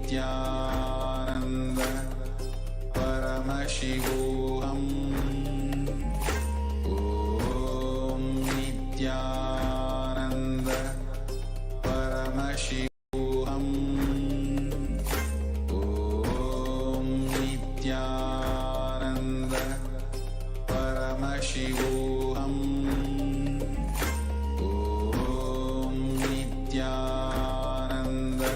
Nithyananda Paramashivoham. Om Nithyananda Paramashivoham. Om Nithyananda Paramashivoham. Om Nithyananda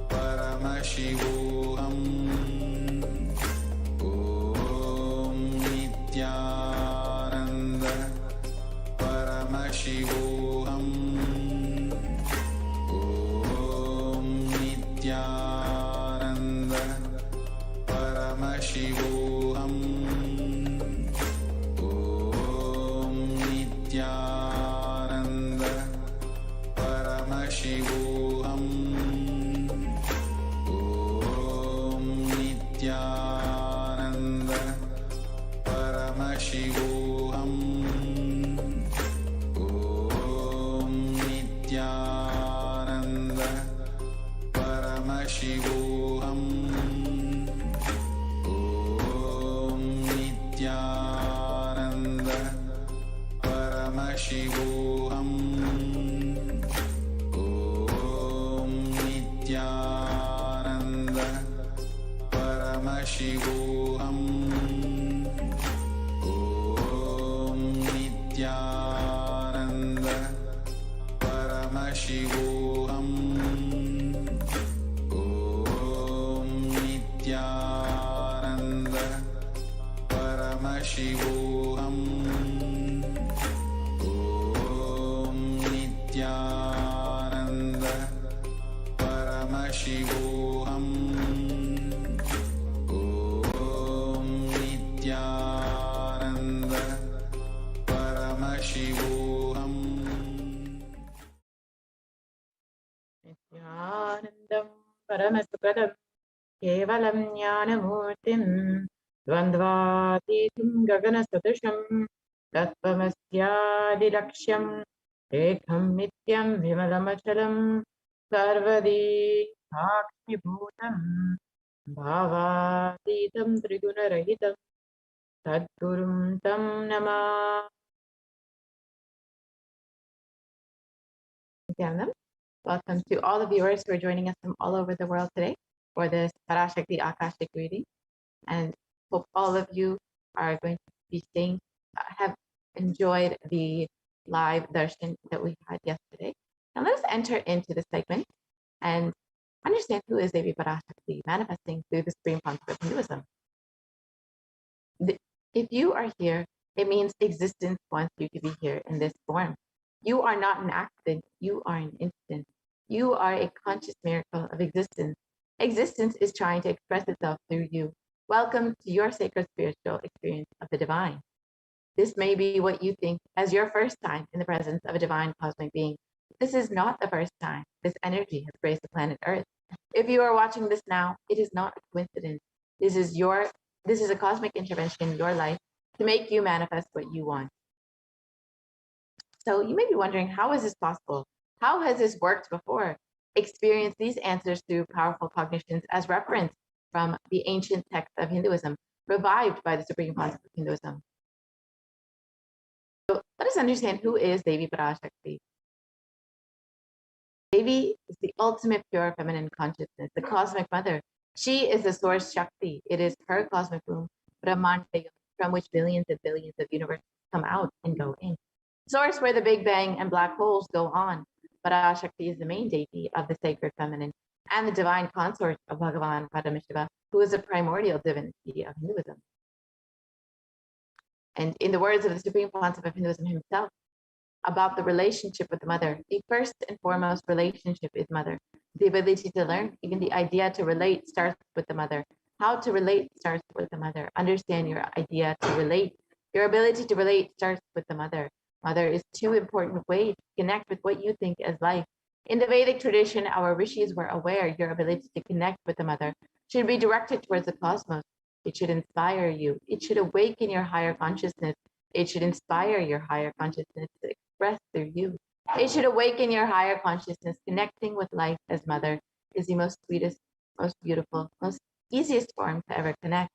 Paramashivoham. Om Nithyananda Paramashivoham. Om Nithyananda Paramashivoham. Om Nithyananda Paramashivoham. Om Nithyananda Paramashivoham. Om Nithyananda Paramashivoham. Om Nithyananda Paramashivoham. Om Nithyananda Paramashivoham. Om Nithyananda Paramashivoham. Om Nithyananda Paramashivoham. Om Nithyananda Paramashivoham. Om Nithyananda Paramashivoham. Nithyanandam Paramasukadam Kevalam Jnanamurtim Dvandvatitum Gaganasatusham Tattvamasyaadilaksham Ekam Nityam Vimalamachalam Sarvadi Bhakti-bhutam Bhavatitam Trigunarahitam Sadgurum Tam Namah. Nithyanandam. Welcome to all the viewers who are joining us from all over the world today for this Parashakti Akashic reading. And hope all of you are going to be staying, have enjoyed the live darshan that we had yesterday. Now let us enter into the segment and understand who is Devi Parashakti, manifesting through the supreme concept of Hinduism. If you are here, it means existence wants you to be here in this form. You are not an accident, you are an instant. You are a conscious miracle of existence. Existence is trying to express itself through you. Welcome to your sacred spiritual experience of the divine. This may be what you think as your first time in the presence of a divine cosmic being. This is not the first time this energy has graced the planet Earth. If you are watching this now, it is not a coincidence. This is a cosmic intervention in your life to make you manifest what you want. So you may be wondering, how is this possible? How has this worked before? Experience these answers through powerful cognitions as reference from the ancient texts of Hinduism, revived by the supreme concept of Hinduism. So let us understand who is Devi Parashakti. Devi is the ultimate pure feminine consciousness, the cosmic mother. She is the source Shakti. It is her cosmic womb, Brahmanda, from which billions and billions of universes come out and go in. Source where the Big Bang and black holes go on. Parashakti is the main deity of the sacred feminine and the divine consort of Bhagavan Paramashiva, who is a primordial divinity of Hinduism. And in the words of the supreme concept of Hinduism himself, about the relationship with the mother, the first and foremost relationship is mother. The ability to learn, even the idea to relate, starts with the mother. How to relate starts with the mother. Understand your idea to relate. Your ability to relate starts with the mother. Mother is two important ways to connect with what you think as life. In the Vedic tradition, our rishis were aware your ability to connect with the mother should be directed towards the cosmos. It should inspire you. It should awaken your higher consciousness. It should inspire your higher consciousness to express through you. It should awaken your higher consciousness. Connecting with life as mother is the most sweetest most beautiful, most easiest form to ever connect.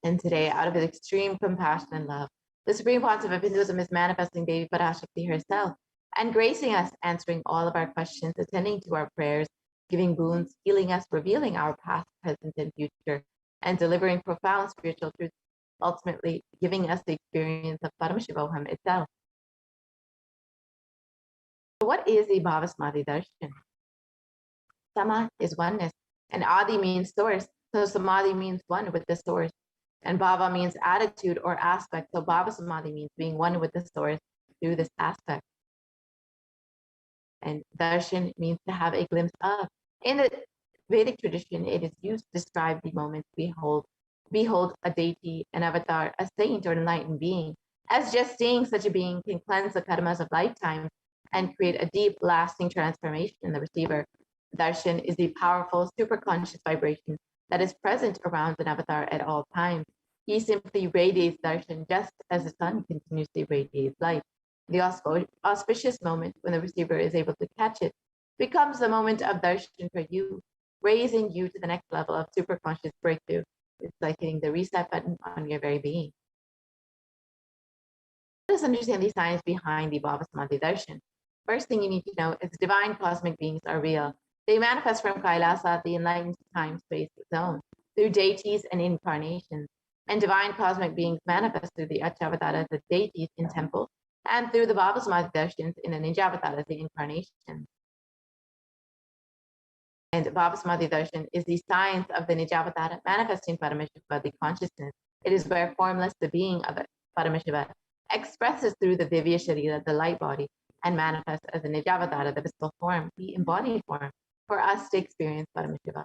And today, out of his extreme compassion and love, the Supreme Pontiff of Hinduism is manifesting Devi Parashakti herself and gracing us, answering all of our questions, attending to our prayers, giving boons, healing us, revealing our past, present, and future, and delivering profound spiritual truths, ultimately giving us the experience of Paramashivoham itself. So what is the Bhavasamadhi Darshan? Sama is oneness, and Adi means source, so Samadhi means one with the source. And Bhava means attitude or aspect. So Bhava Samadhi means being one with the source through this aspect. And darshan means to have a glimpse of. In the Vedic tradition, it is used to describe the moment behold a deity, an avatar, a saint, or an enlightened being. As just seeing such a being can cleanse the karmas of lifetimes and create a deep, lasting transformation in the receiver. Darshan is the powerful, superconscious vibration that is present around an avatar at all times. He simply radiates darshan just as the sun continuously radiates light. The auspicious moment when the receiver is able to catch it becomes the moment of darshan for you, raising you to the next level of superconscious breakthrough. It's like hitting the reset button on your very being. Let us understand the science behind the Bhavasamadhi Darshan. First thing you need to know is divine cosmic beings are real. They manifest from Kailasa, the enlightened time-space zone, through deities and incarnations. And divine cosmic beings manifest through the Achavataras, the deities in temples, and through the Bhavasamadhi Darshans in the Nijavataras, the incarnations. And Bhavasamadhi Darshan is the science of the Nijavatara manifesting Paramashiva, the consciousness. It is where formless, the being of Paramashiva, expresses through the Divya Sharira, the light body, and manifests as the Nijavatara, the visible form, the embodied form, for us to experience Paramashiva.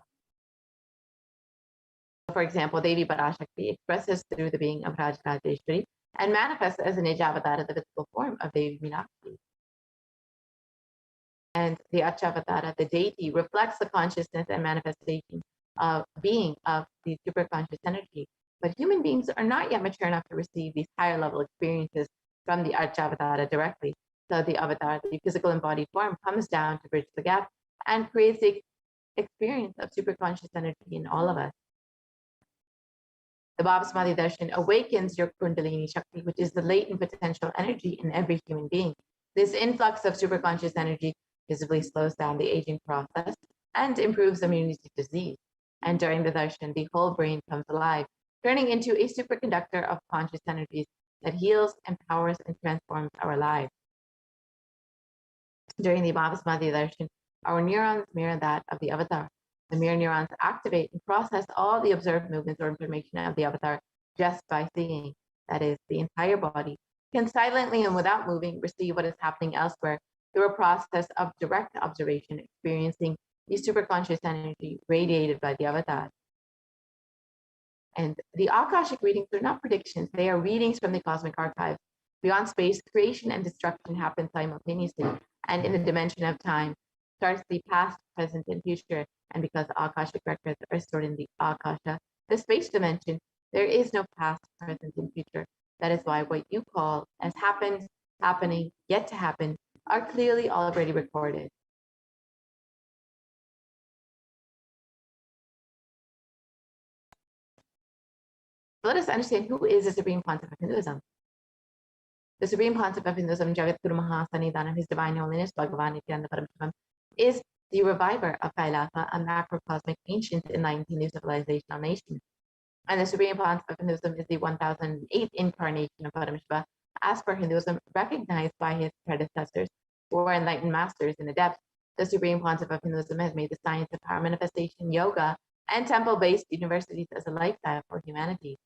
For example, Devi Parashakti expresses through the being of Rajarajeshwari and manifests as the Nijavatara, the visible form of Devi Meenakshi. And the Acchavatara, the deity, reflects the consciousness and manifestation of being of the superconscious energy. But human beings are not yet mature enough to receive these higher level experiences from the Acchavatara directly. So the avatar, the physical embodied form, comes down to bridge the gap and creates the experience of superconscious energy in all of us. The Bhavasamadhi Darshan awakens your Kundalini Shakti, which is the latent potential energy in every human being. This influx of superconscious energy visibly slows down the aging process and improves immunity to disease. And during the darshan, the whole brain comes alive, turning into a superconductor of conscious energies that heals, empowers, and transforms our lives. During the Bhavasamadhi darshan, our neurons mirror that of the avatar. The mirror neurons activate and process all the observed movements or information of the avatar just by seeing. That is, the entire body can silently and without moving receive what is happening elsewhere through a process of direct observation, experiencing the superconscious energy radiated by the avatar. And the Akashic readings are not predictions, they are readings from the cosmic archive. Beyond space, creation and destruction happen simultaneously, and in the dimension of time starts the past, present, and future. And because Akashic records are stored in the Akasha, the space dimension, there is no past, present, and future. That is why what you call as happened, happening, yet to happen, are clearly already recorded. Let us understand who is the Supreme Pontiff of Hinduism. The Supreme Pontiff of Hinduism, Jagat Guru Mahasannidhanam, His Divine Holiness, Bhagavan Nithyananda Paramashivam, is the reviver of Kailasa, a macrocosmic ancient enlightened Hindu civilizational nation. And the Supreme Pontiff of Hinduism is the 1008th incarnation of Paramashiva, as per Hinduism, recognized by his predecessors, who are enlightened masters and adepts. The Supreme Pontiff of Hinduism has made the science of power manifestation, yoga, and temple-based universities as a lifestyle for humanity.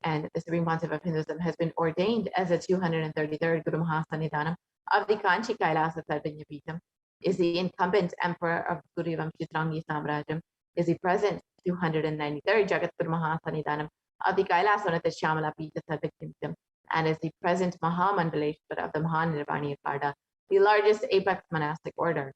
And the Supreme Pontiff of Hinduism has been ordained as the 233rd Guru Mahasannidhanam of the Kanchi Kailasa Sarvanyapitham, is the incumbent emperor of Suryavam Chitrangi Samrajam, is the present 293rd Jagat Guru Mahasannidhanam of the Kailasa Unnata Shyamala Pita Sarvakimtam, and is the present Mahamandaleshwar of the Mahanirvani Akada, the largest apex monastic order.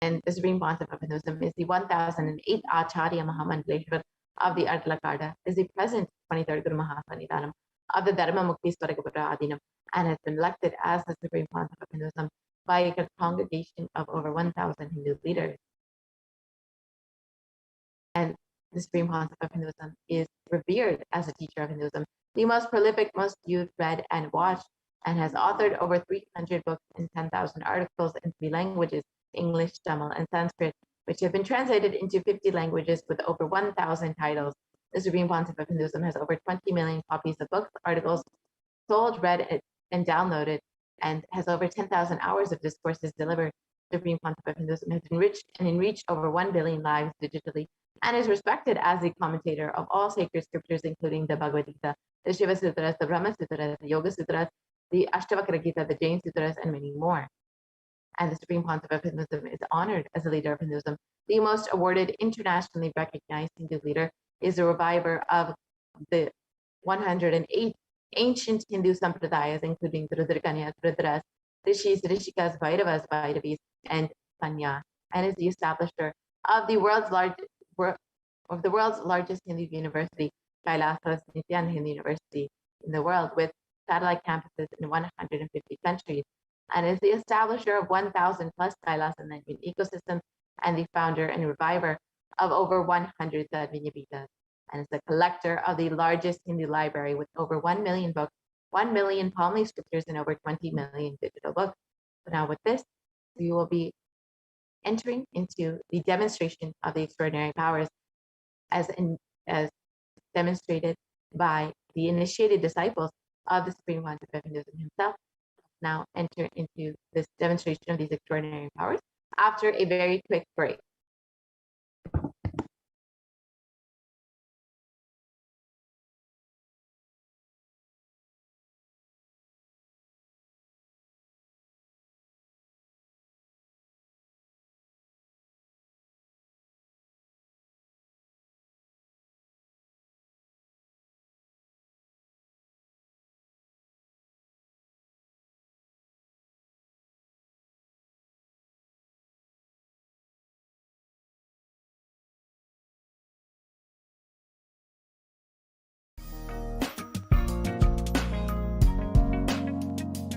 And the Supreme Pontiff of Hinduism is the 1008th Acharya Mahamandaleshwar of the Ardhalakada, is the present 23rd Guru Mahasannidhanam of the Dharma Mukti Swargapura Adinam, and has been elected as the Supreme Pontiff of Hinduism by a congregation of over 1,000 Hindu leaders. And the Supreme Concept of Hinduism is revered as a teacher of Hinduism, the most prolific, most viewed, read, and watched, and has authored over 300 books and 10,000 articles in 3 languages, English, Tamil, and Sanskrit, which have been translated into 50 languages with over 1,000 titles. The Supreme Concept of Hinduism has over 20 million copies of books, articles, sold, read, and downloaded, and has over 10,000 hours of discourses delivered. The Supreme Concept of Hinduism has enriched over 1 billion lives digitally, and is respected as the commentator of all sacred scriptures, including the Bhagavad Gita, the Shiva Sutras, the Brahma Sutras, the Yoga Sutras, the Ashtavakra Gita, the Jain Sutras, and many more. And the Supreme Concept of Hinduism is honored as a leader of Hinduism. The most awarded, internationally recognized Hindu leader is the reviver of the 108 ancient Hindu sampradayas, including the Rudrakanyas, Rudras, Rishis, Rishikas, Bhairavas, Bhairavis, and Sanya, and is the establisher of the world's largest Hindu university, Kailasa Nithyananda University in the world, with satellite campuses in 150 countries, and is the establisher of 1,000 plus Kailasa Nandin ecosystems, and the founder and reviver of over 100 Sadhvinapitas, and is the collector of the largest Hindu library with over 1 million books, 1 million palm leaf scriptures, and over 20 million digital books. So now with this, we will be entering into the demonstration of the extraordinary powers as demonstrated by the initiated disciples of the Supreme Concept of Hinduism himself. Now enter into this demonstration of these extraordinary powers after a very quick break.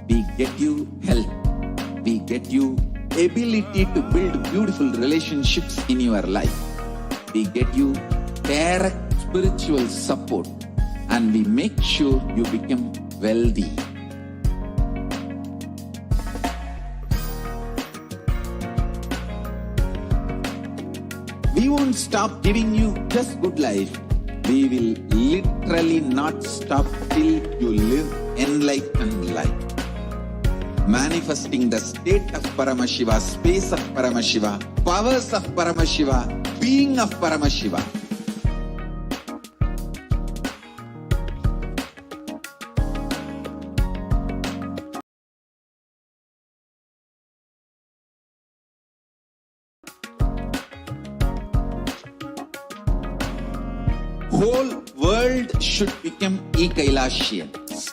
We get you health. We get you ability to build beautiful relationships in your life. We get you direct spiritual support, and we make sure you become wealthy. We won't stop giving you just good life. We will literally not stop till you live enlightened life. Manifesting the state of Paramashiva, space of Paramashiva, powers of Paramashiva, being of Paramashiva. Whole world should become Kailasians.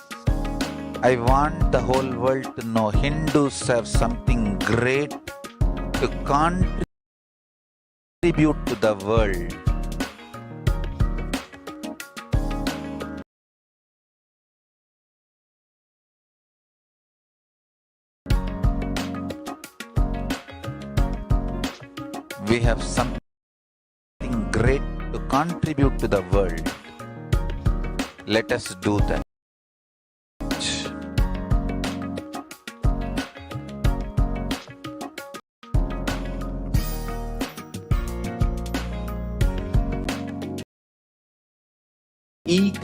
I want the whole world to know Hindus have something great to contribute to the world. We have something great to contribute to the world. Let us do that.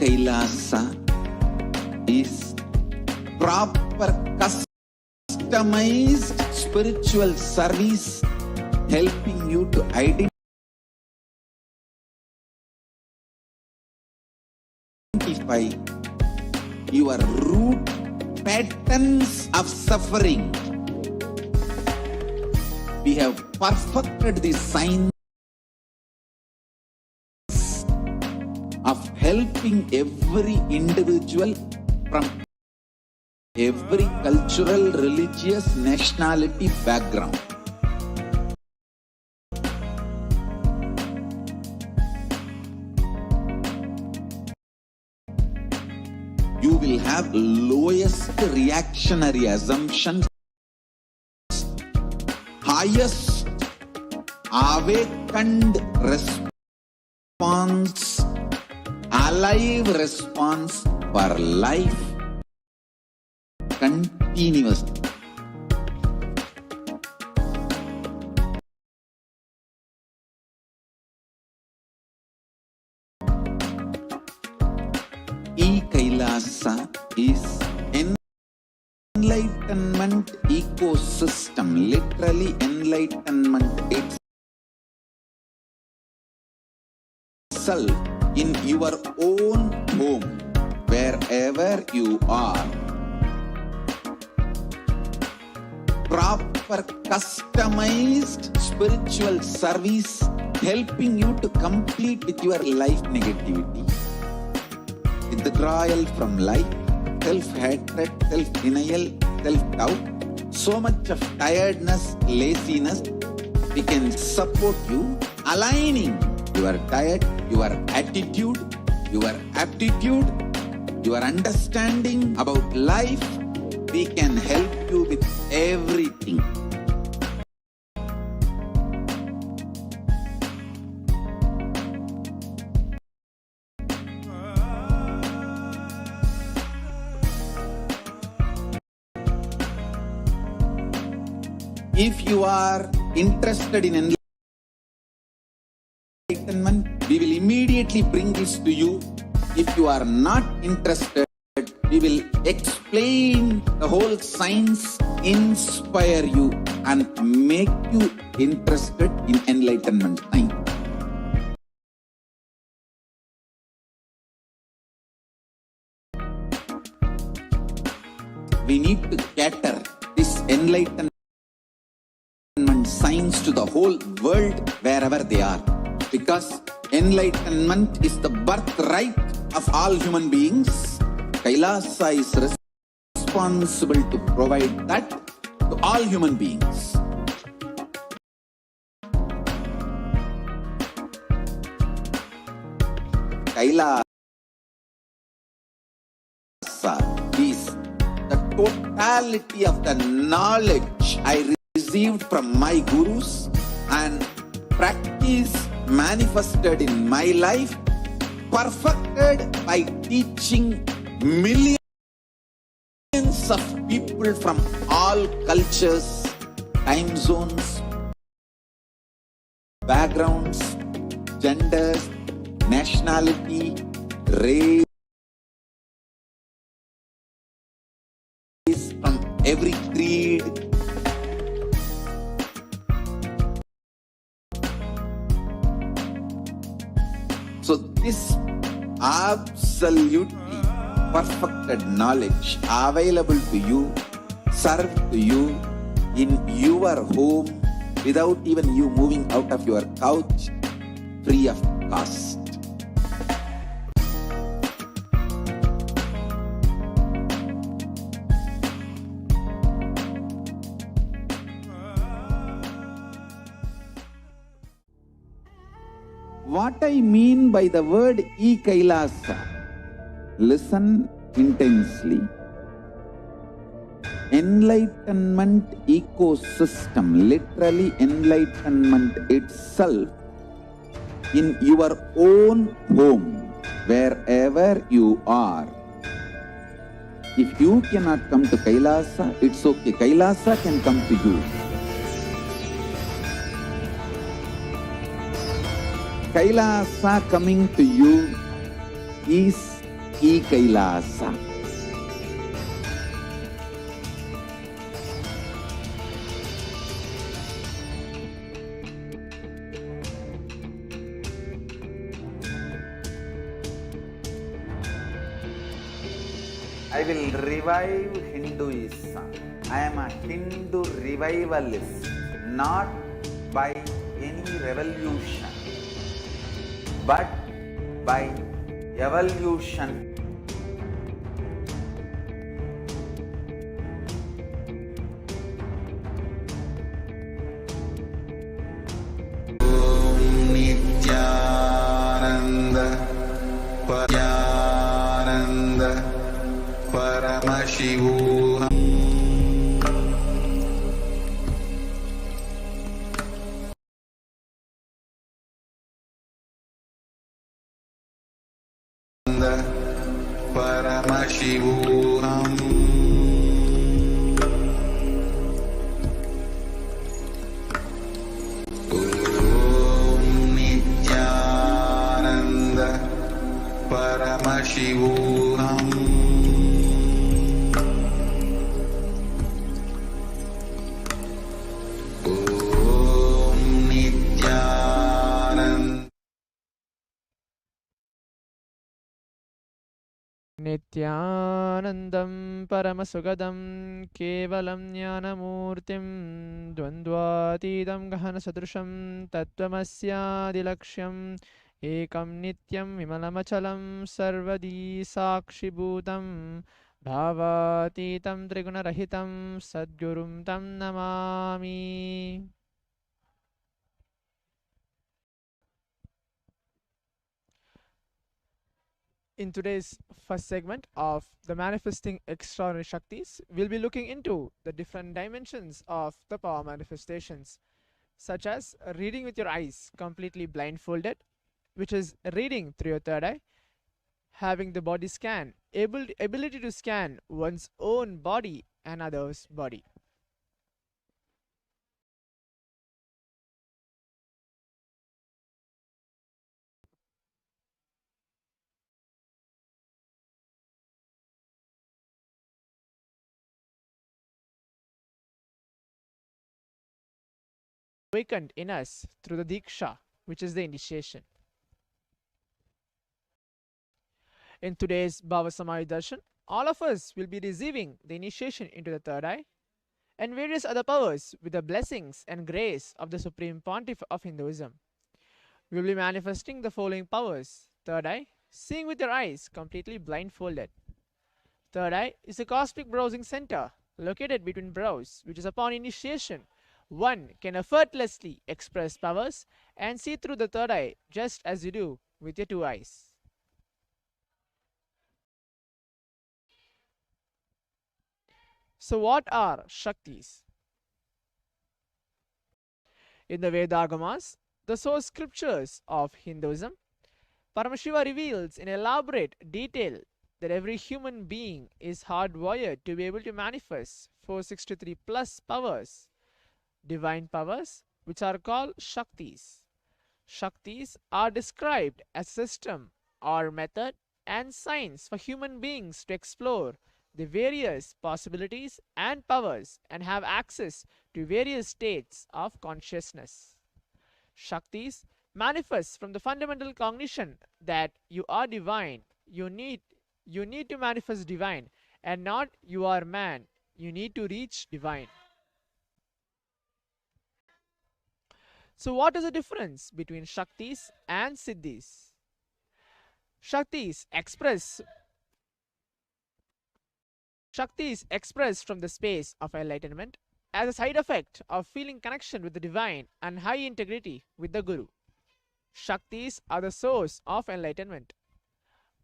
Kailasa is proper customized spiritual service, helping you to identify your root patterns of suffering. We have perfected the science of helping every individual from every cultural, religious, nationality background. You will have lowest reactionary assumptions highest awakened response, alive response for life continuously. Kailasa is enlightenment ecosystem, literally enlightenment itself in your own home, wherever you are. Proper customized spiritual service helping you to complete with your life negativity. Withdrawal from life, self-hatred, self-denial, self-doubt, so much of tiredness, laziness. We can support you aligning your diet, your attitude, your aptitude, your understanding about life. We can help you with everything. If you are interested in enlightenment, we will immediately bring this to you. If you are not interested, we will explain the whole science, inspire you and make you interested in enlightenment science. We need to cater this enlightenment science to the whole world wherever they are, because enlightenment is the birthright of all human beings. Kailasa is responsible to provide that to all human beings. Kailasa is the totality of the knowledge I received from my gurus and practice manifested in my life, perfected by teaching millions of people from all cultures, time zones, backgrounds, genders, nationality, race, from every creed. So this absolutely perfected knowledge available to you, served to you in your home without even you moving out of your couch, free of cost. What I mean by the word Kailasa, listen intensely. Enlightenment ecosystem, literally enlightenment itself in your own home, wherever you are. If you cannot come to Kailasa, it's okay. Kailasa can come to you. Kailasa coming to you is Kailasa. I will revive Hinduism. I am a Hindu revivalist, not by any revolution, but by evolution. Nithyananda Paramashivoham. Paramashivoham. Om Nithyananda Paramashivoham. Nithyanandam Paramashugadam Kevalam Jnanamurtim Dvandvatidam Gahanasadrusham Tattvamasyaadilaksham Ekam Nityam Vimalamachalam Sarvadi Sakshibhutam Bhavatitam Trigunarahitam Sadgurum Tam Namami. In today's first segment of the Manifesting Extraordinary Shaktis, we'll be looking into the different dimensions of the power manifestations, such as reading with your eyes completely blindfolded, which is reading through your third eye, having the body scan, ability to scan one's own body and others' body. Awakened in us through the Diksha, which is the initiation. In today's Bhava Samadhi Darshan, all of us will be receiving the initiation into the third eye and various other powers with the blessings and grace of the Supreme Pontiff of Hinduism. We will be manifesting the following powers. Third eye, seeing with your eyes completely blindfolded. Third eye is a cosmic browsing center located between brows, which is upon initiation one can effortlessly express powers and see through the third eye just as you do with your two eyes. So what are Shaktis? In the Vedagamas, the source scriptures of Hinduism, Paramashiva reveals in elaborate detail that every human being is hardwired to be able to manifest 463 plus powers, divine powers, which are called Shaktis. Shaktis are described as system or method and science for human beings to explore the various possibilities and powers and have access to various states of consciousness. Shaktis manifest from the fundamental cognition that you are divine. You need to manifest divine, and not you are man. You need to reach divine. So what is the difference between Shaktis and Siddhis? Shaktis expressed from the space of enlightenment as a side effect of feeling connection with the divine and high integrity with the Guru. Shaktis are the source of enlightenment.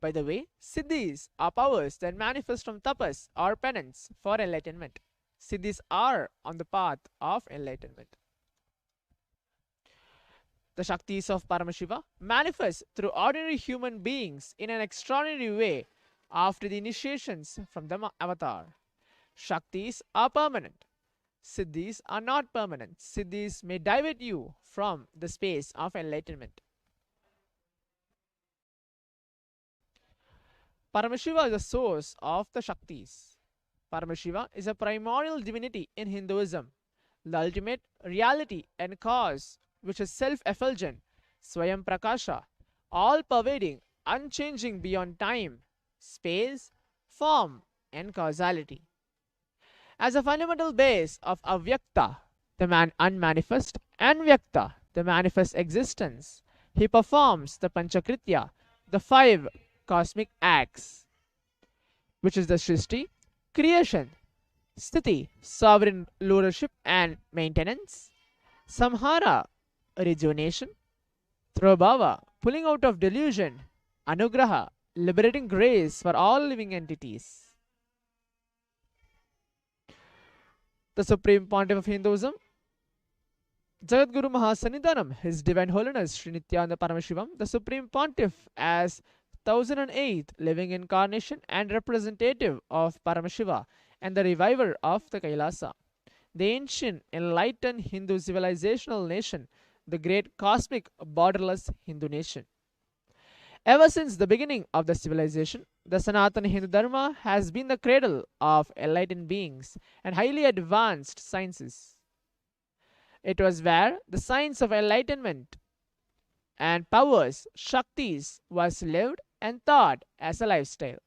By the way, Siddhis are powers that manifest from tapas or penance for enlightenment. Siddhis are on the path of enlightenment. The Shaktis of Paramashiva manifest through ordinary human beings in an extraordinary way after the initiations from the avatar. Shaktis are permanent. Siddhis are not permanent. Siddhis may divert you from the space of enlightenment. Paramashiva is the source of the Shaktis. Paramashiva is a primordial divinity in Hinduism, the ultimate reality and cause, which is self-effulgent, Swayam Prakasha, all-pervading, unchanging beyond time, space, form, and causality. As a fundamental base of Avyakta, the man unmanifest, and Vyakta, the manifest existence, he performs the Panchakritya, the 5 cosmic acts, which is the Srishti, creation, Sthiti, sovereign rulership and maintenance, Samhara, rejuvenation, Trobhava, pulling out of delusion, Anugraha, liberating grace for all living entities. The Supreme Pontiff of Hinduism, Jagadguru Mahasannidhanam, His Divine Holiness Sri Nithyananda Paramashivam, the Supreme Pontiff, as 1008th living incarnation and representative of Paramashiva and the reviver of the Kailasa, the ancient enlightened Hindu civilizational nation, the great cosmic borderless Hindu nation. Ever since the beginning of the civilization, the Sanatana Hindu Dharma has been the cradle of enlightened beings and highly advanced sciences. It was where the science of enlightenment and powers, Shaktis, was lived and taught as a lifestyle.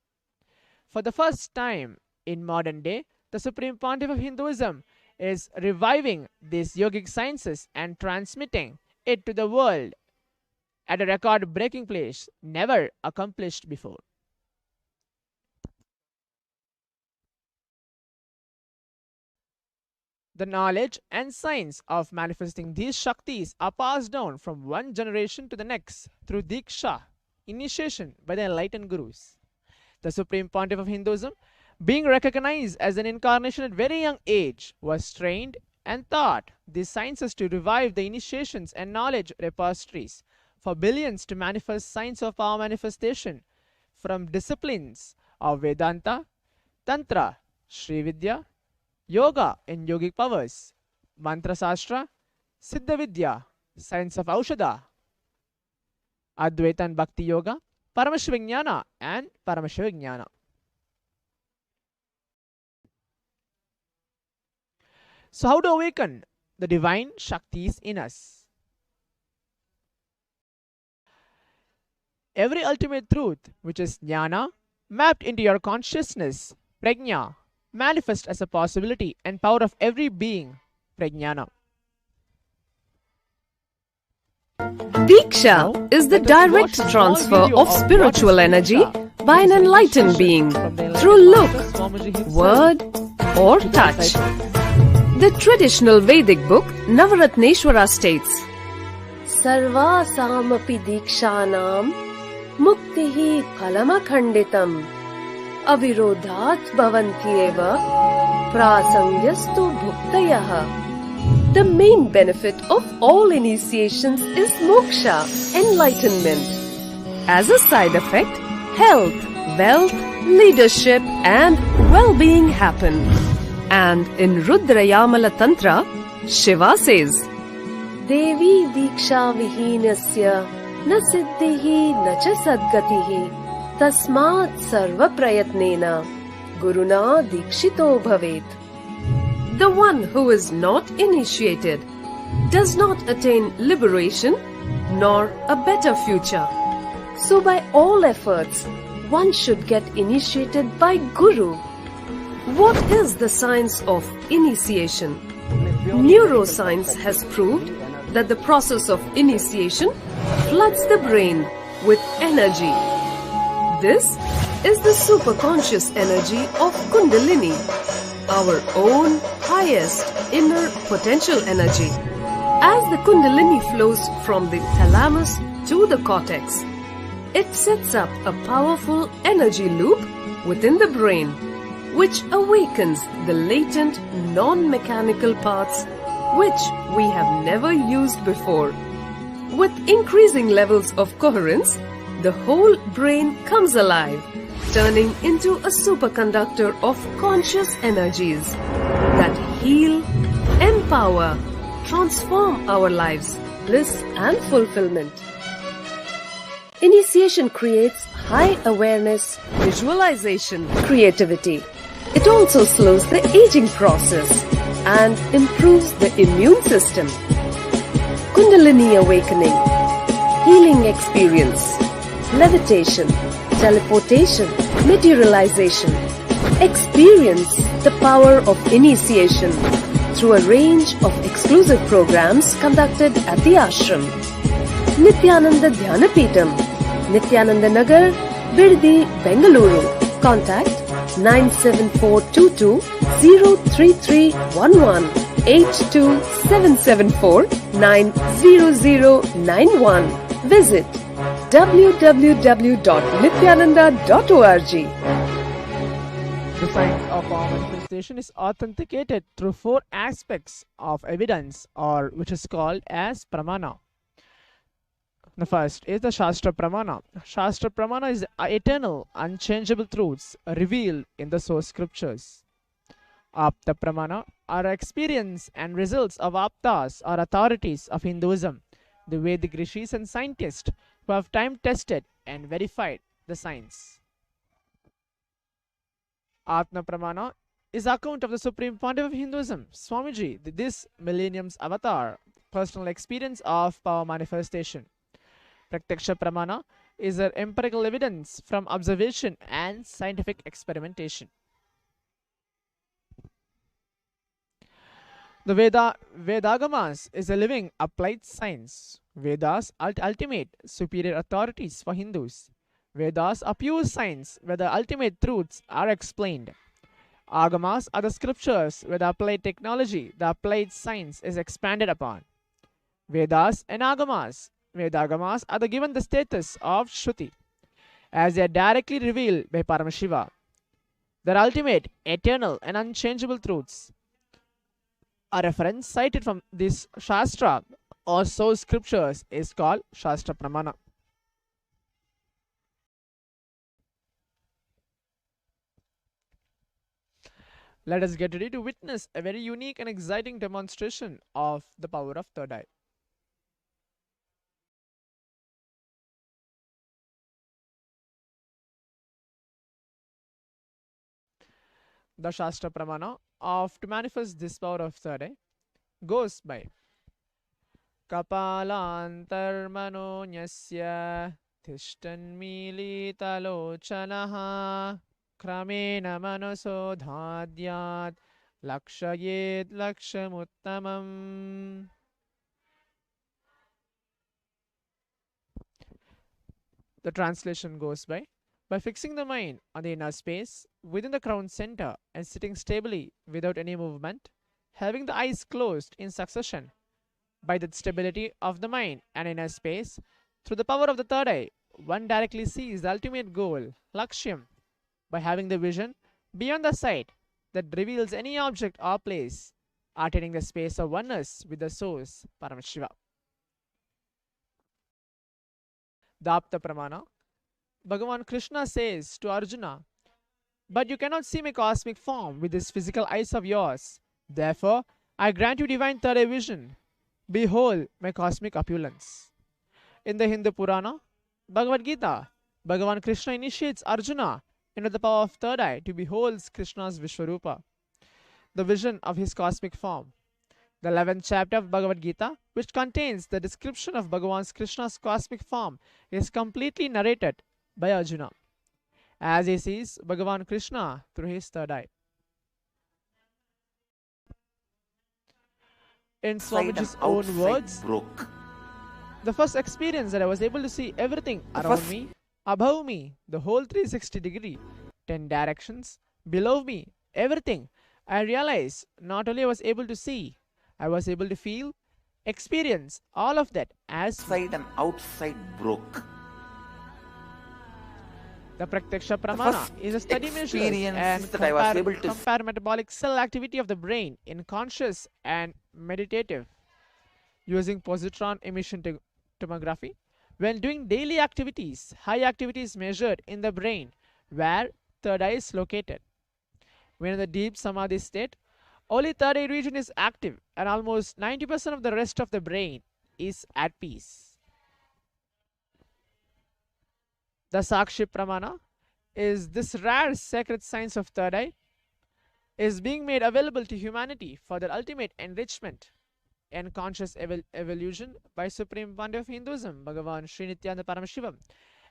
For the first time in modern day, the Supreme Pontiff of Hinduism is reviving these yogic sciences and transmitting it to the world at a record-breaking pace never accomplished before. The knowledge and science of manifesting these Shaktis are passed down from one generation to the next through Diksha, initiation by the enlightened Gurus. The Supreme Pontiff of Hinduism, being recognized as an incarnation at very young age, was trained and taught these sciences to revive the initiations and knowledge repositories for billions to manifest science of power manifestation from disciplines of Vedanta, Tantra, Sri Vidya, Yoga in yogic powers, Mantra Sastra, Siddha Vidya, science of Aushadha, Advaita and Bhakti Yoga, Paramashivoham and Paramashivoham. So how to awaken the divine Shaktis in us? Every ultimate truth, which is jnana, mapped into your consciousness, prajna, manifest as a possibility and power of every being, prajnana. Diksha is the direct transfer of spiritual energy by an enlightened being through look, word, or touch. The traditional Vedic book Navaratneshwara states, Sarvasamapi dikshanam muktihi phalamakhanditam avirodhat bhavantyeva prasangyastu bhuktayah. The main benefit of all initiations is moksha, enlightenment. As a side effect, health, wealth, leadership and well-being happen. And in Rudrayamala Tantra, Shiva says, Devi diksha vihinasya na siddhihi na cha sadgatihi tasmat sarva prayatnena guruna dikshito bhavet. The one who is not initiated does not attain liberation nor a better future. So by all efforts, one should get initiated by Guru. What is the science of initiation? Neuroscience has proved that the process of initiation floods the brain with energy. This is the superconscious energy of Kundalini, our own highest inner potential energy. As the Kundalini flows from the thalamus to the cortex, it sets up a powerful energy loop within the brain, which awakens the latent non-mechanical parts which we have never used before. With increasing levels of coherence, the whole brain comes alive, turning into a superconductor of conscious energies that heal, empower, transform our lives, bliss and fulfillment. Initiation creates high awareness, visualization, creativity. It also slows the aging process and improves the immune system. Kundalini awakening, healing experience, levitation, teleportation, materialization. Experience the power of initiation through a range of exclusive programs conducted at the ashram. Nithyananda Dhyanapitham, Nithyananda Nagar, Birdi, Bengaluru. Contact 97422 03311 82774 90091. Visit www.nithyananda.org. The science of power manifestation is authenticated through 4 aspects of evidence, or which is called as pramana. The first is the Shastra Pramana. Shastra Pramana is eternal, unchangeable truths revealed in the source scriptures. Apta Pramana are experience and results of Aptas or authorities of Hinduism, the Vedic rishis and scientists who have time tested and verified the science. Atma Pramana is account of the Supreme Pontiff of Hinduism, Swamiji, this millennium's avatar, personal experience of power manifestation. Pratyaksha Pramana is an empirical evidence from observation and scientific experimentation. The Vedagamas is a living applied science. Vedas are ultimate superior authorities for Hindus. Vedas are pure science where the ultimate truths are explained. Agamas are the scriptures where the applied technology, the applied science is expanded upon. Vedas and Vedagamas are given the status of Shruti, as they are directly revealed by Paramashiva. Their ultimate, eternal and unchangeable truths. A reference cited from this Shastra or source scriptures is called Shastra Pramana. Let us get ready to witness a very unique and exciting demonstration of the power of third eye. The Shastra Pramana to manifest this power of third eye goes by Kapalantarmano nyasya tishtanmilitalochanaha kramena manaso dhadyat lakshayet lakshamuttamam. The translation goes by fixing the mind on the inner space within the crown center and sitting stably without any movement, having the eyes closed in succession. By the stability of the mind and inner space, through the power of the third eye, one directly sees the ultimate goal, Lakshyam, by having the vision beyond the sight that reveals any object or place, attaining the space of oneness with the source, Paramashiva. The Apta Pramana, Bhagavan Krishna says to Arjuna, "But you cannot see my cosmic form with these physical eyes of yours. Therefore, I grant you divine third eye vision. Behold my cosmic opulence." In the Hindu Purana, Bhagavad Gita, Bhagavan Krishna initiates Arjuna into the power of third eye to behold Krishna's Vishwarupa, the vision of his cosmic form. The 11th chapter of Bhagavad Gita, which contains the description of Bhagavan Krishna's cosmic form, is completely narrated by Arjuna, as he sees Bhagavan Krishna through his third eye. In Swamiji's own words, the first experience that I was able to see everything around me, above me, the whole 360 degree, 10 directions, below me, everything, I realized not only I was able to see, I was able to feel, experience all of that as inside and outside broke. The Pratyaksha Pramana is a study measure and that I was able to compare metabolic cell activity of the brain in conscious and meditative using positron emission tomography when doing daily activities. High activity is measured in the brain where third eye is located. When in the deep samadhi state, only third eye region is active and almost 90% of the rest of the brain is at peace. The Sakshi Pramana is this rare sacred science of third eye is being made available to humanity for their ultimate enrichment and conscious evolution by Supreme Pontiff of Hinduism, Bhagavan Sri Nithyananda Paramashivam.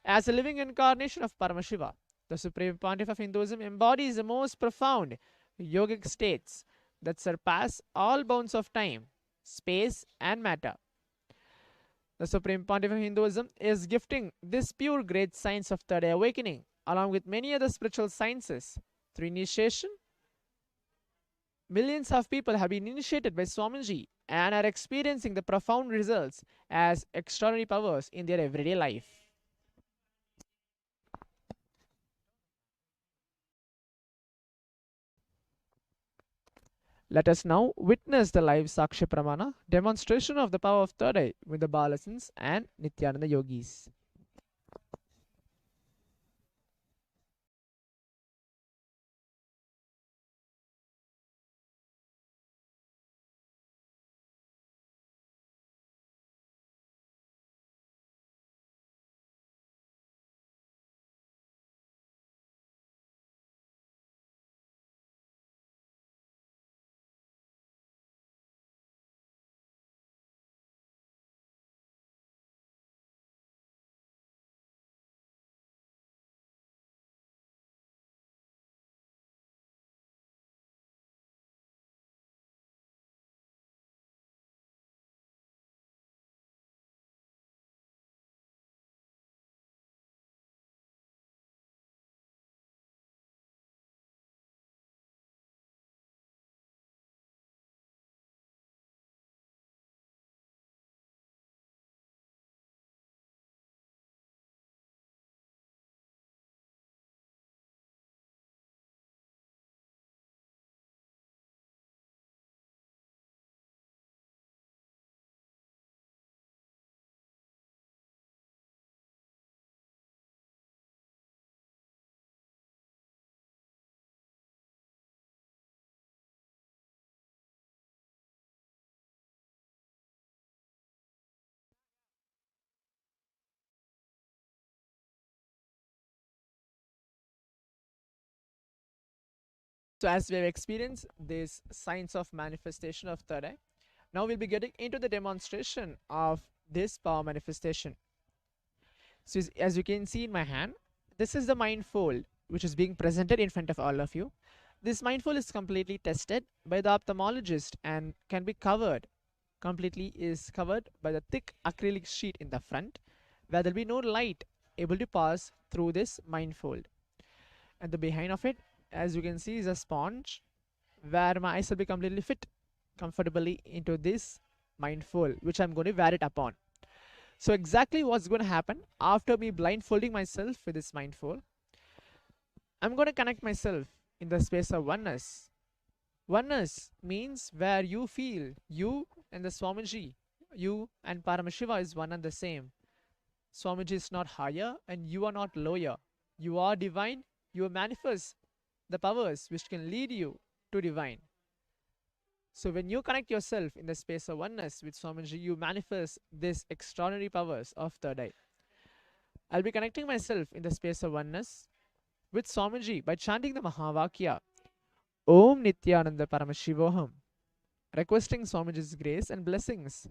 As a living incarnation of Paramashiva, the Supreme Pontiff of Hinduism embodies the most profound yogic states that surpass all bounds of time, space and matter. The Supreme Pontiff of Hinduism is gifting this pure great science of third eye awakening along with many other spiritual sciences. Through initiation, millions of people have been initiated by Swamiji and are experiencing the profound results as extraordinary powers in their everyday life. Let us now witness the live Sakshi Pramana demonstration of the power of third eye with the Balasans and Nityananda yogis. So as we have experienced this science of manifestation of third eye, now we'll be getting into the demonstration of this power manifestation. So as you can see in my hand, this is the mindfold which is being presented in front of all of you. This mindfold is completely tested by the ophthalmologist and can be completely covered by the thick acrylic sheet in the front, where there will be no light able to pass through this mindfold. And the behind of it, as you can see, is a sponge where my eyes will be completely fit comfortably into this mindfold, which I'm going to wear it upon. So exactly what's going to happen after me blindfolding myself with this mindfold, I'm going to connect myself in the space of oneness. Oneness means where you feel you and the Swamiji, you and Paramashiva is one and the same. Swamiji is not higher and you are not lower. You are divine, you manifest the powers which can lead you to divine. So when you connect yourself in the space of oneness with Swamiji, you manifest this extraordinary powers of third eye. I'll be connecting myself in the space of oneness with Swamiji by chanting the Mahavakya Om Nithyananda Paramashivoham, requesting Swamiji's grace and blessings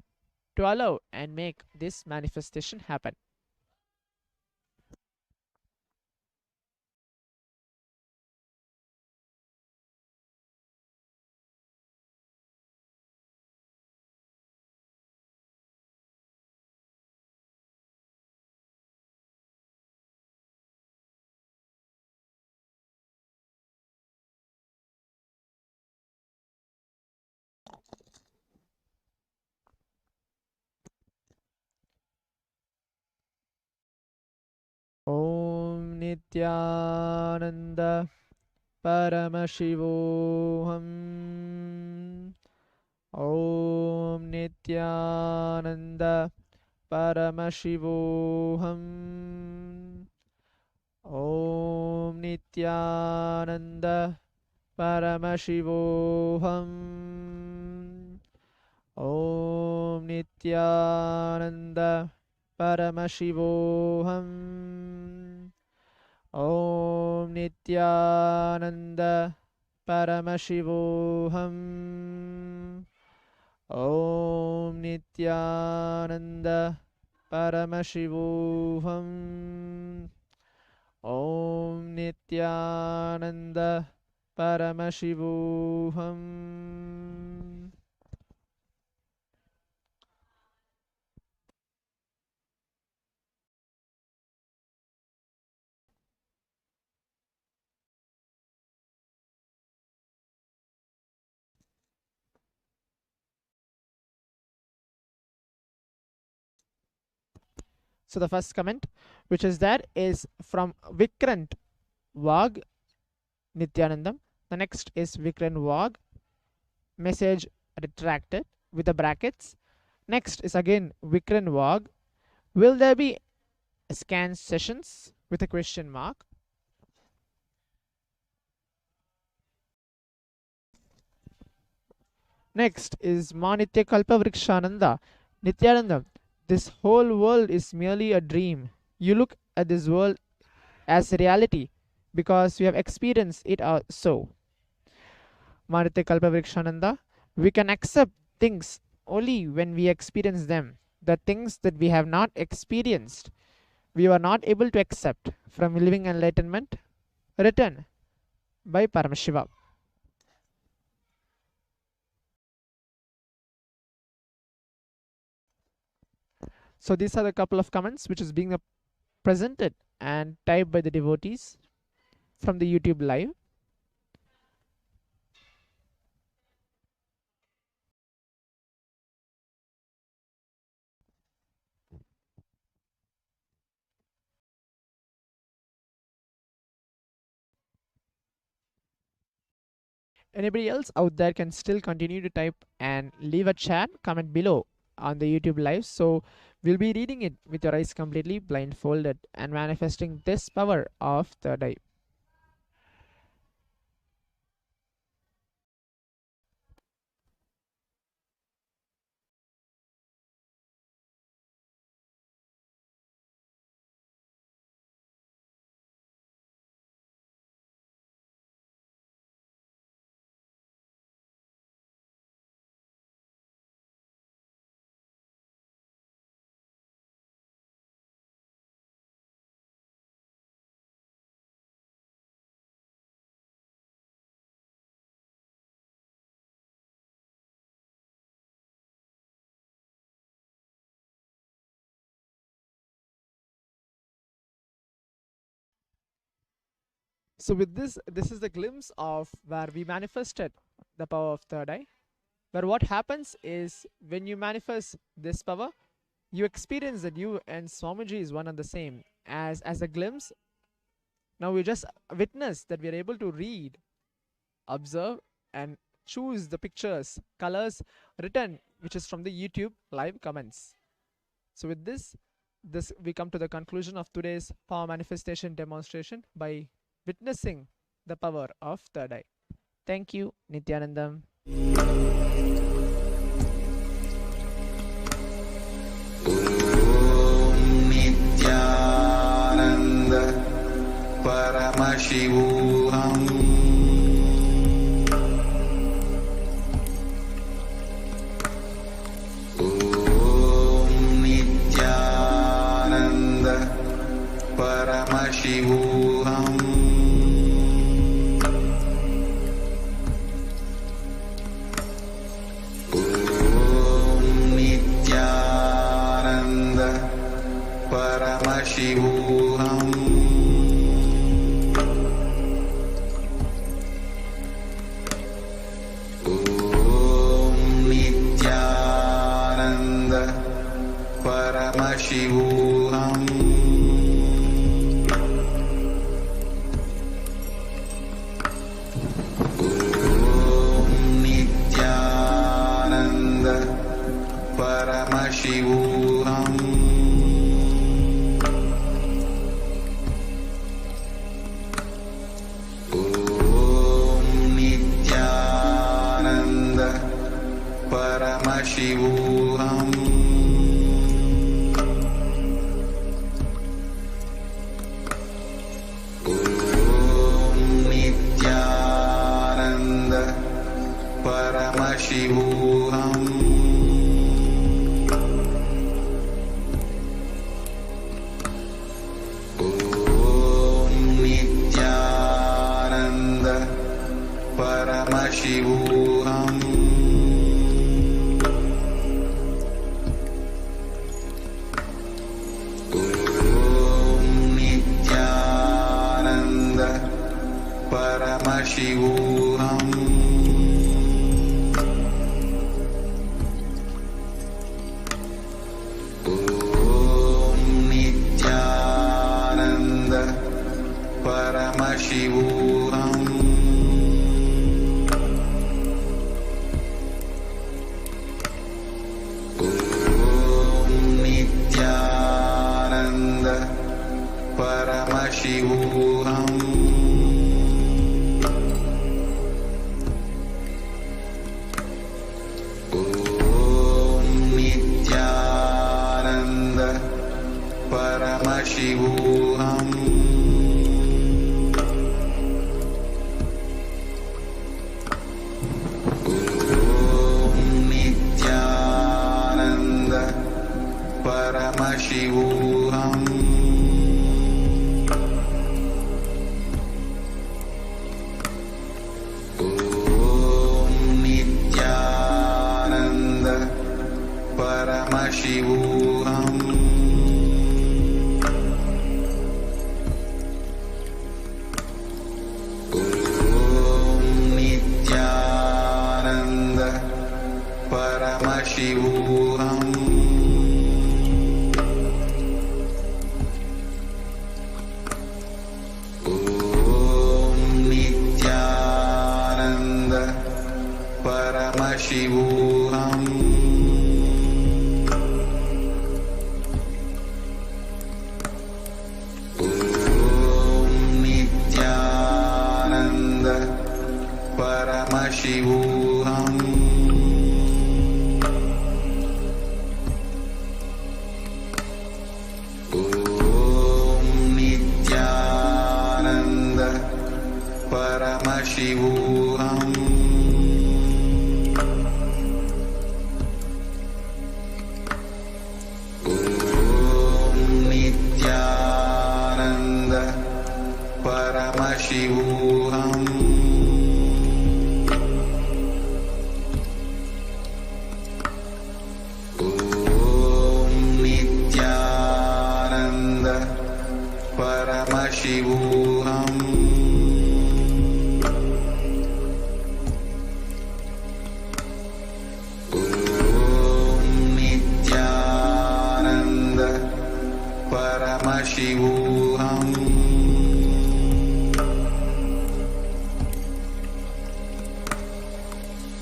to allow and make this manifestation happen. Om Nithyananda Paramashivoham. Om Nithyananda Paramashivoham. Om Nithyananda Paramashivoham. Om Nithyananda Paramashivoham. Om Nithyananda Paramashivoham. Om Nithyananda Paramashivoham. Om Nithyananda Paramashivoham. So the first comment which is there is from Vikrant Vag Nithyanandam. The next is Vikrant Vag message retracted with the brackets. Next is again Vikran Wag. Will there be scan sessions with a question mark? Next is Manitya Kalpavrikshananda. Nithyananda, this whole world is merely a dream. You look at this world as reality because you have experienced it so. Manitya Kalpavrikshananda, we can accept things only when we experience them. The things that we have not experienced, we were not able to accept from Living Enlightenment, written by Paramashiva. So these are the couple of comments which is being presented and typed by the devotees from the YouTube live. Anybody else out there can still continue to type and leave a chat, comment below on the YouTube live. So we'll be reading it with your eyes completely blindfolded and manifesting this power of third eye. So with this is the glimpse of where we manifested the power of third eye. Where what happens is when you manifest this power, you experience that you and Swamiji is one and the same. As a glimpse, now we just witness that we are able to read, observe, and choose the pictures, colors written, which is from the YouTube live comments. So with this we come to the conclusion of today's power manifestation demonstration by witnessing the power of third eye. Thank you, Nithyanandam. Nithyananda Paramashivoham. Nithyananda Paramashivoham. Nithyananda Paramashivoham. Nithyananda Paramashivoham. Nithyananda Paramashivoham. Nithyananda Paramashivoham. Nithyananda Paramashivoham. Nithyananda Paramashivoham. Paramashivoham. Om Nithyananda Paramashivoham. Paramashivoham. Om Nithyananda Paramashivoham. Om Nithyananda Paramashivoham. Paramashivoham. Om Nithyananda Paramashivoham. Om Nithyananda Paramashivoham. Paramashivoham. Om Nithyananda Paramashivoham. Om Nithyananda Paramashivoham. Paramashivoham.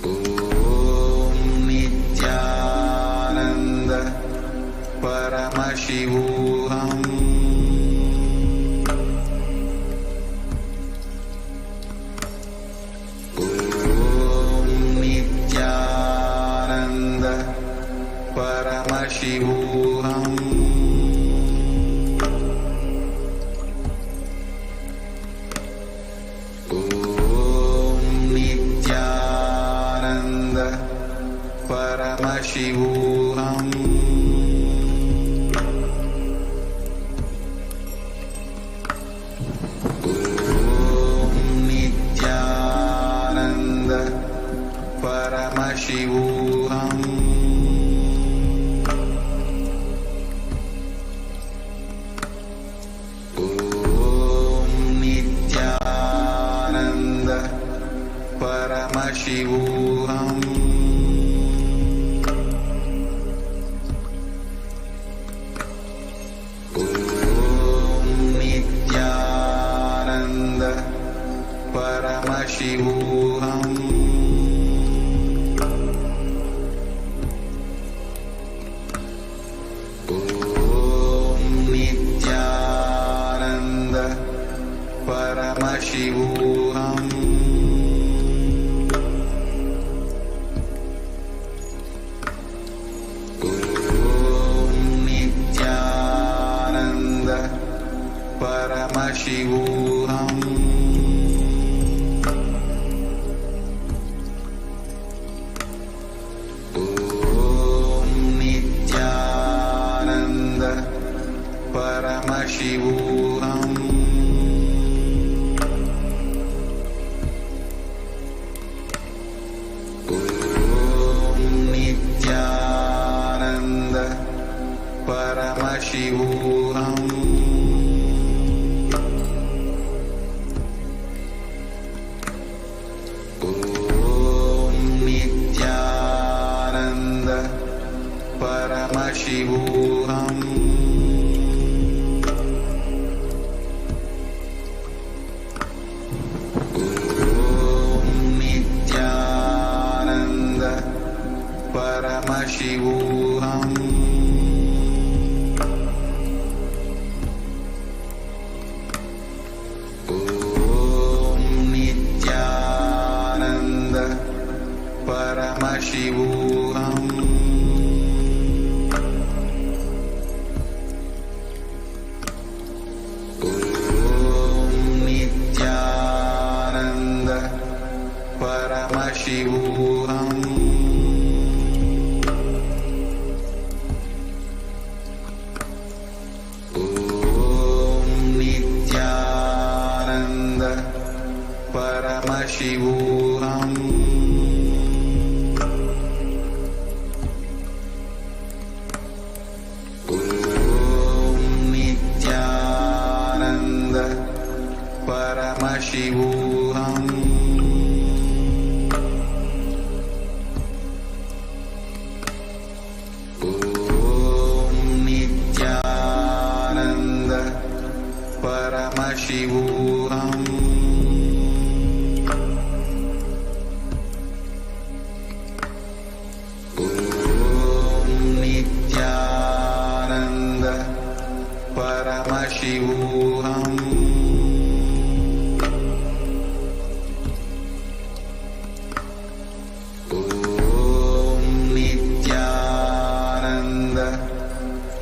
Om Nithyananda Paramashivoham. Om Nithyananda Paramashivoham. Paramashivoham. Om Nithyananda Paramashivoham. Om Nithyananda Paramashivoham. Paramashivoham. Om Nithyananda Paramashivoham. Om Nithyananda Paramashivoham. Paramashivoham. Om Nithyananda Paramashivoham. Om Nithyananda Paramashivoham. Paramashivoham. Om Nithyananda Paramashivoham. Om Nithyananda Paramashivoham. Om Nithyananda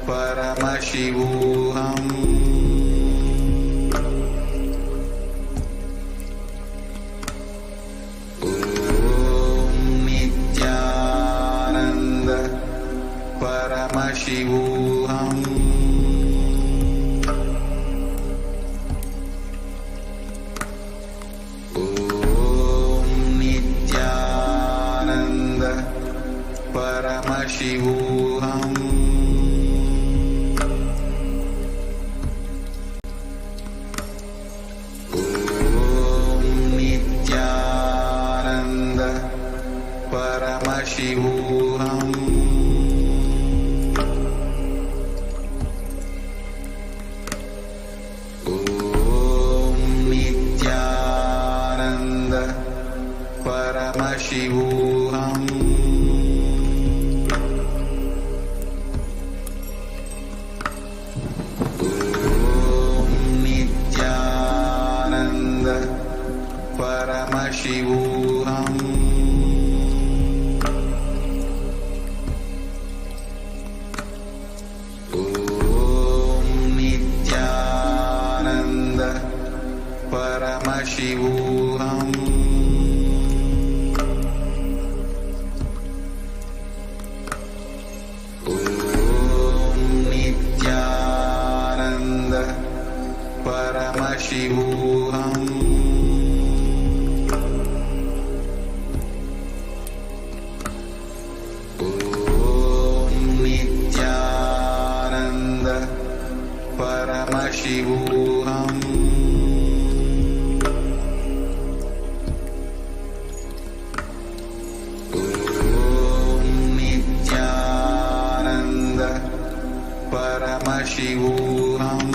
Paramashivoham. Om Nithyananda Paramashivoham. Om Nithyananda Paramashivoham. Om Nithyananda Paramashivoham. Om Nithyananda Paramashivoham. Om Nithyananda Paramashivoham. Om Nithyananda Paramashivoham. Om Nithyananda Paramashivoham. Om Nithyananda Paramashivoham. Om Nithyananda Paramashivoham. Om Nithyananda Paramashivoham.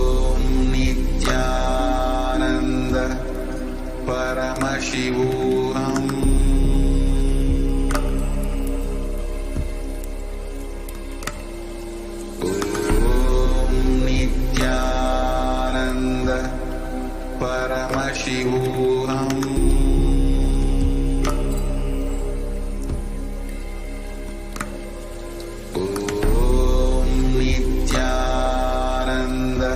Om Nithyananda Paramashivoham. Om Nithyananda Paramashivoham. Om Nithyananda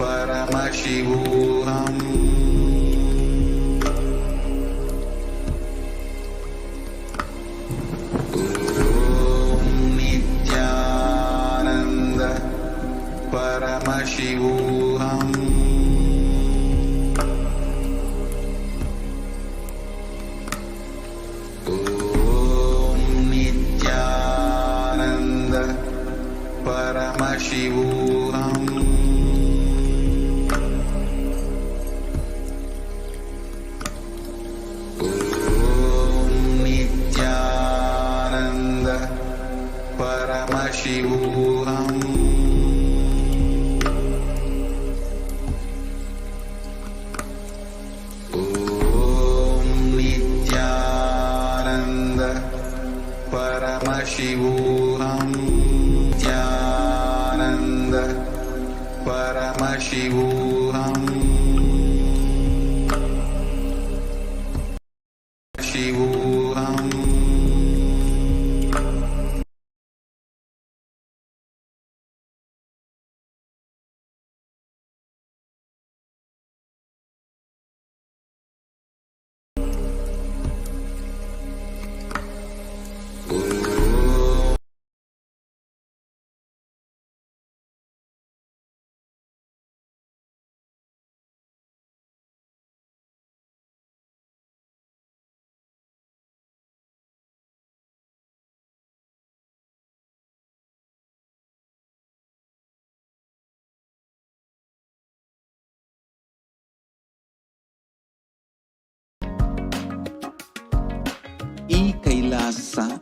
Paramashivoham. Om Nithyananda Paramashivoham. Om Nithyananda Paramashivoham. Om Nithyananda Paramashivoham. Nithyananda Paramashivoham. Shivoham. Kailasa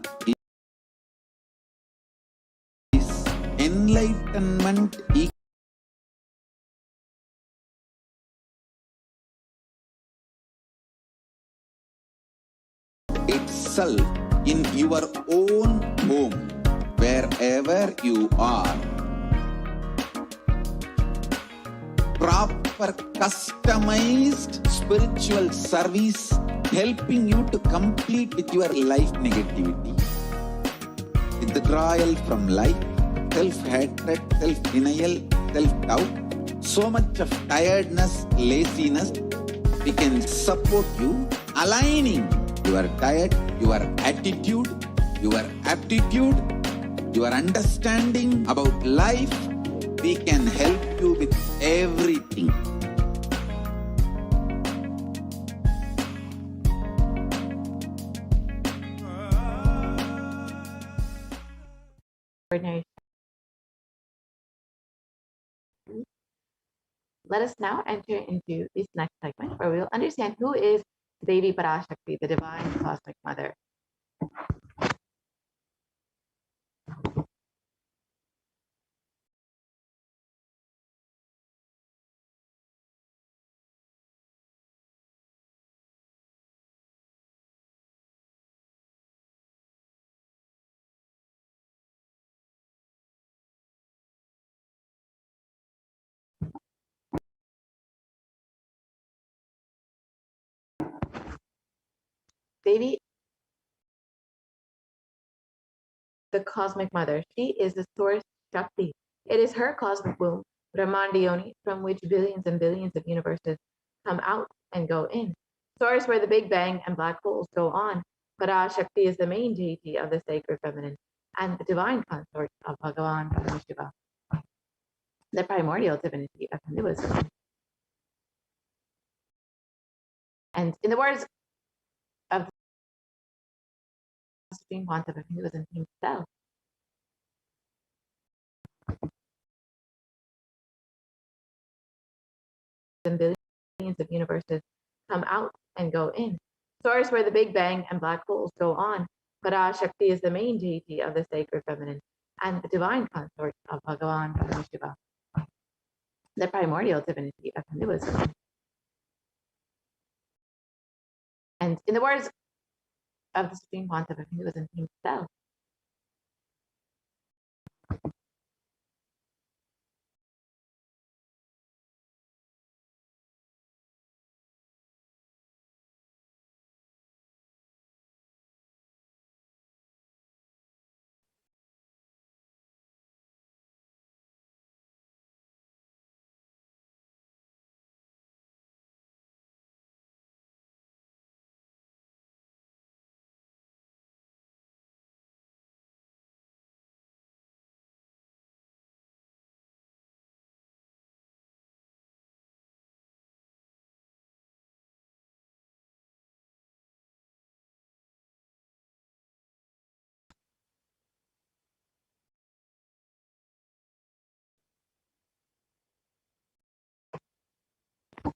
is enlightenment itself in your own home, wherever you are. Proper customized spiritual service helping you to complete with your life negativity. Withdrawal from life, self-hatred, self-denial, self-doubt, so much of tiredness, laziness. We can support you aligning your diet, your attitude, your aptitude, your understanding about life. We can help you with everything. Ordinary. Let us now enter into this next segment where we will understand who is Devi Parashakti, the divine cosmic mother. Devi, the cosmic mother, she is the source Shakti. It is her cosmic womb, Brahmandayoni, from which billions and billions of universes come out and go in. Source where the Big Bang and black holes go on. Parashakti is the main deity of the sacred feminine and the divine consort of Bhagavan Paramashiva, the primordial divinity of Hinduism. And in the words of the Supreme Pontiff of Hinduism himself, and billions of universes come out and go in. Source where the Big Bang and black holes go on. Parashakti is the main deity of the sacred feminine and the divine consort of Bhagavan Paramashiva, the primordial divinity of Hinduism. And in the words of the Supreme Pontiff of Hinduism himself,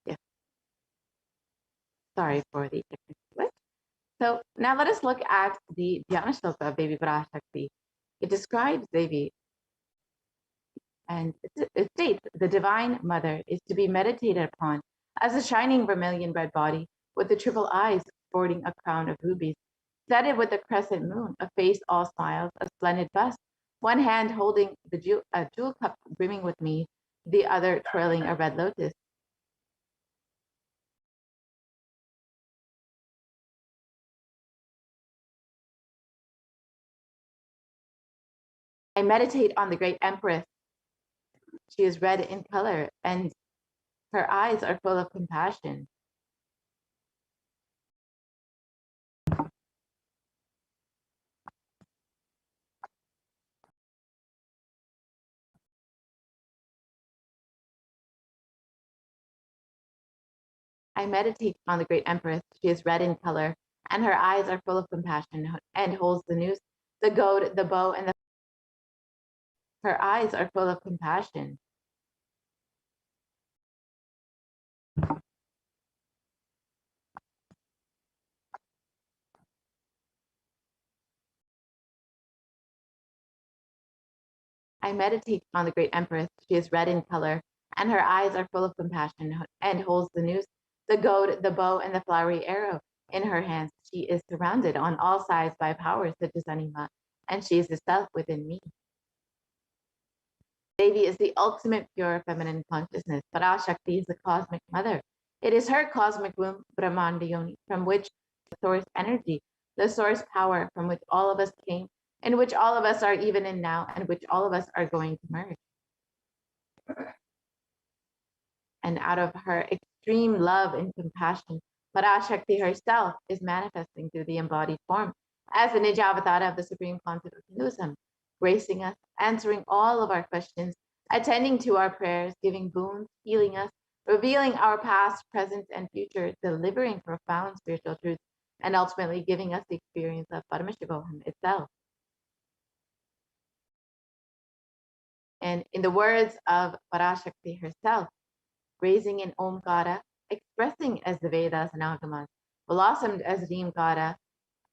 yeah, sorry for the technical glitch. So now let us look at the Dhyana Shloka of Devi Parashakti. It describes Devi and it states the divine mother is to be meditated upon as a shining vermilion red body with the triple eyes sporting a crown of rubies, studded with a crescent moon, a face all smiles, a splendid bust, one hand holding a jewel cup brimming with mead, the other twirling a red lotus. I meditate on the great empress. She is red in color and her eyes are full of compassion. I meditate on the great empress. She is red in color and her eyes are full of compassion and holds the noose, the goad, the bow, and her eyes are full of compassion. I meditate on the great Empress. She is red in color, and her eyes are full of compassion, and holds the noose, the goad, the bow, and the flowery arrow in her hands. She is surrounded on all sides by powers such as Anima, and she is the self within me. Devi is the ultimate pure feminine consciousness. Parashakti is the cosmic mother. It is her cosmic womb, Brahmanda Yoni, from which the source energy, the source power from which all of us came, in which all of us are even in now, and which all of us are going to merge. And out of her extreme love and compassion, Parashakti herself is manifesting through the embodied form as the Nijavatara of the Supreme Concept of Hinduism, gracing us, answering all of our questions, attending to our prayers, giving boons, healing us, revealing our past, present, and future, delivering profound spiritual truths, and ultimately giving us the experience of Paramashivoham itself. And in the words of Parashakti herself, raising in Omkara, expressing as the Vedas and Agamas, blossomed as Reemkara,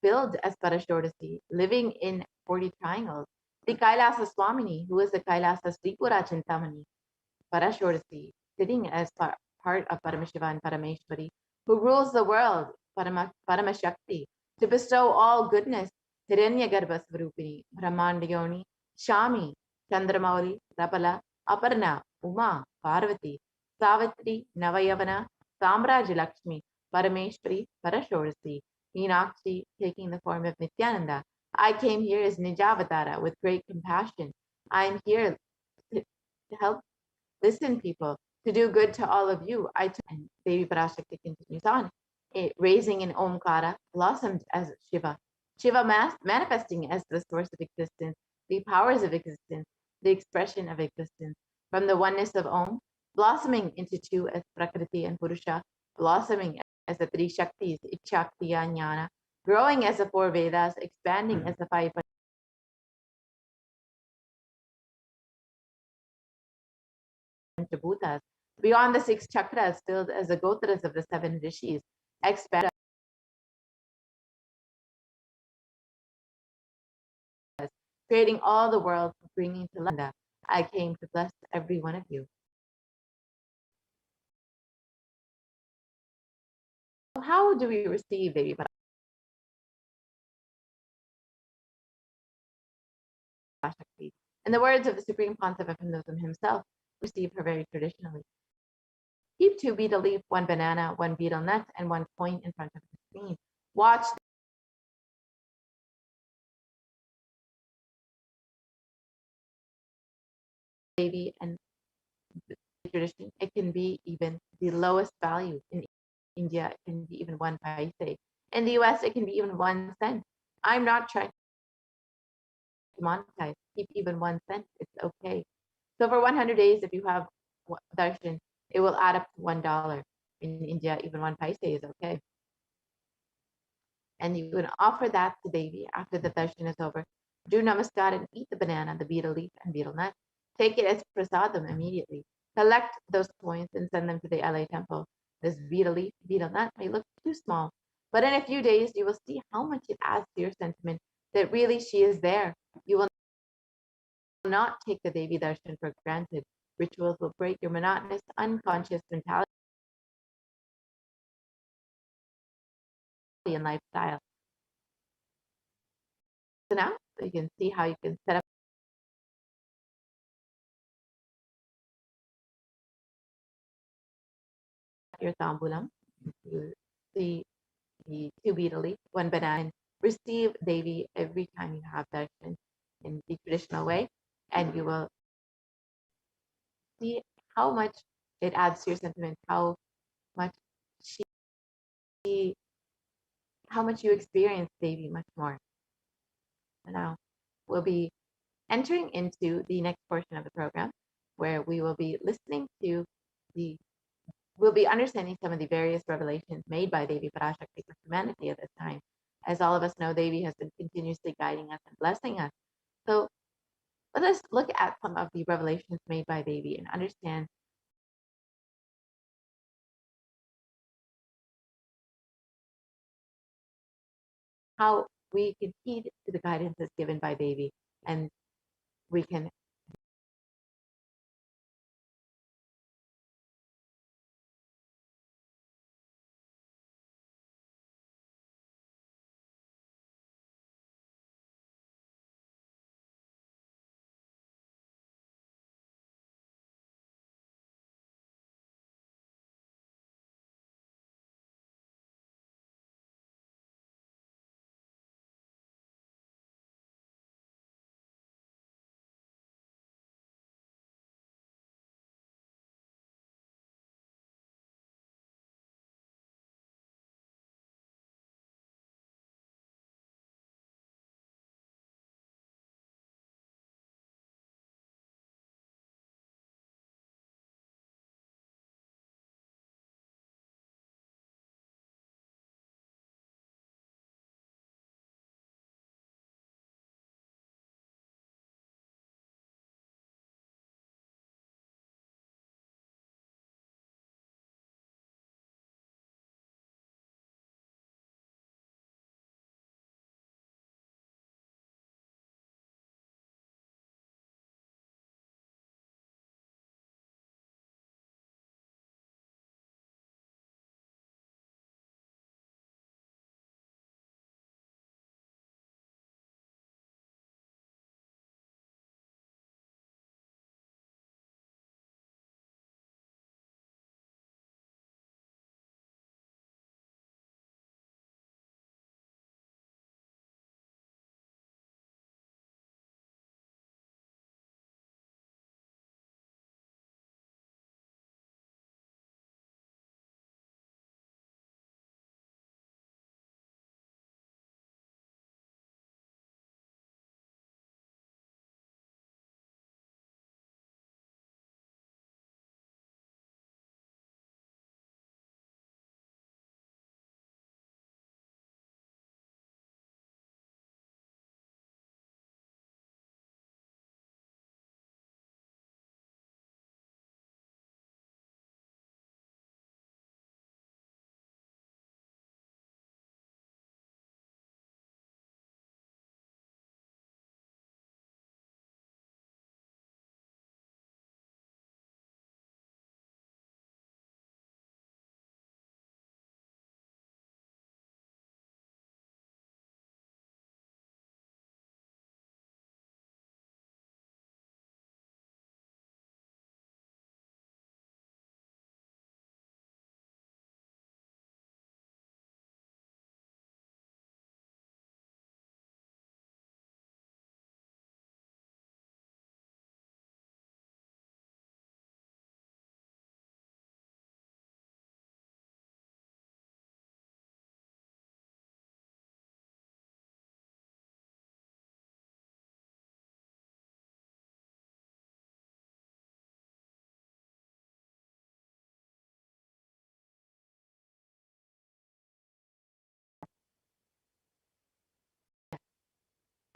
filled as Parashakti, living in 40 triangles. The Kailasa Swamini, who is the Kailasa Sripura Chintamani, Parashakti, sitting as part of Paramashiva and Parameshwari, who rules the world, Paramashakti, to bestow all goodness, Hiranyagarbha Svarupini, Brahmandayoni, Shami, Chandramauli, Rapala, Aparna, Uma, Parvati, Savitri, Navayavana, Samraj Lakshmi, Parameshwari, Parashakti, Meenakshi, taking the form of Nithyananda. I came here as Nijavatara with great compassion. I am here to help listen, people, to do good to all of you. And Devi Parashakti continues on, raising in Omkara, blossomed as Shiva. Shiva manifesting as the source of existence, the powers of existence, the expression of existence. From the oneness of Om, blossoming into two as Prakriti and Purusha, blossoming as the three Shaktis, Ichaktiya, Jnana, growing as the four Vedas, expanding as the five Panchabhutas, beyond the six chakras, filled as the Gotras of the seven rishis, expand, creating all the world, bringing to Landa. I came to bless every one of you. How do we receive Devi Parashakti? In the words of the Supreme Concept of Hinduism himself, receive her very traditionally. Keep two betel leaf, one banana, one betel nut, and one coin in front of the screen. Watch Devi and tradition. It can be even the lowest value. In India, it can be even 1 paise. In the US, it can be even 1 cent. I'm not trying to monetize. Keep even 1 cent. It's okay. So for 100 days, if you have darshan, it will add up to $1. In India, even 1 paise is okay. And you can offer that to Devi after the darshan is over. Do namaskar and eat the banana, the betel leaf, and betel nut. Take it as prasadam immediately. Collect those coins and send them to the LA temple. This betel leaf, betel nut may look too small, but in a few days you will see how much it adds to your sentiment that really she is there. You will not take the Devi darshan for granted. Rituals will break your monotonous, unconscious mentality and lifestyle. So now you can see how you can set up your tambulam. You see the two betel leaf, 1 banana, and receive Devi every time you have darshan in the traditional way, and you will see how much it adds to your sentiment, how much how much you experience Devi much more. So now we'll be entering into the next portion of the program, where we will be listening to we'll be understanding some of the various revelations made by Devi Parashakti for humanity at this time. As all of us know, Devi has been continuously guiding us and blessing us. So let us look at some of the revelations made by Devi and understand how we can heed to the guidances given by Devi, and we can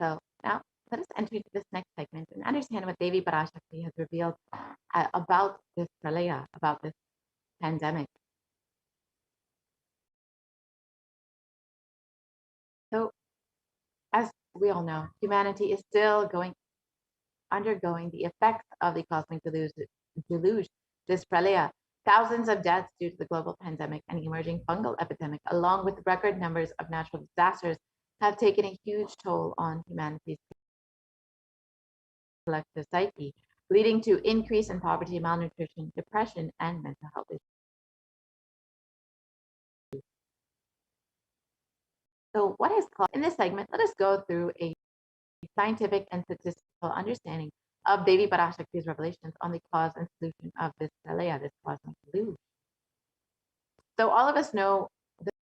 So now let us enter into this next segment and understand what Devi Parashakti has revealed about this pralaya, about this pandemic. So, as we all know, humanity is still undergoing the effects of the cosmic deluge, this pralaya. Thousands of deaths due to the global pandemic and emerging fungal epidemic, along with record numbers of natural disasters, have taken a huge toll on humanity's collective psyche, leading to increase in poverty, malnutrition, depression, and mental health issues. So what is called in this segment, let us go through a scientific and statistical understanding of Devi Parashakti's revelations on the cause and solution of this pralaya, this cosmic deluge. So all of us know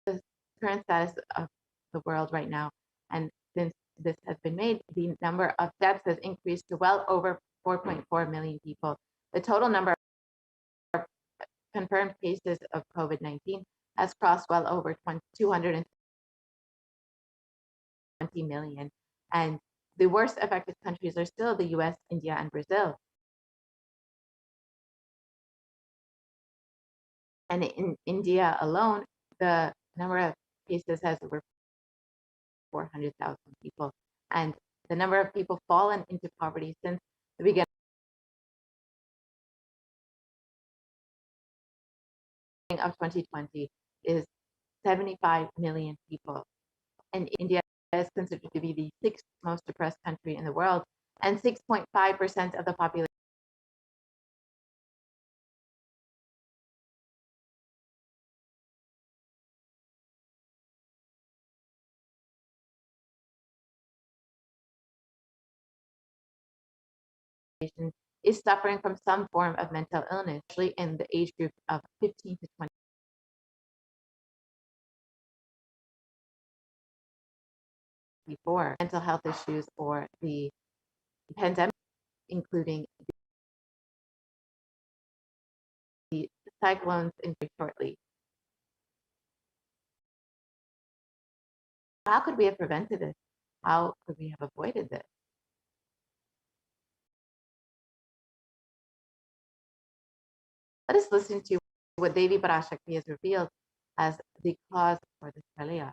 the current status of the world right now, and since this has been made, the number of deaths has increased to well over 4.4 million people. The total number of confirmed cases of COVID-19 has crossed well over 220 million. And the worst affected countries are still the US, India, and Brazil. And in India alone, the number of cases has over 400,000 people. And the number of people fallen into poverty since the beginning of 2020 is 75 million people. And India is considered to be the sixth most depressed country in the world, and 6.5% of the population is suffering from some form of mental illness, especially in the age group of 15 to 24. Mental health issues or the pandemic, including the cyclones in shortly. How could we have prevented this? How could we have avoided this? Let us listen to what Devi Parashakti has revealed as the cause for this pralaya.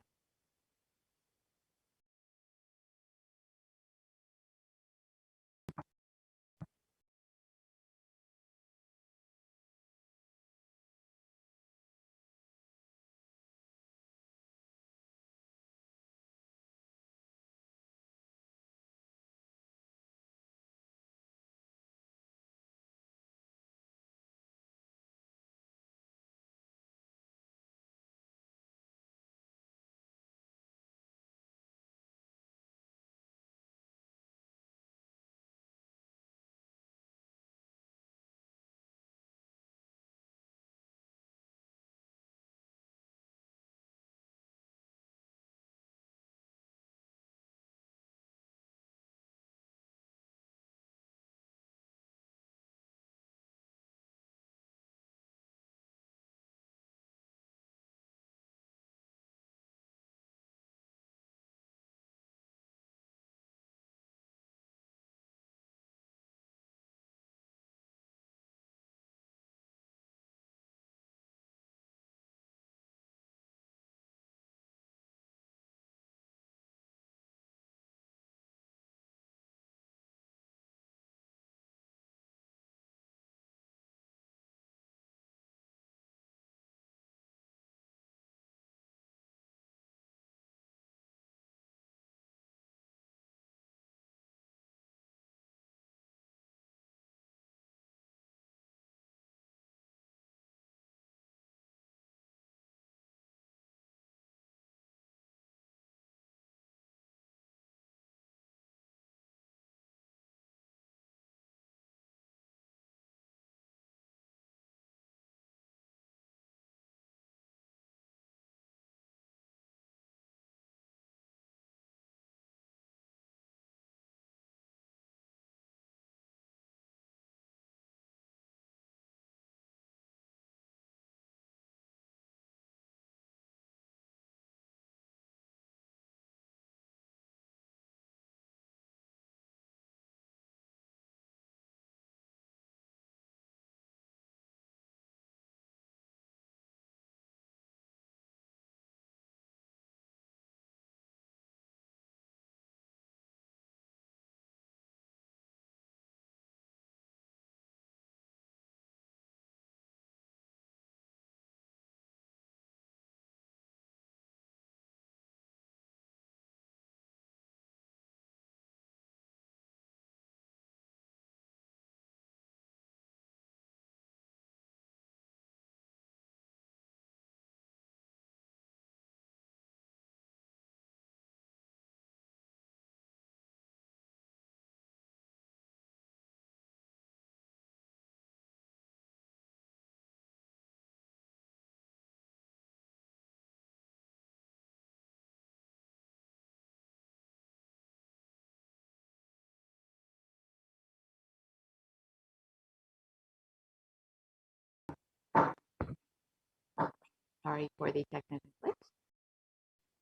Sorry for the technical glitch.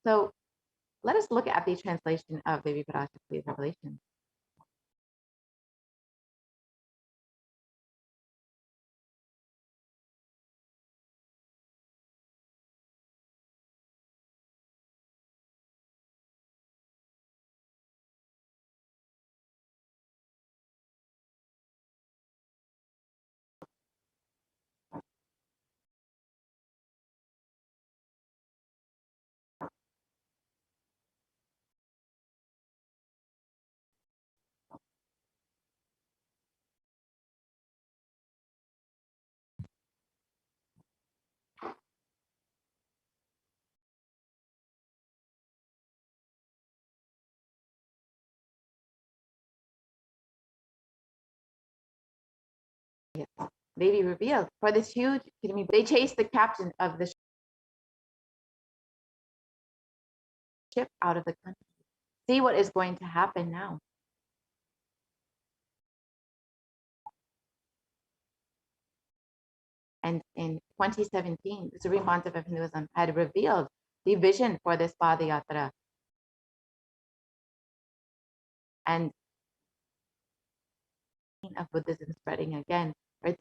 So let us look at the translation of Devi Parashakti's revelation. Yes. Devi revealed for this huge, they chased the captain of the ship out of the country. See what is going to happen now. And in 2017, the Supreme Pontiff of Hinduism had revealed the vision for this Padayatra. And of Buddhism spreading again, where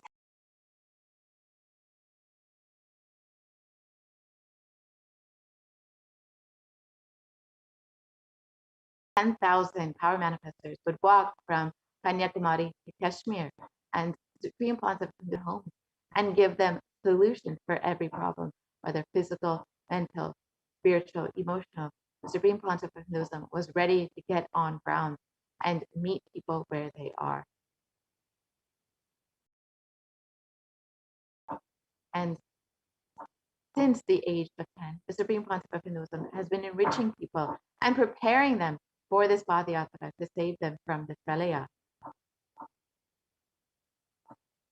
10,000 power manifestors would walk from Kanyakumari to Kashmir and Supreme Pontiff of their homes and give them solutions for every problem, whether physical, mental, spiritual, emotional. The Supreme Pontiff of Hinduism was ready to get on ground and meet people where they are. And since the age of 10, the Supreme Pontiff of Hinduism has been enriching people and preparing them for this Padayatra to save them from this Pralaya.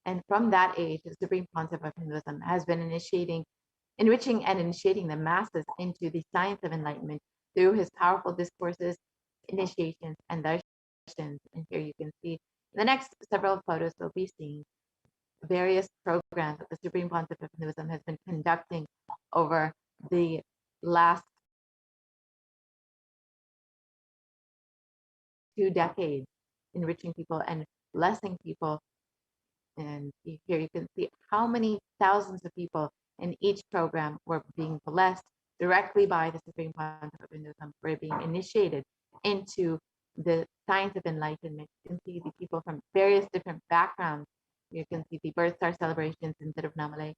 And from that age, the Supreme Pontiff of Hinduism has been enriching and initiating the masses into the science of enlightenment through his powerful discourses, initiations, and darshans. And here you can see in the next several photos, we'll be seeing various programs that the Supreme Pontiff of Hinduism has been conducting over the last 2 decades, enriching people and blessing people. And here you can see how many thousands of people in each program were being blessed directly by the Supreme Pontiff of Hinduism, were being initiated into the science of enlightenment. You can see the people from various different backgrounds. You can see the birth star celebrations in Tirunamale.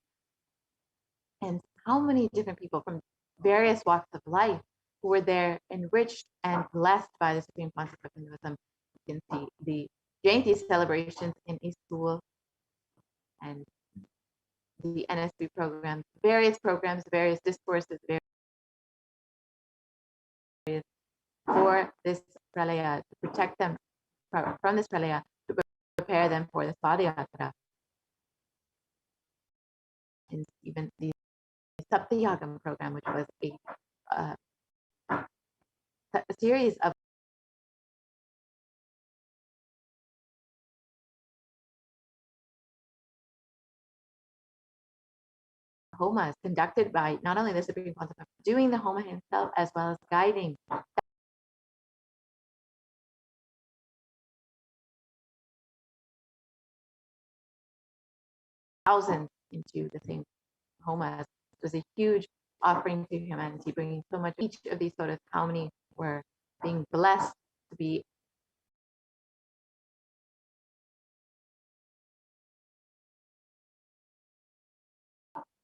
And how many different people from various walks of life who were there enriched and blessed by the Supreme Pontiff of Hinduism. You can see the Jayanti celebrations in East School and the NSB programs, various discourses, various for this Pralaya, to protect them from this Pralaya, to prepare them for this Padayatra. And even the Saptayagam program, which was a series of homas conducted by not only the Supreme Pontiff, doing the homa himself, as well as guiding thousands into the same homas. It was a huge offering to humanity, bringing so much. Each of these photos, how many were being blessed to be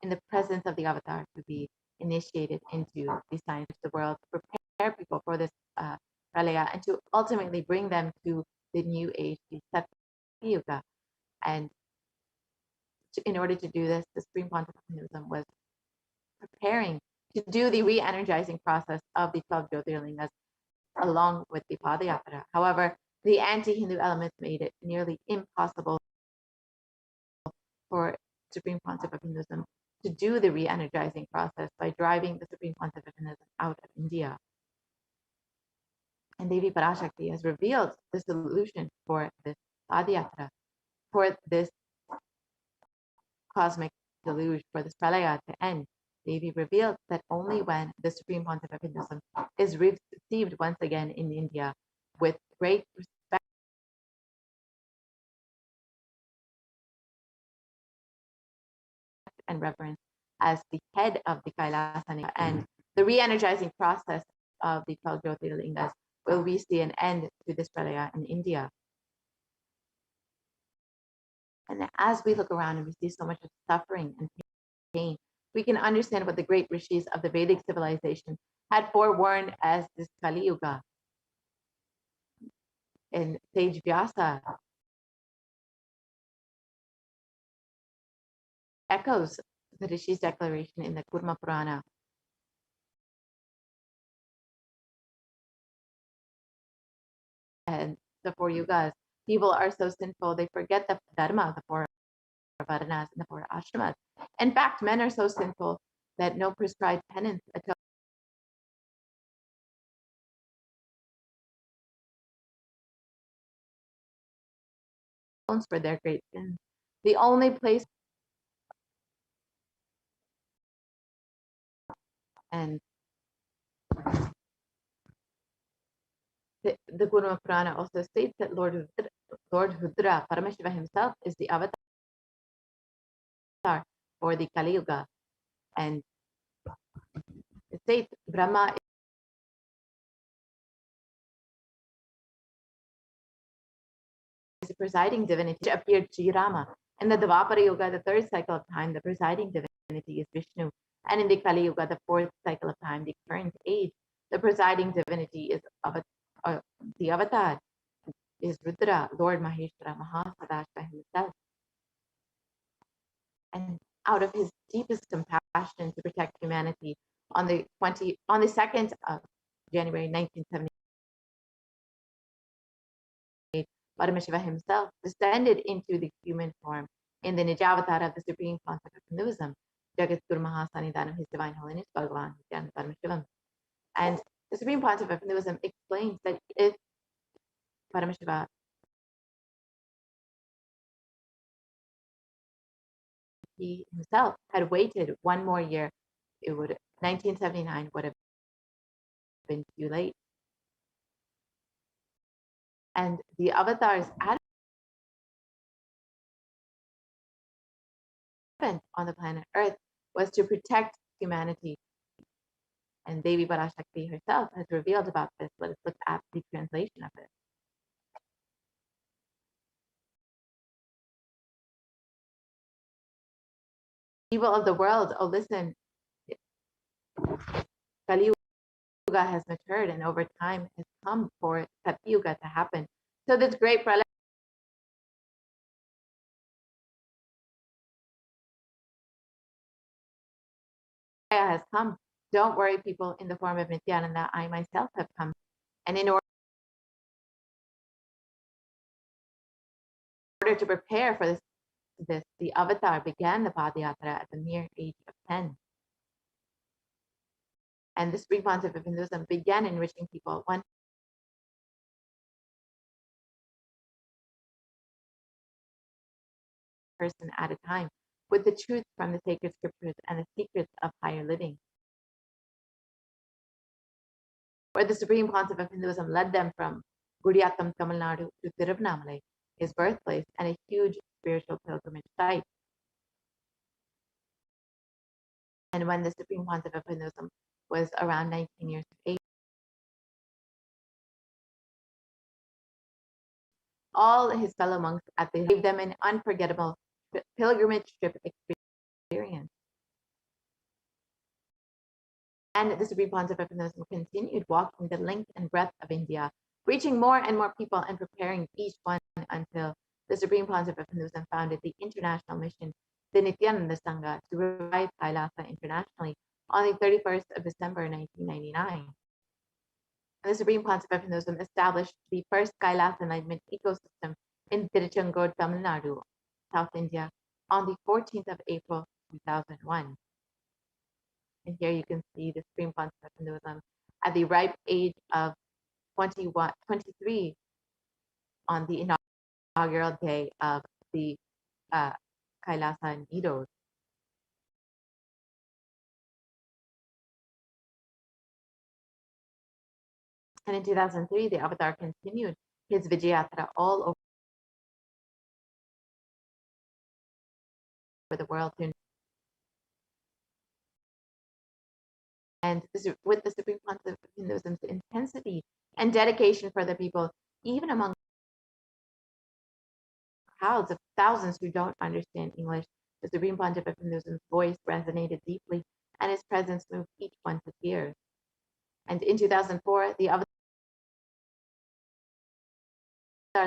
in the presence of the avatar, to be initiated into the science of the world, to prepare people for this Pralaya, and to ultimately bring them to the new age, the Satyuga. And in order to do this, the Supreme Pontiff of Hinduism was preparing to do the re-energizing process of the 12 Jyotirlingas along with the Padayatra. However, the anti-Hindu elements made it nearly impossible for Supreme Pontiff of Hinduism to do the re-energizing process by driving the Supreme Pontiff of Hinduism out of India. And Devi Parashakti has revealed the solution for this Padayatra, for this cosmic deluge, for this Pralaya to end. Devi revealed that only when the Supreme Pontiff of Hinduism is received once again in India with great respect and reverence as the head of the Kailasa and the re-energizing process of the 12 Jyotirlingas will we see an end to this pralaya in India. And as we look around and we see so much of suffering and pain, we can understand what the great rishis of the Vedic civilization had forewarned as this Kali Yuga. And Sage Vyasa echoes the Rishi's declaration in the Kurma Purana. And the 4 yugas, people are so sinful, they forget the dharma, the 4 varnas and the 4 ashramas. In fact, men are so sinful that no prescribed penance atones for their great sins. The only place and the Guru Purana also states that Lord Rudra, Paramashiva himself, is the avatar for the Kali Yuga. And it states Brahma is the presiding divinity, which appeared Sri Rama. In the Dvapara Yuga, the 3rd cycle of time, the presiding divinity is Vishnu. And in the Kali Yuga, the 4th cycle of time, the current age, the presiding divinity is the avatar is Rudra, Lord Maheshwara, Mahasadashiva himself. And out of his deepest compassion to protect humanity, on the 2nd of January 1978, Paramashiva himself descended into the human form in the Nijavatar of the Supreme Pontiff of Hinduism, Jagat Guru Mahasannidhanam of His Divine Holiness Bhagavan Nithyananda Paramashivam. And the Supreme Pontiff of Hinduism explains that if Paramashiva he himself had waited one more year, 1979 would have been too late. And the avatar's advent on the planet Earth was to protect humanity. And Devi Parashakti herself has revealed about this. Let us look at the translation of it. Evil of the world, oh listen, Kali Yuga has matured and over time has come for Sati Yuga to happen. So this great pralaya has come. Don't worry, people, in the form of Nithyananda, I myself have come. And in order to prepare for this, the avatar began the Padayatra at the mere age of 10. And this Supreme Pontiff of Hinduism began enriching people one person at a time with the truth from the sacred scriptures and the secrets of higher living. Where the Supreme Pontiff of Hinduism led them from Gudiyattam, Tamil Nadu to Tiruvannamalai, his birthplace, and a huge spiritual pilgrimage site. And when the Supreme Pontiff of Hinduism was around 19 years of age, all his fellow monks gave them an unforgettable pilgrimage trip experience. And the Supreme Pontiff of Hinduism continued walking the length and breadth of India, reaching more and more people and preparing each one until the Supreme Pontiff of Hinduism founded the international mission, the Nithyananda Sangha, to revive Kailasa internationally on the 31st of December 1999. And the Supreme Pontiff of Hinduism established the first Kailasa enlightenment ecosystem in Tiruchengood, Tamil Nadu, South India, on the 14th of April 2001. And here you can see the Supreme Pontiff of Hinduism at the ripe age of 23 on the inaugural day of the Kailasa Needles. And in 2003, the Avatar continued his Vijayatra all over the world. And with the Supreme Concept of Hinduism's intensity and dedication for the people, even among crowds of thousands who don't understand English, the Supreme Pontiff of Hinduism's voice resonated deeply and his presence moved each one to tears. And in 2004, the Avatar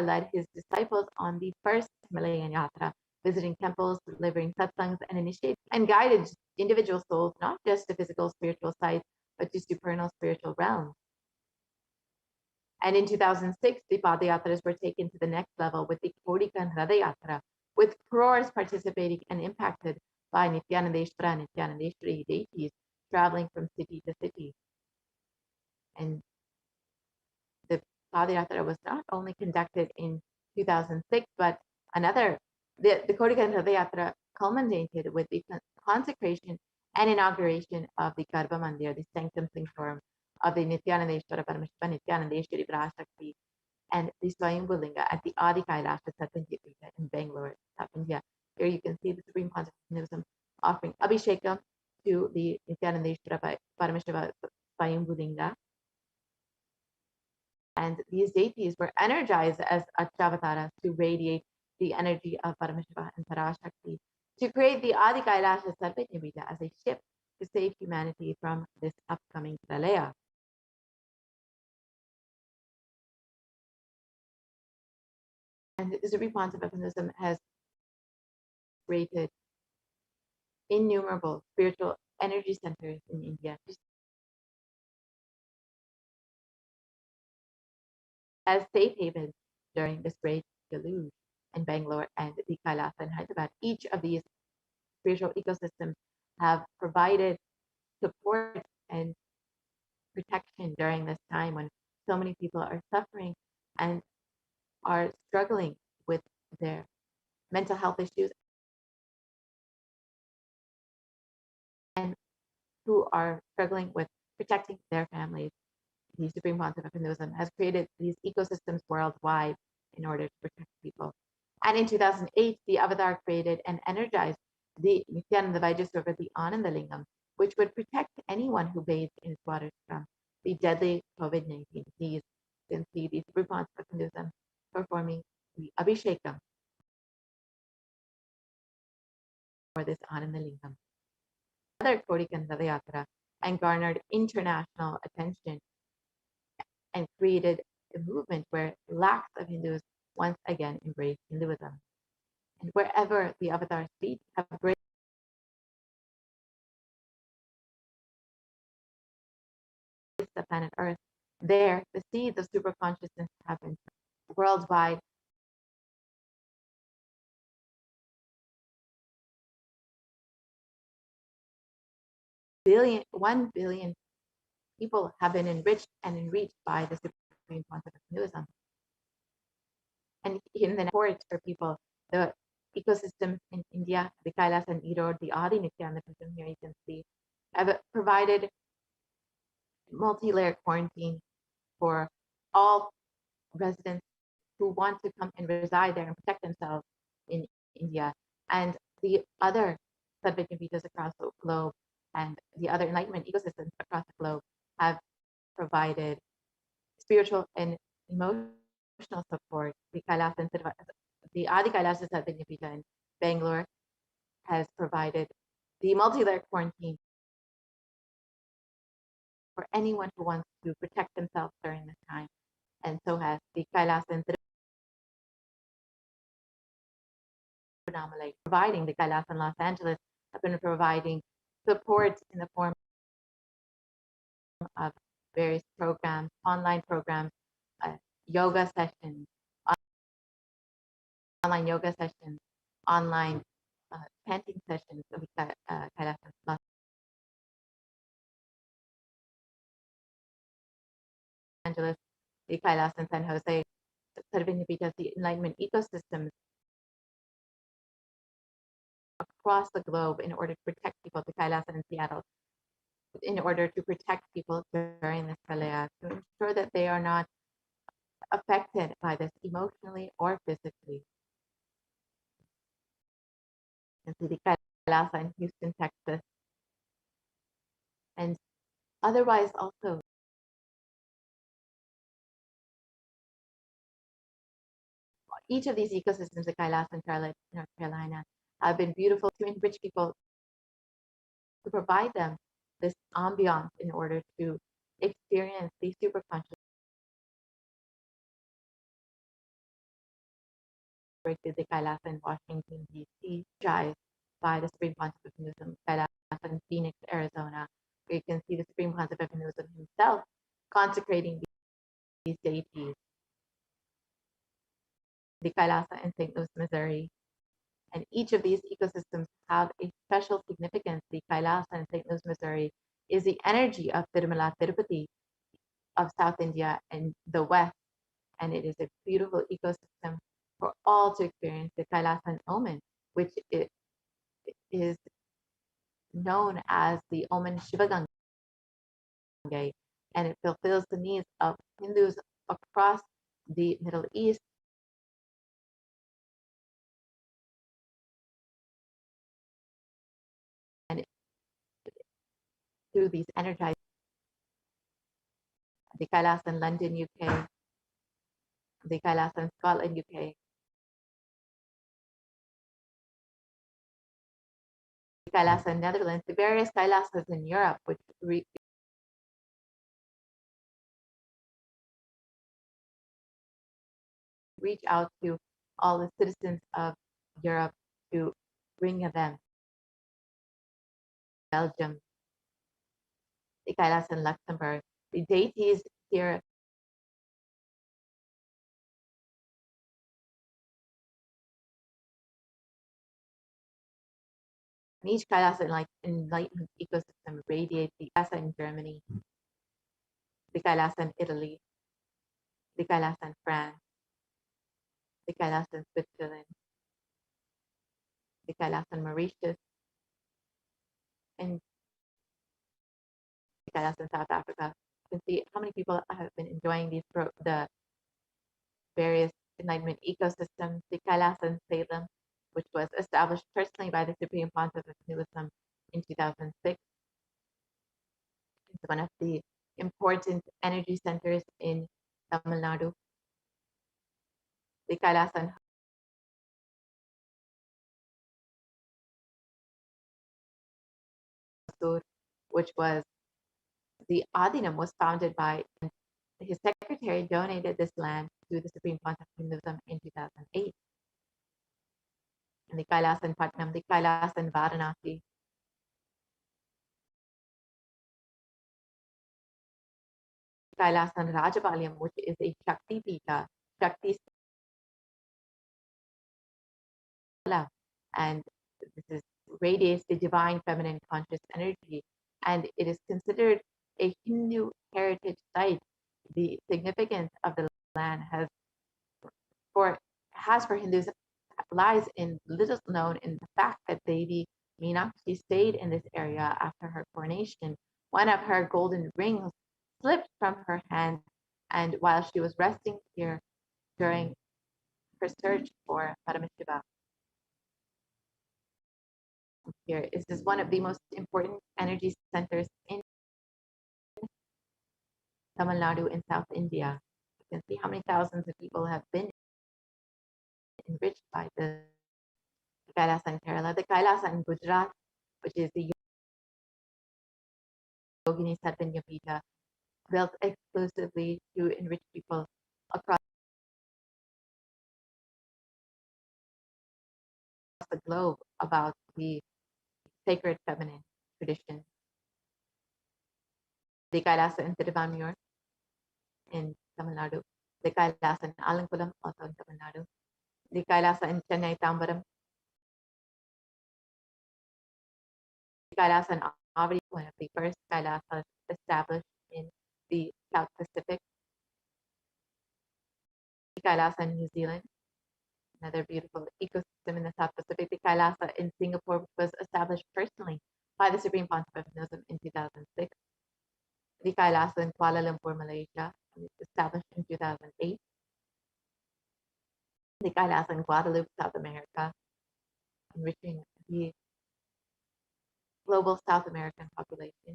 led his disciples on the first Himalayan Yatra, visiting temples, delivering satsangs, and initiating and guided individual souls not just to physical spiritual sites, but to supernal spiritual realms. And in 2006, the Padayatras were taken to the next level with the Kodikan Radayatra, with crores participating and impacted by Nithyanandeshwara and Nithyanandeshwari deities traveling from city to city. And the Padayatra was not only conducted in 2006, but the Kodikan Radayatra culminated with the consecration and inauguration of the Garbha Mandir, the sanctum sanctorum of the Nithyanandeshwara Paramashivam, Nithyanandeshwari Parashakti, and the Swayambhulinga at the Adi Kailasa Satyajit in Bangalore, South India. Here you can see the Supreme Pontiff of Hinduism offering Abhishekam to the Nithyanandeshwara Paramashiva Swayambhulinga. And these deities were energized as Achavataras to radiate the energy of Paramashiva and Parashakti to create the Adi Kailasa Sarvajnavita as a ship to save humanity from this upcoming pralaya. And the Supreme Pontiff of Hinduism has created innumerable spiritual energy centers in India as safe havens during this great deluge in Bangalore and the Kailasa in Hyderabad. Each of these spiritual ecosystems have provided support and protection during this time when so many people are suffering and are struggling with their mental health issues and who are struggling with protecting their families. The Supreme Pontiff of Hinduism has created these ecosystems worldwide in order to protect people. And in 2008, the Avatar created and energized the Nithyananda Vajrasarovar, the Ananda Lingam, which would protect anyone who bathed in its waters from the deadly COVID-19 disease. You can see the Supreme Pontiff of Hinduism performing the Abhishekam for this Ananda Lingam. Another Kodikan Radayatra and garnered international attention and created a movement where lakhs of Hindus once again embraced Hinduism. And wherever the Avatar speak have graced the planet Earth, there the seeds of super consciousness have been worldwide. One billion people have been enriched and enriched by the Supreme Pontiff of Hinduism. And in the support for people, the ecosystems in India, the Kailasa and Erode, the Adi Nithyananda here you can see, have provided multi-layer quarantine for all residents who want to come and reside there and protect themselves in India. And the other Sadvajnapitas across the globe and the other enlightenment ecosystems across the globe have provided spiritual and emotional support. The Kailasa, the Adi Kailasa Sadvajnapita in Bangalore has provided the multi-layer quarantine for anyone who wants to protect themselves during this time. And so has the Kailasa and providing the Kailasa in Los Angeles have been providing support in the form of various programs, online programs, yoga sessions, online yoga sessions, online chanting sessions of Kailasa Los Angeles, the Kailasa in San Jose, Sarvajnapitas, the enlightenment ecosystems across the globe in order to protect people, the Kailasa in Seattle, in order to protect people during this pralaya, to ensure that they are not affected by this emotionally or physically. And see the Kailasa in Houston, Texas, and otherwise also each of these ecosystems, the Kailasa and Charlotte, North Carolina, have been beautiful to enrich people, to provide them this ambiance in order to experience the superconscious, the Kailasa in Washington, D.C., by the Supreme Pontiff of Hinduism, Kailasa in Phoenix, Arizona, where you can see the Supreme Pontiff of Hinduism himself consecrating these deities. The Kailasa in St. Louis, Missouri. And each of these ecosystems have a special significance. The Kailasa in St. Louis, Missouri is the energy of Tirumala Tirupati of South India and the West. And it is a beautiful ecosystem for all to experience. The Kailasa in Oman, which is known as the Oman Shivagangai, and it fulfills the needs of Hindus across the Middle East, and through these energized, the Kailasa in London, UK, the Kailasa in Scotland, UK, the Kailasa in Netherlands, the various Kailasas in Europe, which reach out to all the citizens of Europe to bring them. Belgium, the Kailasa in Luxembourg, the deities here and each Kailasa like enlightenment ecosystem radiates. The Kailasa in Germany, the Kailasa in Italy, the Kailasa in France, the Kailasa in Switzerland, the Kailasa in Mauritius, and the Kailasa in South Africa. You can see how many people have been enjoying the various enlightenment ecosystems. The Kailasa in Salem, which was established personally by the Supreme Pontiff of Hinduism in 2006. It's one of the important energy centers in Tamil Nadu. The Kailasa in which was the Adinam, was founded by his secretary, donated this land to the Supreme Pontiff of Hinduism in 2008. And the Kailasa in Patnam, the Kailasa in Varanasi, Kailasa in Rajapalayam, which is a Shakti Pita, Shakti Sthala, and this is radiates the divine feminine conscious energy, and it is considered a Hindu heritage site. The significance of the land for Hindus lies in little known in the fact that Devi Meenakshi stayed in this area after her coronation. One of her golden rings slipped from her hand, and while she was resting here during her search for Paramashiva. Here is one of the most important energy centers in Tamil Nadu in South India. You can see how many thousands of people have been enriched by the Kailasa in Kerala, the Kailasa in Gujarat, which is the Yogini Satvanya Pita, built exclusively to enrich people across the globe about the sacred feminine tradition. The Kailasa in Tiruvamur in Tamil Nadu, the Kailasa in Alankulam, also in Tamil Nadu, the Kailasa in Chennai Tambaram, the Kailasa in Avadi, one of the first Kailasas established in the South Pacific, the Kailasa in New Zealand, another beautiful ecosystem in the South Pacific, the Kailasa in Singapore, which was established personally by the Supreme Pontiff of Hinduism in 2006. The Kailasa in Kuala Lumpur, Malaysia, established in 2008. The Kailasa in Guadeloupe, South America, enriching the global South American population,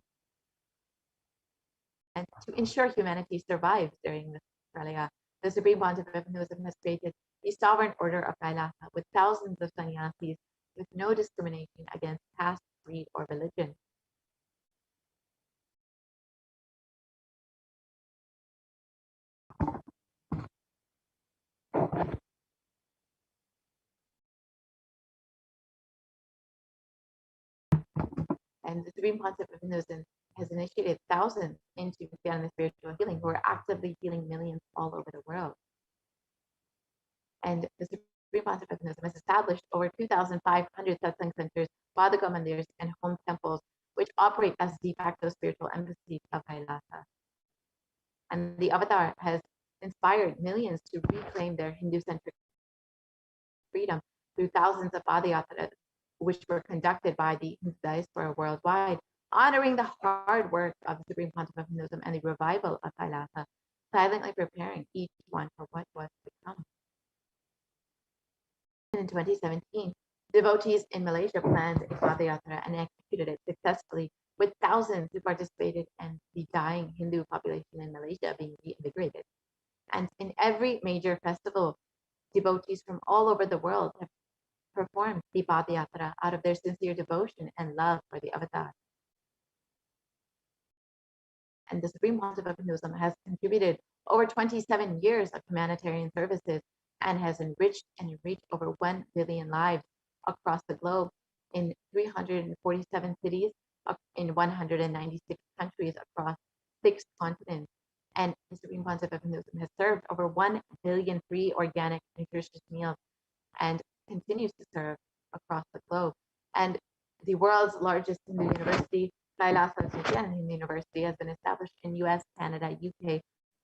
and to ensure humanity survives during this pralaya. The Supreme Pontiff of Hinduism has created the sovereign order of Kailasa with thousands of sannyasis with no discrimination against caste, creed, or religion. And the Supreme Pontiff of Hinduism has initiated thousands into Nithyananda spiritual healing who are actively healing millions all over the world. And the Supreme Pontiff of Hinduism has established over 2,500 satsang centers, Padaka mandirs, and home temples, which operate as de facto spiritual embassies of Kailasa. And the Avatar has inspired millions to reclaim their Hindu-centric freedom through thousands of Padayatras, which were conducted by the Hindu diaspora worldwide, honoring the hard work of the Supreme Pontiff of Hinduism and the revival of Kailasa, silently preparing each one for what was to come. In 2017, devotees in Malaysia planned a Padayatra and executed it successfully, with thousands who participated and the dying Hindu population in Malaysia being reinvigorated. And in every major festival, devotees from all over the world have performed the Padayatra out of their sincere devotion and love for the Avatar. And the Supreme Pontiff of Hinduism has contributed over 27 years of humanitarian services and has enriched and reached over 1 billion lives across the globe in 347 cities in 196 countries across 6 continents. And the Supreme Pontiff of Hinduism has served over 1 billion free organic nutritious meals and continues to serve across the globe. And the world's largest Hindu university, Kailasa Nithyananda University, has been established in US, Canada, UK,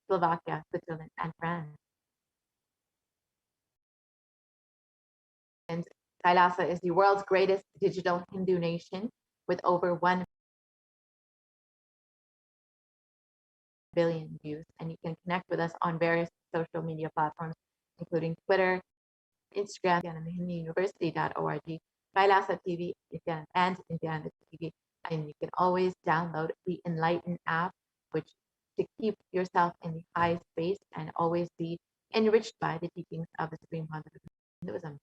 Slovakia, Switzerland, and France. And Kailasa is the world's greatest digital Hindu nation with over 1 billion views. And you can connect with us on various social media platforms, including Twitter, Instagram, and hinduuniversity.org, Kailasa TV, and Nithyananda TV. And you can always download the Enlighten app, which to keep yourself in the high space and always be enriched by the teachings of the Supreme Pontiff of Hinduism.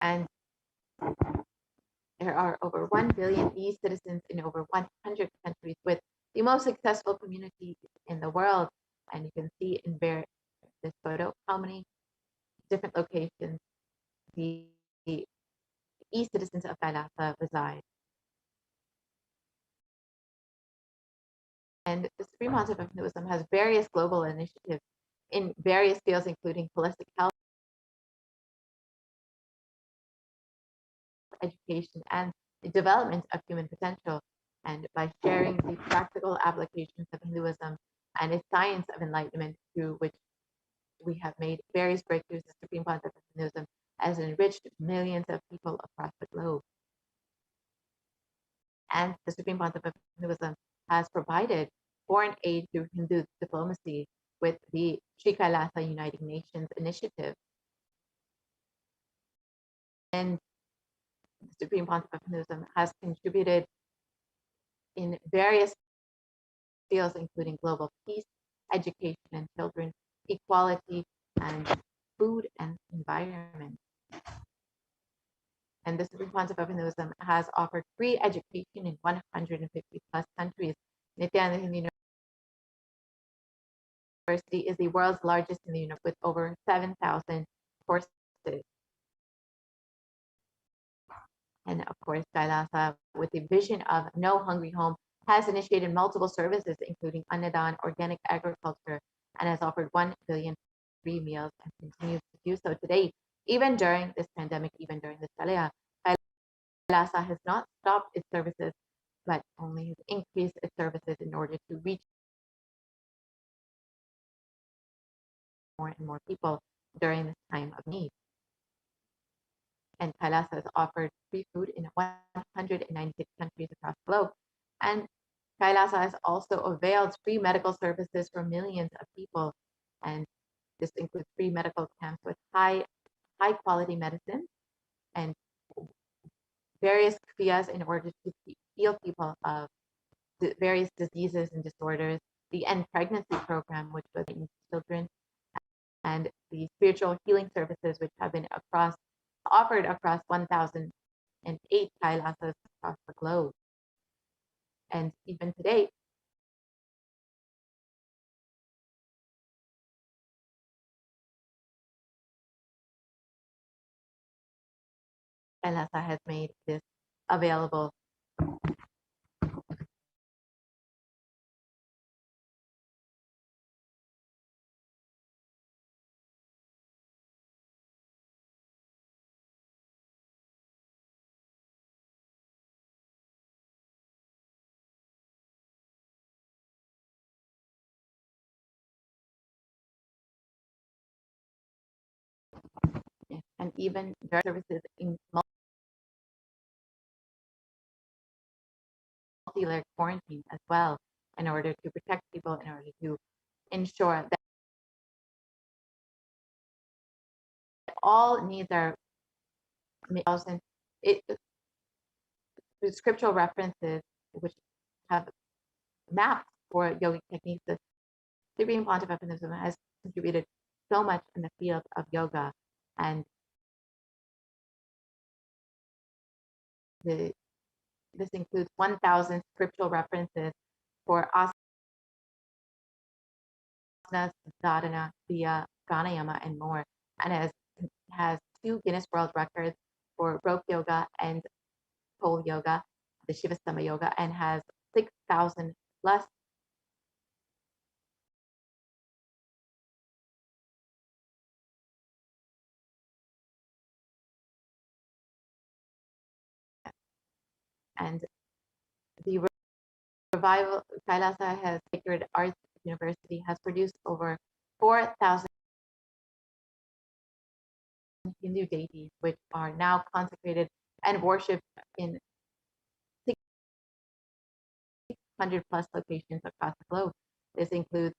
And there are over 1 billion e-citizens in over 100 countries with the most successful community in the world. And you can see in this photo how many different locations the e-citizens of Kailasa reside. And the Supreme Pontiff of Hinduism has various global initiatives in various fields, including holistic health, education, and the development of human potential. And by sharing the practical applications of Hinduism and its science of enlightenment, through which we have made various breakthroughs, the Supreme Pontiff of Hinduism has enriched millions of people across the globe. And the Supreme Pontiff of Hinduism has provided foreign aid through Hindu diplomacy with the Sri Kailasa Uniting Nations initiative. And the Supreme Pontiff of Hinduism has contributed in various fields, including global peace, education and children, equality, and food and environment. And the Supreme Pontiff of Hinduism has offered free education in 150 plus countries. Nithyananda University is the world's largest in the universe with over 7,000 courses. And of course, Kailasa, with the vision of No Hungry Home, has initiated multiple services, including Annadan, organic agriculture, and has offered 1 billion free meals and continues to do so today. Even during this pandemic, even during this pralaya, Kailasa has not stopped its services, but only has increased its services in order to reach more and more people. during this time of need. And Kailasa has offered free food in 196 countries across the globe. And Kailasa has also availed free medical services for millions of people. And this includes free medical camps with high quality medicine and various kriyas in order to heal people of various diseases and disorders. The End Pregnancy Program, which was in children, and the spiritual healing services, which have been offered across 1,008 Kailasas across the globe. And even today, Kailasa has made this available. And even services in multi-layered quarantine as well, in order to protect people, in order to ensure that all needs are met. The scriptural references which have maps for yogic techniques, the Supreme Pontiff has contributed so much in the field of yoga, and this includes 1,000 scriptural references for asanas, dharana, kriya, pranayama, and more, and has 2 Guinness World Records for rope yoga and pole yoga, the Shivastama yoga, and has 6,000 plus and the revival. Kailasa has Sacred Arts University has produced over 4,000 Hindu deities, which are now consecrated and worshipped in 600 plus locations across the globe. This includes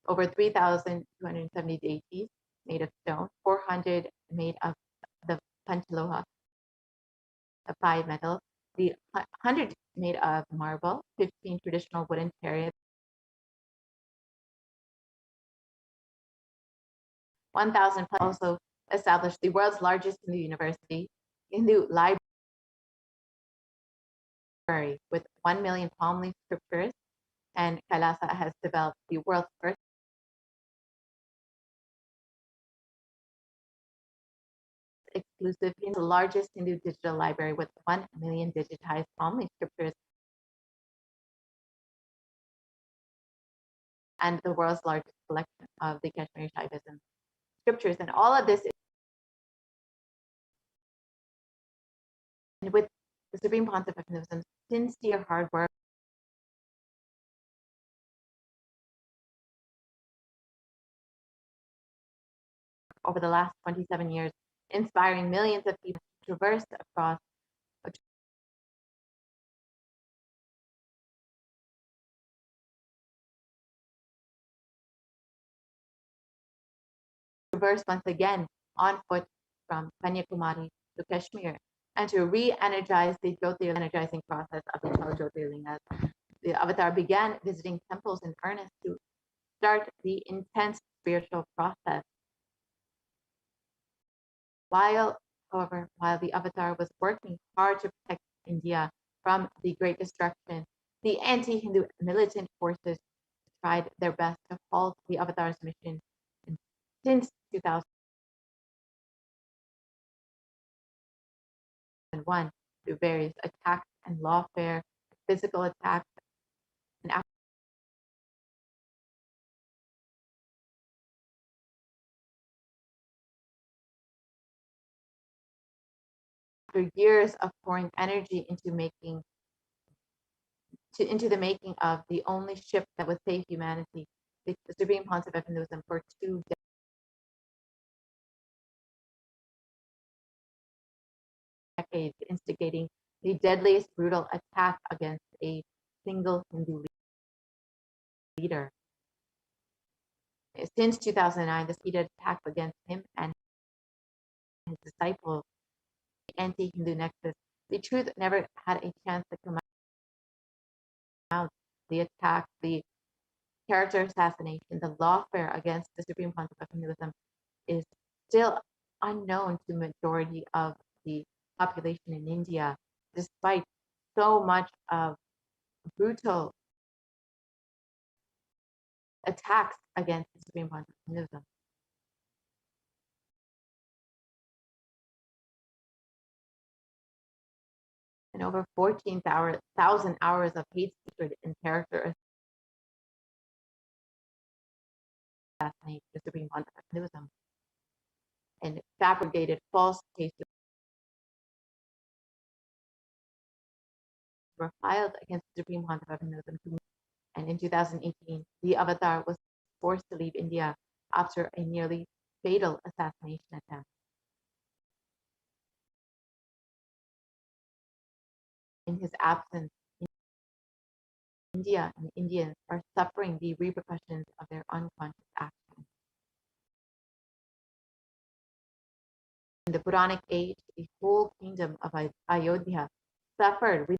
over 3,270 deities made of stone, 400 made of the Panchaloha, the 5 metals, the 100 made of marble, 15 traditional wooden chariots, 1,000 plus. Also established the world's largest Hindu university, Hindu library with 1 million palm leaf scriptures, and Kailasa has developed the world's first exclusive, the largest Hindu digital library with 1 million digitized palm leaf scriptures, and the world's largest collection of the Kashmiri Shaivism scriptures. And all of this is, and with the Supreme Pontiff of Hinduism's sincere hard work over the last 27 years, inspiring millions of people to traverse across once again on foot from Kanyakumari to Kashmir, and to re-energize the energizing process of the 12 Jyotirlingas. The avatar began visiting temples in earnest to start the intense spiritual process. While the avatar was working hard to protect India from the Great Destruction, the anti-Hindu militant forces tried their best to halt the avatar's mission. And since 2001, through various attacks and lawfare, physical attacks, and after years of pouring energy into the making of the only ship that would save humanity, the Supreme Pontiff of Hinduism for 2 decades, instigating the deadliest brutal attack against a single Hindu leader. Since 2009, this repeated attack against him and his disciples, the anti-Hindu nexus, the truth never had a chance to come out. The attack, the character assassination, the lawfare against the Supreme Concept of Hinduism is still unknown to the majority of the population in India, despite so much of brutal attacks against the Supreme Concept of Hinduism. And over 14,000 hours of hate speech and character assassinate the Supreme Concept of Hinduism, and fabricated false cases were filed against the Supreme Concept of Hinduism. And in 2018, the avatar was forced to leave India after a nearly fatal assassination attempt. In his absence, India and Indians are suffering the repercussions of their unconscious actions. In the Puranic age, the whole kingdom of Ayodhya suffered with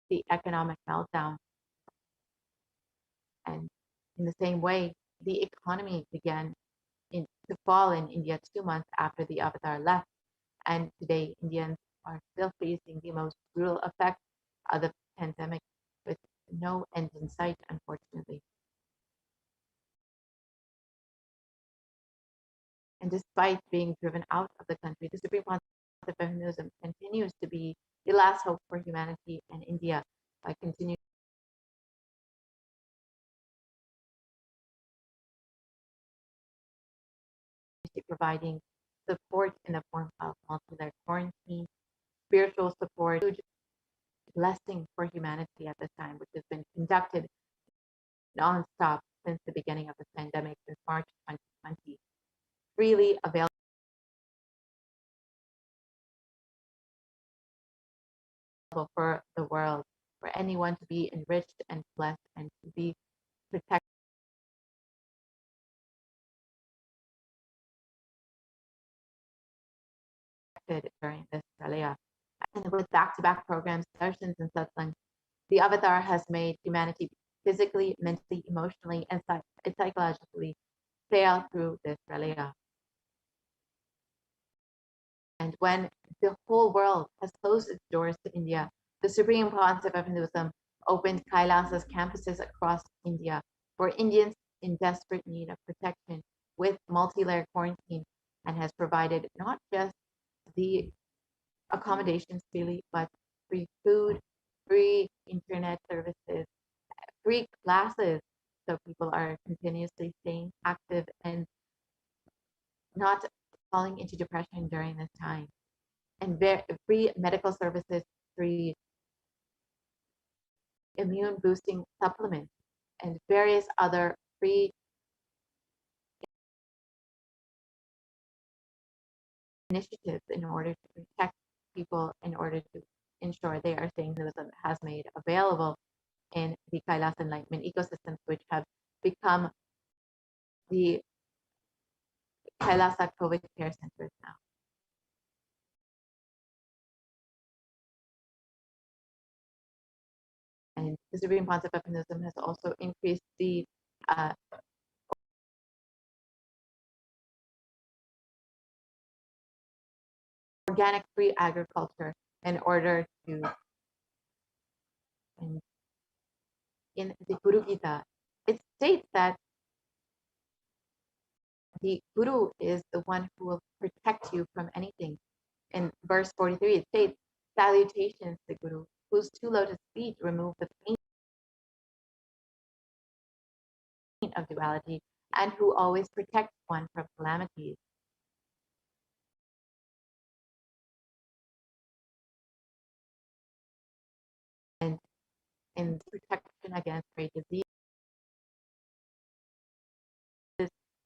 the economic meltdown. And in the same way, the economy began to fall in India 2 months after the avatar left. And today, Indians are still facing the most brutal effects of the pandemic with no end in sight, unfortunately. And despite being driven out of the country, the Supreme Concept of Hinduism continues to be the last hope for humanity and India by continuing providing support in the form of multi-layered quarantine, spiritual support, huge blessing for humanity at this time, which has been conducted non-stop since the beginning of this pandemic, since March 2020, freely available for the world, for anyone to be enriched and blessed and to be protected during this Pralaya. And with back-to-back programs, darshans and satsangs, the avatar has made humanity physically, mentally, emotionally, and psychologically sail through this Pralaya. And when the whole world has closed its doors to India, the Supreme Concept of Hinduism opened Kailasa's campuses across India for Indians in desperate need of protection with multi-layered quarantine, and has provided not just the accommodations freely, but free food, free internet services, free classes. So people are continuously staying active and not falling into depression during this time. And free medical services, free immune boosting supplements, and various other free initiatives in order to protect people, in order to ensure they are staying Hinduism has made available in the Kailasa enlightenment ecosystems, which have become the Kailasa COVID care centers now. And the Supreme Concept of Hinduism has also increased the organic free agriculture in order to, and in the Guru Gita, it states that the Guru is the one who will protect you from anything. In verse 43, it states, salutations to Guru, whose 2 lotus feet remove the pain of duality, and who always protects one from calamities. And in protection against great disease,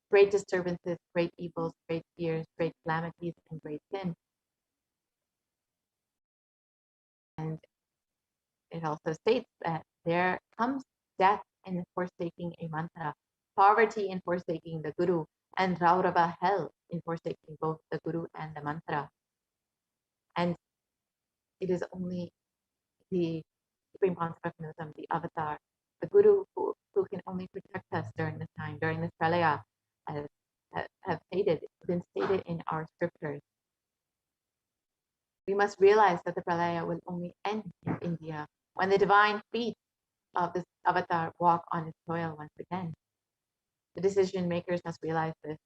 great disturbances, great evils, great fears, great calamities, and great sin. And it also states that there comes death in forsaking a mantra, poverty in forsaking the Guru, and Raurava hell in forsaking both the Guru and the mantra. And it is only the Supreme Concept of Hinduism, the avatar, the Guru, who can only protect us during this time, during this pralaya, as have been stated in our scriptures. We must realize that the pralaya will only end in India when the divine feet of this avatar walk on its soil once again. The decision makers must realize this.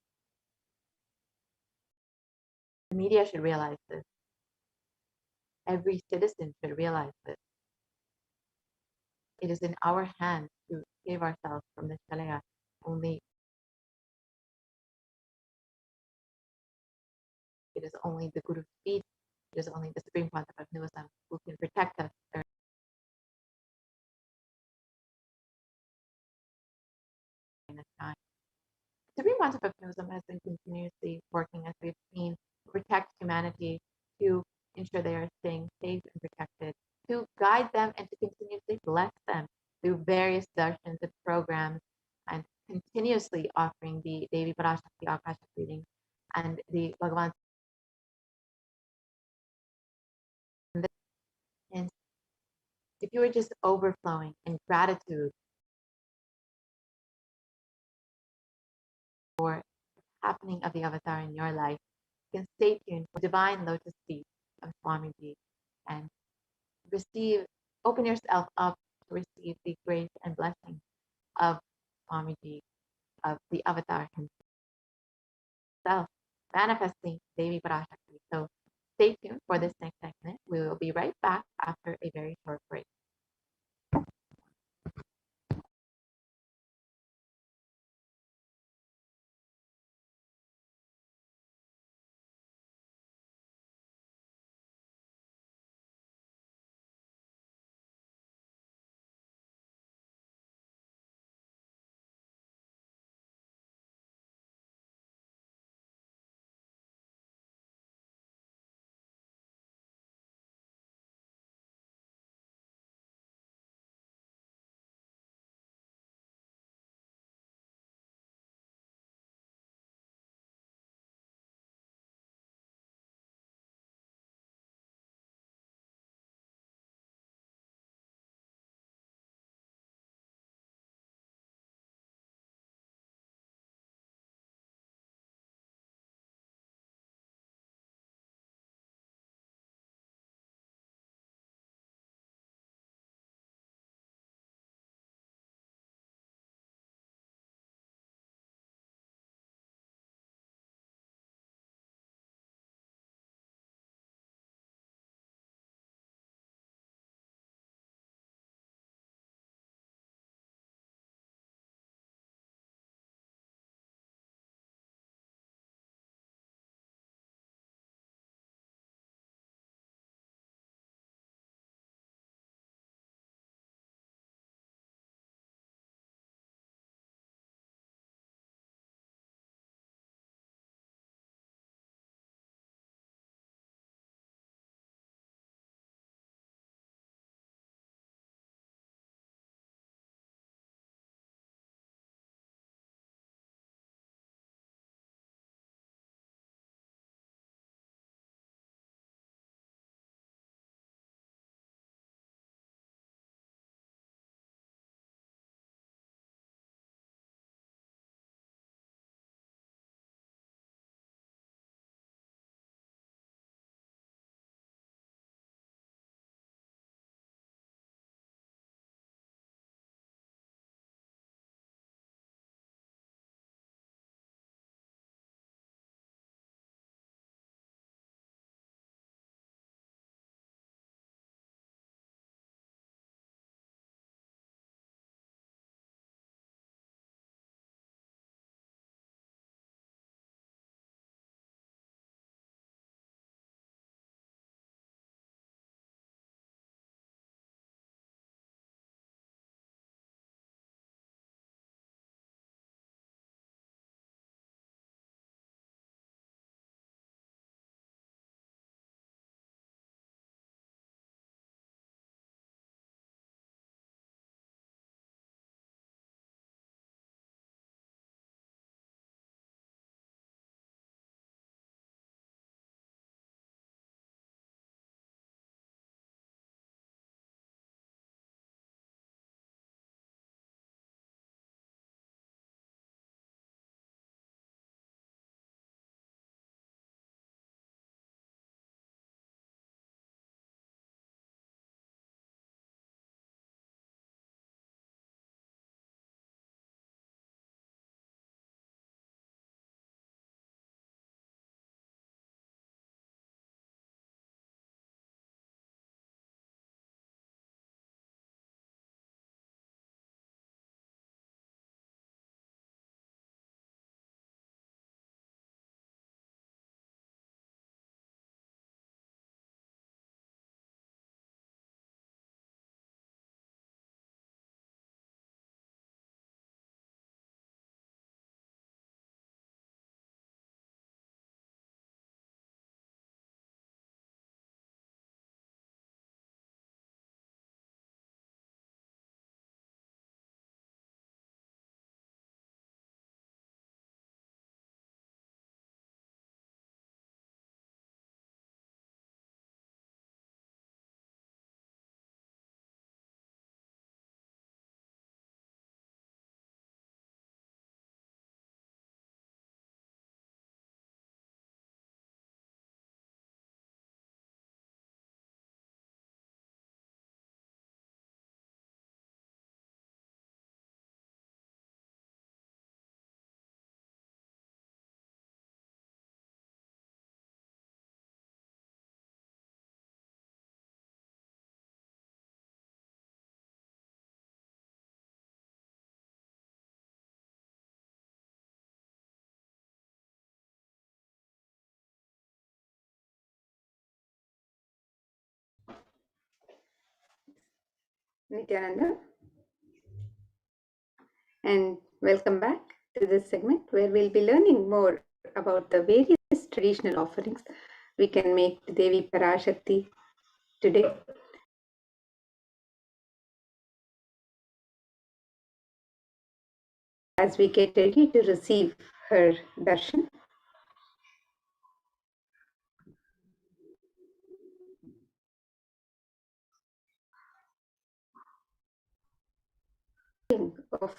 The media should realize this. Every citizen should realize this. It is in our hands to save ourselves from this pralaya. It is only the Guru's feet, it is only the Supreme Concept of Hinduism who can protect us during this time. The Supreme Concept of Hinduism has been continuously working, as we've seen, to protect humanity, to ensure they are staying safe and protected, to guide them and to continuously bless them through various darshans and programs, and continuously offering the Devi Parashakti Akashic readings and the Bhagavan. And if you are just overflowing in gratitude for the happening of the avatar in your life, you can stay tuned for divine lotus feet of Swamiji and open yourself up to receive the grace and blessing of Swamiji, of the avatar himself, manifesting Devi Parashakti. So stay tuned for this next segment. We will be right back after a very short break. Nithyananda, and welcome back to this segment where we'll be learning more about the various traditional offerings we can make to Devi Parashakti today. As we get ready to receive her darshan, of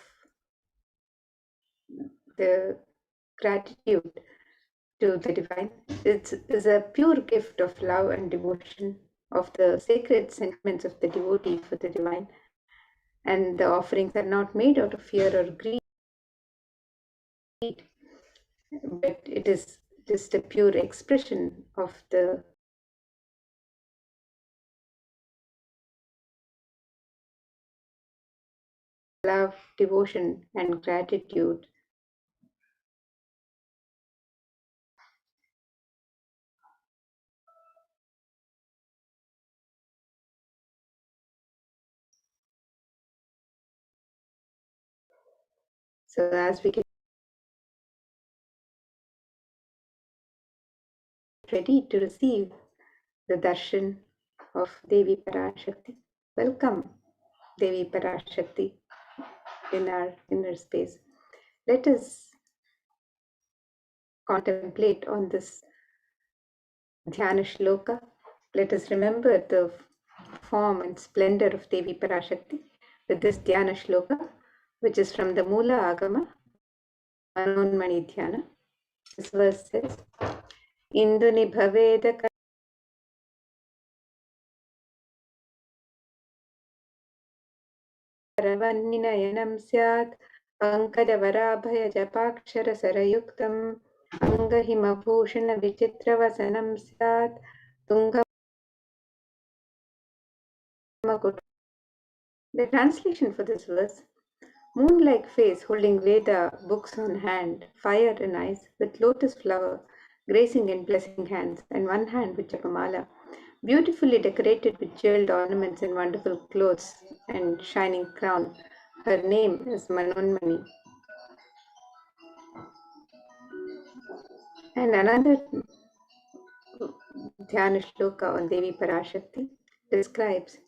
the gratitude to the divine is a pure gift of love and devotion of the sacred sentiments of the devotee for the divine, and the offerings are not made out of fear or greed, but it is just a pure expression of the love, devotion, and gratitude. So as we get ready to receive the darshan of Devi Parashakti, welcome Devi Parashakti in our inner space. Let us contemplate on this Dhyana Shloka. Let us remember the form and splendor of Devi Parashakti with this Dhyana Shloka, which is from the Mula Agama, Manonmani Dhyana. This verse says, Induni Bhaveda Karavanninayanam Syat Pankajavaraabhaya Japaksharasarayuktam Angahimabhushana Vichitravasanam Syat Tungamakut. The translation for this verse: moon-like face holding Veda books on hand, fire in eyes, with lotus flower gracing in blessing hands, and one hand with Japamala, beautifully decorated with jeweled ornaments and wonderful clothes and shining crown. Her name is Manonmani. And another Dhyana Shloka on Devi Parashakti describes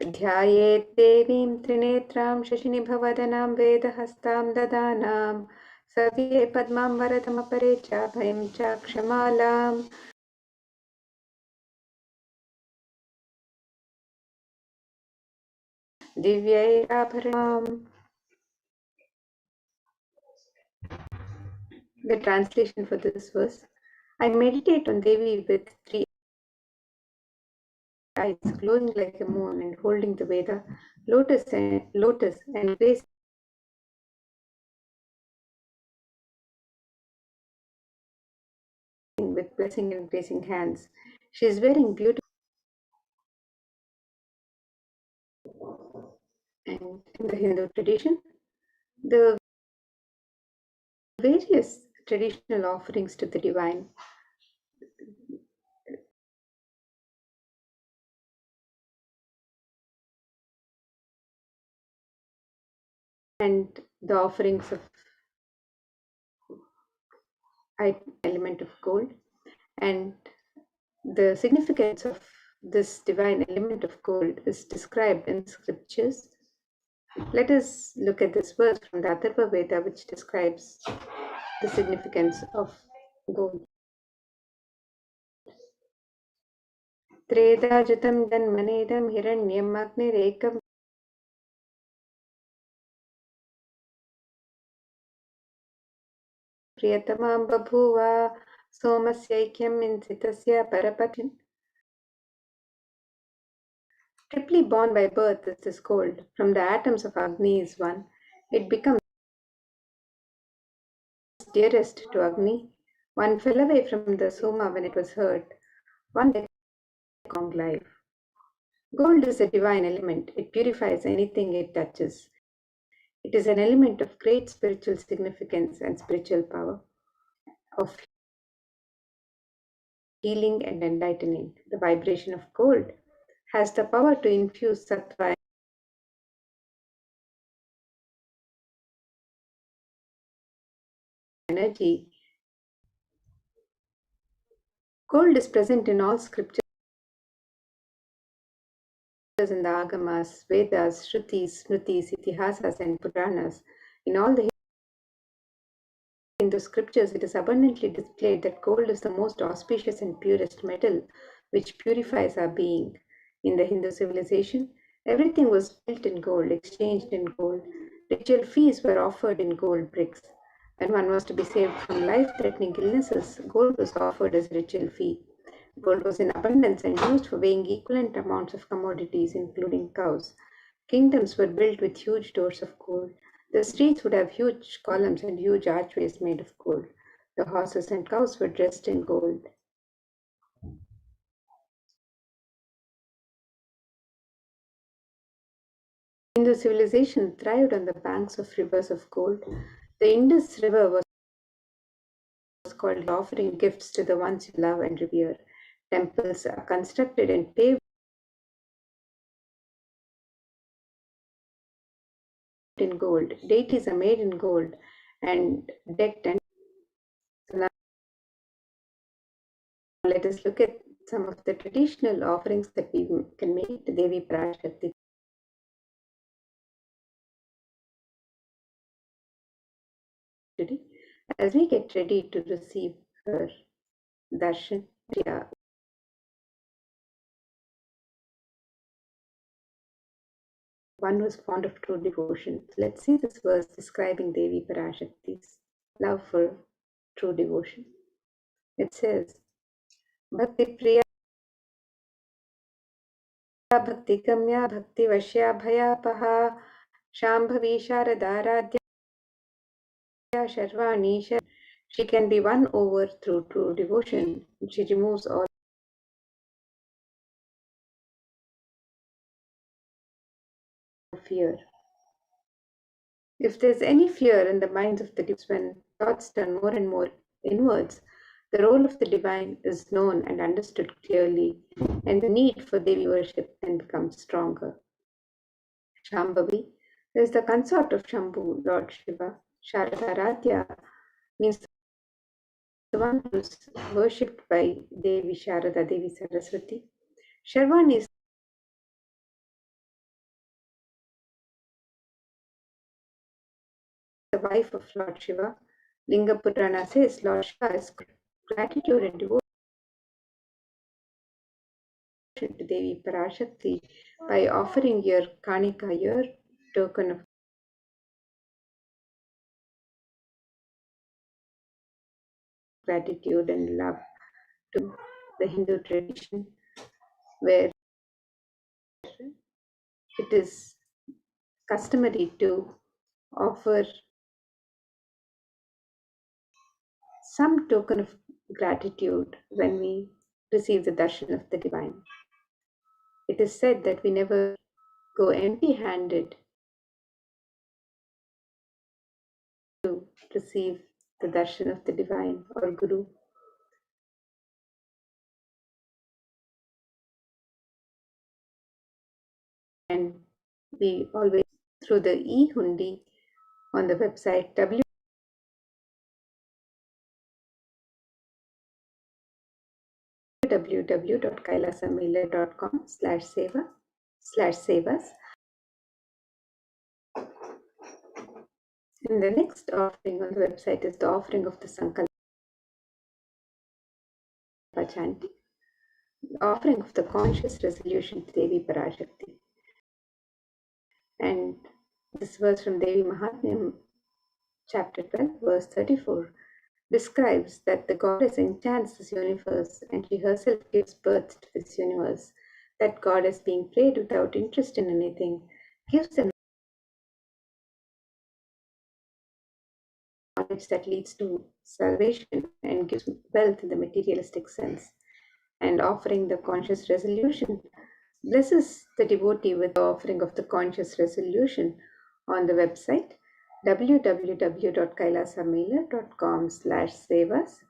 ध्यायेत् देवीं त्रिनेत्रां शशिनिभवदनां वेदहस्तां ददानां सव्ये पद्मां वरदमपरे चाभयं चाक्षमालाम्. दिव्यैराभरणम्. The translation for this verse: I meditate on Devi with three eyes glowing like a moon and holding the Veda, lotus and grace with blessing and gracing hands. She is wearing beautiful, and in the Hindu tradition, the various traditional offerings to the divine and the offerings of element of gold, and the significance of this divine element of gold is described in scriptures. Let us look at this verse from the Atharva Veda, which describes the significance of gold. Tredajutam janmanedam hiranyam agnirekam priyatamam babhuva somasyaikyam insitasya parapatin. Triply born by birth is this gold. From the atoms of Agni is one. It becomes dearest to Agni. One fell away from the Soma when it was hurt. One day long life. Gold is a divine element. It purifies anything it touches. It is an element of great spiritual significance and spiritual power, of healing and enlightening. The vibration of gold has the power to infuse sattva energy. Gold is present in all scriptures, in the Agamas, Vedas, Shrutis, Smritis, Itihasas, and Puranas. In all the Hindu scriptures, it is abundantly displayed that gold is the most auspicious and purest metal which purifies our being. In the Hindu civilization, everything was built in gold, exchanged in gold. Ritual feasts were offered in gold bricks. When one was to be saved from life-threatening illnesses, gold was offered as a ritual fee. Gold was in abundance and used for weighing equivalent amounts of commodities, including cows. Kingdoms were built with huge doors of gold. The streets would have huge columns and huge archways made of gold. The horses and cows were dressed in gold. Hindu civilization thrived on the banks of rivers of gold. The Indus River was called offering gifts to the ones you love and revere. Temples are constructed and paved in gold. Deities are made in gold and decked. And so now let us look at some of the traditional offerings that we can make to Devi Parashakti. Today, as we get ready to receive her darshan, one was fond of true devotion. Let's see this verse describing Devi Parashakti's love for true devotion. It says, Bhakti Priya Bhakti Kamya Bhakti Vashya Bhayapaha Shambhavi Sharadaradhya Sharvani. She can be won over through true devotion. She removes all fear. If there's any fear in the minds of the devotees when thoughts turn more and more inwards, the role of the divine is known and understood clearly, and the need for Devi worship then becomes stronger. Shambhavi is the consort of Shambhu, Lord Shiva. Sharadaradhya means the one who is worshipped by Devi Sharada, Devi Saraswati. Sharvani is the wife of Lord Shiva. Linga Purana says Lord Shiva is gratitude and devotion to Devi Parashakti by offering your Kanika, your token of gratitude and love, to the Hindu tradition, where it is customary to offer some token of gratitude when we receive the darshan of the divine. It is said that we never go empty-handed to receive the darshan of the divine or Guru. And we always, through the e-hundi on the website www.kailasamailer.com/seva/sevas. And the next offering on the website is the offering of the Sankalpa chanting, the offering of the conscious resolution to Devi Parashakti. And this verse from Devi Mahatmyam, chapter 12, verse 34, describes that the goddess enchants this universe and she herself gives birth to this universe. That goddess, being prayed without interest in anything, gives them knowledge that leads to salvation and gives wealth in the materialistic sense. And offering the conscious resolution blesses the devotee with the offering of the conscious resolution on the website www.kailasamailer.com/sevas.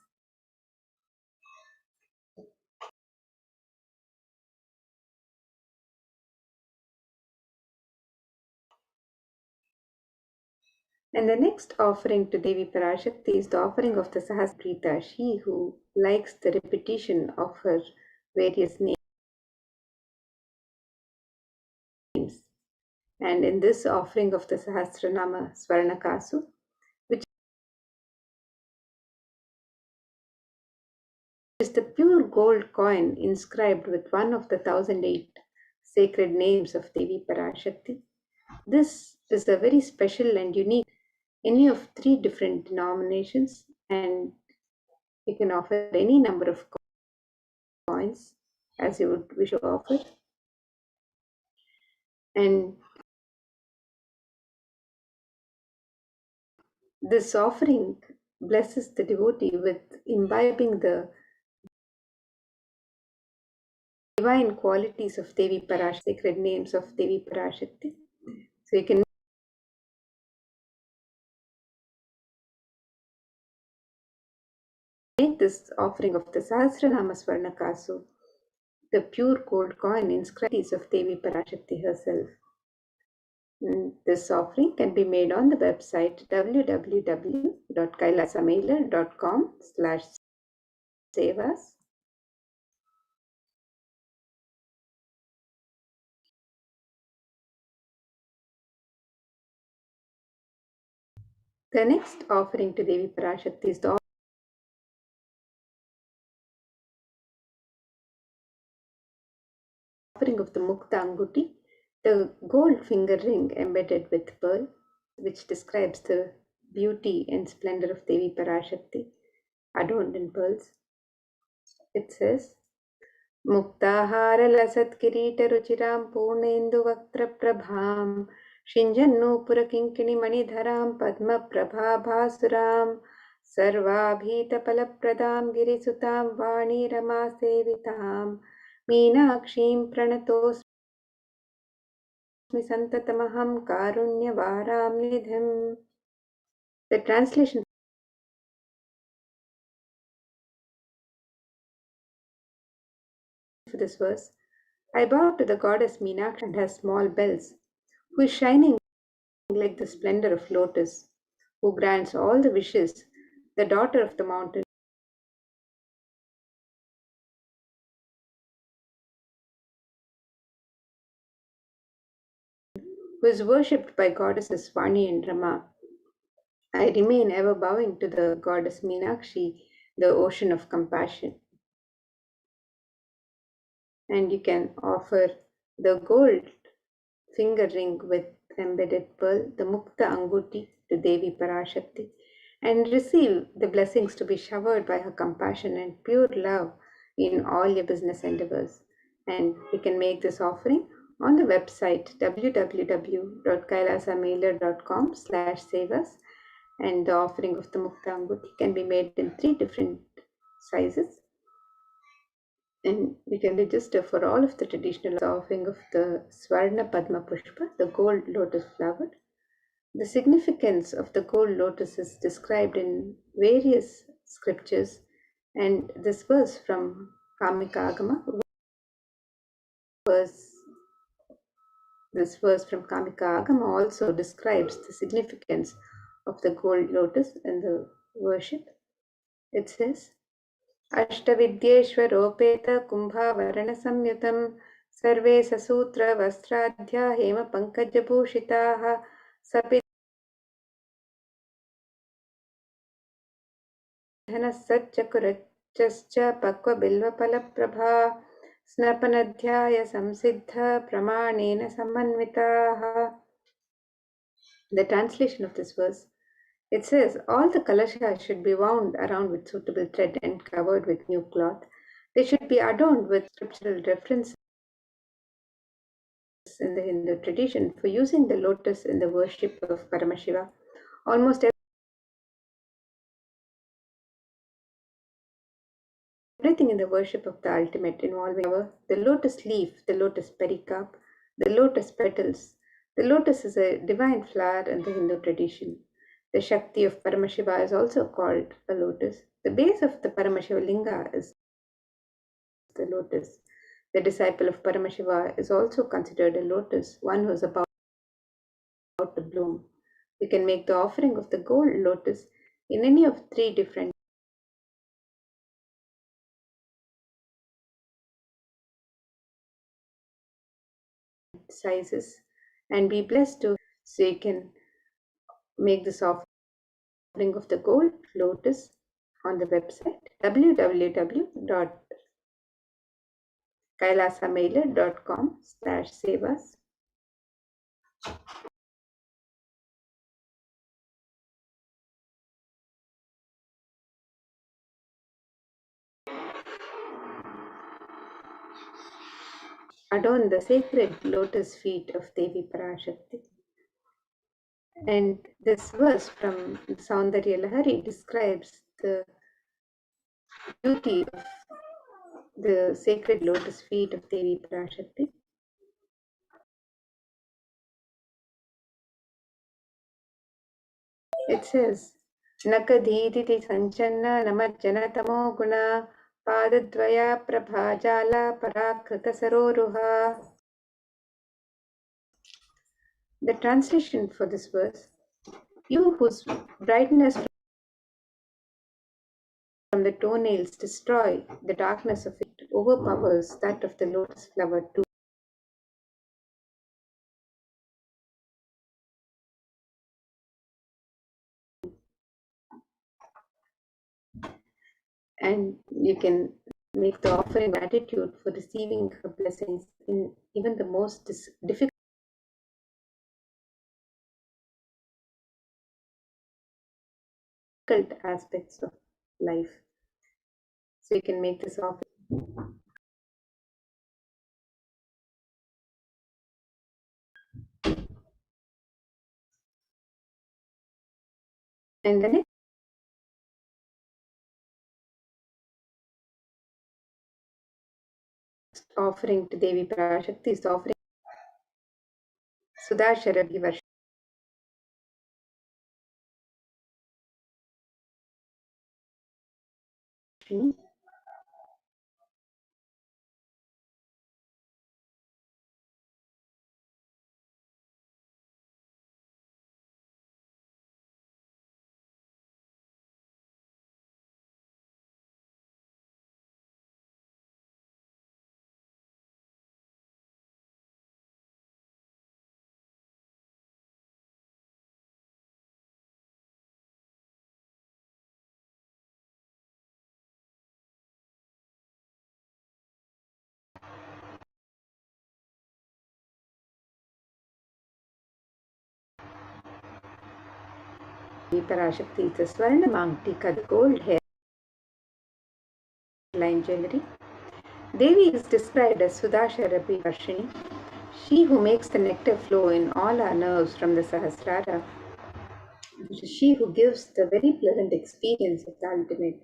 And the next offering to Devi Parashakti is the offering of the Sahasrita, she who likes the repetition of her various names. And in this offering of the Sahasranama Swarnakasu, which is the pure gold coin inscribed with one of the 1008 sacred names of Devi Parashakti. This is a very special and unique, any of 3 different denominations, and you can offer any number of coins as you would wish to offer. And this offering blesses the devotee with imbibing the divine qualities of Devi Parashakti, sacred names of Devi Parashakti. So you can make this offering of the Sahasranama Swarnakasu, the pure gold coin inscribed of Devi Parashakti herself. And this offering can be made on the website www.kailasamailer.com/sevas. The next offering to Devi Parashakti is the offering of the Mukta Anguti, the gold finger ring embedded with pearl, which describes the beauty and splendor of Devi Parashakti, adorned in pearls. It says, मुक्ताहारलसत्किरीटरुचिरां पूर्णेन्दुवक्त्रप्रभां शिञ्जन्नूपुरकिङ्किणिमणिधरां पद्मप्रभाभासुरां सर्वाभीतफलप्रदां गिरिसुतां वाणीरमासेवितां मीनाक्षीं प्रणतोऽस्मि सन्ततमहं कारुण्यवारां निधिम्. The translation for this verse: I bow to the goddess Meenakshi and her small bells, who is shining like the splendor of lotus, who grants all the wishes, the daughter of the mountain, who is worshipped by goddesses Vani and Rama. I remain ever bowing to the goddess Meenakshi, the ocean of compassion. And you can offer the gold finger ring with embedded pearl, the Mukta Anguti, to Devi Parashakti, and receive the blessings to be showered by her compassion and pure love in all your business endeavors. And you can make this offering on the website www.kailasamailer.com/sevas, and the offering of the Mukta Anguti can be made in 3 different sizes. And you can register for all of the traditional offering of the Swarna Padma Pushpa, the gold lotus flower. The significance of the gold lotus is described in various scriptures, and this verse from Kamika Agama also describes the significance of the gold lotus and the worship. It says, अष्टविद्येष्वरोपेत कुम्भावरणसंयुतं सर्वे ससूत्रवस्त्राढ्या हेमपङ्कजभूषिताः सपिधनः सच्चकुरच्चश्च पक्वबिल्वफलप्रभा स्नपनध्याय संसिद्ध प्रमाणेन समन्विताः. The translation of this verse: it says, all the kalashas should be wound around with suitable thread and covered with new cloth. They should be adorned with scriptural references in the Hindu tradition for using the lotus in the worship of Paramashiva. Almost everything in the worship of the ultimate involving the lotus leaf, the lotus pericarp, the lotus petals. The lotus is a divine flower in the Hindu tradition. The Shakti of Paramashiva is also called a lotus. The base of the Paramashiva linga is the lotus. The disciple of Paramashiva is also considered a lotus, one who is about to bloom. We can make the offering of the gold lotus in any of 3 different sizes and be blessed to. So you can make this offering of the gold lotus on the website www.kailasamailer.com/sevas. Adorn the sacred lotus feet of Devi Parashakti. And this verse from Saundarya Lahari describes the beauty of the sacred lotus feet of Devi Parashakti. It says, Nakadhiditi Sanchanna Namajjanatamo Guna Padadvaya Prabhajala Parakrita Saroruha. The translation for this verse, you whose brightness from the toenails destroy the darkness of it, overpowers that of the lotus flower too. And you can make the offering gratitude for receiving her blessings in even the most difficult aspects of life. So you can make this offering. And the next offering to Devi Parashakti is the offering Sudasharabi Varshini. Parashakti is the Swarna Mangtika, the gold hairline jewelry. Devi is described as Sudasharabi Varshini, she who makes the nectar flow in all our nerves from the Sahasrara. She who gives the very pleasant experience of the ultimate.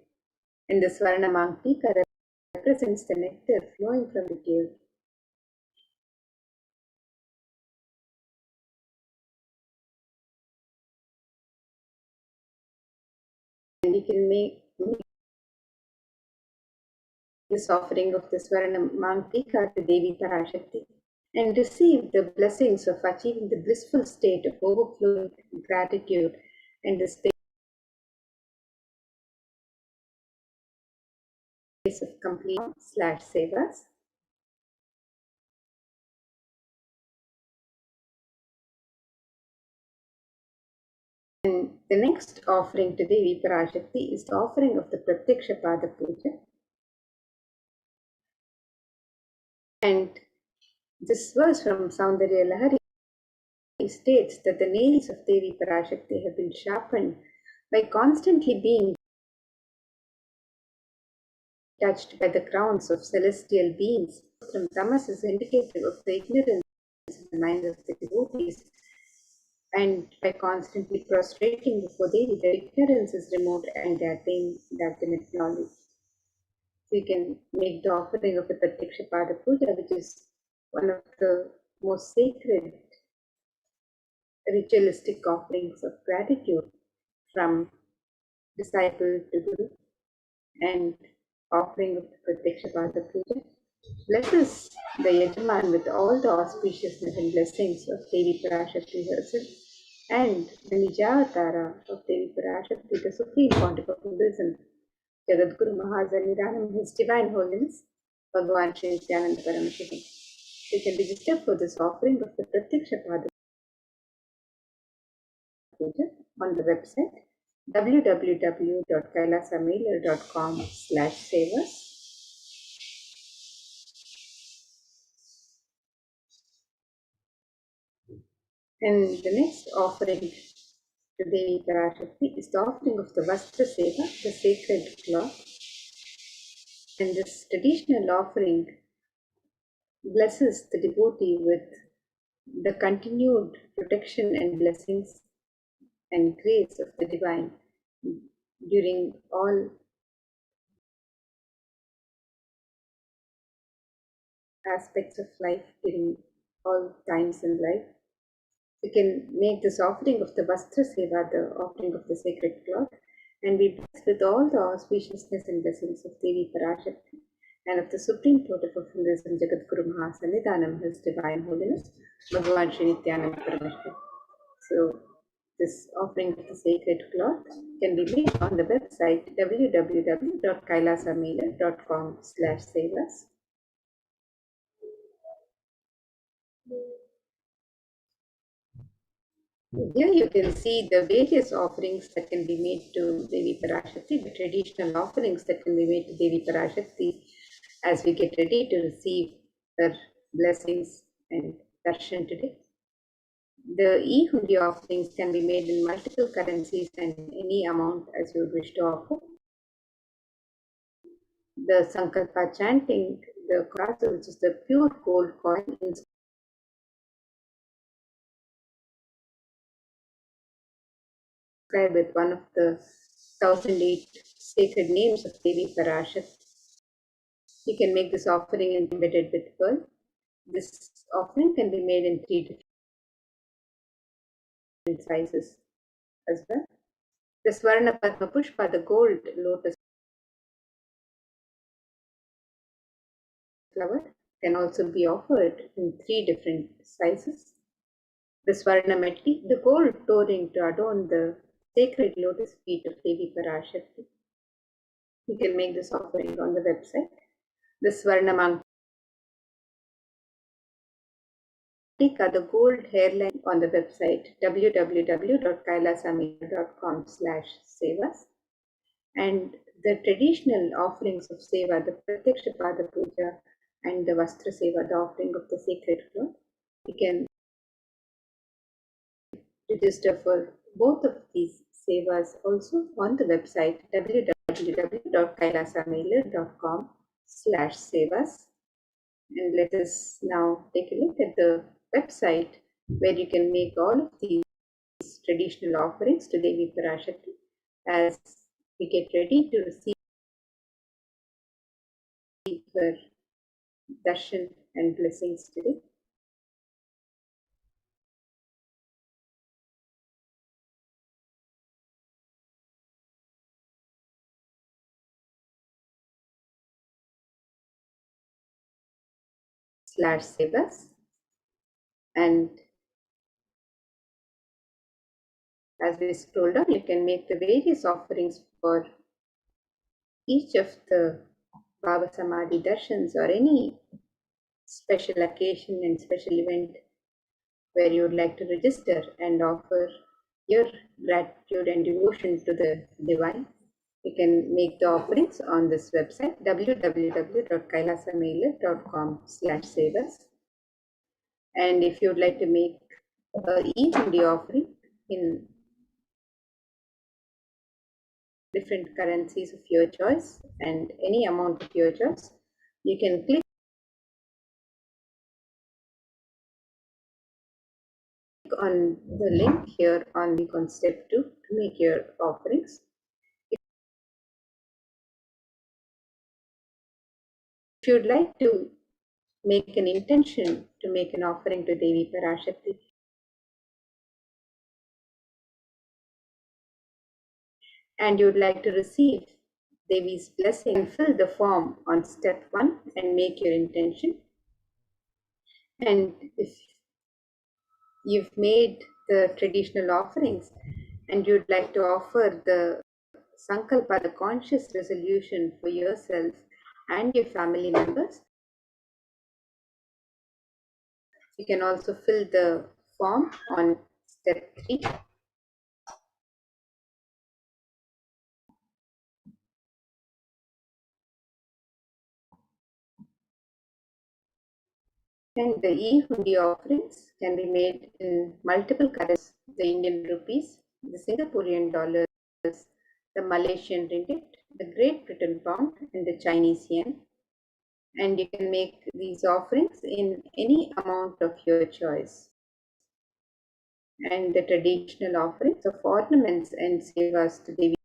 And the Swarna Mangtika represents the nectar flowing from the cave. And we can make this offering of the Swarna Mangtika to Devi Parashakti and receive the blessings of achieving the blissful state of overflowing gratitude and the space of complete/sevas. And the next offering to Devi Parashakti is the offering of the Pratyaksha Pada Puja. And this verse from Saundarya Lahari states that the nails of Devi Parashakti have been sharpened by constantly being touched by the crowns of celestial beings. From tamas is indicative of the ignorance in the mind of the devotees, and by constantly prostrating before Devi, their ignorance is removed and they attain the ultimate knowledge. We can make the offering of the Pratyaksha Pada Puja, which is one of the most sacred ritualistic offerings of gratitude from disciple to Guru, and offering of the Pratyaksha Pada Puja blesses the Yajaman with all the auspiciousness and blessings of Devi Parashakti herself. and the Nijavatara of Devi Parashakti, the Supreme Pontiff of Hinduism, Jagadguru Mahasanidanam, His Divine Holiness, Bhagavan Sri Nithyananda Paramashivam. You can register for this offering of the Pratyaksha Pada Puja on the website www.kailasamailer.com/savas. And the next offering to Devi Parashakti is the offering of the Vastra Seva, the sacred cloth. And this traditional offering blesses the devotee with the continued protection and blessings and grace of the divine during all aspects of life, during all times in life. We can make this offering of the Vastra Seva, the offering of the sacred cloth, and be blessed with all the auspiciousness and blessings of Devi Parashakti and of the Supreme Pontiff of Hinduism, Jagadguru Mahasanidanam, His Divine Holiness, Bhagavan Sri Nithyananda Paramashivam. So, this offering of the sacred cloth can be made on the website www.kailasamailer.com/savas. Here you can see the various offerings that can be made to Devi Parashakti, the traditional offerings that can be made to Devi Parashakti as we get ready to receive her blessings and darshan today. The e-hundi offerings can be made in multiple currencies and any amount as you wish to offer. The Sankalpa chanting, the Kailasa, which is the pure gold coin inscribed with one of the 1008 sacred names of Devi Parashakti. You can make this offering embedded with pearl. This offering can be made in 3 different sizes as well. The Swarna Padma Pushpa, the gold lotus flower, can also be offered in 3 different sizes. The Swarna Metti, the gold touring to adorn the sacred lotus feet of Devi Parashakti. You can make this offering on the website. The Swarna Mangtika, the gold hairline, on the website www.kailasamailer.com/savas. And the traditional offerings of Seva, the Pratyaksha Pada Puja and the Vastra Seva, the offering of the sacred cloth. You can register for both of these Sevas also on the website www.kailasamailer.com/savas. And let us now take a look at the website where you can make all of these traditional offerings to Devi Parashakti as we get ready to receive her darshan and blessings today. /savas, and as we scroll down, you can make the various offerings for each of the Baba Samadhi darshans or any special occasion and special event where you would like to register and offer your gratitude and devotion to the divine. You can make the offerings on this website www.kailasamailer.com/savas. And if you would like to make each of the offering in different currencies of your choice and any amount of your choice, you can click on the link here on step 2 to make your offerings. If you would like to make an intention to make an offering to Devi Parashakti, and you would like to receive Devi's blessing, fill the form on step 1 and make your intention. And if you've made the traditional offerings and you'd like to offer the Sankalpa, the conscious resolution for yourself and your family members, you can also fill the form on step 3. And the e-hundi offerings can be made in multiple currencies: the Indian rupees, the Singaporean dollars, the Malaysian ringgit, the Great Britain pound, and the Chinese yen. And you can make these offerings in any amount of your choice. And the traditional offerings of ornaments and sevas to Devi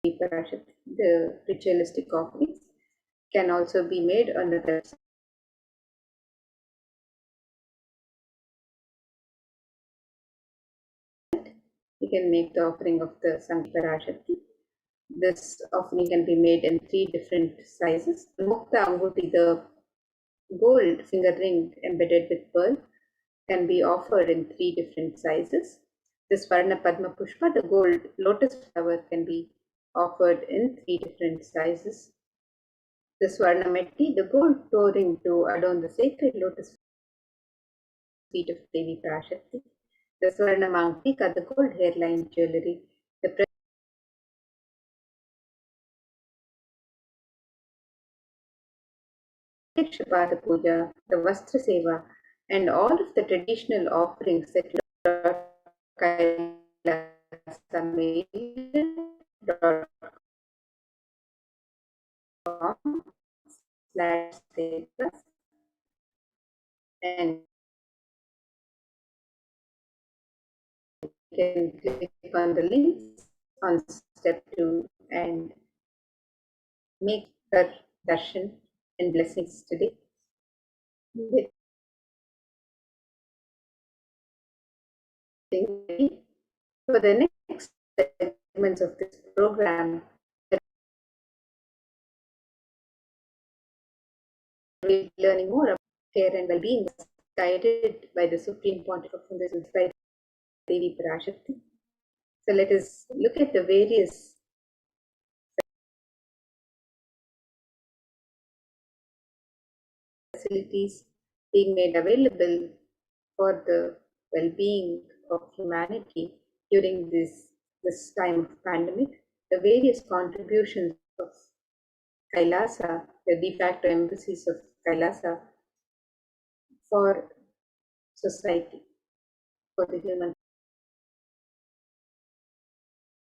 Parashakti, the ritualistic offerings, can also be made on the website. You can make the offering of the Parashakti. This offering can be made in 3 different sizes. The Mukta Anguti, the gold finger ring embedded with pearl, can be offered in 3 different sizes. The Swarna Padma Pushpa, the gold lotus flower, can be offered in 3 different sizes. The Swarna Metti, the gold toe ring to adorn the sacred lotus feet of Devi Parashakti. The Swarna Mangtika, the gold hairline jewelry. The Pada Puja, the Vastra Seva, and all of the traditional offerings that Kailasa.com/sevas, and you can click on the links on step 2 and make her darshan and blessings today. For the next segments of this program, we'll be learning more about care and well-being guided by the Supreme Pontiff of Hinduism, Devi Parashakti. So let us look at the various facilities being made available for the well-being of humanity during this time of pandemic. The various contributions of Kailasa, the de facto embassies of Kailasa for society, for the human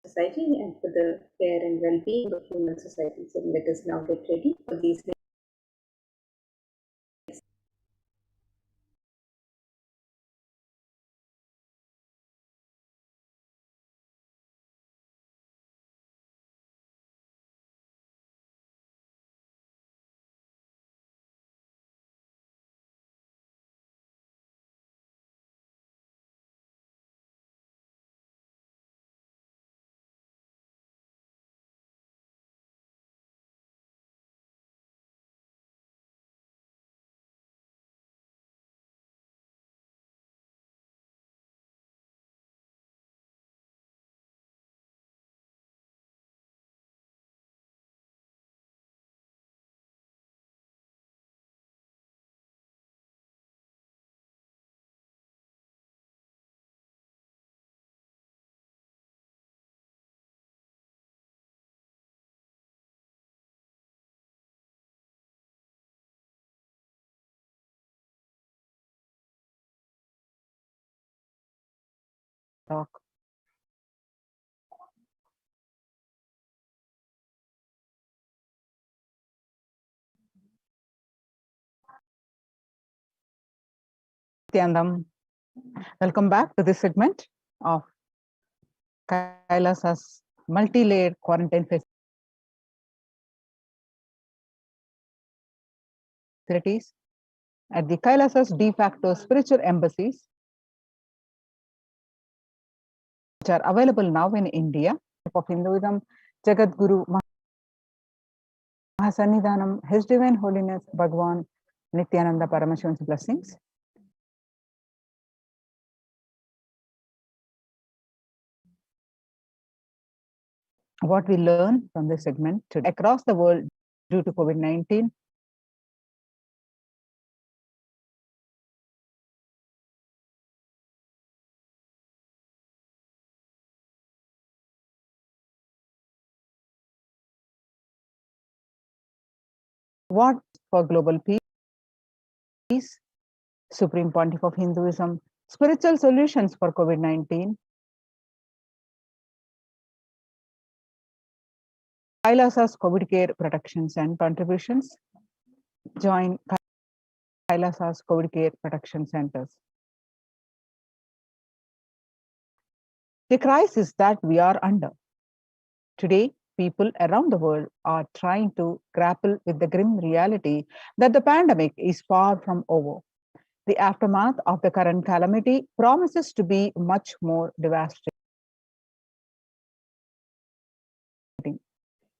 society and for the care and well-being of human society. So let us now get ready for these next. talk. Nithyanandam. Welcome back to this segment of Kailasa's multi-layered quarantine facilities at the Kailasa's de facto spiritual embassies, which are available now in India, of Hinduism, Jagat Guru Mahasannidhanam, His Divine Holiness Bhagwan Nithyananda Paramashivan's blessings. what we learn from this segment today. Across the world, due to COVID-19, what for global peace, Supreme Pontiff of Hinduism, spiritual solutions for COVID-19, Kailasa's COVID care protections and contributions. Join Kailasa's COVID care protection centers. The crisis that we are under. Today, people around the world are trying to grapple with the grim reality that the pandemic is far from over. The aftermath of the current calamity promises to be much more devastating.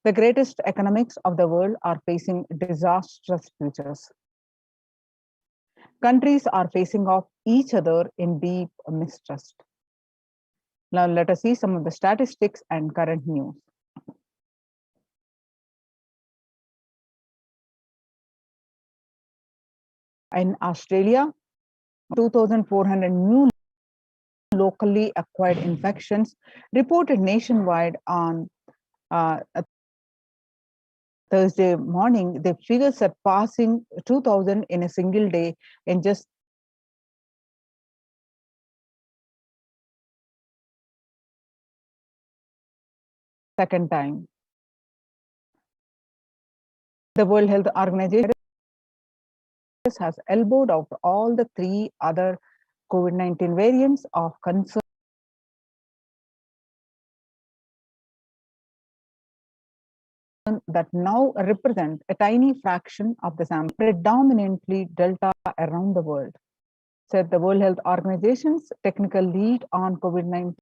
The greatest economics of the world are facing disastrous futures. Countries are facing off each other in deep mistrust. Now let us see some of the statistics and current news. In Australia, 2,400 new locally acquired infections reported nationwide on Thursday morning, the figure surpassing 2,000 in a single day in just second time. The World Health Organization has elbowed out all the three other COVID-19 variants of concern that now represent a tiny fraction of the sample, predominantly Delta around the world, said the World Health Organization's technical lead on COVID-19,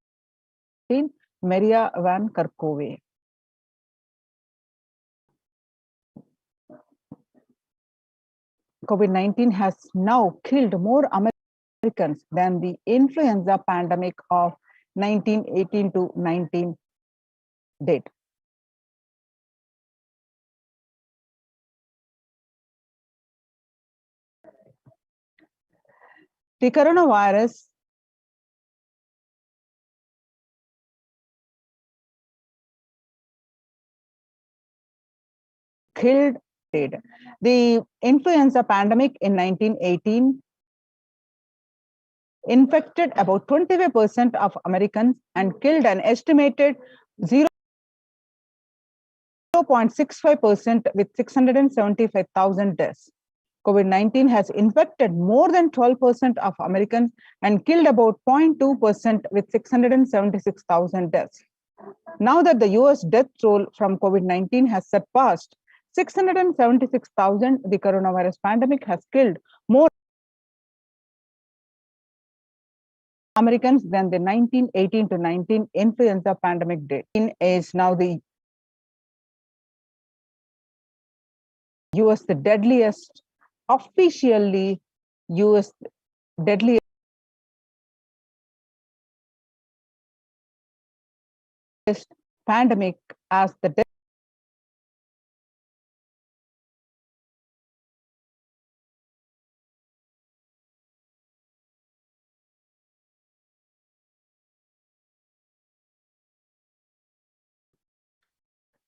Maria Van Kerkhove. COVID-19 has now killed more Americans than the influenza pandemic of 1918 to 19 did. The coronavirus killed. The influenza pandemic in 1918 infected about 25% of Americans and killed an estimated 0.65% with 675,000 deaths. COVID-19 has infected more than 12% of Americans and killed about 0.2% with 676,000 deaths. Now that the US death toll from COVID-19 has surpassed 676,000, the coronavirus pandemic has killed more Americans than the 1918 to 19 influenza pandemic did. Is now the US the deadliest, officially US deadliest pandemic as the death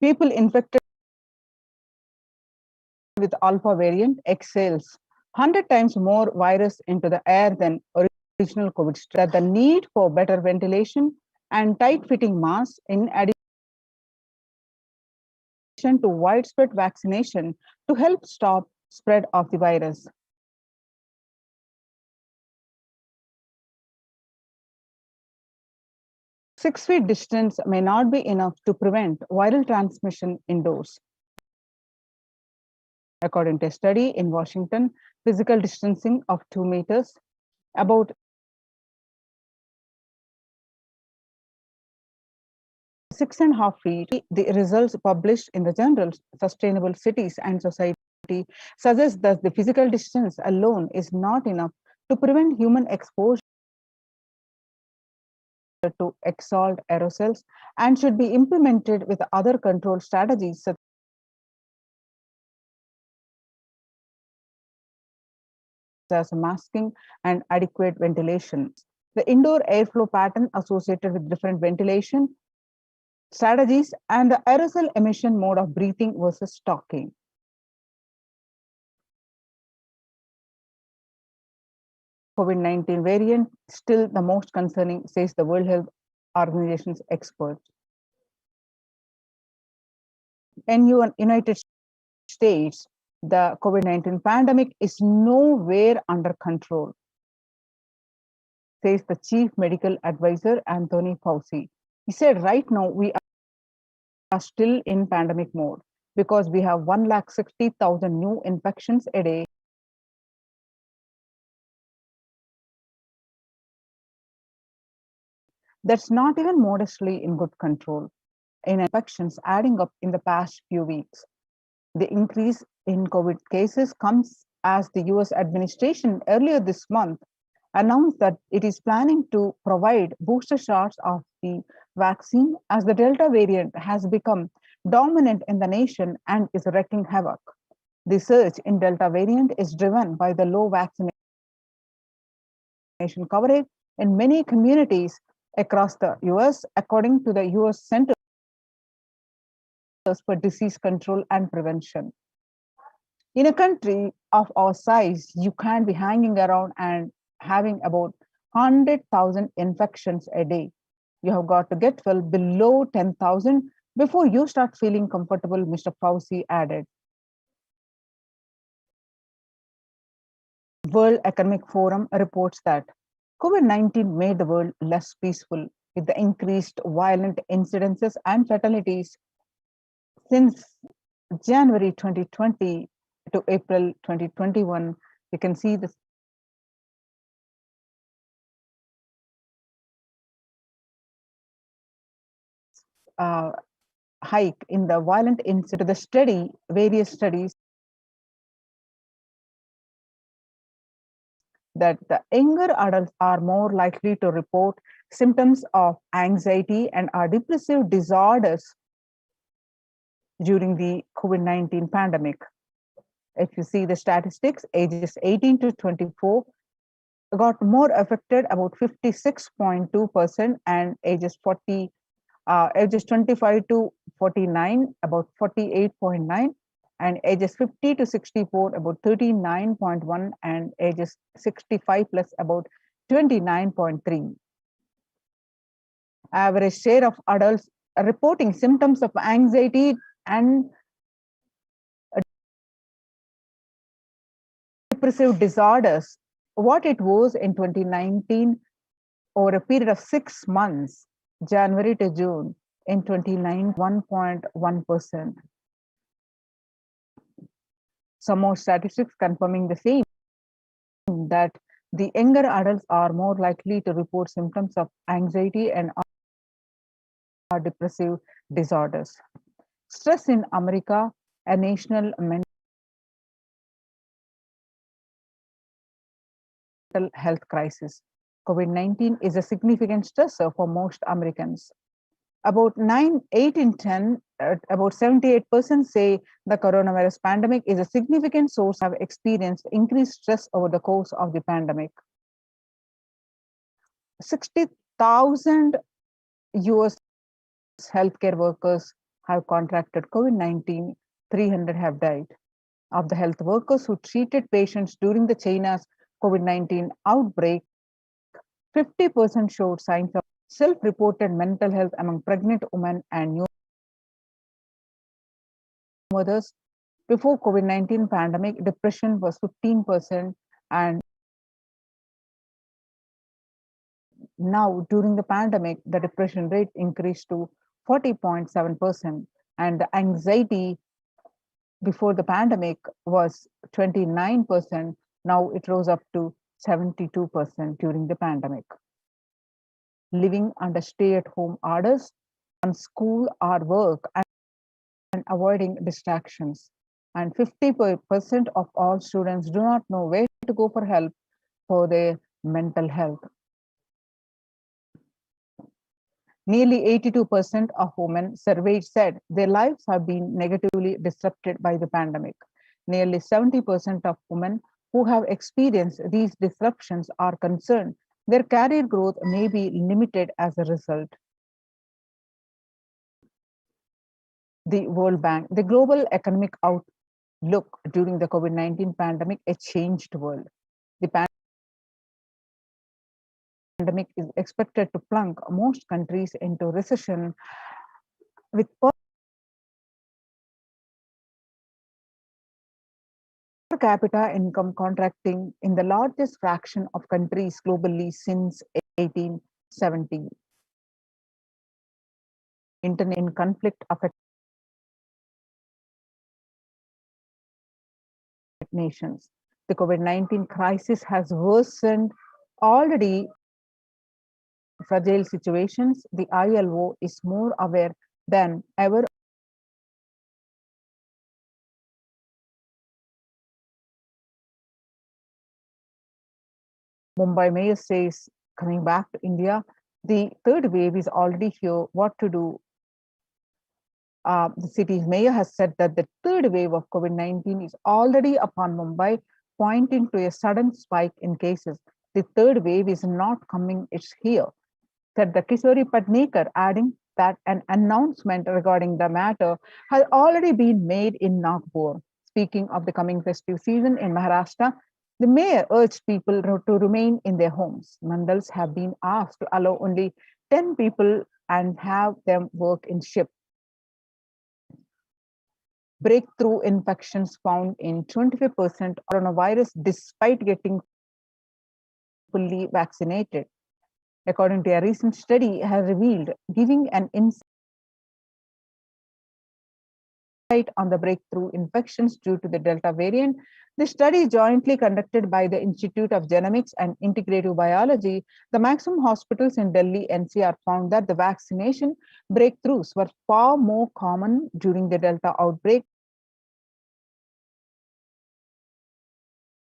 people infected with alpha variant exhales 100 times more virus into the air than original COVID strain. The need for better ventilation and tight-fitting masks, in addition to widespread vaccination, to help stop spread of the virus. Six-feet distance may not be enough to prevent viral transmission indoors. According to a study in Washington, physical distancing of 2 meters, about 6.5 feet, the results published in the journal Sustainable Cities and Society suggests that the physical distance alone is not enough to prevent human exposure to exalt aerosols and should be implemented with other control strategies such as masking and adequate ventilation. The indoor airflow pattern associated with different ventilation strategies and the aerosol emission mode of breathing versus stocking. COVID-19 variant still the most concerning, says the World Health Organization's expert. In United States, the COVID-19 pandemic is nowhere under control, says the chief medical advisor, Anthony Fauci. He said, right now we are still in pandemic mode because we have 160,000 new infections a day. That's not even modestly in good control. In infections adding up in the past few weeks. The increase in COVID cases comes as the US administration earlier this month announced that it is planning to provide booster shots of the vaccine as the Delta variant has become dominant in the nation and is wreaking havoc. The surge in Delta variant is driven by the low vaccination coverage in many communities across the US, according to the US Centers for Disease Control and Prevention. In a country of our size, you can't be hanging around and having about 100,000 infections a day. You have got to get well below 10,000 before you start feeling comfortable, Mr. Fauci added. World Economic Forum reports that COVID-19 made the world less peaceful with the increased violent incidences and fatalities since January 2020 to April 2021. You can see this hike in the violent incident. The various studies that the younger adults are more likely to report symptoms of anxiety and depressive disorders during the COVID-19 pandemic. If you see the statistics, ages 18 to 24 got more affected, about 56.2%, and ages 25 to 49, about 48.9%, and ages 50 to 64, about 39.1%, and ages 65 plus, about 29.3%. Average share of adults reporting symptoms of anxiety and depressive disorders, what it was in 2019 over a period of 6 months, January to June, in 2019, 1.1%. Some more statistics confirming the same, that the younger adults are more likely to report symptoms of anxiety and depressive disorders. Stress in America, a national mental health crisis. COVID-19 is a significant stressor for most Americans. About 8 in 10, about 78% say the coronavirus pandemic is a significant source of experienced increased stress over the course of the pandemic. 60,000 US healthcare workers have contracted COVID-19, 300 have died. Of the health workers who treated patients during the China's COVID-19 outbreak, 50% showed signs of self-reported mental health among pregnant women and new mothers. Before COVID-19 pandemic, depression was 15%, and now during the pandemic, the depression rate increased to 40.7%, and the anxiety before the pandemic was 29%. Now it rose up to 72% during the pandemic. Living under stay-at-home orders on school or work and avoiding distractions. And 50% of all students do not know where to go for help for their mental health. Nearly 82% of women surveyed said their lives have been negatively disrupted by the pandemic. Nearly 70% of women who have experienced these disruptions are concerned their career growth may be limited as a result. The World Bank, the global economic outlook during the COVID-19 pandemic, a changed world. The pandemic is expected to plunge most countries into recession, with per capita income contracting in the largest fraction of countries globally since 1870. Internet in conflict affected nations. The COVID-19 crisis has worsened already fragile situations. The ILO is more aware than ever Mumbai mayor says, coming back to India, the third wave is already here. What to do? The city's mayor has said that the third wave of COVID-19 is already upon Mumbai, pointing to a sudden spike in cases. The third wave is not coming, it's here, said the Kishori Padnekar, adding that an announcement regarding the matter has already been made in Nagpur. Speaking of the coming festive season in Maharashtra, the mayor urged people to remain in their homes. Mandals have been asked to allow only 10 people and have them work in shifts. Breakthrough infections found in 25% coronavirus despite getting fully vaccinated, according to a recent study, has revealed, giving an insight on the breakthrough infections due to the Delta variant. The study, jointly conducted by the Institute of Genomics and Integrative Biology, the maximum hospitals in Delhi NCR, found that the vaccination breakthroughs were far more common during the Delta outbreak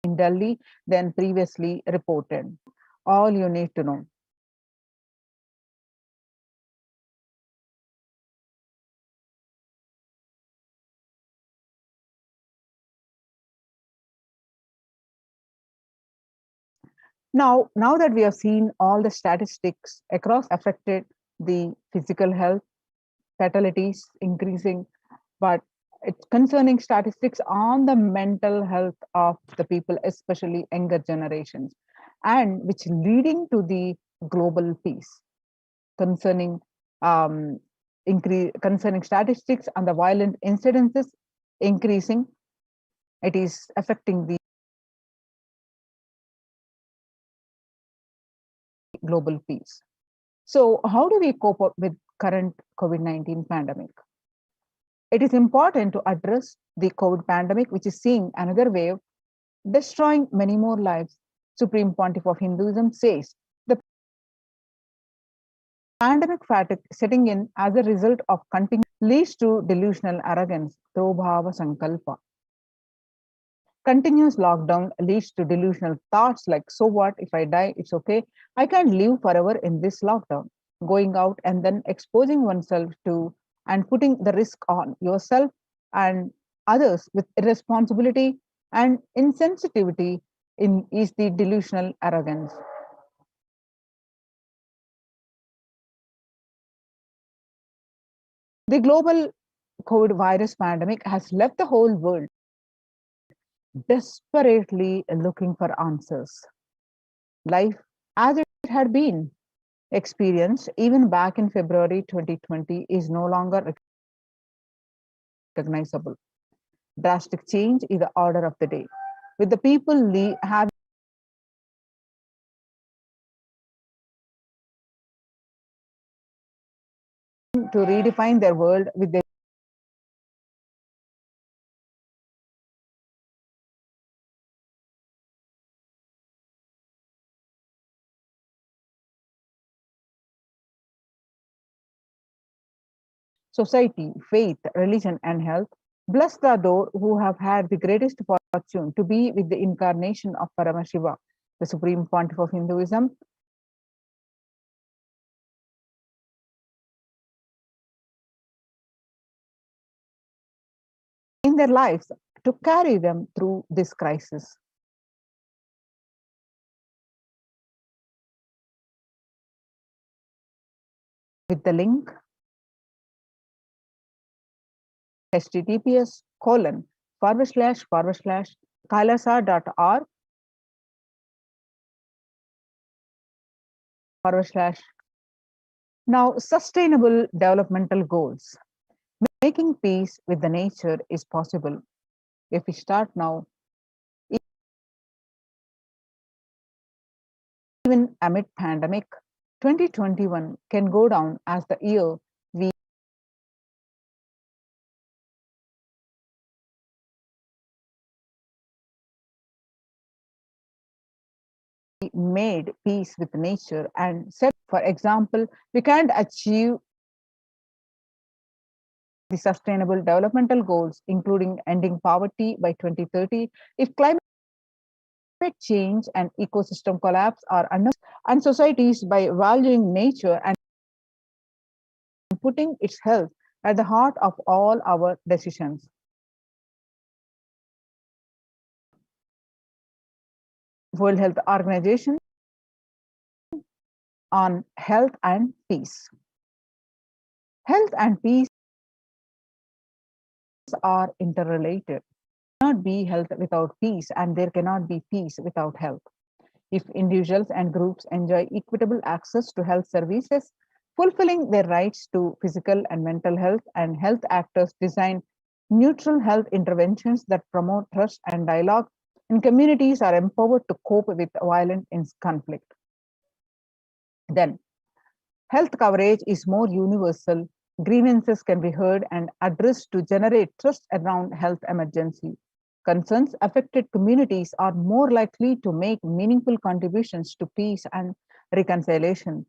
in Delhi than previously reported. All you need to know. Now that we have seen all the statistics across affected the physical health, fatalities increasing, but it's concerning statistics on the mental health of the people, especially younger generations, and which leading to the global peace. Concerning concerning statistics on the violent incidences increasing, it is affecting the global peace. So how do we cope up with current COVID-19 pandemic? It is important to address the COVID pandemic, which is seeing another wave, destroying many more lives. Supreme Pontiff of Hinduism says the pandemic fatigue setting in as a result of continuous leads to delusional arrogance, Dobhava Sankalpa. Continuous lockdown leads to delusional thoughts like, so what, if I die, it's okay. I can't live forever in this lockdown. Going out and then exposing oneself to and putting the risk on yourself and others with irresponsibility and insensitivity is the delusional arrogance. The global COVID virus pandemic has left the whole world desperately looking for answers. Life as it had been experienced even back in February 2020 is no longer recognizable. Drastic change is the order of the day, with the people having to redefine their world with their society, faith, religion, and health. Blessed are those who have had the greatest fortune to be with the incarnation of Paramashiva, the Supreme Pontiff of Hinduism, in their lives to carry them through this crisis. With the link https://kailasa.org/. Now, sustainable developmental goals. Making peace with the nature is possible. If we start now, even amid pandemic, 2021 can go down as the year we made peace with nature and said, for example, we can't achieve the sustainable developmental goals, including ending poverty by 2030, if climate change and ecosystem collapse are and societies by valuing nature and putting its health at the heart of all our decisions. World Health Organization on health and peace. Health and peace are interrelated. There cannot be health without peace, and there cannot be peace without health. If individuals and groups enjoy equitable access to health services, fulfilling their rights to physical and mental health, and health actors design neutral health interventions that promote trust and dialogue, and communities are empowered to cope with violent conflict. Then, health coverage is more universal. Grievances can be heard and addressed to generate trust around health emergency. Concerns affected communities are more likely to make meaningful contributions to peace and reconciliation.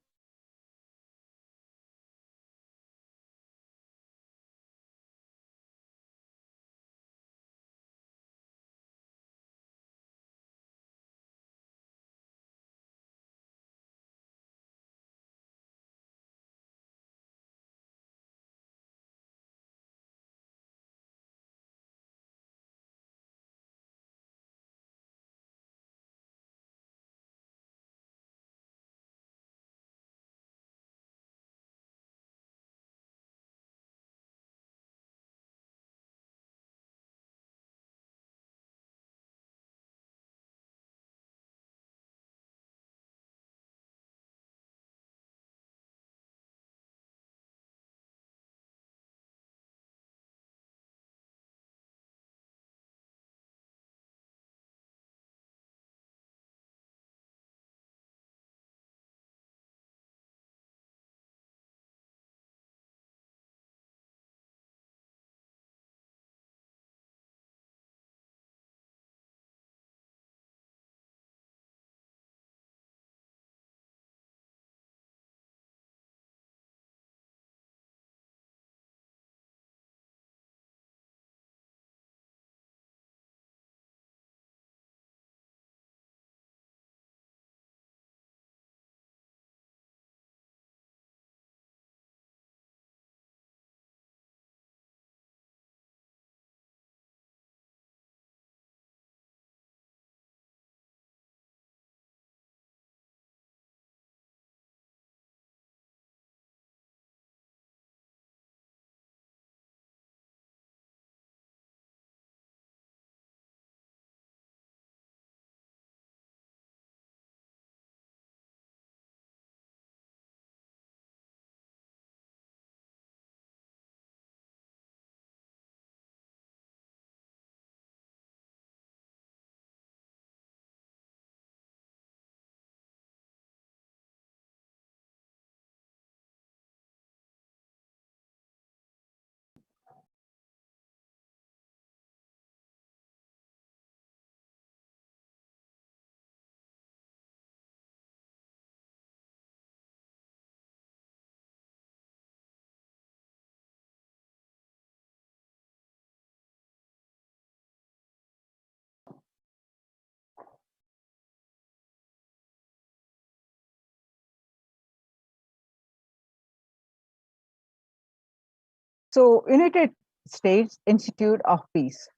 So, United States Institute of Peace.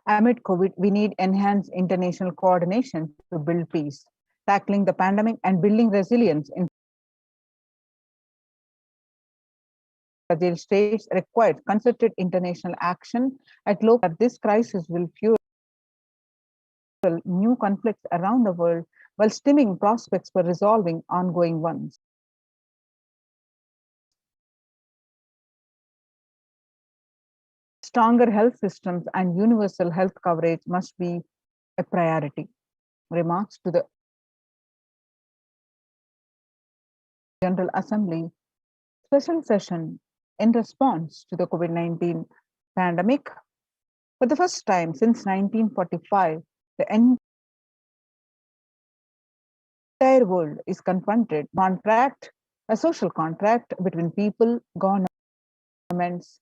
Amid COVID, we need enhanced international coordination to build peace, tackling the pandemic and building resilience in fragile states requires concerted international action at local. This crisis will fuel new conflicts around the world while stemming prospects for resolving ongoing ones. Stronger health systems and universal health coverage must be a priority. Remarks to the General Assembly special session in response to the COVID-19 pandemic. For the first time since 1945, the entire world is confronted contract, a social contract between people, governments,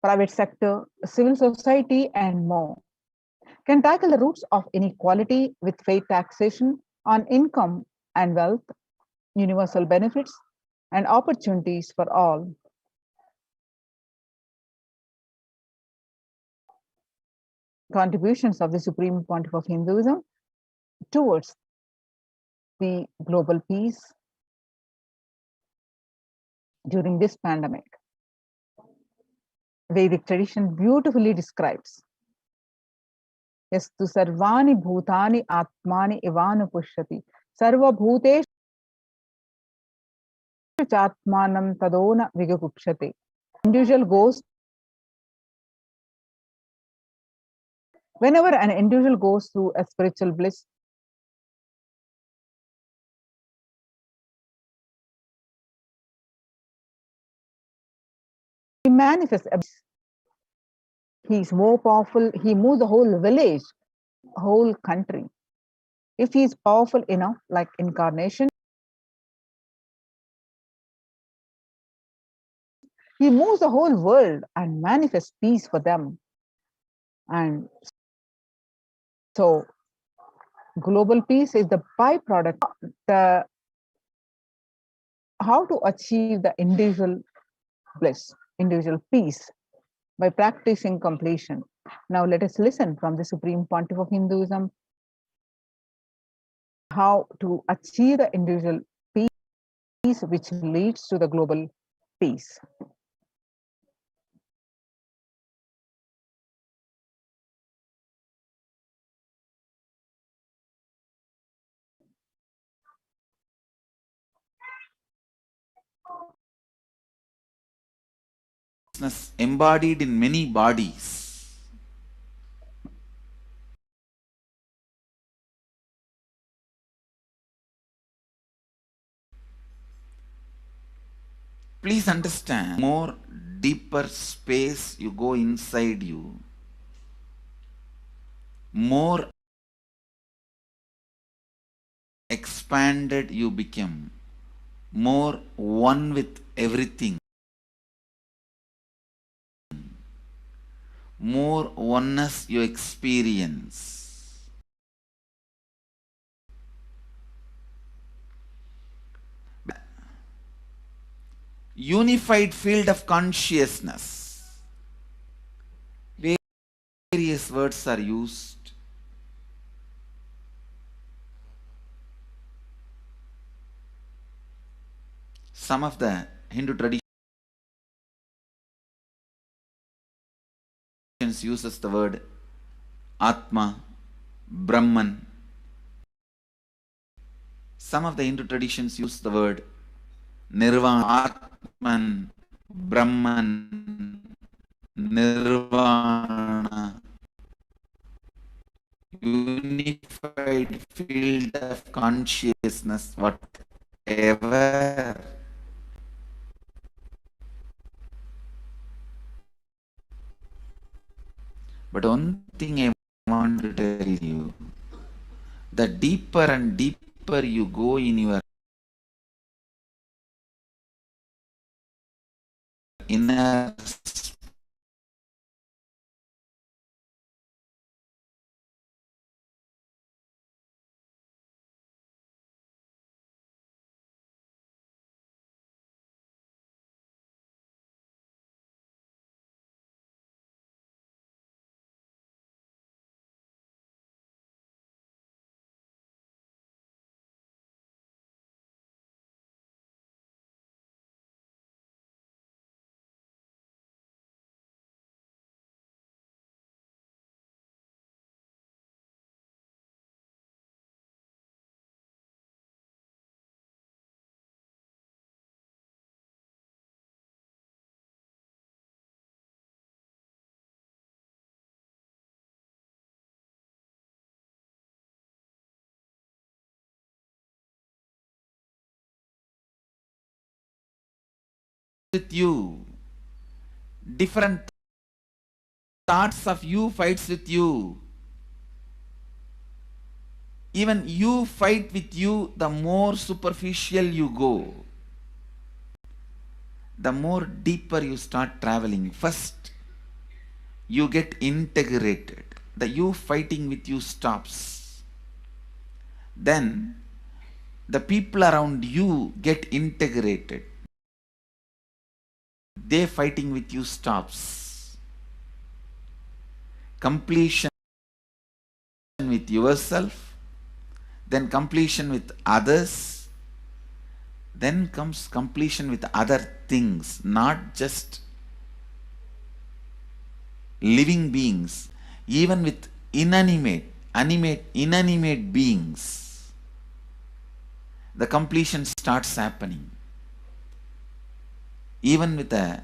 private sector, civil society, and more, can tackle the roots of inequality with fair taxation on income and wealth, universal benefits, and opportunities for all. Contributions of the Supreme Pontiff of Hinduism towards the global peace during this pandemic. Vedic tradition beautifully describes Yastu sarvani bhutani atmani ivanu pushyati sarva bhuteshu chatmanam tadona vigakupshate. Individual goes Whenever an individual goes through a spiritual bliss, he manifests. He is more powerful. He moves the whole village, whole country. If he is powerful enough, like incarnation, he moves the whole world and manifests peace for them. And so global peace is the byproduct. How to achieve the individual bliss, individual peace by practicing completion. Now let us listen from the Supreme Pontiff of Hinduism how to achieve the individual peace which leads to the global peace. Embodied in many bodies. Please understand, more deeper space you go inside you, more expanded you become, more one with everything, more oneness you experience. Unified field of consciousness. Various words are used. Some of the Hindu traditions uses the word Atma, Brahman. Some of the Hindu traditions use the word Nirvana, Atman, Brahman, Nirvana, unified field of consciousness, whatever. But one thing I want to tell you, the deeper and deeper you go in your inner with you. Different thoughts of you fights with you. Even you fight with you, the more superficial you go, the more deeper you start traveling. First, you get integrated. The you fighting with you stops. Then, the people around you get integrated. They fighting with you stops. Completion with yourself, then completion with others, then comes completion with other things, not just living beings, even with inanimate beings. The completion starts happening. Even with a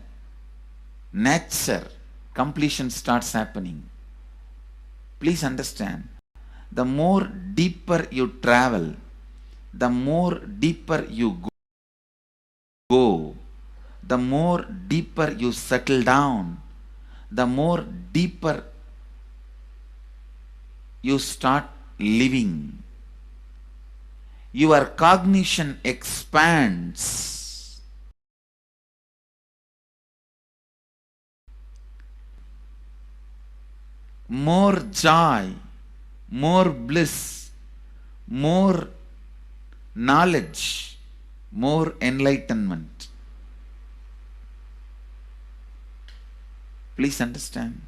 nature, completion starts happening. Please understand, the more deeper you travel, the more deeper you go, the more deeper you settle down, the more deeper you start living. Your cognition expands. More joy, more bliss, more knowledge, more enlightenment. Please understand.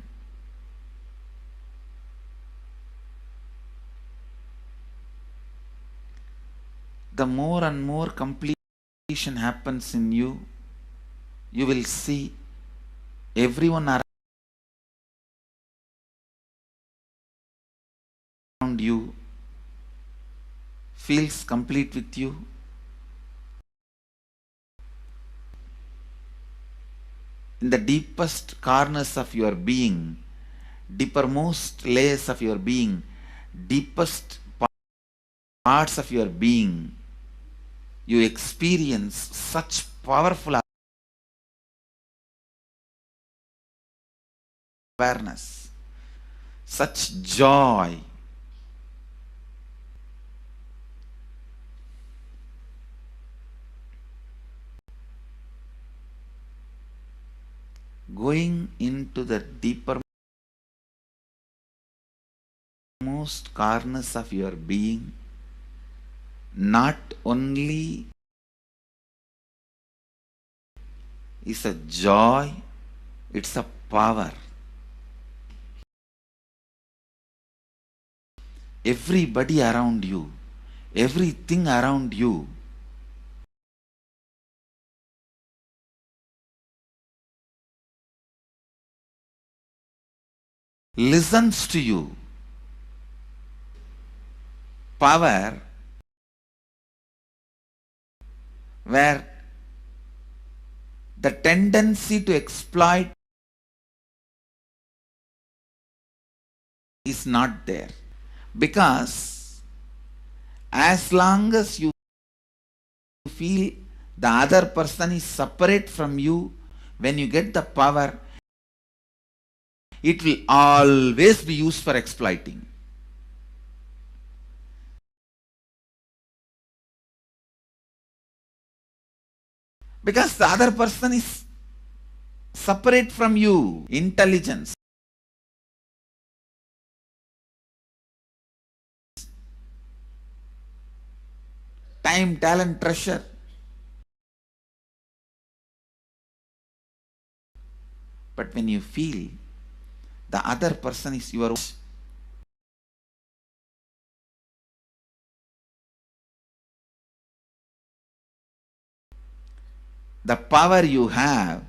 The more and more completion happens in you, you will see everyone around you feels complete with you. In the deepest corners of your being, deepermost layers of your being, deepest parts of your being, you experience such powerful awareness, such joy. Going into the deepermost corners of your being, not only is a joy, it's a power. Everybody around you, everything around you listens to you. Power where the tendency to exploit is not there. Because as long as you feel the other person is separate from you, when you get the power, it will always be used for exploiting. Because the other person is separate from you. Intelligence, time, talent, treasure. But when you feel the other person is your own, the power you have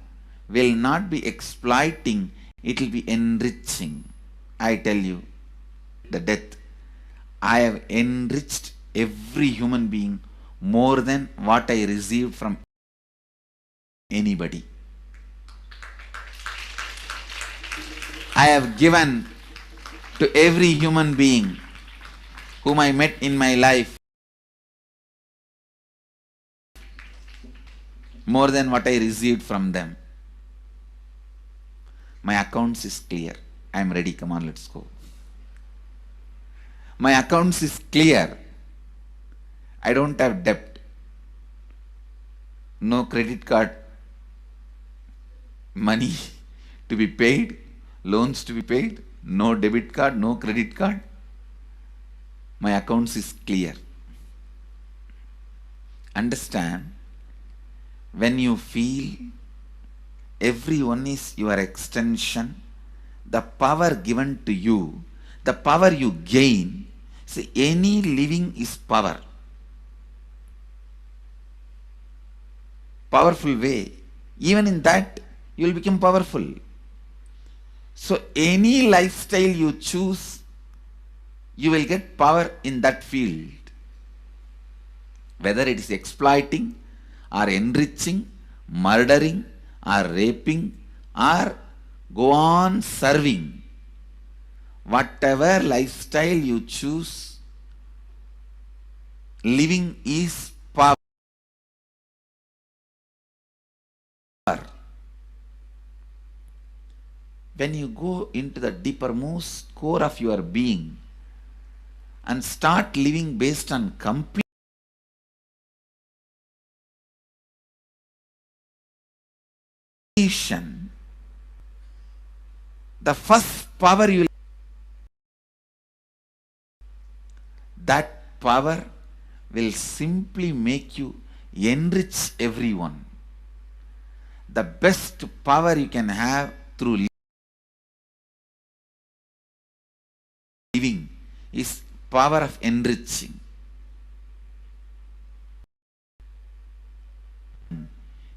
will not be exploiting, it will be enriching. I tell you, the death, I have enriched every human being more than what I received from anybody. I have given to every human being whom I met in my life more than what I received from them. My accounts is clear. I am ready. Come on, let's go. My accounts is clear. I don't have debt. No credit card money to be paid, loans to be paid, no debit card, no credit card. My accounts is clear. Understand, when you feel everyone is your extension, the power given to you, the power you gain, see, any living is power. Powerful way. Even in that, you will become powerful. So any lifestyle you choose, you will get power in that field. Whether it is exploiting or enriching, murdering or raping or go on serving. Whatever lifestyle you choose, living is power. When you go into the deepermost core of your being and start living based on completion, the first power you, that power will simply make you enrich everyone. The best power you can have through living is power of enriching.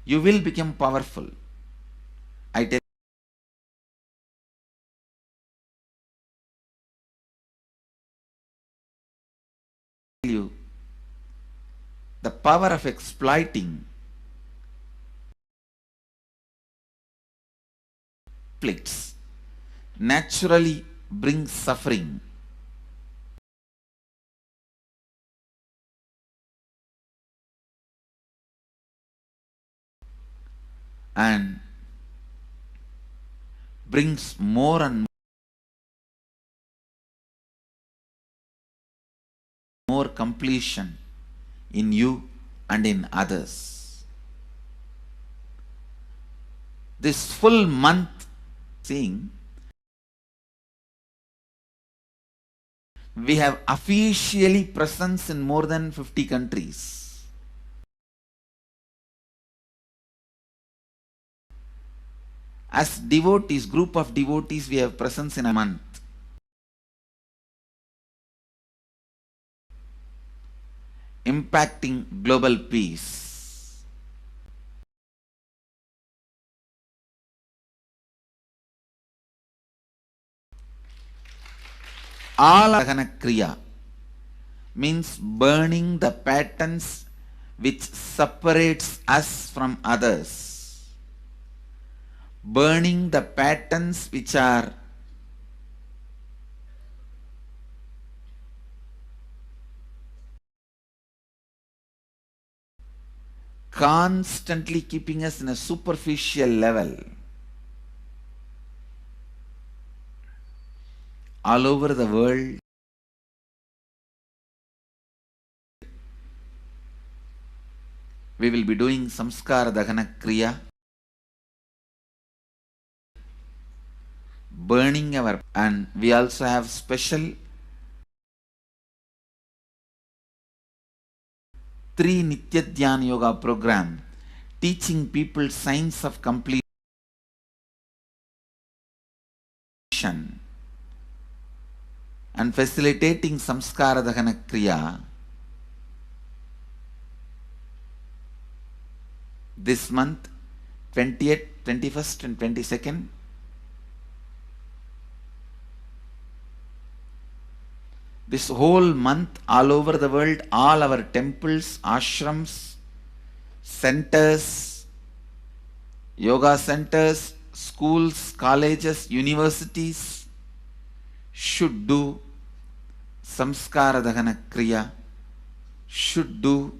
You will become powerful. I tell you, the power of exploiting conflicts naturally brings suffering. And brings more and more completion in you and in others. This full month seeing, we have officially presence in more than 50 countries. As devotees, group of devotees, we have presence in a month. Impacting global peace. All Dahana Kriya means burning the patterns which separates us from others. Burning the patterns which are constantly keeping us in a superficial level. All over the world, we will be doing Samskara Dahana Kriya, burning our, and we also have special 3 Nitya Dhyana Yoga program teaching people science of completion and facilitating Samskara Dahana Kriya. This month, 20th, 21st and 22nd, this whole month, all over the world, all our temples, ashrams, centers, yoga centers, schools, colleges, universities should do Samskara Dahana Kriya, should do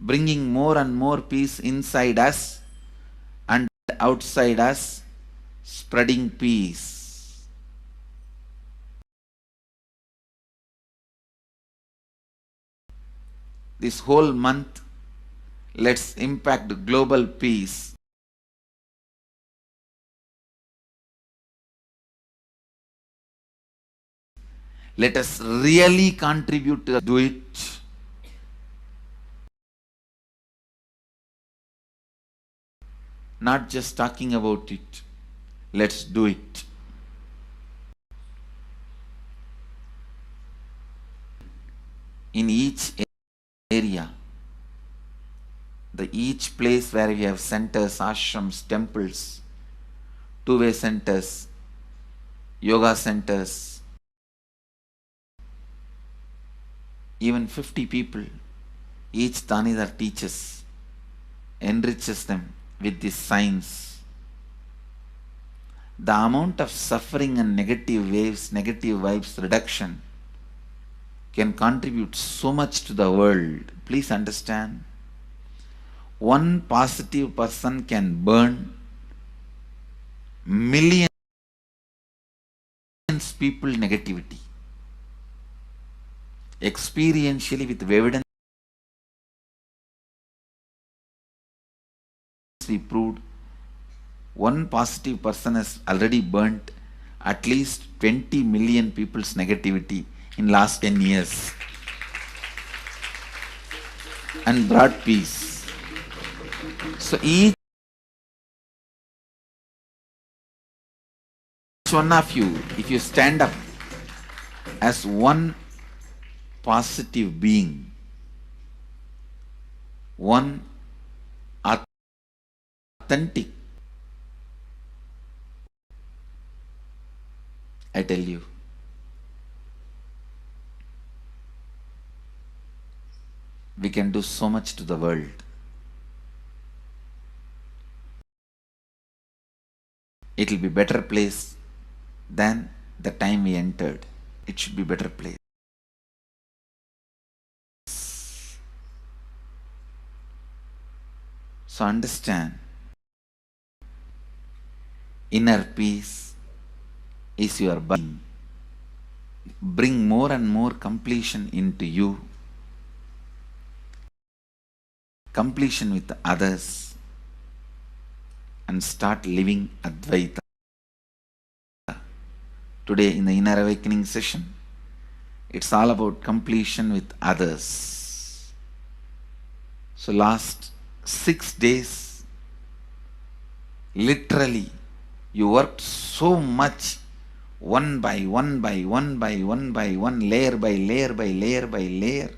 bringing more and more peace inside us and outside us, spreading peace. This whole month, let's impact global peace. Let us really contribute to do it. Not just talking about it. Let's do it. In each area, each place where we have centers, ashrams, temples, two-way centers, yoga centers, even 50 people, each Tanidhar teaches, enriches them with this science. The amount of suffering and negative waves, negative vibes reduction can contribute so much to the world. Please understand. One positive person can burn millions people negativity. Experientially with evidence we proved one positive person has already burnt at least 20 million people's negativity in last 10 years and brought peace. So each one of you, if you stand up as one positive being, one authentic, I tell you, we can do so much to the world. It will be better place than the time we entered. It should be better place. So understand, inner peace is your being. Bring more and more completion into you, completion with others, and start living Advaita. Today in the Inner Awakening session, it's all about completion with others. So last 6 days, literally, you worked so much, one by one by one by one by one, layer by layer by layer by layer.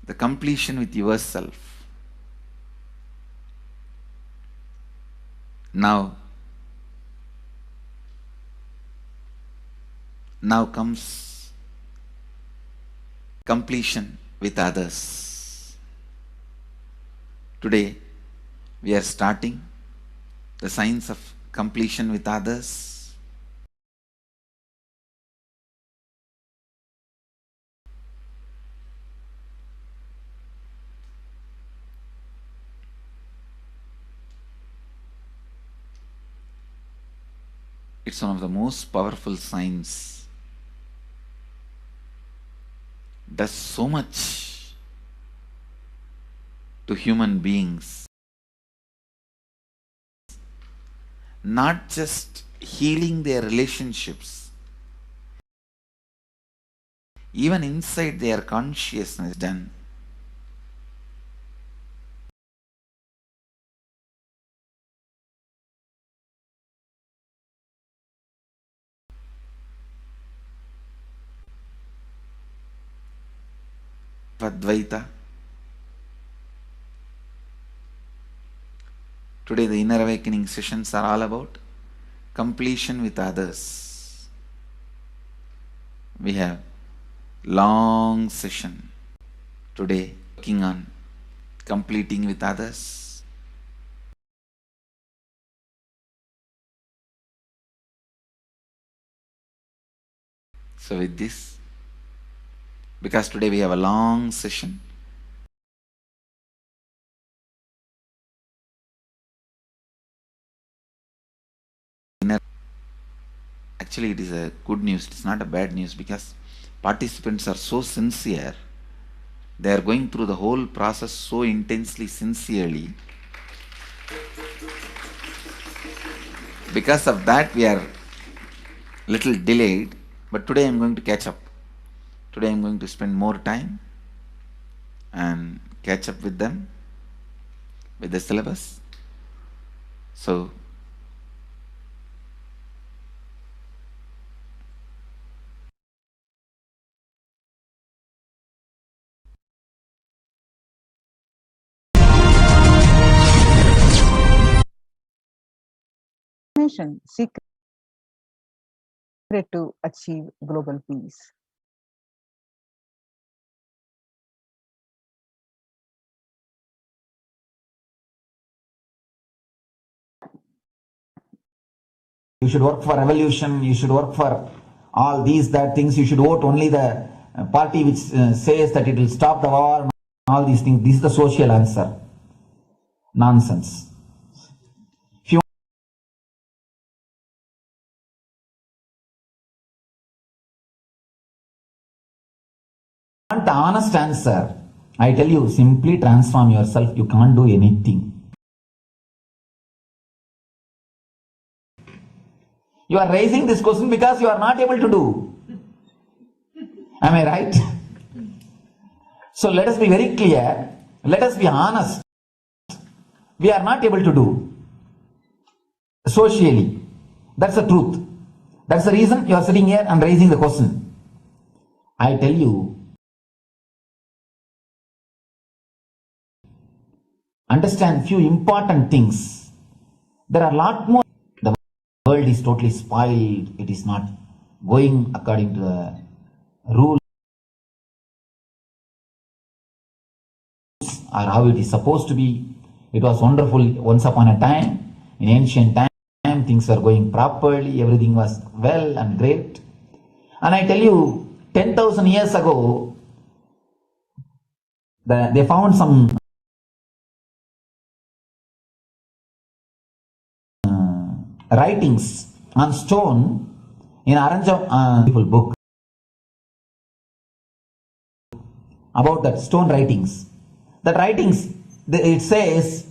The completion with yourself. Now comes completion with others. Today, we are starting the science of completion with others. It's one of the most powerful science. Does so much to human beings. Not just healing their relationships, even inside their consciousness done. Advaita. Today the Inner Awakening sessions are all about completion with others. We have long session today working on completing with others. So with this, because today we have a long session, Actually, it is a good news. It's not a bad news because participants are so sincere. They are going through the whole process so intensely, sincerely. Because of that, we are little delayed. But today I'm going to catch up. Today I'm going to spend more time and catch up with them, with the syllabus. So, secret to achieve global peace. You should work for revolution, you should work for all these, that things, you should vote only the party which says that it will stop the war, all these things. This is the social answer. Nonsense. If you want the honest answer, I tell you, simply transform yourself. You can't do anything. You are raising this question because you are not able to do. Am I right? So let us be very clear. Let us be honest. We are not able to do socially. That's the truth. That's the reason you are sitting here and raising the question. I tell you, understand few important things. There are a lot more. The world is totally spoiled. It is not going according to the rules or how it is supposed to be. It was wonderful once upon a time. In ancient time, things were going properly. Everything was well and great. And I tell you, 10,000 years ago, they found some writings on stone in Aranja, beautiful book about that stone writings. That writings, it says,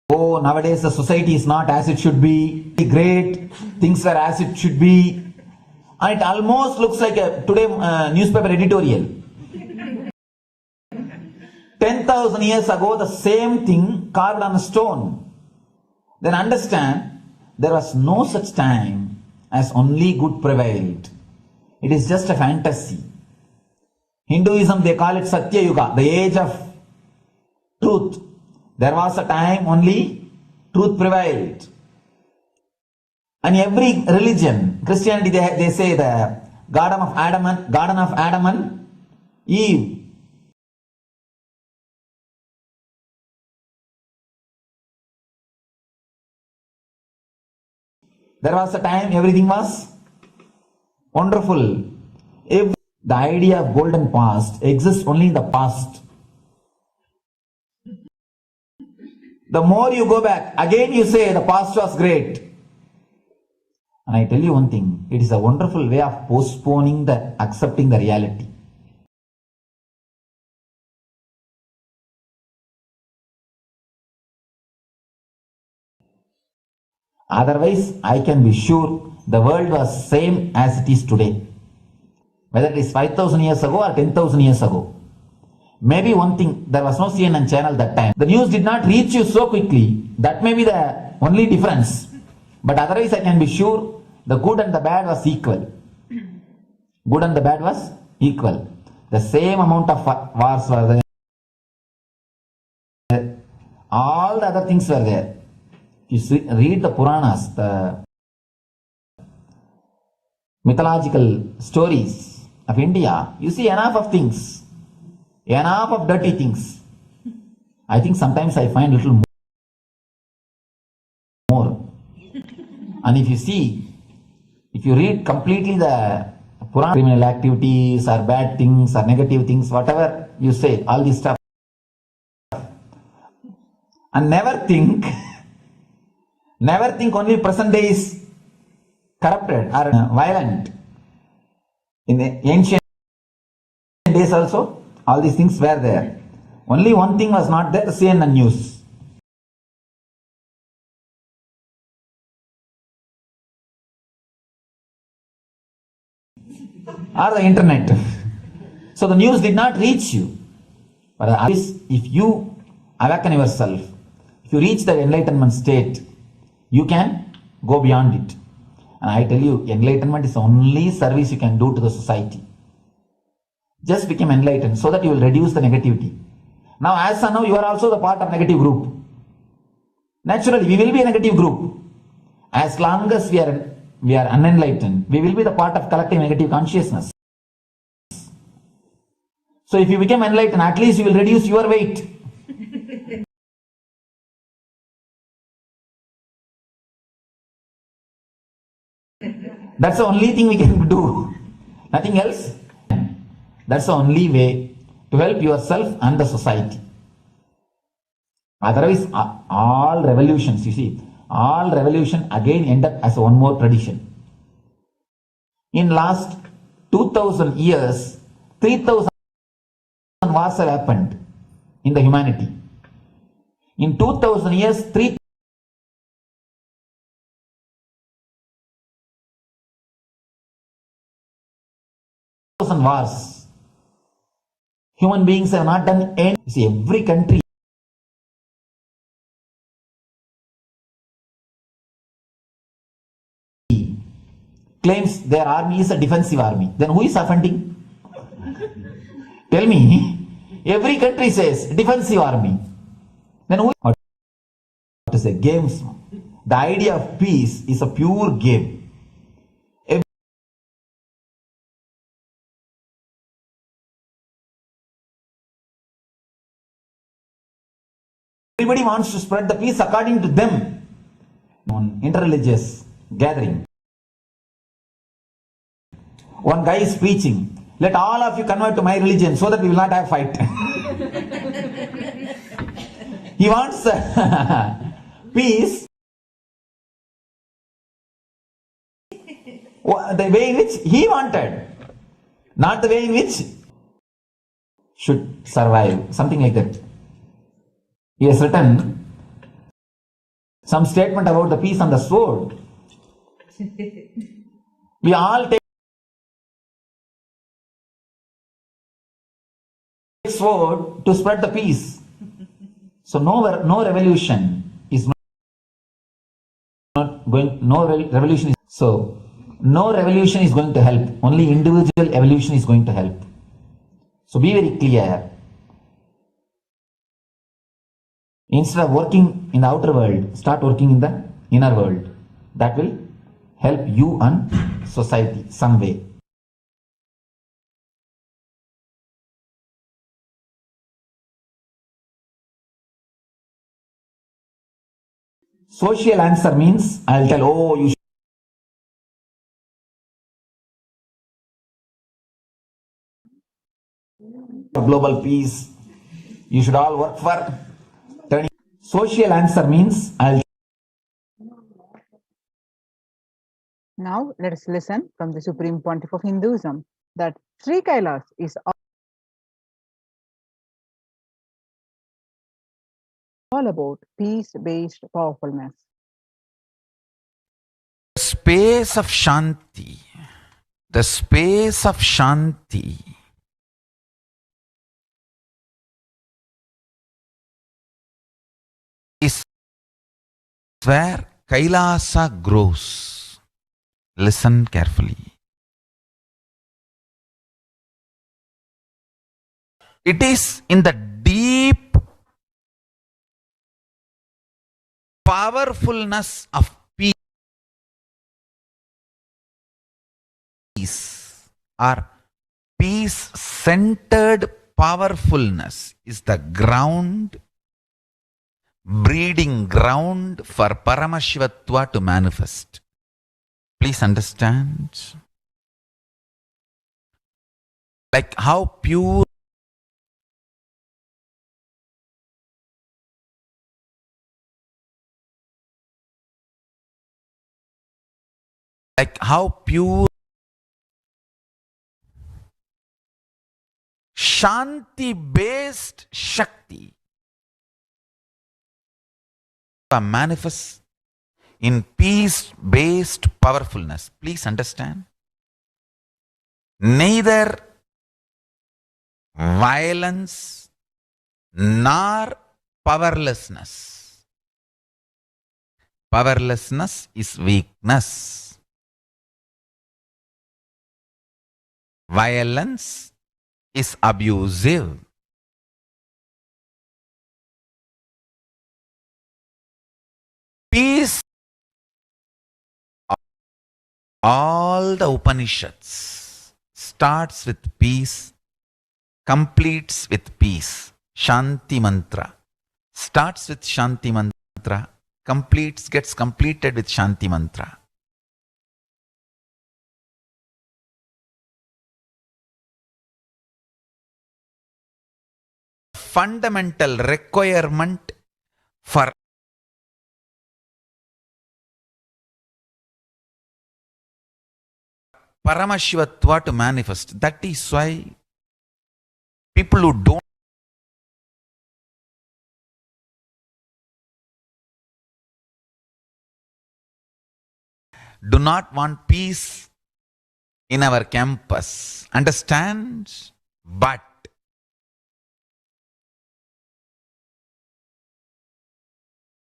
oh, nowadays the society is not as it should be, great, things were as it should be. And it almost looks like a today newspaper editorial. 10,000 years ago, the same thing carved on a stone. Then understand, there was no such time as only good prevailed. It is just a fantasy. Hinduism, they call it Satya Yuga, the age of truth. There was a time only truth prevailed. And every religion, Christianity, they say the Garden of Adam and Eve. There was a time everything was wonderful. The idea of golden past exists only in the past. The more you go back, again you say the past was great. And I tell you one thing, it is a wonderful way of postponing the accepting the reality. Otherwise, I can be sure the world was same as it is today. Whether it is 5,000 years ago or 10,000 years ago. Maybe one thing, there was no CNN channel that time. The news did not reach you so quickly. That may be the only difference. But otherwise, I can be sure the good and the bad was equal. Good and the bad was equal. The same amount of wars were there. All the other things were there. If you read the Puranas, the mythological stories of India, you see enough of things. Enough of dirty things. I think sometimes I find a little more. And if you see, if you read completely the Purana, criminal activities or bad things or negative things, whatever you say, all this stuff. And never think Never think only present day is corrupted or violent. In the ancient days also, all these things were there. Only one thing was not there, CNN news. Or the internet. So the news did not reach you. But if you awaken yourself, if you reach the enlightenment state, you can go beyond it. And I tell you, enlightenment is the only service you can do to the society. Just become enlightened so that you will reduce the negativity. Now, as of now, you are also the part of negative group. Naturally, we will be a negative group. As long as we are unenlightened, we will be the part of collective negative consciousness. So if you become enlightened, at least you will reduce your weight. That's the only thing we can do. Nothing else. That's the only way to help yourself and the society. Otherwise, all revolutions, you see, all revolution again end up as one more tradition. In last 2000 years, 3000 wars have happened in the humanity. In 2000 years, 3000 wars. Human beings have not done any. See, every country claims their army is a defensive army. Then who is offending? Tell me. Every country says defensive army. Then who is a games? The idea of peace is a pure game. Everybody wants to spread the peace according to them. On interreligious gathering, one guy is preaching, let all of you convert to my religion so that we will not have fight. He wants peace, the way in which he wanted, not the way in which should survive, something like that. He has written some statement about the peace on the sword. We all take sword to spread the peace. So no revolution is not going. No revolution is so. No revolution is going to help. Only individual evolution is going to help. So be very clear. Instead of working in the outer world, start working in the inner world. That will help you and society some way. Social answer means I'll tell, oh, you should global peace. You should all work for turning. Social answer means Now let us listen from the Supreme Pontiff of Hinduism that Sri Kailas is all about peace-based powerfulness. Space of Shanti, the space of Shanti is where Kailasa grows. Listen carefully. It is in the deep powerfulness of peace or peace-centered powerfulness is the ground, breeding ground for Paramashivatva to manifest. Please understand. Like how pure Like how pure Shanti-based Shakti manifests in peace-based powerfulness. Please understand. Neither violence nor powerlessness. Powerlessness is weakness. Violence is abusive. Peace, all the Upanishads starts with peace, completes with peace. Shanti mantra starts with Shanti mantra, gets completed with Shanti mantra. Fundamental requirement for Paramashivatva to manifest. That is why people who do not want peace in our campus, understand? But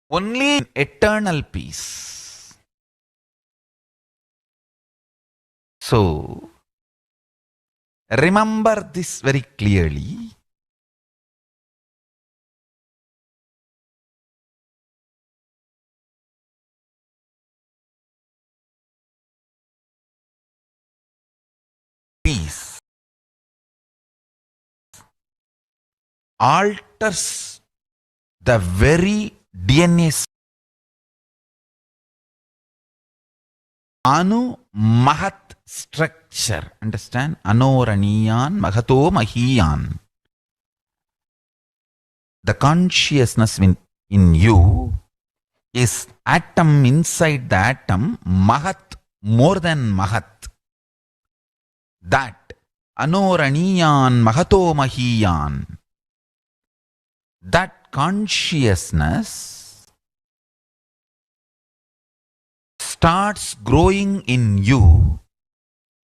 only in eternal peace. So, remember this very clearly. Peace alters the very DNA. Anu Mahat structure. Understand? Anoraniyan Mahato Mahiyan. The consciousness in you is atom inside the atom, Mahat, more than Mahat. That Anoraniyan Mahato Mahiyan. That consciousness starts growing in you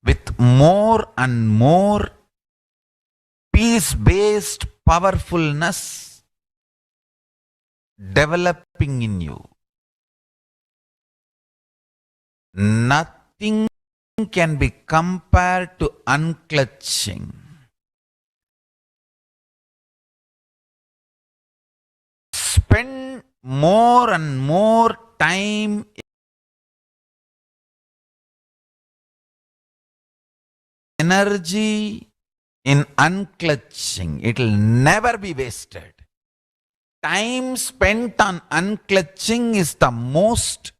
with more and more peace-based powerfulness developing in you. Nothing can be compared to unclutching. Spend more and more time energy in unclutching. It will never be wasted. Time spent on unclutching is the most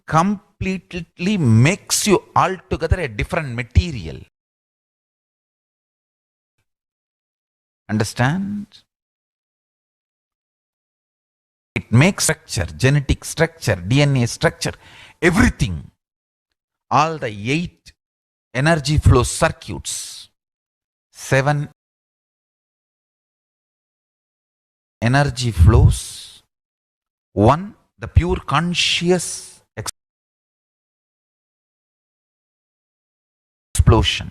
completely makes you altogether a different material. Understand? It makes structure, genetic structure, DNA structure, everything. All the 8 energy flow circuits, 7 energy flows, 1 the pure conscious explosion.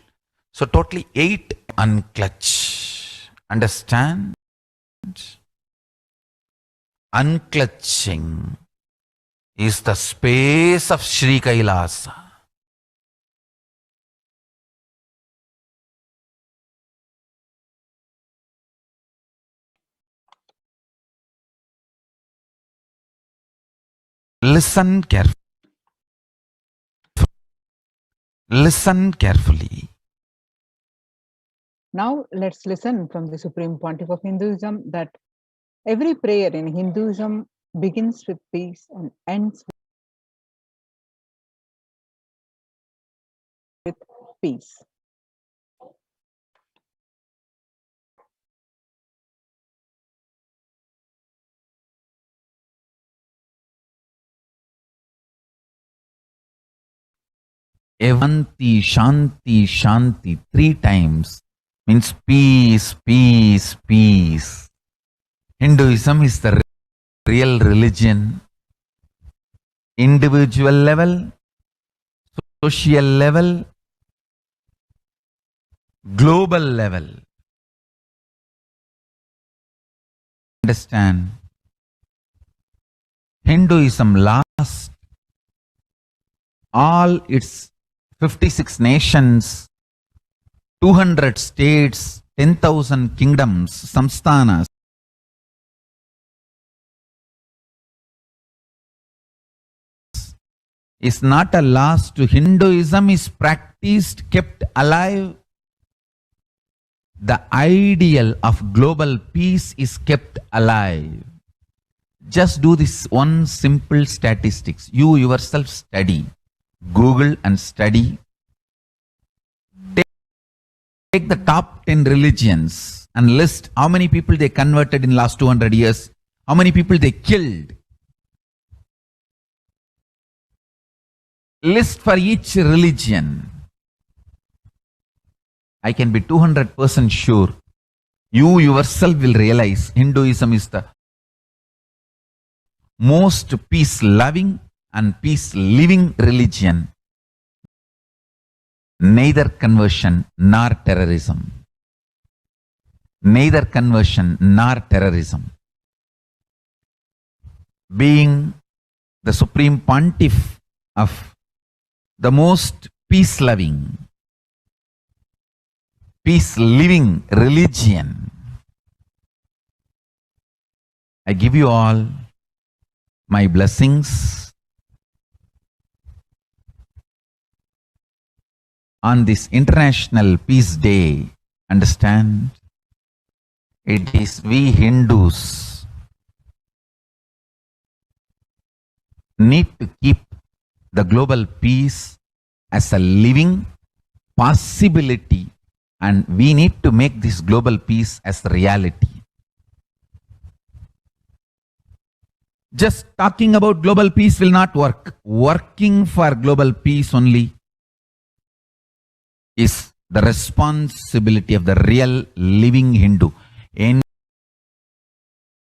So totally 8 unclutch. Understand? Unclutching is the space of Sri Kailasa. Listen carefully. Listen carefully. Now let's listen from the Supreme Pontiff of Hinduism that every prayer in Hinduism begins with peace and ends with peace. Evanti, Shanti, Shanti, 3 times means peace, peace, peace. Hinduism is the real religion. Individual level, social level, global level. Understand? Hinduism lasts all its 56 nations, 200 states, 10,000 kingdoms, samsthanas. Is not a loss to Hinduism, is practiced, kept alive. The ideal of global peace is kept alive. Just do this one simple statistics. You yourself study. Google and study. Take the top 10 religions and list how many people they converted in last 200 years, how many people they killed. List for each religion. I can be 200% sure. You yourself will realize Hinduism is the most peace-loving and peace-living religion. Neither conversion nor terrorism. Neither conversion nor terrorism. Being the supreme pontiff of the most peace-loving, peace-living religion, I give you all my blessings on this International Peace Day. Understand? It is we Hindus need to keep the global peace as a living possibility, and we need to make this global peace as reality. Just talking about global peace will not work. Working for global peace only is the responsibility of the real living Hindu.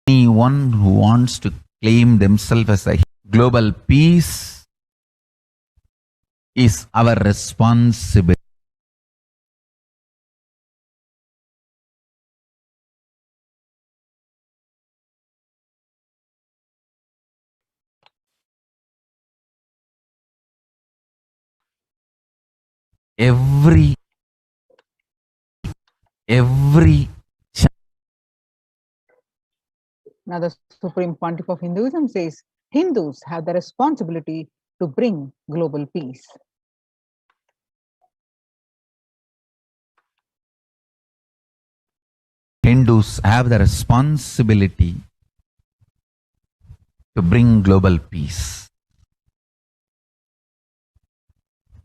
Anyone who wants to claim themselves as a global peace is our responsibility. Every Now, the Supreme Pontiff of Hinduism says Hindus have the responsibility to bring global peace. Hindus have the responsibility to bring global peace.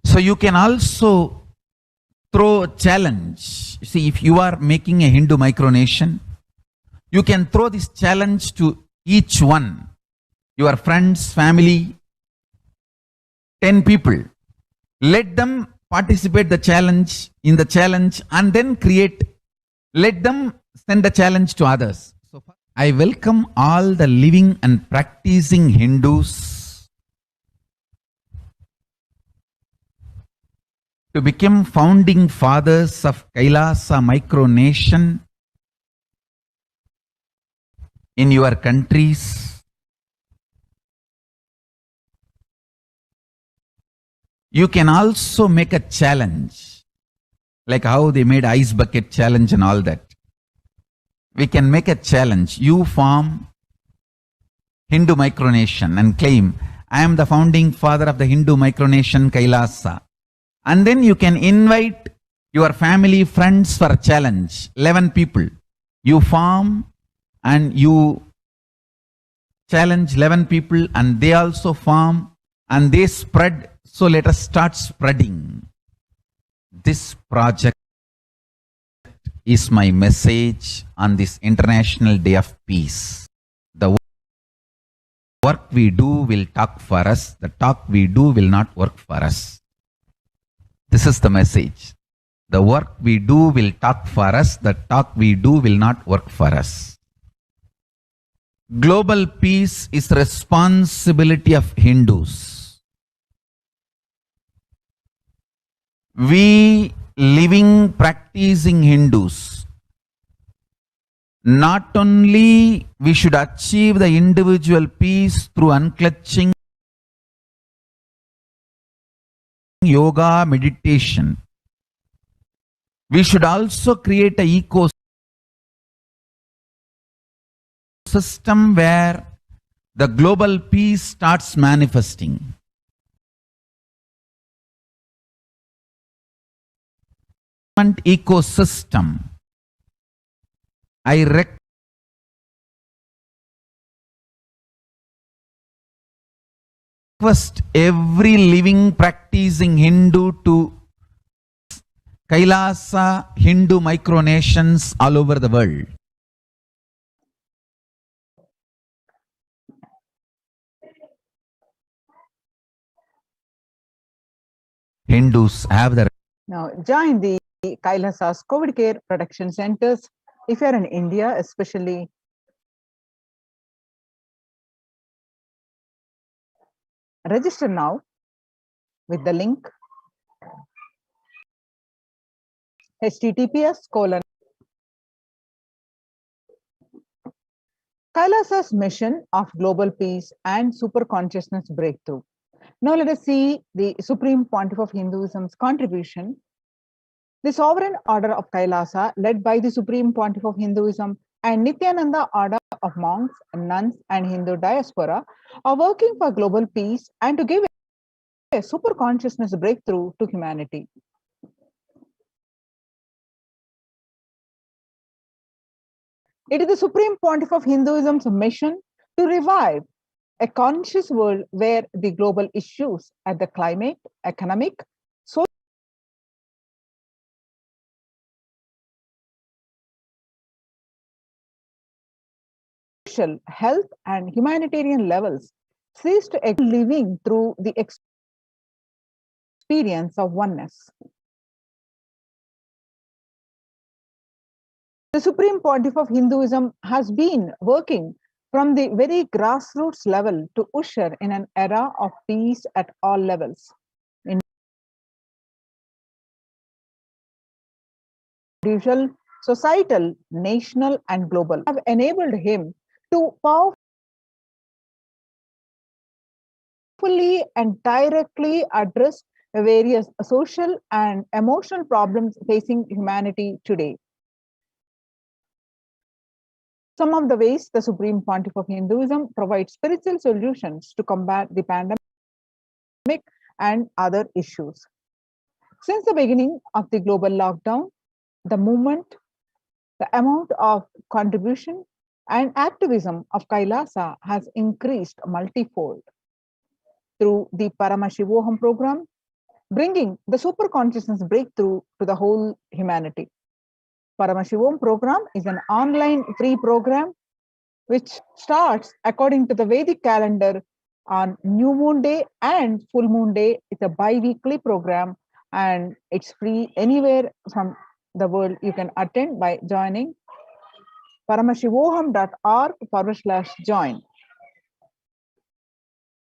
So you can also throw a challenge. See, if you are making a Hindu micronation, you can throw this challenge to each one, your friends, family, 10 people. Let them participate in the challenge and then let them send a challenge to others. So I welcome all the living and practicing Hindus to become founding fathers of Kailasa micronation in your countries. You can also make a challenge, like how they made ice bucket challenge and all that. We can make a challenge. You form Hindu micronation and claim, I am the founding father of the Hindu micronation Kailasa. And then you can invite your family, friends for a challenge. 11 people. You form and you challenge 11 people and they also form and they spread. So let us start spreading. This project is my message on this International Day of Peace. The work we do will talk for us. The talk we do will not work for us. This is the message. The work we do will talk for us, the talk we do will not work for us. Global peace is the responsibility of Hindus. We living, practicing Hindus, not only we should achieve the individual peace through unclutching yoga, meditation, we should also create an ecosystem where the global peace starts manifesting. Ecosystem. I request every living practicing Hindu to Kailasa Hindu micronations all over the world. Hindus have the Now, join the Kailasa's COVID care protection centers. If you're in India, especially, register now with the link https:// Kailasa's mission of global peace and super consciousness breakthrough. Now let us see the Supreme Pontiff of Hinduism's contribution. The Sovereign Order of Kailasa, led by the Supreme Pontiff of Hinduism and Nithyananda Order of monks, nuns, and Hindu diaspora, are working for global peace and to give a super consciousness breakthrough to humanity. It is the Supreme Pontiff of Hinduism's mission to revive a conscious world where the global issues at the climate, economic, social, health, and humanitarian levels cease to living through the experience of oneness. The Supreme Pontiff of Hinduism has been working from the very grassroots level to usher in an era of peace at all levels. Individual, societal, national, and global have enabled him to powerfully and directly address various social and emotional problems facing humanity today. Some of the ways the Supreme Pontiff of Hinduism provides spiritual solutions to combat the pandemic and other issues. Since the beginning of the global lockdown, the movement, the amount of contribution and activism of Kailasa has increased multifold through the Paramashivoham program, bringing the super consciousness breakthrough to the whole humanity. Paramashivoham program is an online free program which starts according to the Vedic calendar on new moon day and full moon day. It's a bi-weekly program and it's free anywhere from the world. You can attend by joining paramashivoham.org/join.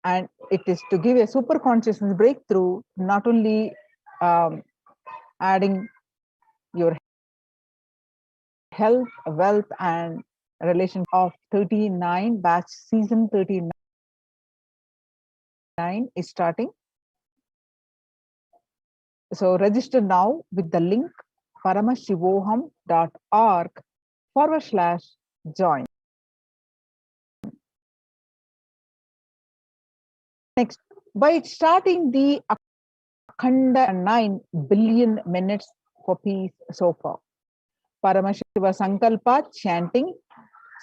And it is to give a super consciousness breakthrough, not only adding your health, wealth, and relation of 39 batch season 39 is starting. So register now with the link paramashivoham.org/join. Next, by starting the Akhanda 9 billion minutes for peace so far. Paramashiva Sankalpa chanting,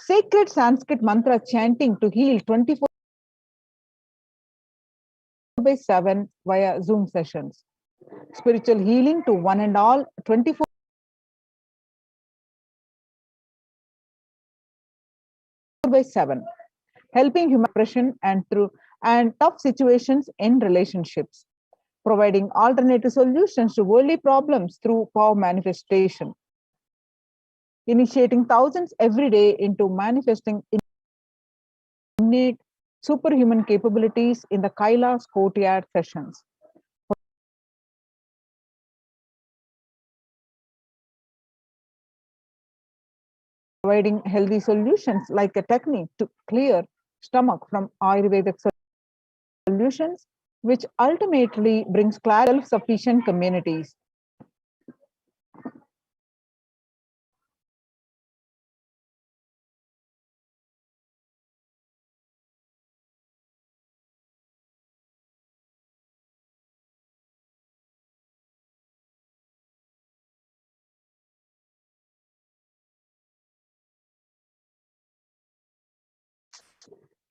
sacred Sanskrit mantra chanting to heal 24/7 via Zoom sessions. Spiritual healing to one and all 24/7, helping human oppression and tough situations in relationships. providing alternative solutions to worldly problems through power manifestation, initiating thousands every day into manifesting innate superhuman capabilities in the Kailasa courtyard sessions. Providing healthy solutions like a technique to clear stomach from Ayurvedic solutions, which ultimately brings clarity, self-sufficient communities.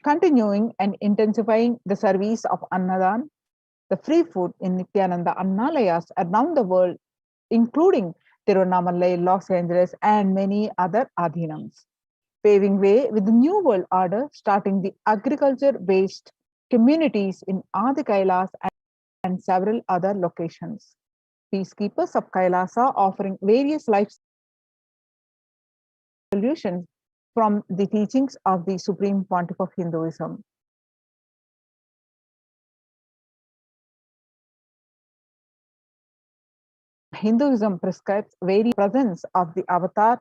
Continuing and intensifying the service of Annadan, the free food in Nithyananda Annalayas around the world, including Tiruvannamalai, Los Angeles, and many other Adhinams, paving way with the New World Order, starting the agriculture-based communities in Adi Kailas and several other locations. Peacekeepers of Kailasa offering various life solutions from the teachings of the Supreme Pontiff of Hinduism. Hinduism prescribes very presence of the avatar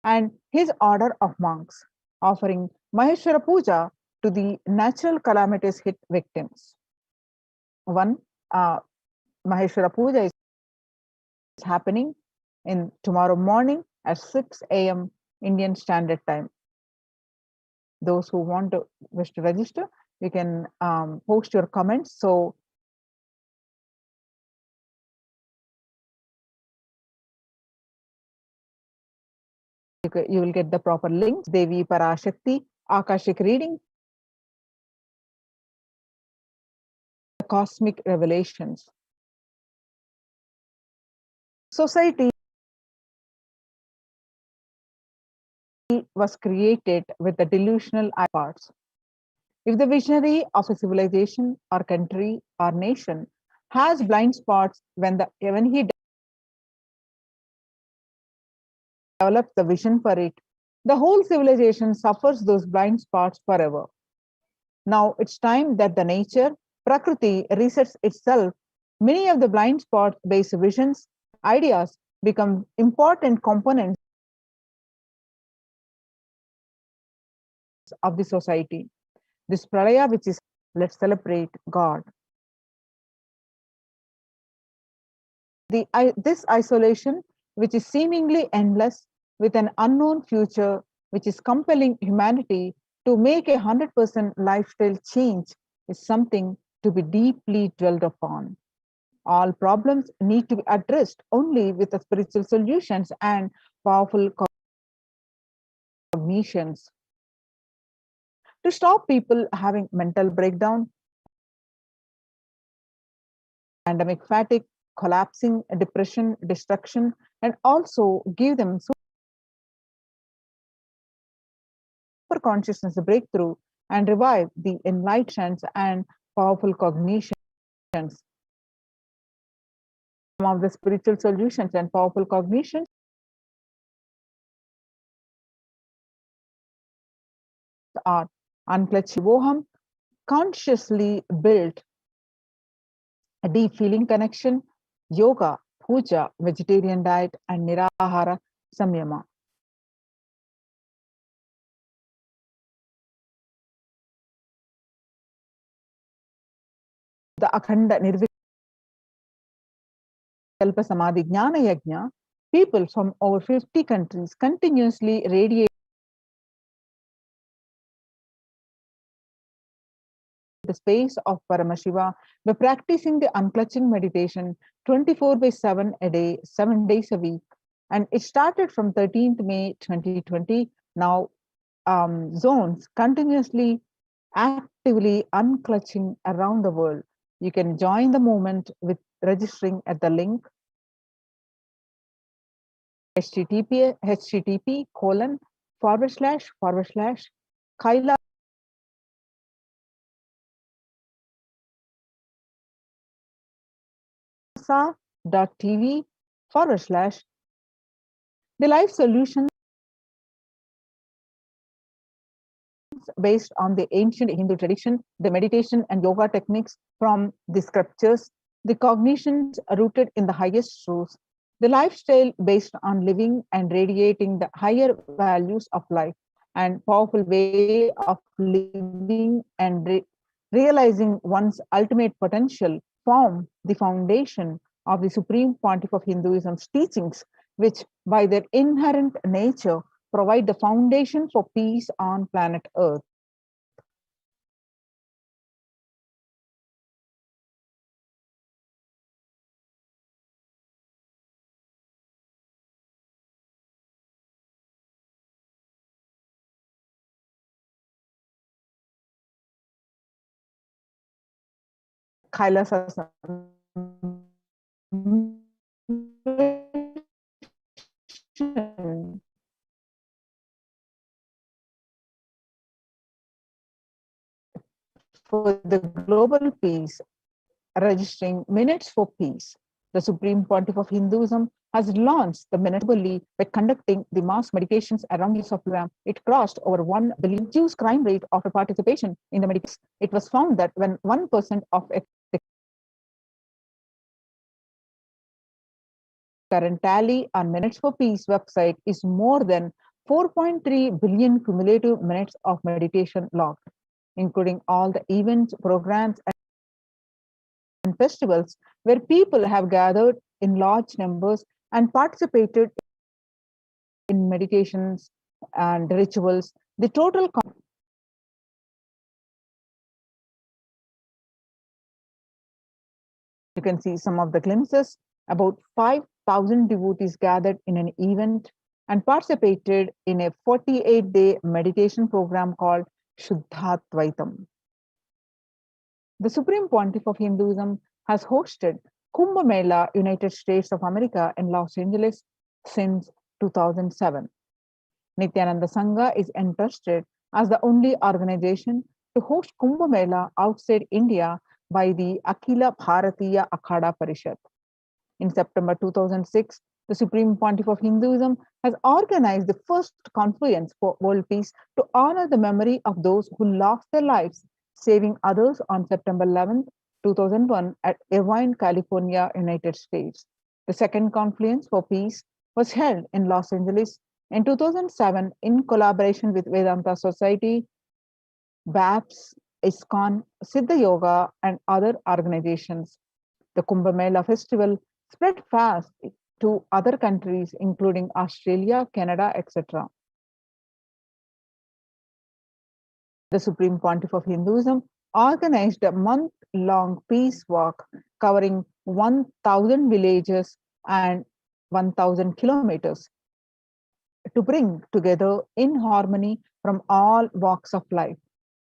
and his order of monks, offering Maheshwara Puja to the natural calamities hit victims. One Maheshwara Puja is happening in tomorrow morning at 6 a.m. Indian Standard Time. Those who wish to register, you can post your comments. So you will get the proper links. Devi Parashakti, Akashic reading, the cosmic revelations. Society was created with the delusional parts. If the visionary of a civilization or country or nation has blind spots when he develops the vision for it, the whole civilization suffers those blind spots forever. Now it's time that the nature, Prakriti, resets itself. Many of the blind spot-based visions, ideas become important components of the society. This pralaya, which is, let's celebrate God. This isolation, which is seemingly endless, with an unknown future, which is compelling humanity to make 100% lifestyle change, is something to be deeply dwelled upon. All problems need to be addressed only with the spiritual solutions and powerful cognitions. To stop people having mental breakdown, pandemic fatigue, collapsing, depression, destruction, and also give them super consciousness breakthrough and revive the enlightenment and powerful cognitions. Some of the spiritual solutions and powerful cognitions are Parashakti, consciously built a deep feeling connection, yoga, puja, vegetarian diet, and nirahara samyama. The Akhanda Nirvikalpa Samadhi Jnana Yajna, people from over 50 countries continuously radiate the space of Paramashiva by practicing the unclutching meditation 24/7 a day, 7 days a week. And it started from 13th May 2020. Now zones continuously actively unclutching around the world. You can join the movement with registering at the link http:// Kailasa kailasa.tv/the life solutions based on the ancient Hindu tradition, the meditation and yoga techniques from the scriptures, the cognitions rooted in the highest truths, the lifestyle based on living and radiating the higher values of life, and powerful way of living and realizing one's ultimate potential form the foundation of the Supreme Pontiff of Hinduism's teachings, which by their inherent nature provide the foundation for peace on planet Earth. Kailasa for the global peace, registering Minutes for Peace. The Supreme Pontiff of Hinduism has launched the Minutes globally by conducting the mass meditations around the of It crossed over 1 billion reduced crime rate after participation in the meditations. It was found that when 1% of the current tally on Minutes for Peace website is more than 4.3 billion cumulative minutes of meditation logged, including all the events, programs, and festivals where people have gathered in large numbers and participated in meditations and rituals. The total you can see some of the glimpses. About 5,000 devotees gathered in an event and participated in a 48-day meditation program called Shuddhatvaitam. The Supreme Pontiff of Hinduism has hosted Kumbh Mela, United States of America in Los Angeles since 2007. Nithyananda Sangha is entrusted as the only organization to host Kumbh Mela outside India by the Akhila Bharatiya Akhada Parishad. In September 2006, the Supreme Pontiff of Hinduism has organized the first confluence for world peace to honor the memory of those who lost their lives saving others on September 11, 2001 at Irvine, California, United States. The second confluence for peace was held in Los Angeles in 2007 in collaboration with Vedanta Society, BAPS, ISKCON, Siddha Yoga, and other organizations. The Kumbh Mela festival spread fast to other countries, including Australia, Canada, etc. The Supreme Pontiff of Hinduism organized a month-long peace walk covering 1,000 villages and 1,000 kilometers to bring together in harmony from all walks of life.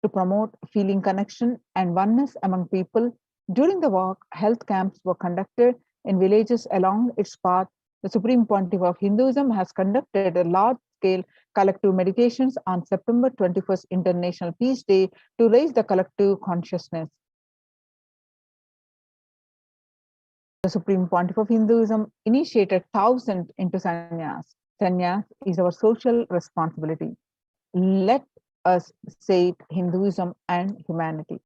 To promote feeling connection and oneness among people, during the walk, health camps were conducted in villages along its path. The Supreme Pontiff of Hinduism has conducted a large-scale collective meditations on September 21st International Peace Day to raise the collective consciousness. The Supreme Pontiff of Hinduism initiated thousands into sannyas. Sannyas is our social responsibility. Let us save Hinduism and humanity.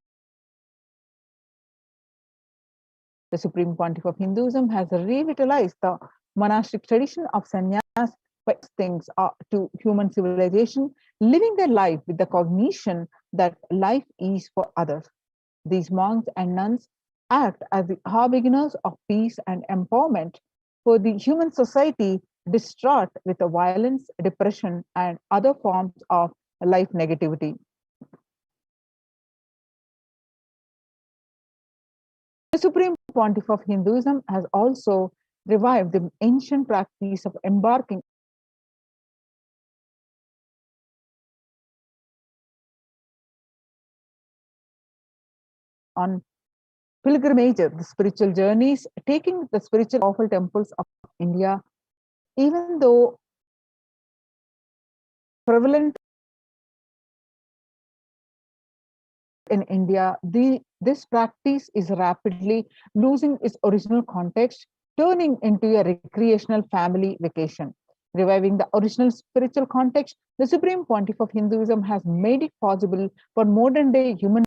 The Supreme Pontiff of Hinduism has revitalized the monastic tradition of sannyas by things to human civilization, living their life with the cognition that life is for others. These monks and nuns act as the harbingers of peace and empowerment for the human society distraught with the violence, depression, and other forms of life negativity. The Supreme Pontiff of Hinduism has also revived the ancient practice of embarking on pilgrimage, the spiritual journeys, taking the spiritual awful temples of India, even though prevalent in India, this practice is rapidly losing its original context, turning into a recreational family vacation. Reviving the original spiritual context, the Supreme Pontiff of Hinduism has made it possible for modern day human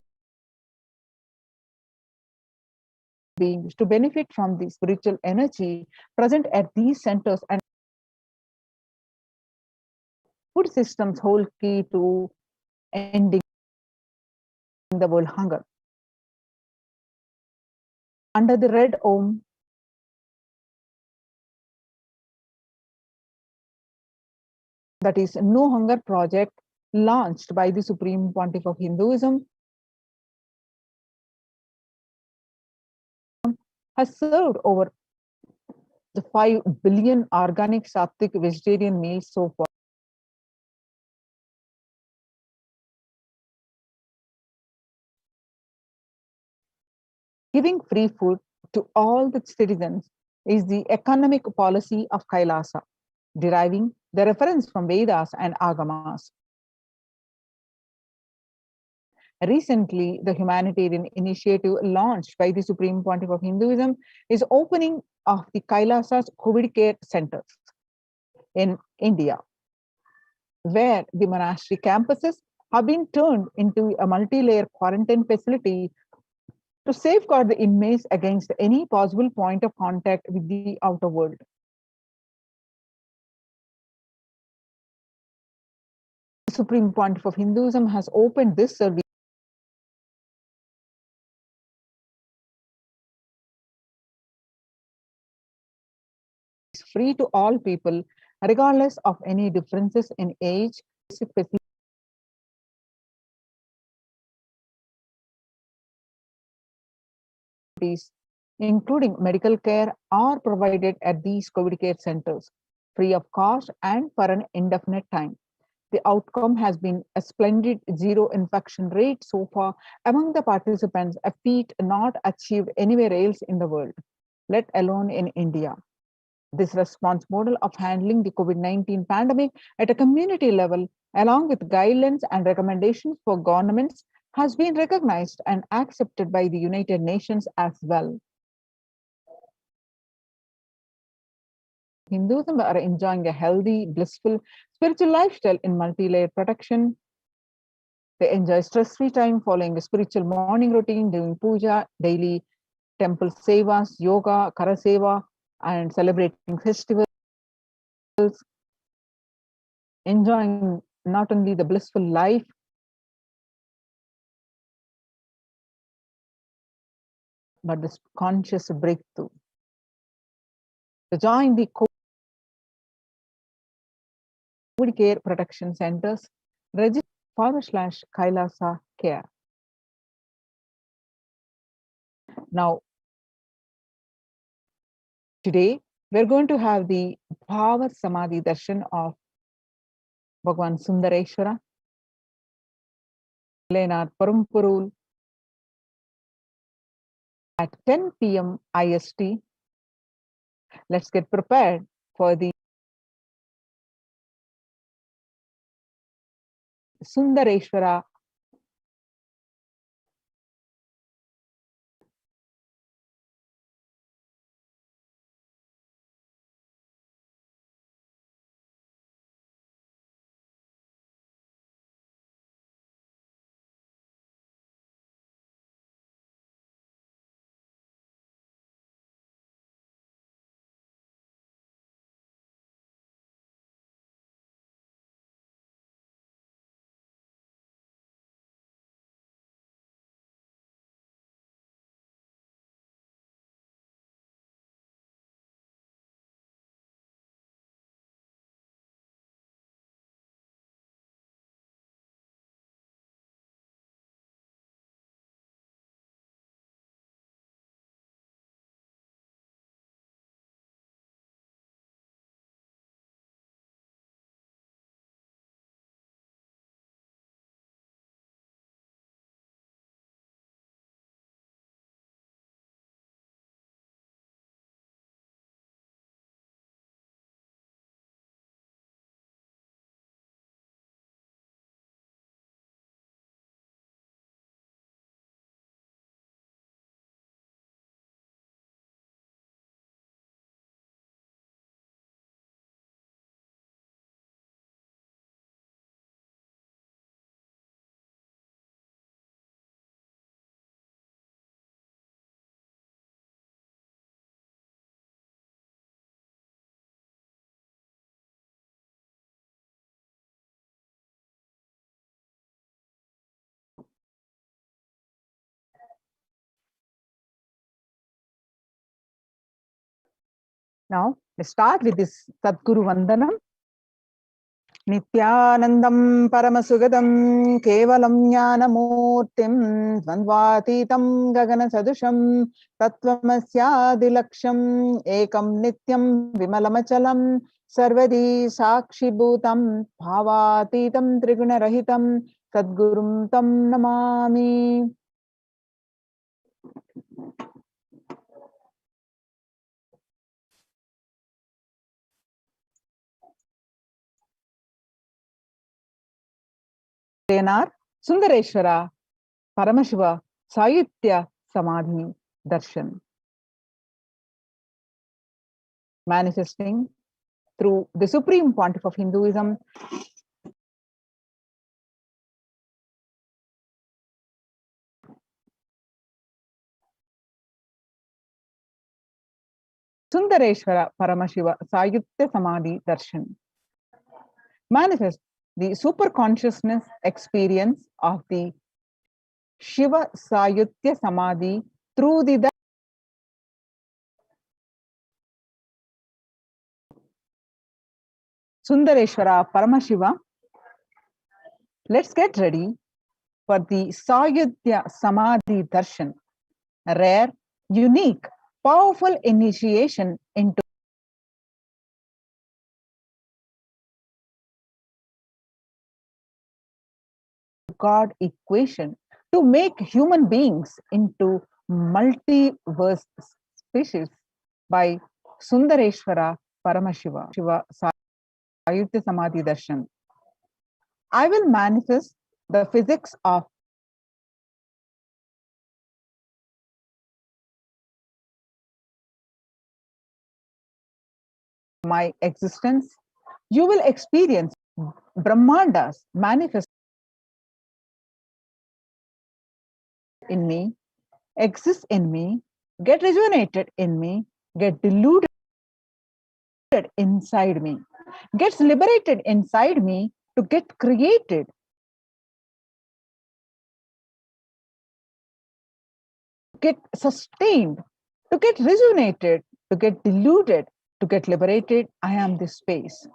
beings to benefit from the spiritual energy present at these centers and food systems whole key to ending the world hunger. Under the Red Om, that is No Hunger project launched by the Supreme Pontiff of Hinduism, has served over the 5 billion organic Sattvic vegetarian meals so far. Giving free food to all the citizens is the economic policy of Kailasa, deriving the reference from Vedas and Agamas. Recently, the humanitarian initiative launched by the Supreme Pontiff of Hinduism is opening of the Kailasa's COVID care centers in India, where the monastery campuses have been turned into a multi-layer quarantine facility to safeguard the inmates against any possible point of contact with the outer world. The Supreme Pontiff of Hinduism has opened this service free to all people, regardless of any differences in age, facilities, including medical care, are provided at these COVID care centers, free of cost and for an indefinite time. The outcome has been a splendid zero infection rate so far among the participants, a feat not achieved anywhere else in the world, let alone in India. This response model of handling the COVID-19 pandemic at a community level, along with guidelines and recommendations for governments, has been recognized and accepted by the United Nations as well. Hinduism are enjoying a healthy, blissful, spiritual lifestyle in multi-layered protection. They enjoy stress-free time following a spiritual morning routine, doing puja, daily temple sevas, yoga, karaseva, and celebrating festivals, enjoying not only the blissful life, but this conscious breakthrough. To join the COVID care protection centers, register /Kailasa care. Now, today, we're going to have the Bhava Samadhi Darshan of Bhagwan Sundareshwara, Leonard Parumpurul, at 10 p.m. IST. Let's get prepared for the Sundareshwara Now, let's start with this Sadguru Vandanam. Nithyanandam Paramashivoham Kevalam Jnanamurtim Dvandvatitam Gagana Sadusham Tattvamasyadilaksham Ekam Nityam Vimalamachalam Sarvadi Sakshi Bhutam Bhavatitam Trigunarahitam Sadgurum Tam Namami. Tenar Sundareshwara Paramashiva Sayitya Samadhi Darshan. Manifesting through the supreme pontiff of Hinduism, Sundareshwara Paramashiva Sayitya Samadhi Darshan. Manifest the super consciousness experience of the Shiva Sayitya Samadhi through the Sundareshwara Paramashiva. Let's get ready for the Sayitya Samadhi Darshan, a rare, unique, powerful initiation into God equation to make human beings into multiverse species by Sundareshwara Paramashiva Shiva Sayitya Samadhi Darshan. I will manifest the physics of my existence. You will experience Brahmandas manifest in me, exist in me, get rejuvenated in me, get deluded inside me, gets liberated inside me to get created, get sustained, to get rejuvenated, to get deluded, to get liberated. I am this space.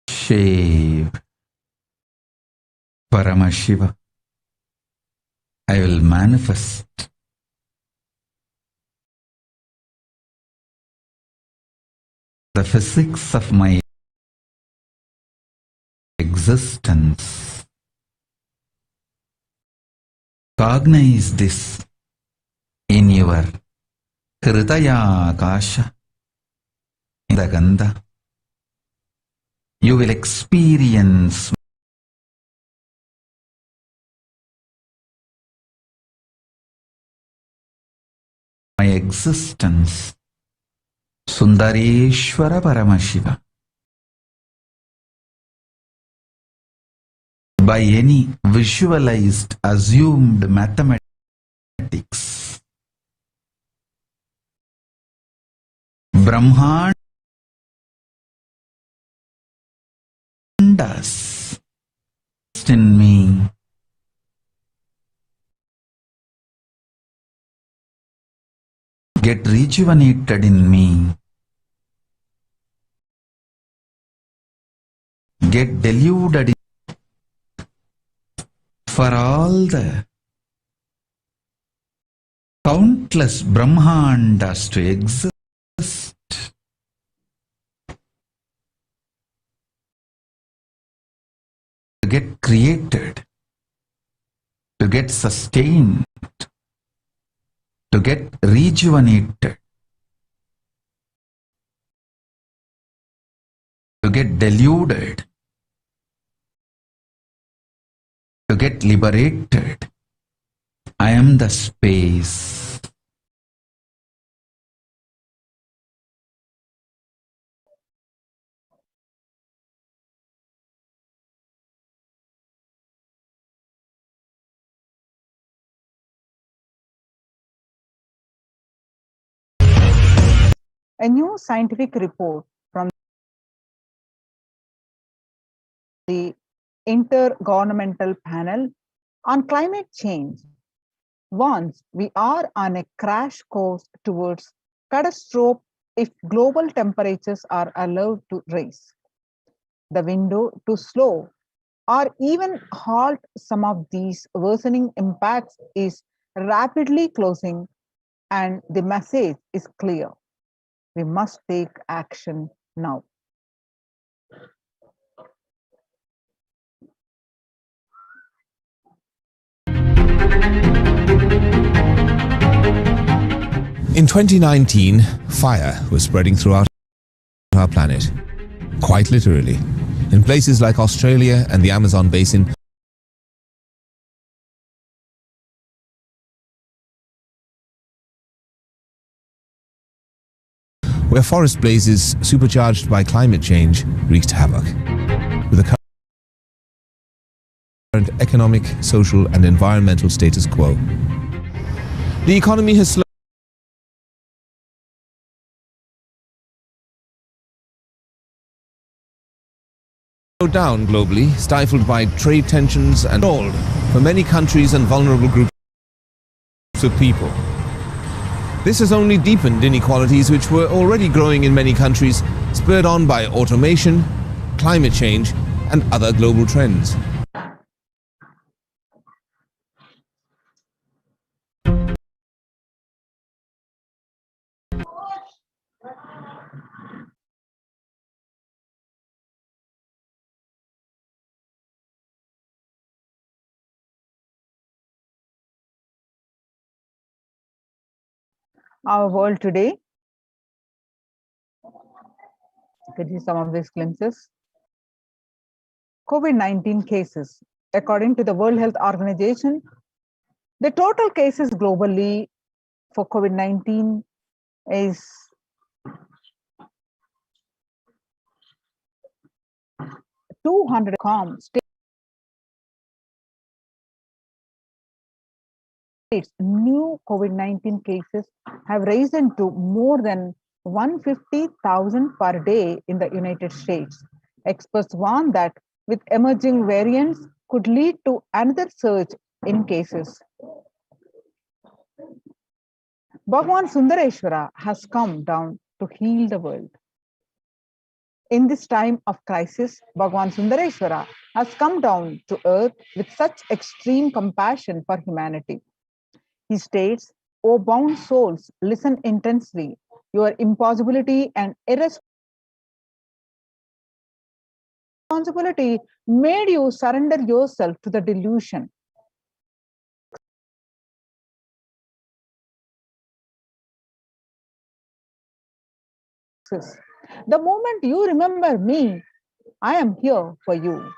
Shave Paramashiva. I will manifest the physics of my existence. Cognize this in your Hridaya Akasha, in the Gandha. You will experience my existence. Sundareshwara Paramashiva. By any visualized, assumed mathematics, Brahmandas in me, get rejuvenated in me, get deluded for all the countless Brahmandas to exist, to get created, to get sustained, to get rejuvenated, to get deluded, to get liberated. I am the space. A new scientific report from the Intergovernmental Panel on Climate Change warns we are on a crash course towards catastrophe if global temperatures are allowed to rise. The window to slow or even halt some of these worsening impacts is rapidly closing, and the message is clear. We must take action now. In 2019, fire was spreading throughout our planet, quite literally. In places like Australia and the Amazon basin, where forest blazes supercharged by climate change wreaked havoc. With the current economic, social and environmental status quo, the economy has slowed down globally, stifled by trade tensions and stalled for many countries and vulnerable groups of people. This has only deepened inequalities which were already growing in many countries, spurred on by automation, climate change and other global trends. Our world today, you can see some of these glimpses. COVID-19 cases. According to the World Health Organization, the total cases globally for COVID-19 is 200. States new COVID-19 cases have risen to more than 150,000 per day in the United States. Experts warn that with emerging variants could lead to another surge in cases. Bhagwan Sundareshwara has come down to heal the world. In this time of crisis, Bhagwan Sundareshwara has come down to earth with such extreme compassion for humanity. He states, "O bound souls, listen intensely. Your impossibility and irresponsibility made you surrender yourself to the delusion. The moment you remember me, I am here for you."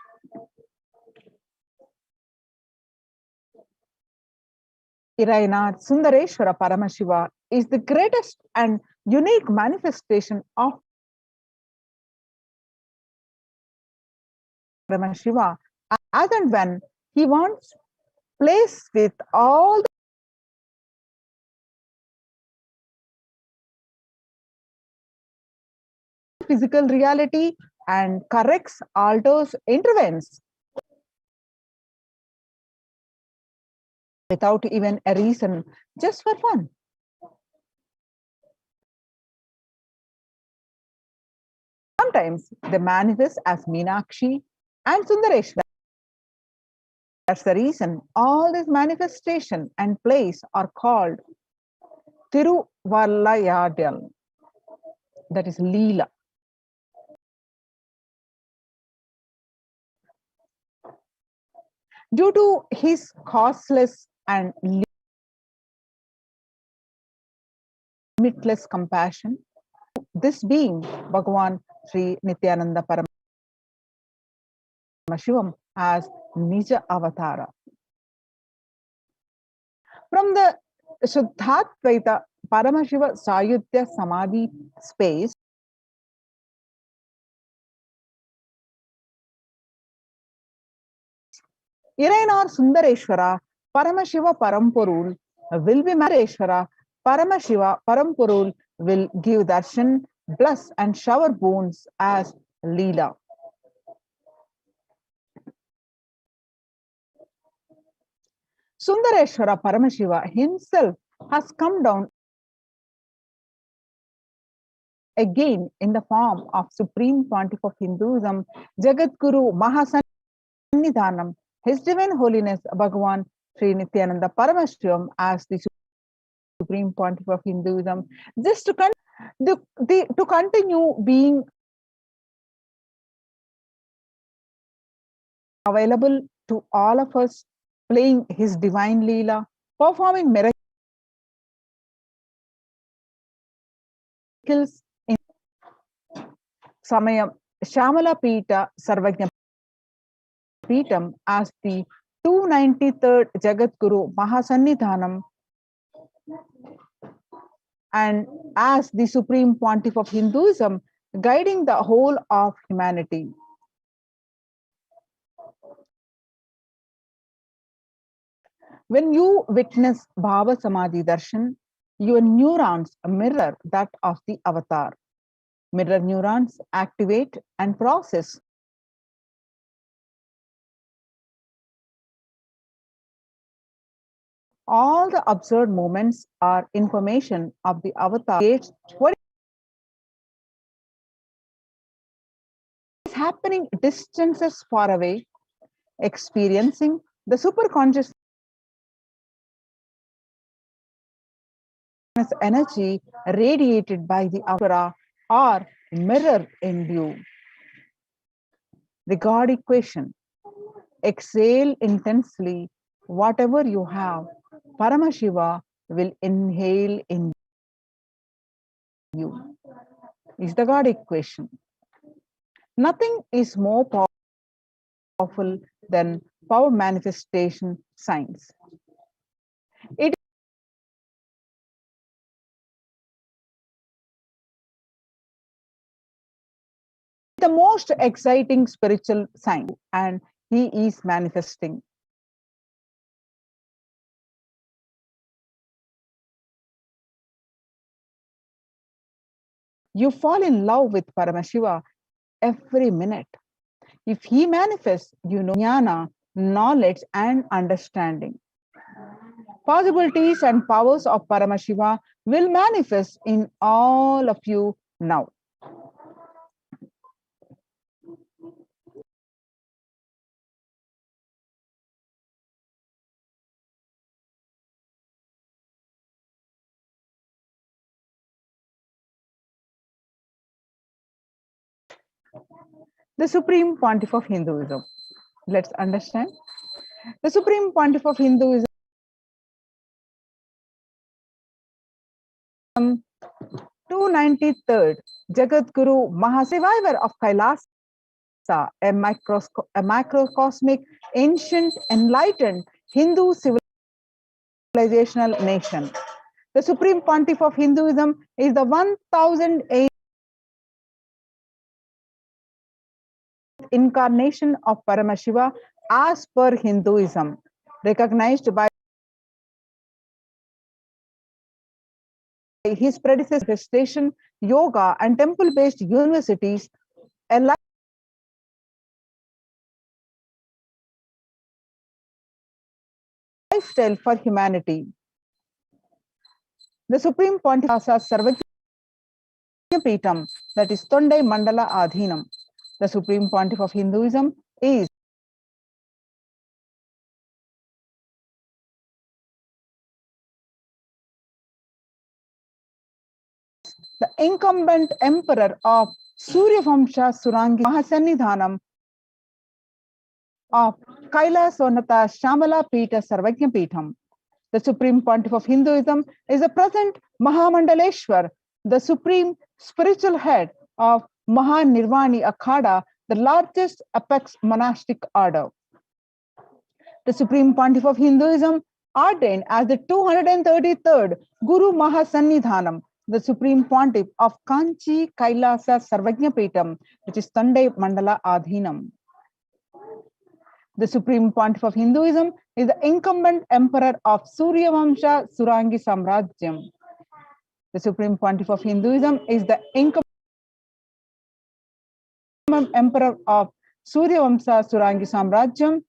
Irayanath Sundareshwara Paramashiva is the greatest and unique manifestation of Paramashiva, as and when he wants place with all the physical reality and corrects, alters, intervenes without even a reason, just for fun. Sometimes they manifest as Meenakshi and Sundareshwara. That's the reason all this manifestation and place are called Tiruvallayadal, that is Leela. Due to his causeless and limitless compassion, this being Bhagavan Sri Nithyananda Paramashivam as Nija Avatara. From the Shuddhatvaita Paramashiva Sayudhya Samadhi space, Irayanath Sundareshwara Paramashiva Parampurul will be Mareshwara Paramashiva Parampurul will give darshan, bless and shower boons as Leela. Sundareshwara Paramashiva himself has come down again in the form of Supreme Pontiff of Hinduism, Jagadguru Mahasannidhanam, His Divine Holiness Bhagavan Sri Nithyananda Paramashivam as the Supreme Pontiff of Hinduism, just to continue being available to all of us, playing his divine Leela, performing miracles in Samayam Shamala Pita Sarvagna Peetam as the 293rd Jagadguru Mahasannidhanam and as the Supreme Pontiff of Hinduism, guiding the whole of humanity. When you witness Bhava Samadhi Darshan, your neurons mirror that of the avatar. Mirror neurons activate and process all the observed moments are information of the avatar. What is happening distances far away, experiencing the superconscious energy radiated by the avatar or mirror in you. The God equation. Exhale intensely whatever you have. Paramashiva will inhale in you. Is the God equation. Nothing is more powerful than power manifestation science. It is the most exciting spiritual science, and he is manifesting. You fall in love with Paramashiva every minute. If he manifests, you know jnana, knowledge and understanding. Possibilities and powers of Paramashiva will manifest in all of you now. The Supreme Pontiff of Hinduism. Let's understand. The Supreme Pontiff of Hinduism 293rd Jagadguru Mahasurvivor of Kailasa, a macrocosmic, ancient, enlightened Hindu civilizational nation. The Supreme Pontiff of Hinduism is the 1008th incarnation of Paramashiva as per Hinduism, recognized by his predecessor manifestation, yoga and temple-based universities, a lifestyle for humanity. The Supreme Pontiff Sarvagya Peetam, that is Tondai Mandala Adhinam. The Supreme Pontiff of Hinduism is the incumbent emperor of Suryavamsha Surangi Mahasannidhanam of Kailasa Shamala Pita Sarvagya Peetam. The Supreme Pontiff of Hinduism is the present Mahamandaleshwar, the supreme spiritual head of Mahanirvani Akhada, the largest apex monastic order. The Supreme Pontiff of Hinduism ordained as the 233rd Guru Mahasannidhanam, the Supreme Pontiff of Kanchi Kailasa Sarvagya Peetam, which is Tandai Mandala Adhinam. The Supreme Pontiff of Hinduism is the incumbent emperor of Suryavamsha Surangi Samrajyam. The Supreme Pontiff of Hinduism is the incumbent emperor of Suryavamsa Surangi Samrajyam.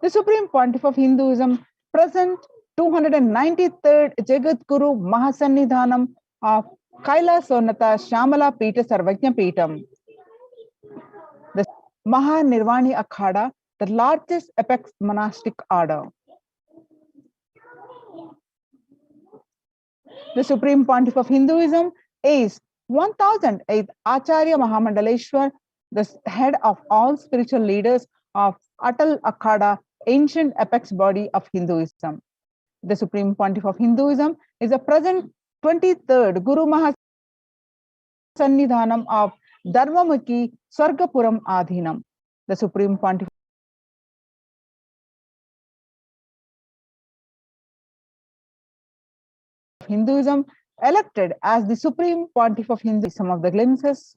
The Supreme Pontiff of Hinduism, present 293rd Jagat Guru Mahasannidhanam of Kailasa Shamala Pita Sarvajna Pitam. The Mahanirvani Akhada, the largest apex monastic order. The Supreme Pontiff of Hinduism is 1008th Acharya Mahamandaleshwar, the head of all spiritual leaders of Atal Akhada, ancient apex body of Hinduism. The Supreme Pontiff of Hinduism is the present 23rd Guru Mahasannidhanam of Dharmamukhi Swargapuram Adhinam. The Supreme Pontiff of Hinduism, elected as the Supreme Pontiff of Hinduism. Some of the glimpses.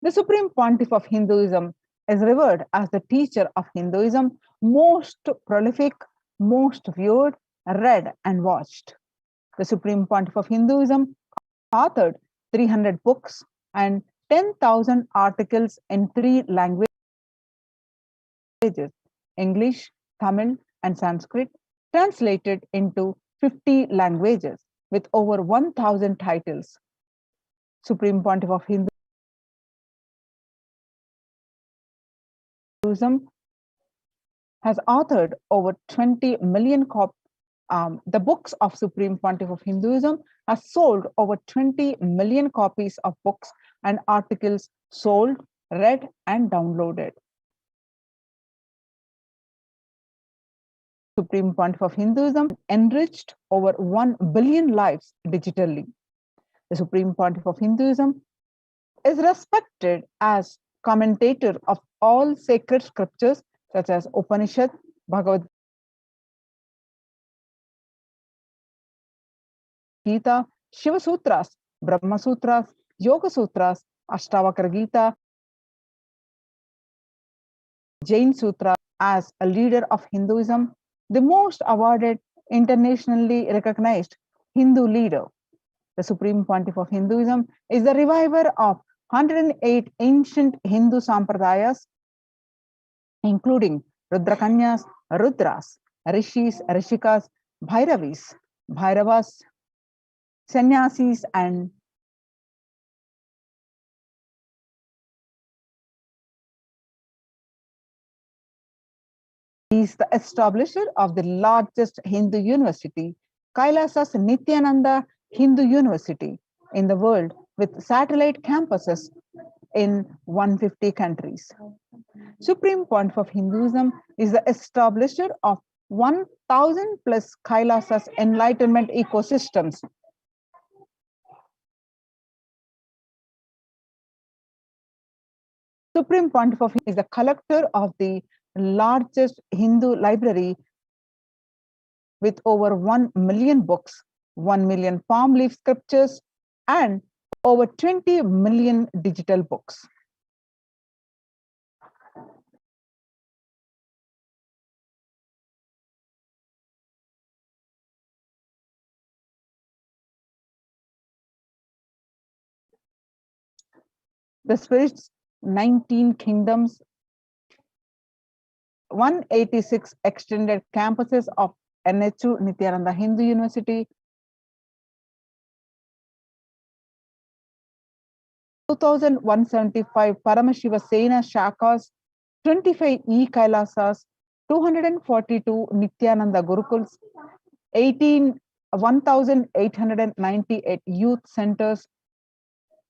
The Supreme Pontiff of Hinduism is revered as the teacher of Hinduism, most prolific, most viewed, read and watched. The Supreme Pontiff of Hinduism authored 300 books and 10,000 articles in 3 languages, English, Tamil and Sanskrit, translated into 50 languages with over 1,000 titles. Supreme Pontiff of Hinduism has authored over 20 million copies. The books of Supreme Pontiff of Hinduism has sold over 20 million copies of books and articles sold, read and downloaded. Supreme Pontiff of Hinduism enriched over 1 billion lives digitally. The Supreme Pontiff of Hinduism is respected as commentator of all sacred scriptures such as Upanishad, Bhagavad Gita, Shiva Sutras, Brahma Sutras, Yoga Sutras, Ashtavakra Gita, Jain Sutra. As a leader of Hinduism, the most awarded, internationally recognized Hindu leader. The Supreme Pontiff of Hinduism is the reviver of 108 ancient Hindu sampradayas, including Rudrakanyas, Rudras, Rishis, Rishikas, Bhairavis, Bhairavas, Sannyasis and he is the establisher of the largest Hindu university, Kailasa's Nithyananda Hindu University in the world, with satellite campuses in 150 countries. Supreme Pontiff of Hinduism is the establisher of 1,000 plus Kailasa's enlightenment ecosystems. Supreme Pontiff of Hinduism is the collector of the largest Hindu library with over 1 million books, 1 million palm leaf scriptures, and over 20 million digital books. The Spirit's 19 kingdoms, 186 extended campuses of HDH Nithyananda Hindu University, 2,175 Paramashivoham Shakas, 25 Kailasas, 242 Nithyananda Gurukuls, 1,898 youth centers,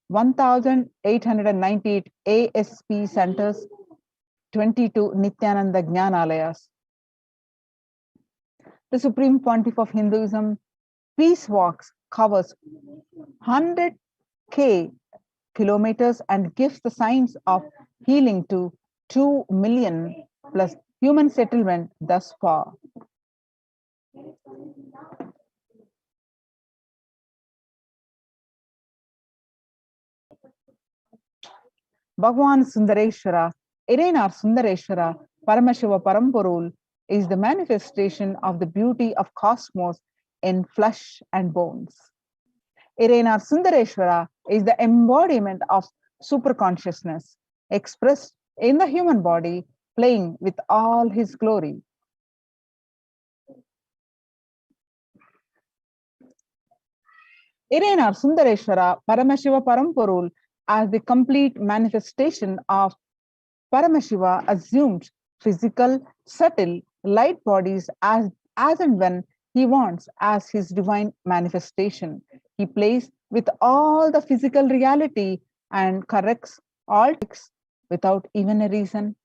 1,898 ASP centers, 22 Nithyananda Jnanalayas. The Supreme Pontiff of Hinduism Peace Walks covers 100,000 kilometers and gives the signs of healing to 2 million plus human settlement thus far. Bhagwan Sundareshwara, Irenar Sundareshwara, Paramashiva Paramporul is the manifestation of the beauty of cosmos in flesh and bones. Irena Sundareshwara is the embodiment of superconsciousness expressed in the human body, playing with all his glory. Irena Sundareshwara Paramashiva Paramporul as the complete manifestation of Paramashiva assumed physical, subtle, light bodies as and when he wants as his divine manifestation. He plays with all the physical reality and corrects all tricks without even a reason.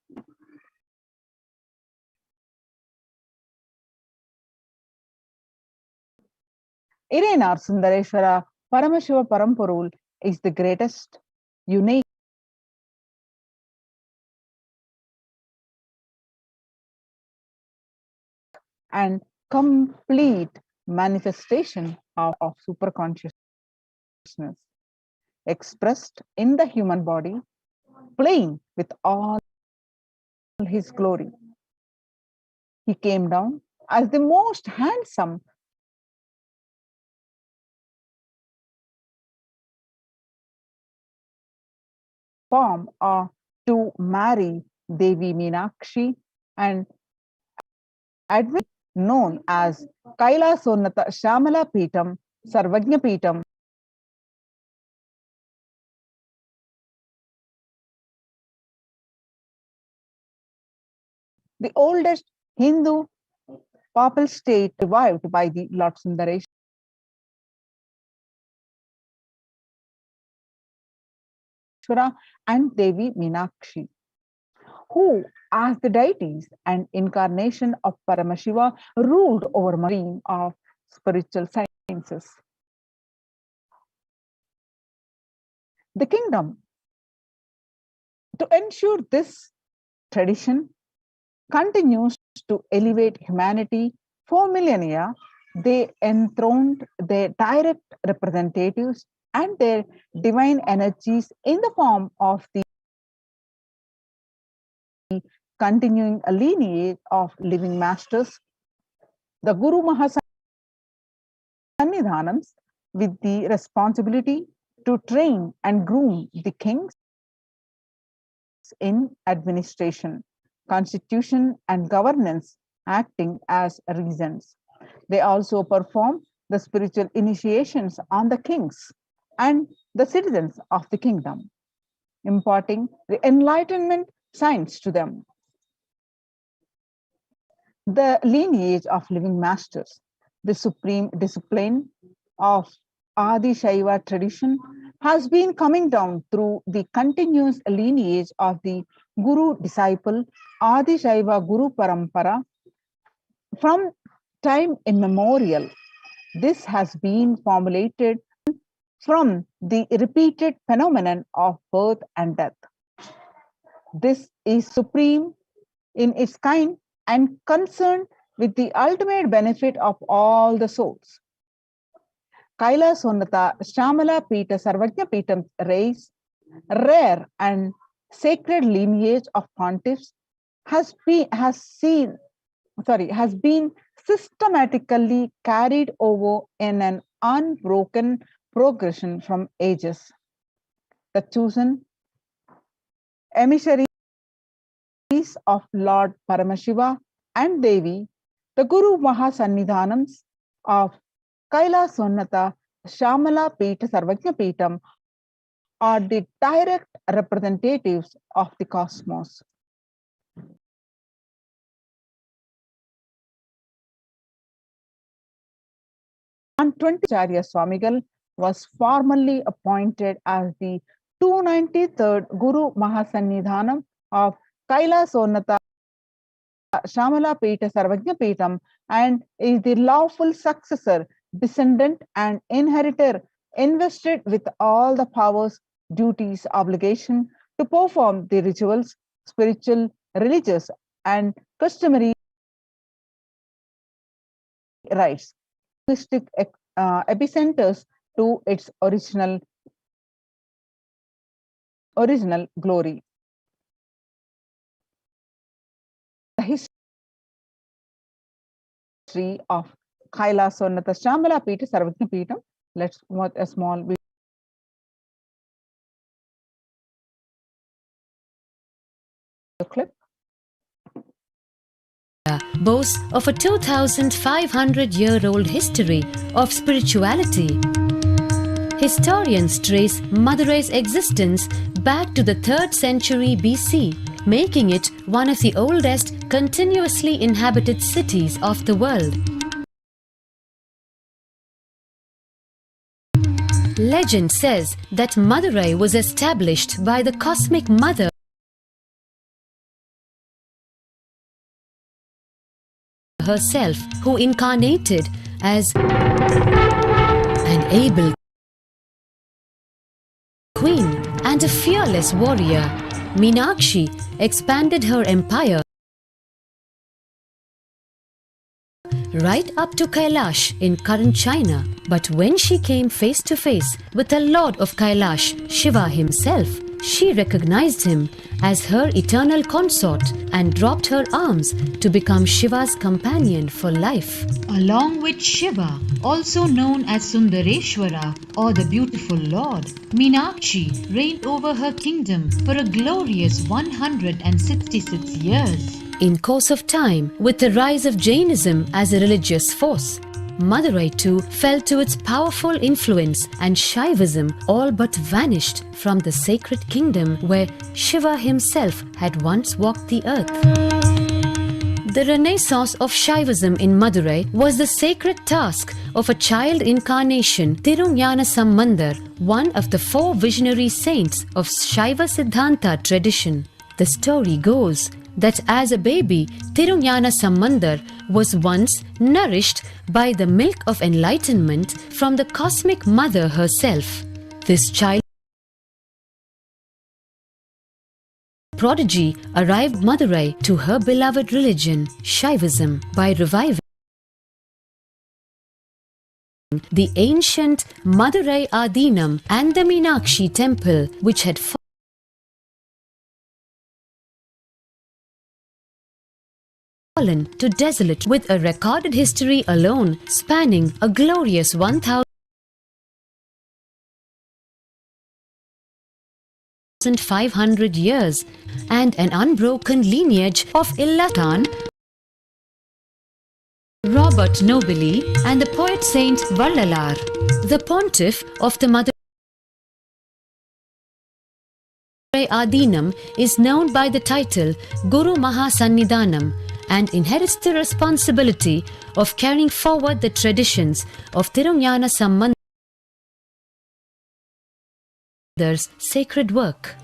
Irena Sundareshwara Paramashiva Paramporul is the greatest, unique, and complete manifestation of superconsciousness expressed in the human body, playing with all his glory. He came down as the most handsome form to marry Devi Meenakshi and known as Kailasa Shamala Peetam, Sarvajna Peetam, the oldest Hindu papal state revived by the Lord Sundareshwara and Devi Meenakshi, who, as the deities and incarnation of Paramashiva, ruled over marine of spiritual sciences. The kingdom, to ensure this tradition continues to elevate humanity for millennia, they enthroned their direct representatives and their divine energies in the form of the continuing lineage of living masters, the Guru Mahasannidhanams, with the responsibility to train and groom the kings in administration, constitution, and governance, acting as regents. They also perform the spiritual initiations on the kings and the citizens of the kingdom, imparting the enlightenment science to them. The lineage of living masters, the supreme discipline of Adi Shaiva tradition, has been coming down through the continuous lineage of the Guru disciple Adi Shaiva Guru Parampara from time immemorial. This has been formulated from the repeated phenomenon of birth and death. This is supreme in its kind and concerned with the ultimate benefit of all the souls. Kailasa Shamala Pita Sarvajna Pitam's race, rare and sacred lineage of pontiffs has been systematically carried over in an unbroken progression from ages. The chosen emissaries of Lord Paramashiva and Devi, the Guru Mahasannidhanams of Kailasa Shamala Pita Sarvajna Pitam, are the direct representatives of the cosmos. On 20 Acharya Swamigal was formally appointed as the 293rd Guru Mahasannidhanam of Kailasa Shamala Pita Sarvajna Pitam and is the lawful successor, descendant, and inheritor invested with all the powers, duties, obligation to perform the rituals, spiritual, religious, and customary rites, epicenters to its original glory. history of Kailasa Shambhala Peeta Sarvajna Peetam. Let's watch a small video clip. Boasts of a 2,500-year-old history of spirituality. Historians trace Madurai's existence back to the 3rd century BC, making it one of the oldest continuously inhabited cities of the world. Legend says that Madurai was established by the Cosmic Mother herself, who incarnated as an able queen and a fearless warrior. Meenakshi expanded her empire right up to Kailash in current China. But when she came face to face with the Lord of Kailash, Shiva himself, she recognized him as her eternal consort and dropped her arms to become Shiva's companion for life. Along with Shiva, also known as Sundareshwara or the Beautiful Lord, Meenakshi reigned over her kingdom for a glorious 166 years. In course of time, with the rise of Jainism as a religious force, Madurai too fell to its powerful influence, and Shaivism all but vanished from the sacred kingdom where Shiva himself had once walked the earth. The renaissance of Shaivism in Madurai was the sacred task of a child incarnation, Tirunjana Sambandar, one of the 4 visionary saints of Shaiva Siddhanta tradition. The story goes that as a baby, Tirunjana Sambandar was once nourished by the milk of enlightenment from the Cosmic Mother herself. This child prodigy arrived Madurai to her beloved religion, Shaivism, by reviving the ancient Madurai Adinam and the Meenakshi temple, which had fallen to desolate, with a recorded history alone spanning a glorious 1,500 years and an unbroken lineage of Illatan, Robert Nobili and the poet Saint Vallalar. The pontiff of the Madurai Adinam is known by the title Guru Mahasannidhanam and inherits the responsibility of carrying forward the traditions of Tirunjana Sambandar's sacred work.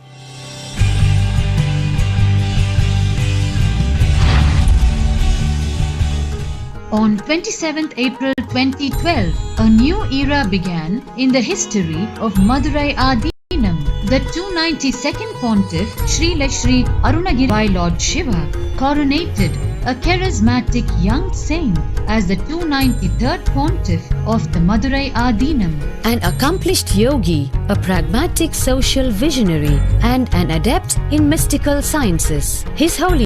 On 27th April 2012, a new era began in the history of Madurai Adinam. The 292nd Pontiff, Srila Sri Arunagiri by Lord Shiva, coronated a charismatic young saint as the 293rd Pontiff of the Madurai Adinam. An accomplished yogi, a pragmatic social visionary, and an adept in mystical sciences. His Holiness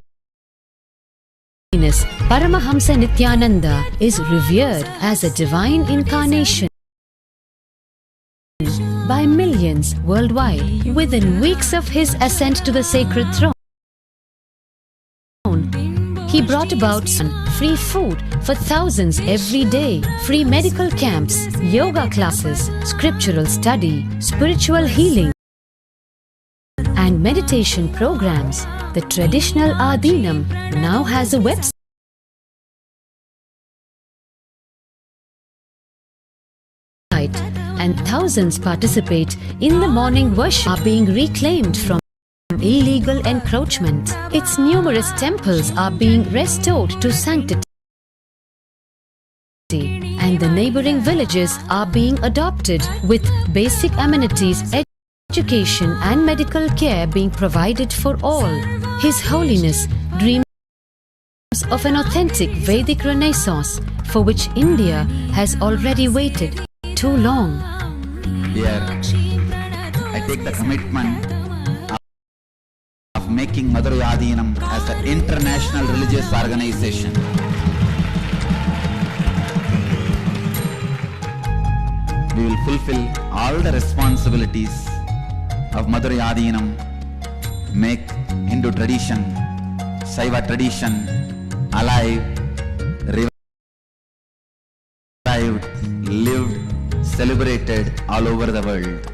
Paramahamsa Nithyananda is revered as a divine incarnation by millions worldwide. Within weeks of his ascent to the sacred throne, he brought about free food for thousands every day, free medical camps, yoga classes, scriptural study, spiritual healing, and meditation programs. The traditional Adinam now has a website, and thousands participate in the morning worship, are being reclaimed from illegal encroachment. Its numerous temples are being restored to sanctity, and the neighboring villages are being adopted with basic amenities, education and medical care being provided for all. His Holiness dreams of an authentic Vedic Renaissance for which India has already waited too long. Here, I take the commitment of making Madurai Adinam as an international religious organization. we will fulfill all the responsibilities of Madurai Adinam, make Hindu tradition, Saiva tradition alive, revived, lived, celebrated all over the world.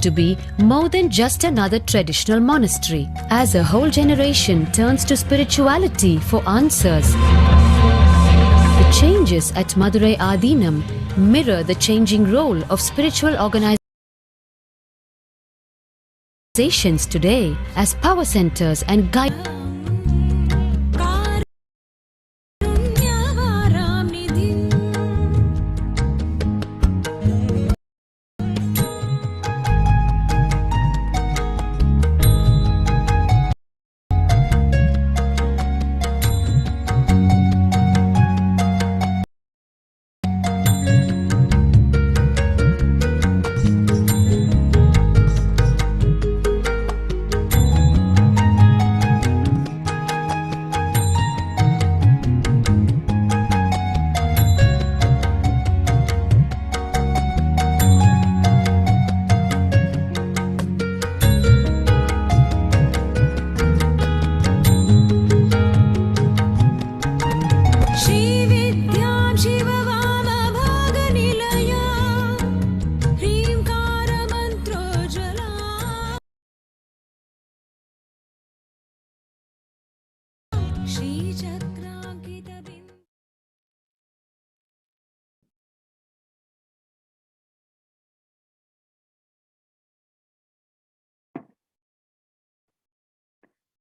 To be more than just another traditional monastery, as a whole generation turns to spirituality for answers. The changes at Madurai Adinam mirror the changing role of spiritual organizations today as power centers and guide.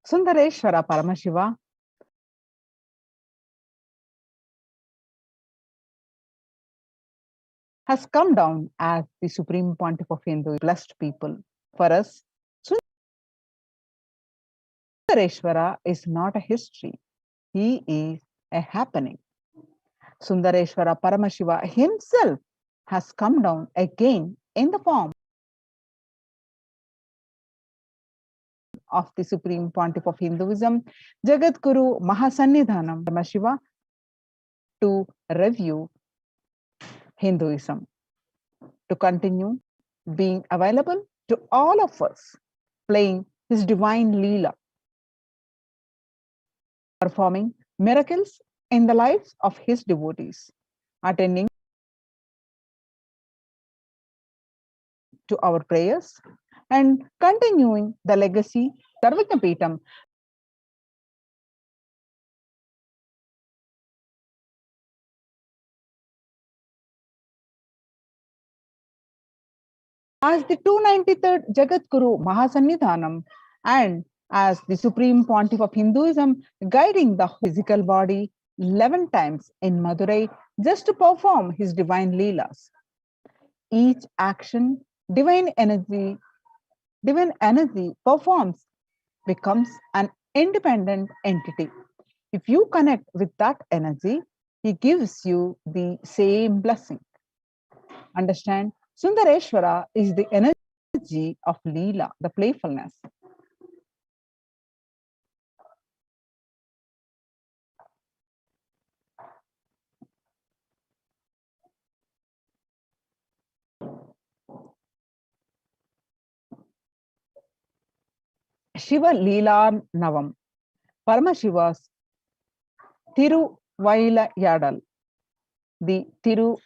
Sundareshwara Paramashiva has come down as the Supreme Pontiff of Hindu blessed people. For us, Sundareshwara is not a history. He is a happening. Sundareshwara Paramashiva himself has come down again in the form of the Supreme Pontiff of Hinduism, Jagadguru Mahasannidhanam Paramashiva, to review Hinduism, to continue being available to all of us, playing his divine Leela, performing miracles in the lives of his devotees, attending to our prayers and continuing the legacy Sarvajnapeetham as the 293rd Jagadguru Mahasannidhanam and as the Supreme Pontiff of Hinduism, guiding the physical body 11 times in Madurai just to perform his divine Leelas. Each action, divine energy performs, becomes an independent entity. If you connect with that energy, he gives you the same blessing. Understand? Sundareshwara is the energy of Leela, the playfulness. Shiva Leela Navam, Paramashiva's Thiruvaiyadal, the Thiruvaiyadal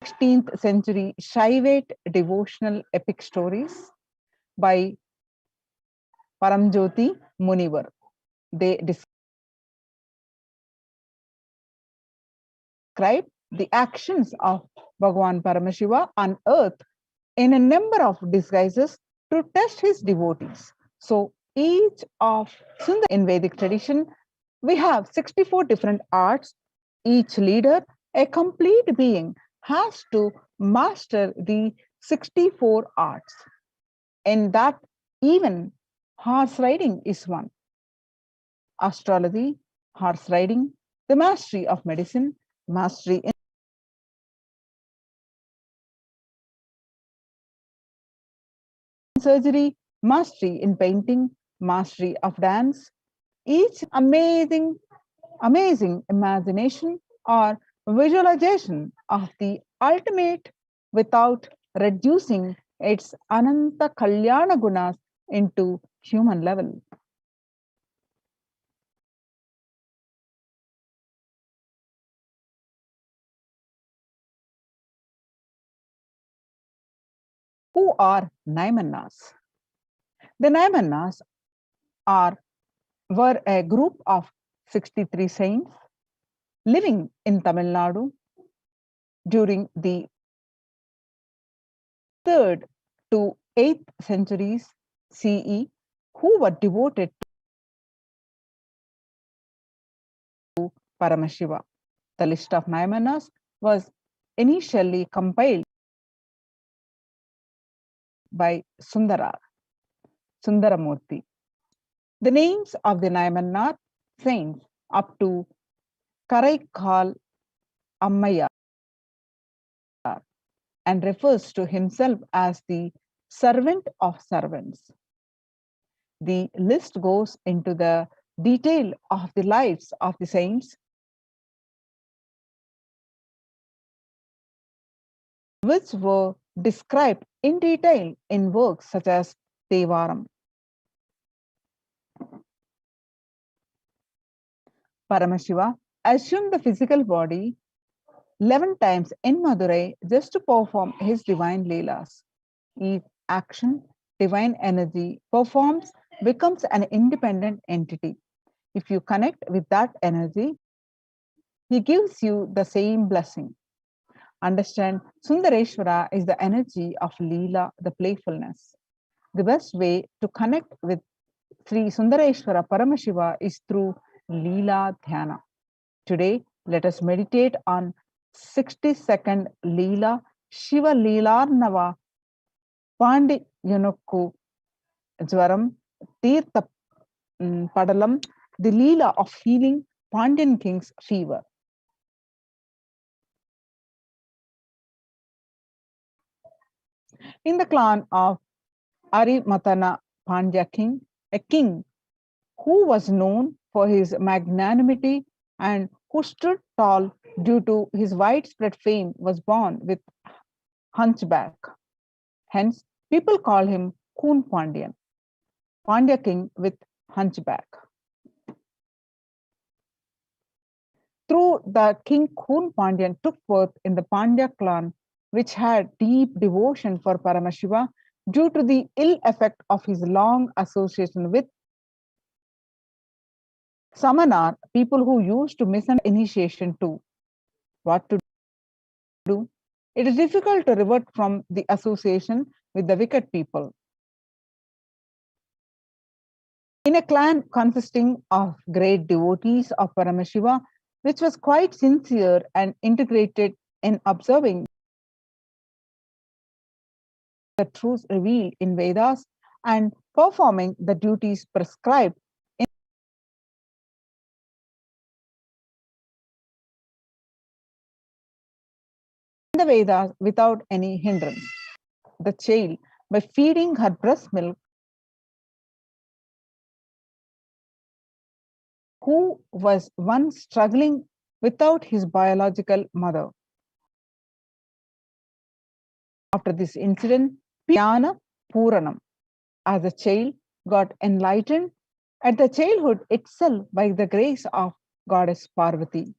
16th century Shaivate devotional epic stories by Paramjyoti Munivar. They describe the actions of Bhagavan Paramashiva on earth in a number of disguises to test his devotees. So each of Sundar in Vedic tradition, we have 64 different arts. Each leader, a complete being, has to master the 64 arts. In that, even horse riding is one. Astrology, horse riding, the mastery of medicine, mastery in surgery, mastery in painting, mastery of dance, each amazing imagination or visualization of the ultimate without reducing its Ananta Kalyana Gunas into human level. Who are Naimanas? The Naimanas were a group of 63 saints living in Tamil Nadu during the 3rd to 8th centuries CE, who were devoted to Paramashiva. The list of Naimanas was initially compiled by Sundaramurti. The names of the Naimanath saints up to Karaikal Ammayar and refers to himself as the servant of servants. The list goes into the detail of the lives of the saints, which were described in detail in works such as Devaram. Paramashiva assumed the physical body 11 times in Madurai just to perform his divine Leelas. Each action, divine energy performs becomes an independent entity. If you connect with that energy, he gives you the same blessing. Understand, Sundareshwara is the energy of Leela, the playfulness. The best way to connect with Sri Sundareshwara Paramashiva is through Leela Dhyana. Today, let us meditate on 60-second Leela Shiva Leelarnava Pandi Yanukku Jwaram Tirtha Padalam, the Leela of healing Pandyan king's fever. In the clan of Arimatana Pandya king, a king who was known for his magnanimity and who stood tall due to his widespread fame, was born with hunchback. Hence, people call him Kun Pandyan, Pandya king with hunchback. Through the king Kun Pandyan took birth in the Pandya clan, which had deep devotion for Paramashiva due to the ill effect of his long association with Samanar, people who used to misunderstand initiation too. What to do? It is difficult to revert from the association with the wicked people. In a clan consisting of great devotees of Paramashiva, which was quite sincere and integrated in observing the truths revealed in Vedas and performing the duties prescribed in the Vedas without any hindrance. The child, by feeding her breast milk, who was once struggling without his biological mother. After this incident, Jnana Puranam, as a child, got enlightened at the childhood itself by the grace of Goddess Parvati.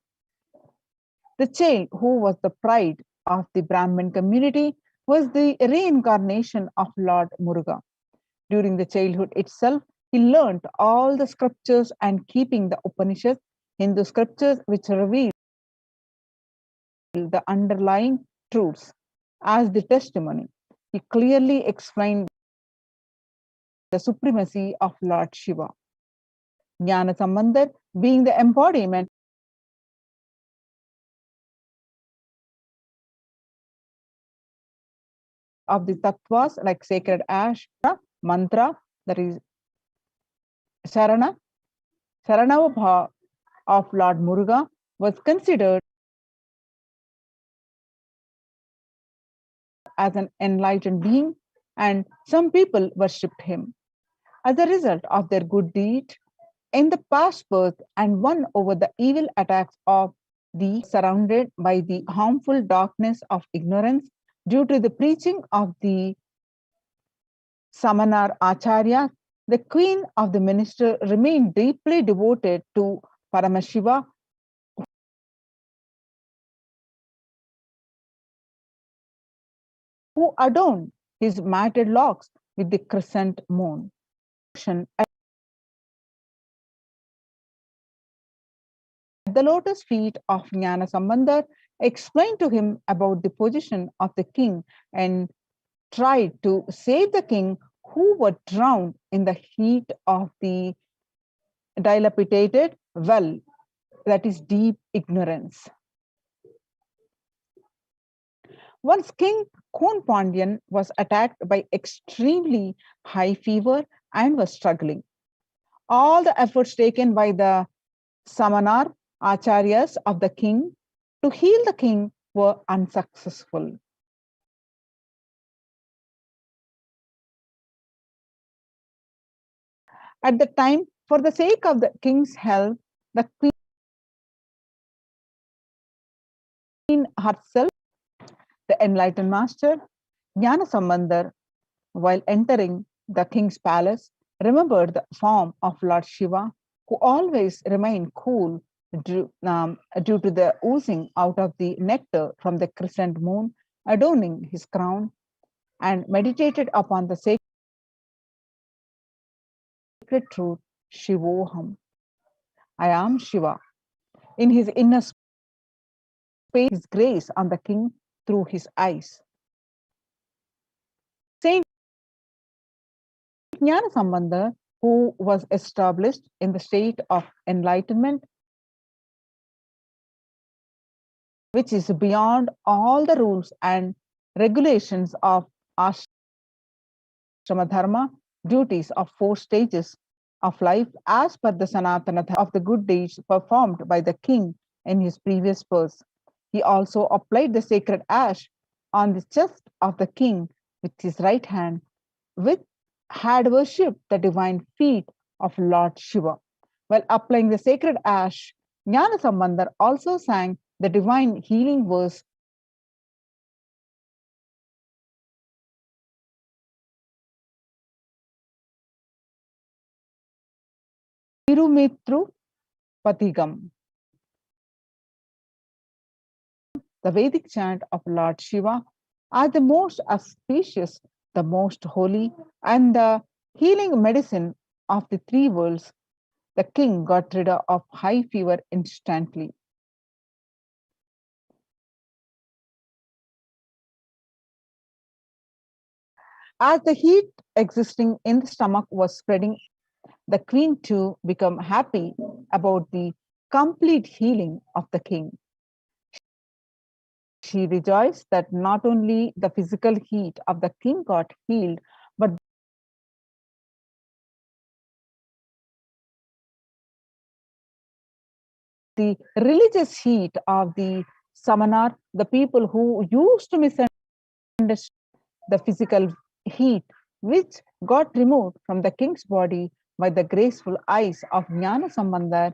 The child, who was the pride of the Brahmin community, was the reincarnation of Lord Muruga. During the childhood itself, he learnt all the scriptures and keeping the Upanishads, Hindu scriptures which reveal the underlying truths as the testimony. He clearly explained the supremacy of Lord Shiva. Jnana Sambandar being the embodiment of the tattvas like sacred ash, mantra, that is Sarana, Saranavabha of Lord Muruga, was considered as an enlightened being and some people worshipped him. As a result of their good deed in the past birth and won over the evil attacks of the surrounded by the harmful darkness of ignorance due to the preaching of the Samanar Acharya, the queen of the minister remained deeply devoted to Paramashiva, who adorned his matted locks with the crescent moon. At the lotus feet of Jnana Sambandar, explained to him about the position of the king and tried to save the king who were drowned in the heat of the dilapidated well, that is deep ignorance. Once King Kon Pandyan was attacked by extremely high fever and was struggling. All the efforts taken by the Samanar Acharyas of the king to heal the king were unsuccessful. At the time, for the sake of the king's health, the queen herself, the enlightened master, Jnana Sambandar, while entering the king's palace, remembered the form of Lord Shiva, who always remained cool due to the oozing out of the nectar from the crescent moon, adorning his crown, and meditated upon the sacred truth, Shivoham. I am Shiva. In his inner space, his grace on the king through his eyes. Saint Jnana Sambandar, who was established in the state of enlightenment, which is beyond all the rules and regulations of ashrama dharma, duties of 4 stages of life as per the Sanatana of the good deeds performed by the king in his previous birth. He also applied the sacred ash on the chest of the king with his right hand, which had worshipped the divine feet of Lord Shiva. While applying the sacred ash, Jnana Sambandar also sang the divine healing verse Tirumitru Patigam, the Vedic chant of Lord Shiva, are the most auspicious, the most holy, and the healing medicine of the 3 worlds. The king got rid of high fever instantly. As the heat existing in the stomach was spreading, the queen too became happy about the complete healing of the king. She rejoiced that not only the physical heat of the king got healed, but the religious heat of the Samanar, the people who used to misunderstand the physical heat, which got removed from the king's body by the graceful eyes of Jnana Sambandar,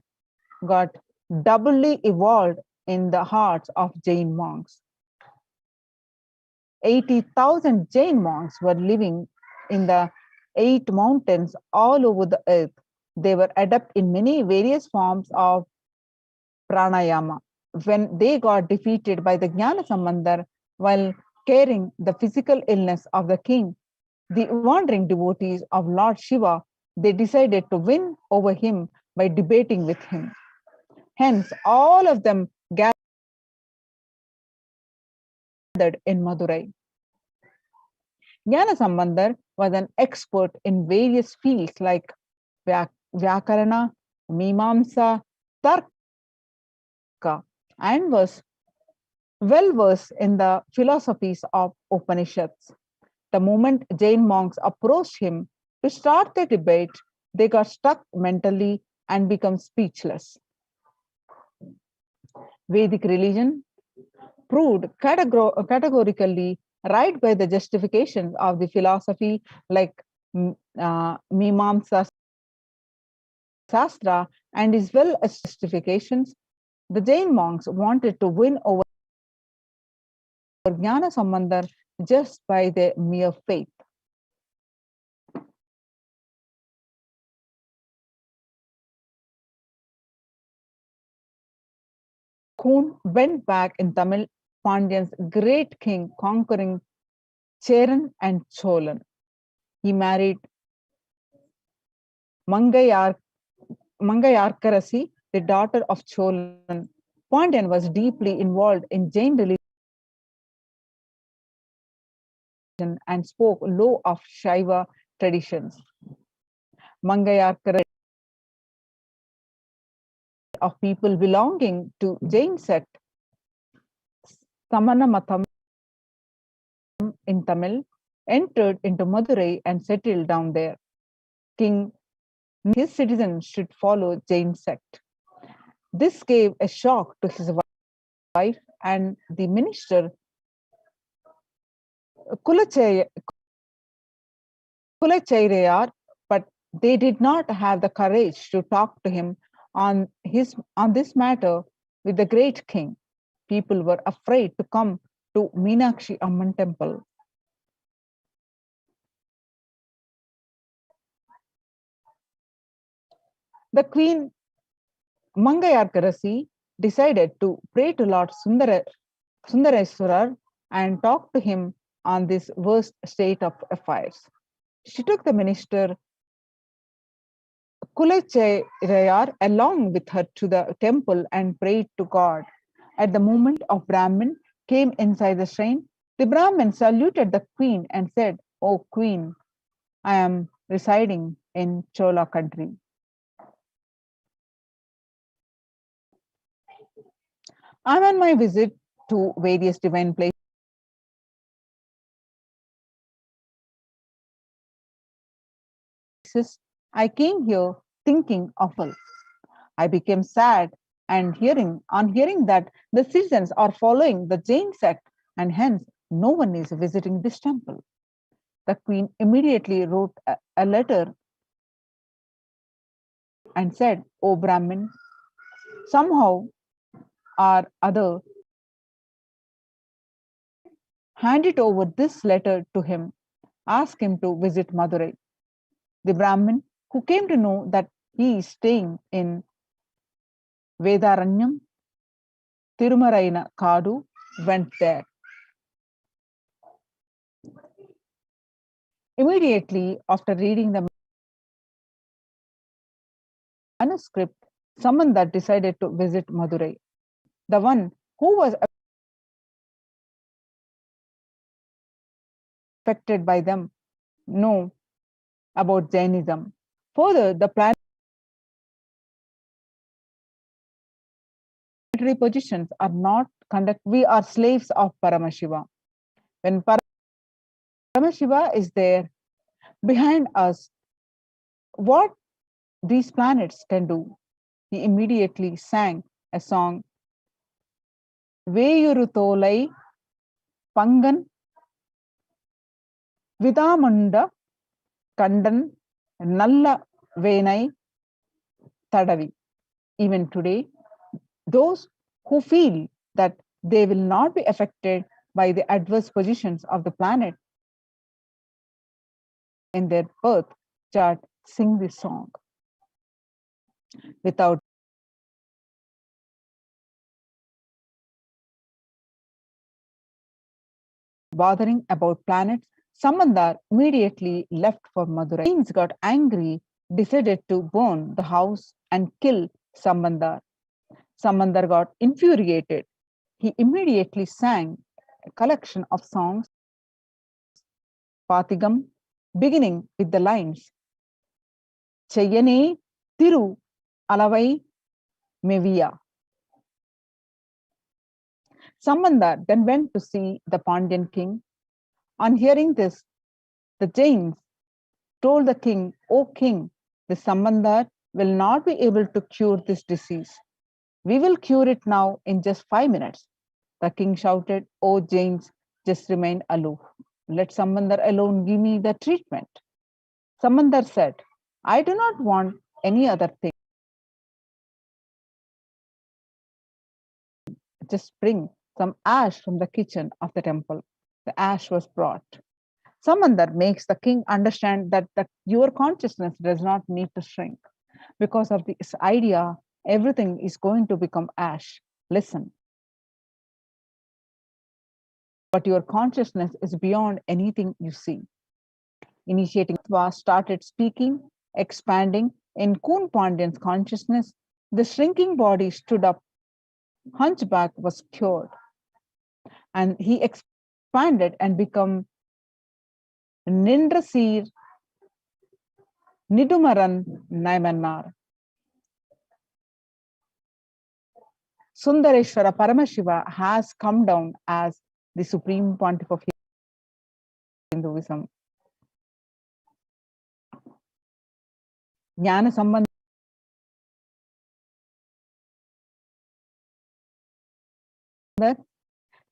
got doubly evolved in the hearts of Jain monks. 80,000 Jain monks were living in the 8 mountains all over the earth. They were adept in many various forms of pranayama. When they got defeated by the Jnana Sambandar while caring the physical illness of the king, the wandering devotees of Lord Shiva, they decided to win over him by debating with him. Hence, all of them gathered in Madurai. Jnana Sambandar was an expert in various fields like Vyakarana, Mimamsa, Tarka, and was well versed in the philosophies of Upanishads. The moment Jain monks approached him to start the debate, they got stuck mentally and become speechless. Vedic religion proved categorically right by the justifications of the philosophy like Mimamsa Sastra and as well as justifications, the Jain monks wanted to win over Jnana Sambandar just by their mere faith. Kun went back in Tamil Pandyan's great king conquering Cheran and Cholan. He married Mangayarkarasi, the daughter of Cholan. Pandyan was deeply involved in Jain religion and spoke low of Shaiva traditions. Mangayarkarasi of people belonging to Jain sect, Samana Matham in Tamil, entered into Madurai and settled down there. King his citizens should follow Jain sect. This gave a shock to his wife and the minister Kulachairayar, but they did not have the courage to talk to him on this matter with the great king. People were afraid to come to Meenakshi Amman temple. The queen Mangayarkarasi decided to pray to Lord Sundareswarar and talk to him on this worst state of affairs. She took the minister Kulachairayar along with her to the temple and prayed to God. At the moment of Brahmin came inside the shrine, the Brahmin saluted the queen and said, "O queen, I am residing in Chola country. I am on my visit to various divine places. I came here thinking of her. I became sad and on hearing that the citizens are following the Jain sect and hence no one is visiting this temple. The queen immediately wrote a letter and said, O Brahmin, somehow or other, hand it over this letter to him. Ask him to visit Madurai. The Brahmin, who came to know that he is staying in Vedaranyam, Tirumaraina Kadu, went there. Immediately after reading the manuscript, Samandar decided to visit Madurai. The one who was affected by them know about Jainism. Further, the planetary positions are not conduct. We are slaves of Paramashiva. When Paramashiva is there behind us, what these planets can do? He immediately sang a song, Veyuru Tholai Pangan Vidamunda Kandan Nalla Venai Tadavi. Even today, those who feel that they will not be affected by the adverse positions of the planet in their birth chart sing this song. Without bothering about planets, Samandar immediately left for Madurai. Kings got angry, decided to burn the house and kill Samandar. Samandar got infuriated. He immediately sang a collection of songs, Pathigam, beginning with the lines, Cheyane Tiru Alavai Meviya. Samandar then went to see the Pandyan king. On hearing this, the Jains told the king, O king, the Samandar will not be able to cure this disease. We will cure it now in just 5 minutes. The king shouted, O Jains, just remain aloof. Let Samandar alone give me the treatment. Samandar said, I do not want any other thing. Just bring some ash from the kitchen of the temple. The ash was brought. Samandar makes the king understand that your consciousness does not need to shrink. Because of this idea, everything is going to become ash. Listen. But your consciousness is beyond anything you see. Initiating started speaking, expanding. In Kun Pandyan's consciousness, the shrinking body stood up, hunchback was cured, and he expanded and became Nindrasir Nidumaran Naimanar. Sundareshwara Paramashiva has come down as the supreme pontiff of Hinduism. Jnana Sambandha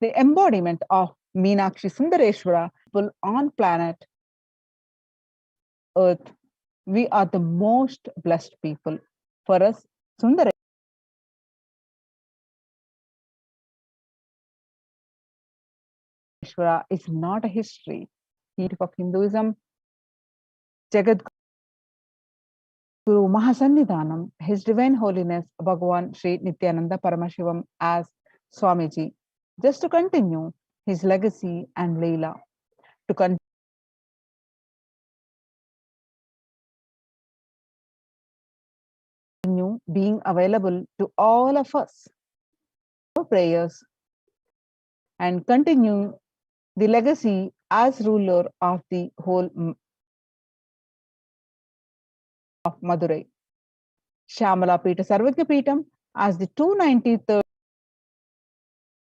the embodiment of Meenakshi Sundareshwara people on planet Earth. We are the most blessed people. For us, Sundareshwara is not a history. Of Hinduism, Jagat Guru Mahasannidhanam, His Divine Holiness Bhagavan Sri Nithyananda Paramashivam as Swamiji, just to continue his legacy and Leela, to continue being available to all of us. Our prayers and continue the legacy as ruler of the whole of Madurai. Shamala Pita Sarvajna Pitam as the 293rd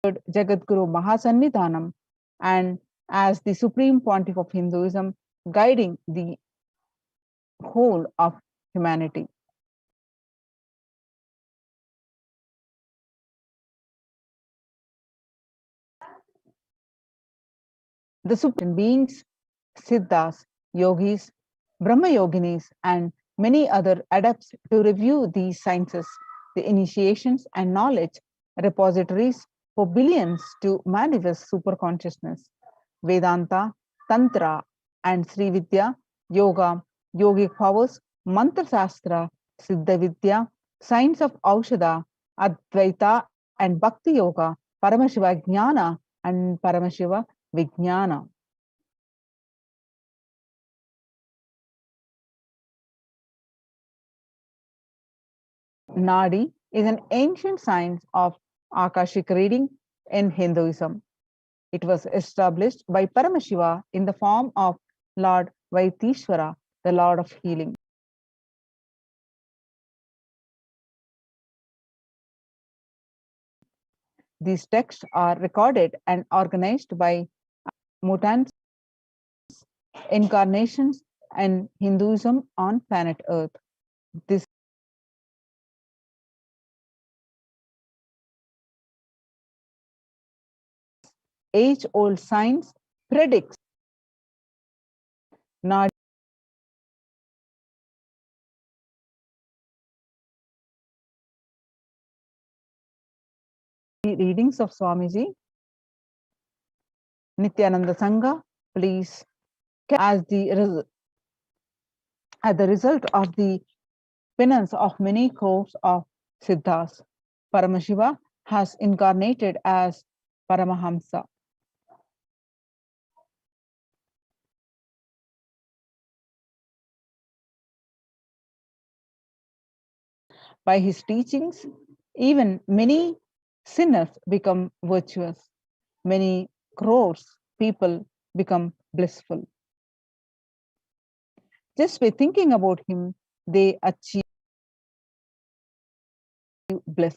Jagadguru Mahasannidhanam and as the supreme pontiff of Hinduism, guiding the whole of humanity. The supreme beings, Siddhas, Yogis, Brahma Yoginis, and many other adepts to review these sciences, the initiations and knowledge repositories for billions to manifest superconsciousness. Vedanta, Tantra, and Sri Vidya, Yoga, Yogic powers, Mantra Shastra, Siddha Vidya, science of Aushadha, Advaita, and Bhakti Yoga, Paramashiva Jnana, and Paramashiva Vijnana. Nadi is an ancient science of Akashic reading in Hinduism. It was established by Paramashiva in the form of Lord Vaitishvara, the Lord of Healing. These texts are recorded and organized by mutants, incarnations, and Hinduism on planet Earth. This age-old science predicts Nadi readings of Swamiji, Nithyananda Sangha, please, as the result of the penance of many crores of Siddhas, Paramashiva has incarnated as Paramahamsa. By his teachings, even many sinners become virtuous. Many crores people become blissful. Just by thinking about him, they achieve bliss.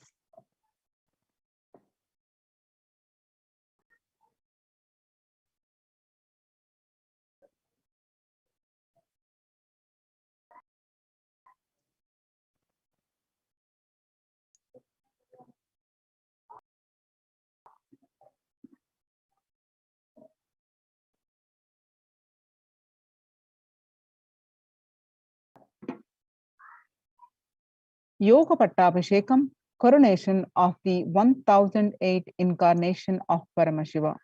Yoga Pattabhishekam, coronation of the 1008 incarnation of Paramashiva.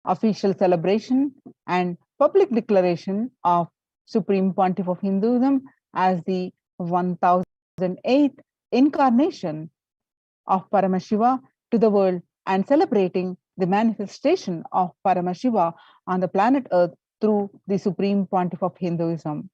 Official celebration and public declaration of Supreme Pontiff of Hinduism as the 1008th incarnation of Paramashiva to the world, and celebrating the manifestation of Paramashiva on the planet Earth through the Supreme Pontiff of Hinduism.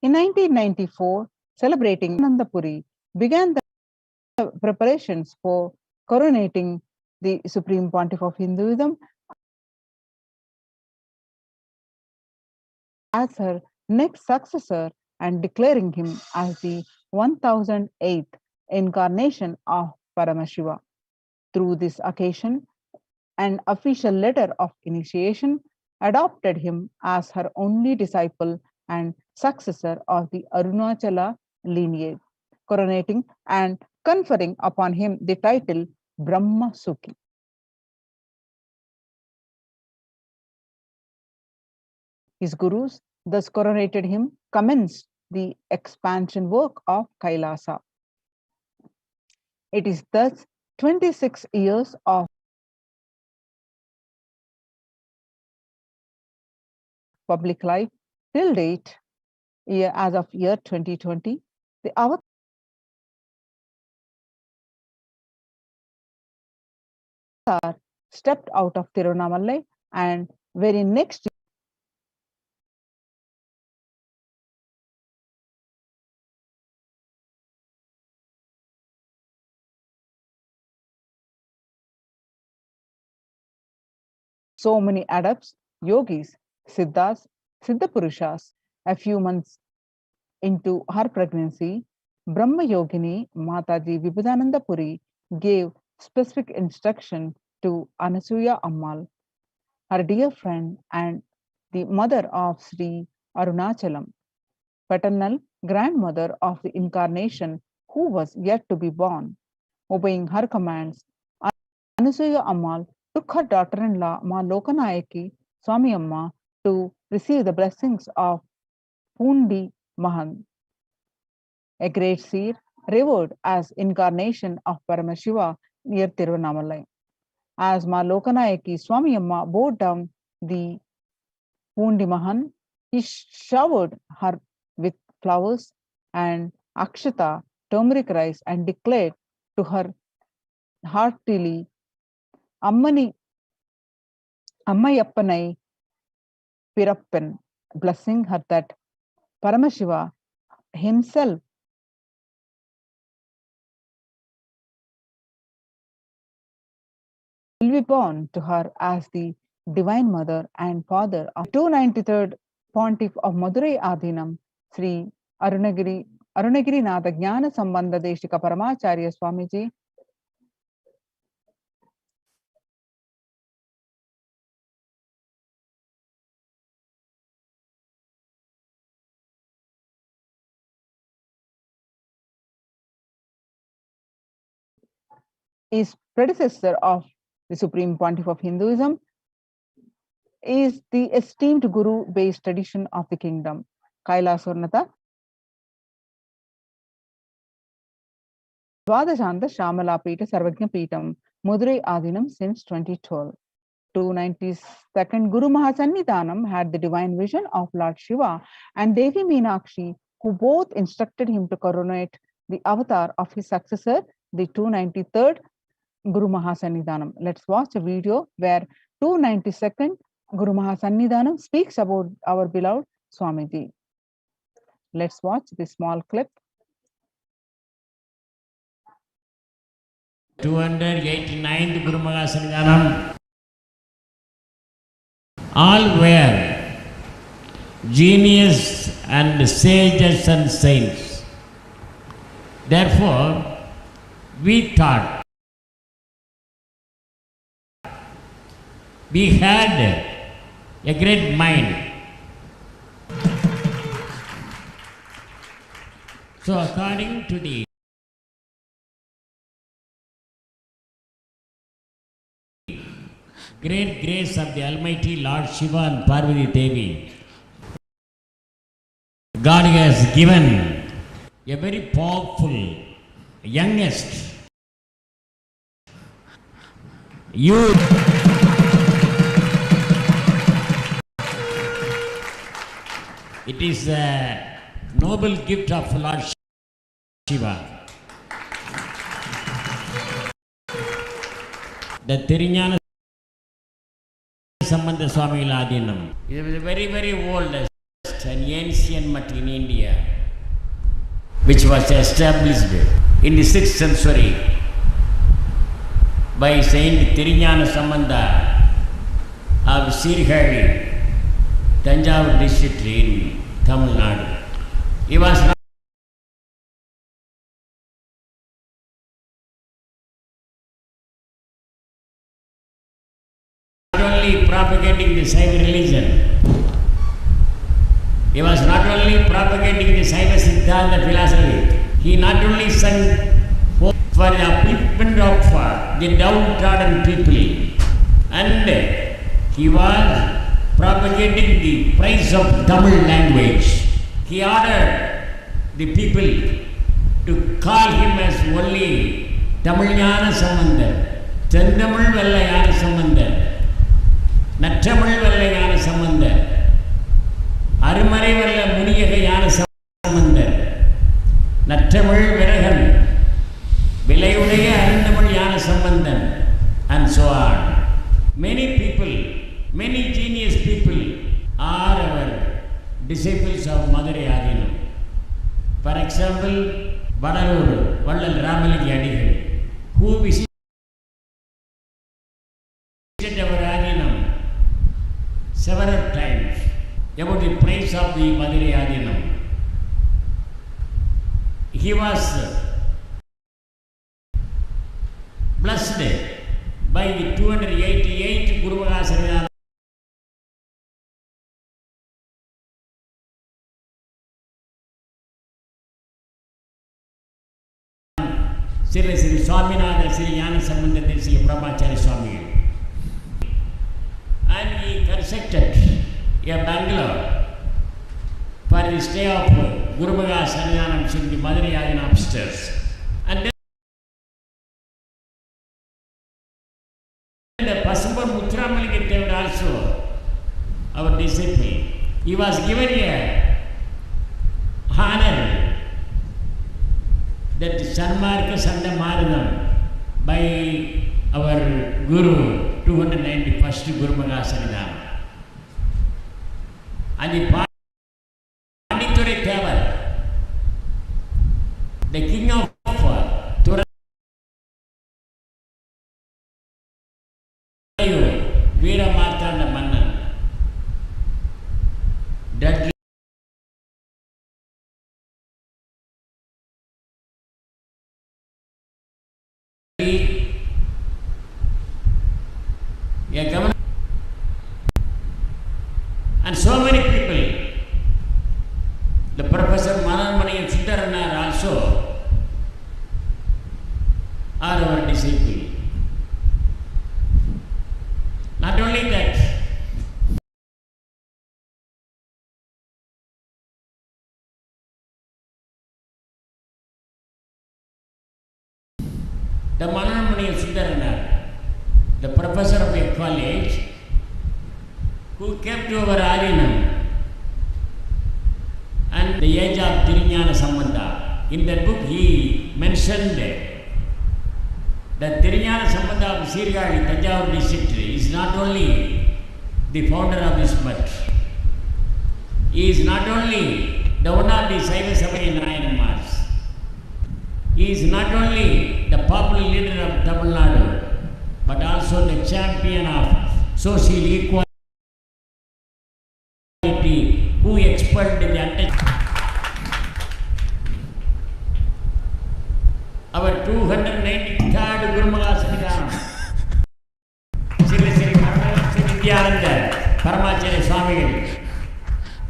In 1994, celebrating Nandapuri began the preparations for coronating the Supreme Pontiff of Hinduism as her next successor and declaring him as the 1008th incarnation of Paramashiva. Through this occasion, an official letter of initiation adopted him as her only disciple and successor of the Arunachala lineage, coronating and conferring upon him the title Brahma Sukhi. His gurus, thus coronated him, commenced the expansion work of Kailasa. It is thus 26 years of public life till date as of year 2020, the avatar stepped out of Tiruvannamalai, and very next so many adepts, yogis, siddhas, siddhapurushas. A few months into her pregnancy, Brahma Yogini Mataji Vibhudananda Puri gave specific instruction to Anasuya Ammal, her dear friend and the mother of Sri Arunachalam, paternal grandmother of the incarnation who was yet to be born. Obeying her commands, Anasuya Ammal took her daughter-in-law Ma Lokanayaki Swami Amma to receive the blessings of Pundi Mahan, a great seer revered as incarnation of Paramashiva near Tiruvannamalai. As Ma Lokanayaki Swami Amma bore down the Pundi Mahan, he showered her with flowers and akshata, turmeric rice, and declared to her heartily, Ammayappanai Pirappan, blessing her that Paramashiva himself will be born to her as the Divine Mother and Father of 293rd Pontiff of Madurai Adhinam, Sri Arunagiri Nada Jnana Sambandha Deshika Paramacharya Swamiji, is predecessor of the Supreme Pontiff of Hinduism, is the esteemed Guru-based tradition of the kingdom. Kailasa Dvadashanta Shamala Pita Sarvajna Pitam, Madurai Adhinam since 2012. 292nd Guru Mahasannidhanam had the divine vision of Lord Shiva and Devi Meenakshi, who both instructed him to coronate the avatar of his successor, the 293rd Guru Mahasannidhanam. Let's watch a video where 292nd Guru Mahasannidhanam speaks about our beloved Swamiji. Let's watch this small clip. 289th Guru Mahasannidhanam. All were genius and sages and saints. Therefore, we thought we had a great mind. So according to the great grace of the Almighty Lord Shiva and Parvati Devi, God has given a very powerful youngest youth. It is a noble gift of Lord Shiva. The Thiriñana Sambandha Swami Adhinam. It was a very, very old and ancient mutt in India, which was established in the 6th century by Saint Thiriñana Sambandha of Sirihari, Tanjavur district in Tamil Nadu. He was not only propagating the Saiva religion, he was not only propagating the Saiva Siddhanta philosophy, he not only sang for the upliftment of the downtrodden people, and he was propagating the praise of Tamil language. He ordered the people to call him as only Tamilnyana Sambandha, Chandamil Vellayana Sambandha, Nattamil Vellayana Sambandha, Arumare Vella Muniyaka Yana Many people, many genius people are our disciples of Madurai Adinam. For example, Vadalur, Vallal Ramaliki Adigal, who visited our Adinam several times about the praise of the Madurai Adinam. He was blessed by the 288 Guru Mahasarina Sri Swaminatha Sri Jnana Sambandha Sri Brahmacharya Swami. And he constructed a bungalow for the stay of Guru Mahasarina in the Madurai Adinam upstairs. And Pasumbar Muthuramaliki Dev also our disciple. He was given a honor that Sanmarka Sanda Maradam by our Guru, 291st Guru Mahasarina. And the Panditore Thevar, the king of Veera Martanda Mannan, Dudley a governor, and so many people. The Professor Mananmani and Sundaranar also are our disciples. Not only that, the Mananmani Sundaranar, the professor of a college, who came to our Adinam and the age of Thirignana Sambandha. In that book he mentioned that Thirignana Sambandha of Sirgali, Tanjavur district is not only the founder of this mutt, he is not only the one of the Saiva Sabhaya Nayanamars, he is not only the popular leader of Tamil Nadu, but also the champion of social equality who expelled the our 293rd Guru Mahasarina, Sri Parashakti Nithyananda Paramashivam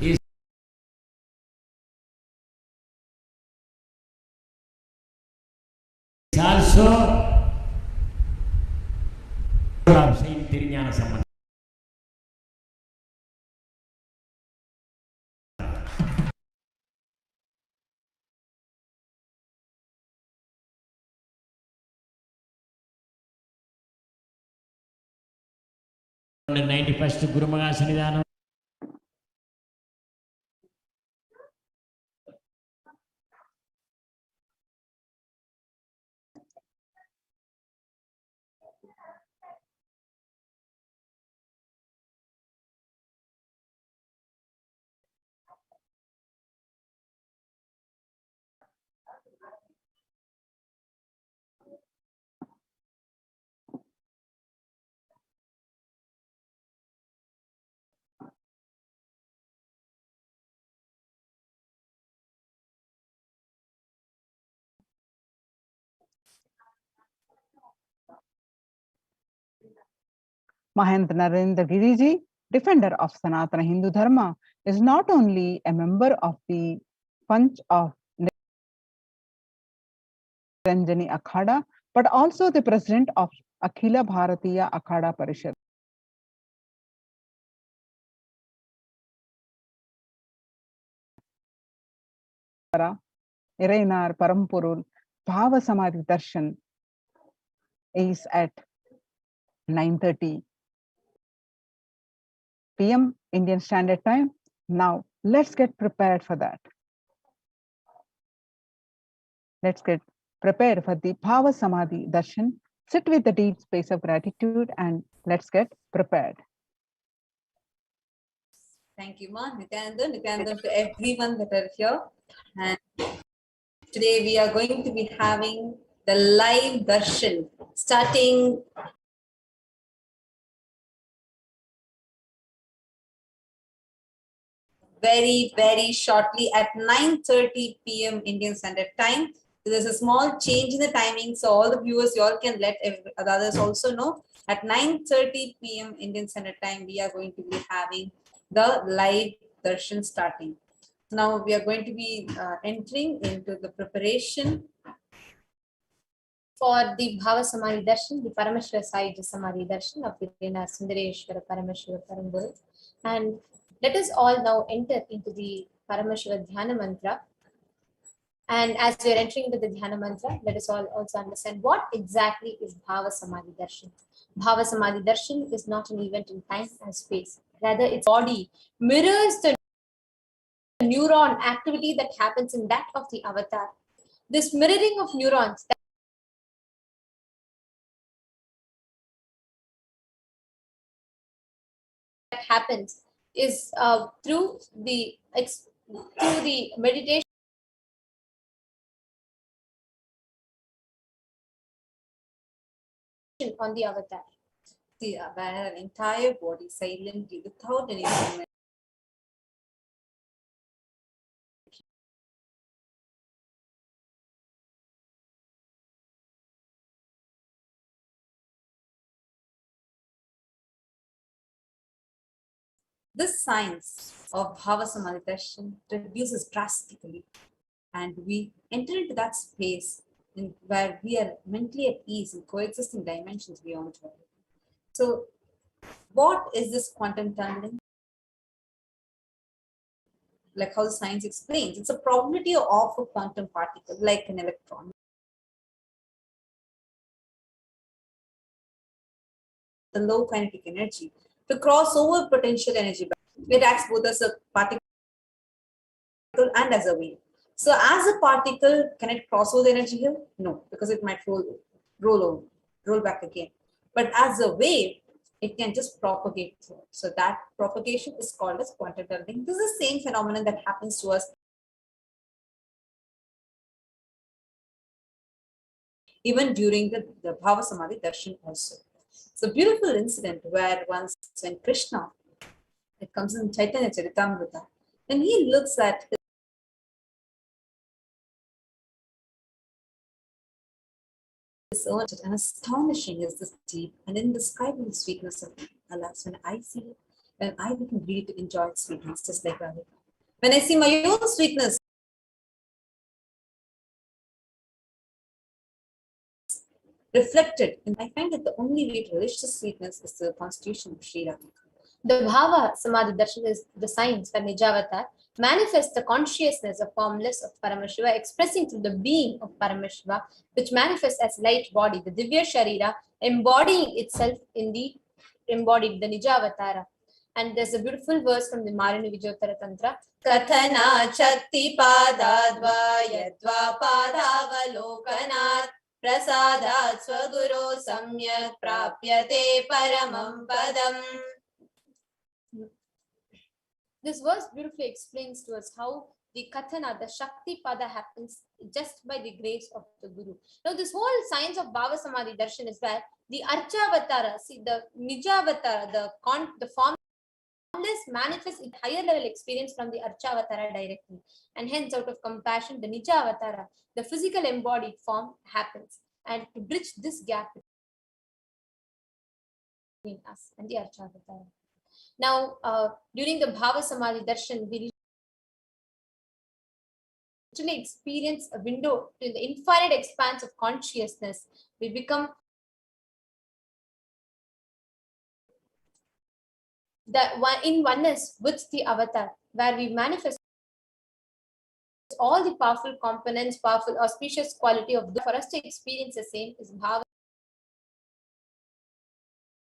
is also of Saint Thirignana Sambandha. The 91st Guru Mahasarina. Mahendra Narendra Giriji, defender of Sanatana Hindu Dharma, is not only a member of the Panch of Niranjani Akhada, but also the president of Akhila Bharatiya Akhada Parishad. Irainar Parampurul Bhava Samadhi Darshan is at 9:30 p.m. Indian Standard Time. Now, let's get prepared for that. Let's get prepared for the Bhava Samadhi Darshan Sit with a deep space of gratitude and let's get prepared. Thank you, Ma. Nithyananda to everyone that are here. And today we are going to be having the live darshan starting very shortly at 9:30 p.m. Indian Standard Time. So there's a small change in the timing, so all the viewers, you all can let the others also know. At 9:30 p.m. Indian Standard Time, we are going to be having the live darshan starting. Now we are going to be entering into the preparation for the Bhava Samadhi Darshan, the Paramashwara Sahaja Samadhi Darshan of Virena Sundareshwara Paramashiva Parambol. And let us all now enter into the Paramashiva Dhyana Mantra. And as we are entering into the Dhyana Mantra, let us all also understand what exactly is Bhava Samadhi Darshan. Bhava Samadhi Darshan is not an event in time and space. Rather, its body mirrors the neuron activity that happens in that of the avatar. This mirroring of neurons that happens is through the meditation on the avatar. Where an entire body silently without any movement. This science of Bhava Samadhi Darshan reduces drastically, and we enter into that space where we are mentally at ease in coexisting dimensions beyond reality. So, what is this quantum tunneling? Like how the science explains, it's a probability of a quantum particle, like an electron, the low kinetic energy, to cross over potential energy. It acts both as a particle and as a wave. So as a particle, can it cross over the energy here? No, because it might roll back again. But as a wave, it can just propagate through. So that propagation is called as quantum tunneling. This is the same phenomenon that happens to us even during the Bhava Samadhi Darshan also. It's a beautiful incident where once when Krishna, it comes in Chaitanya Charitamrita, when he looks at this earth, and astonishing is this deep and indescribable sweetness of Allah. When I see it, when I become really to enjoy its sweetness, just like Radhika. When I see my own sweetness reflected, and I find that the only way to relish the sweetness is the constitution of Sri Radhika. The Bhava Samadhi Darshan is the science where Nijavatar manifests the consciousness of formless of Paramashiva, expressing through the being of Paramashiva, which manifests as light body, the Divya Sharira, embodying itself in the embodied, the Nijavatara. And there's a beautiful verse from the Marani Vijayotara Tantra. Kathana Chakti Padadva Yadva Padavalokanat Prasadat Swaguru Samyak Prapyate Paramam Padam. This verse beautifully explains to us how the Kathana, the Shakti Pada happens just by the grace of the Guru. Now, this whole science of Bhava Samadhi Darshan is where the Archavatara, see the Nijavatara, the formless manifests in higher level experience from the Archavatara directly. And hence, out of compassion, the Nijavatara, the physical embodied form happens. And to bridge this gap between us and the Archavatara. Now, during the Bhava Samadhi Darshan, we literally experience a window to the infinite expanse of consciousness. We become in oneness with the avatar, where we manifest all the powerful components, powerful auspicious quality of for us to experience the same is Bhava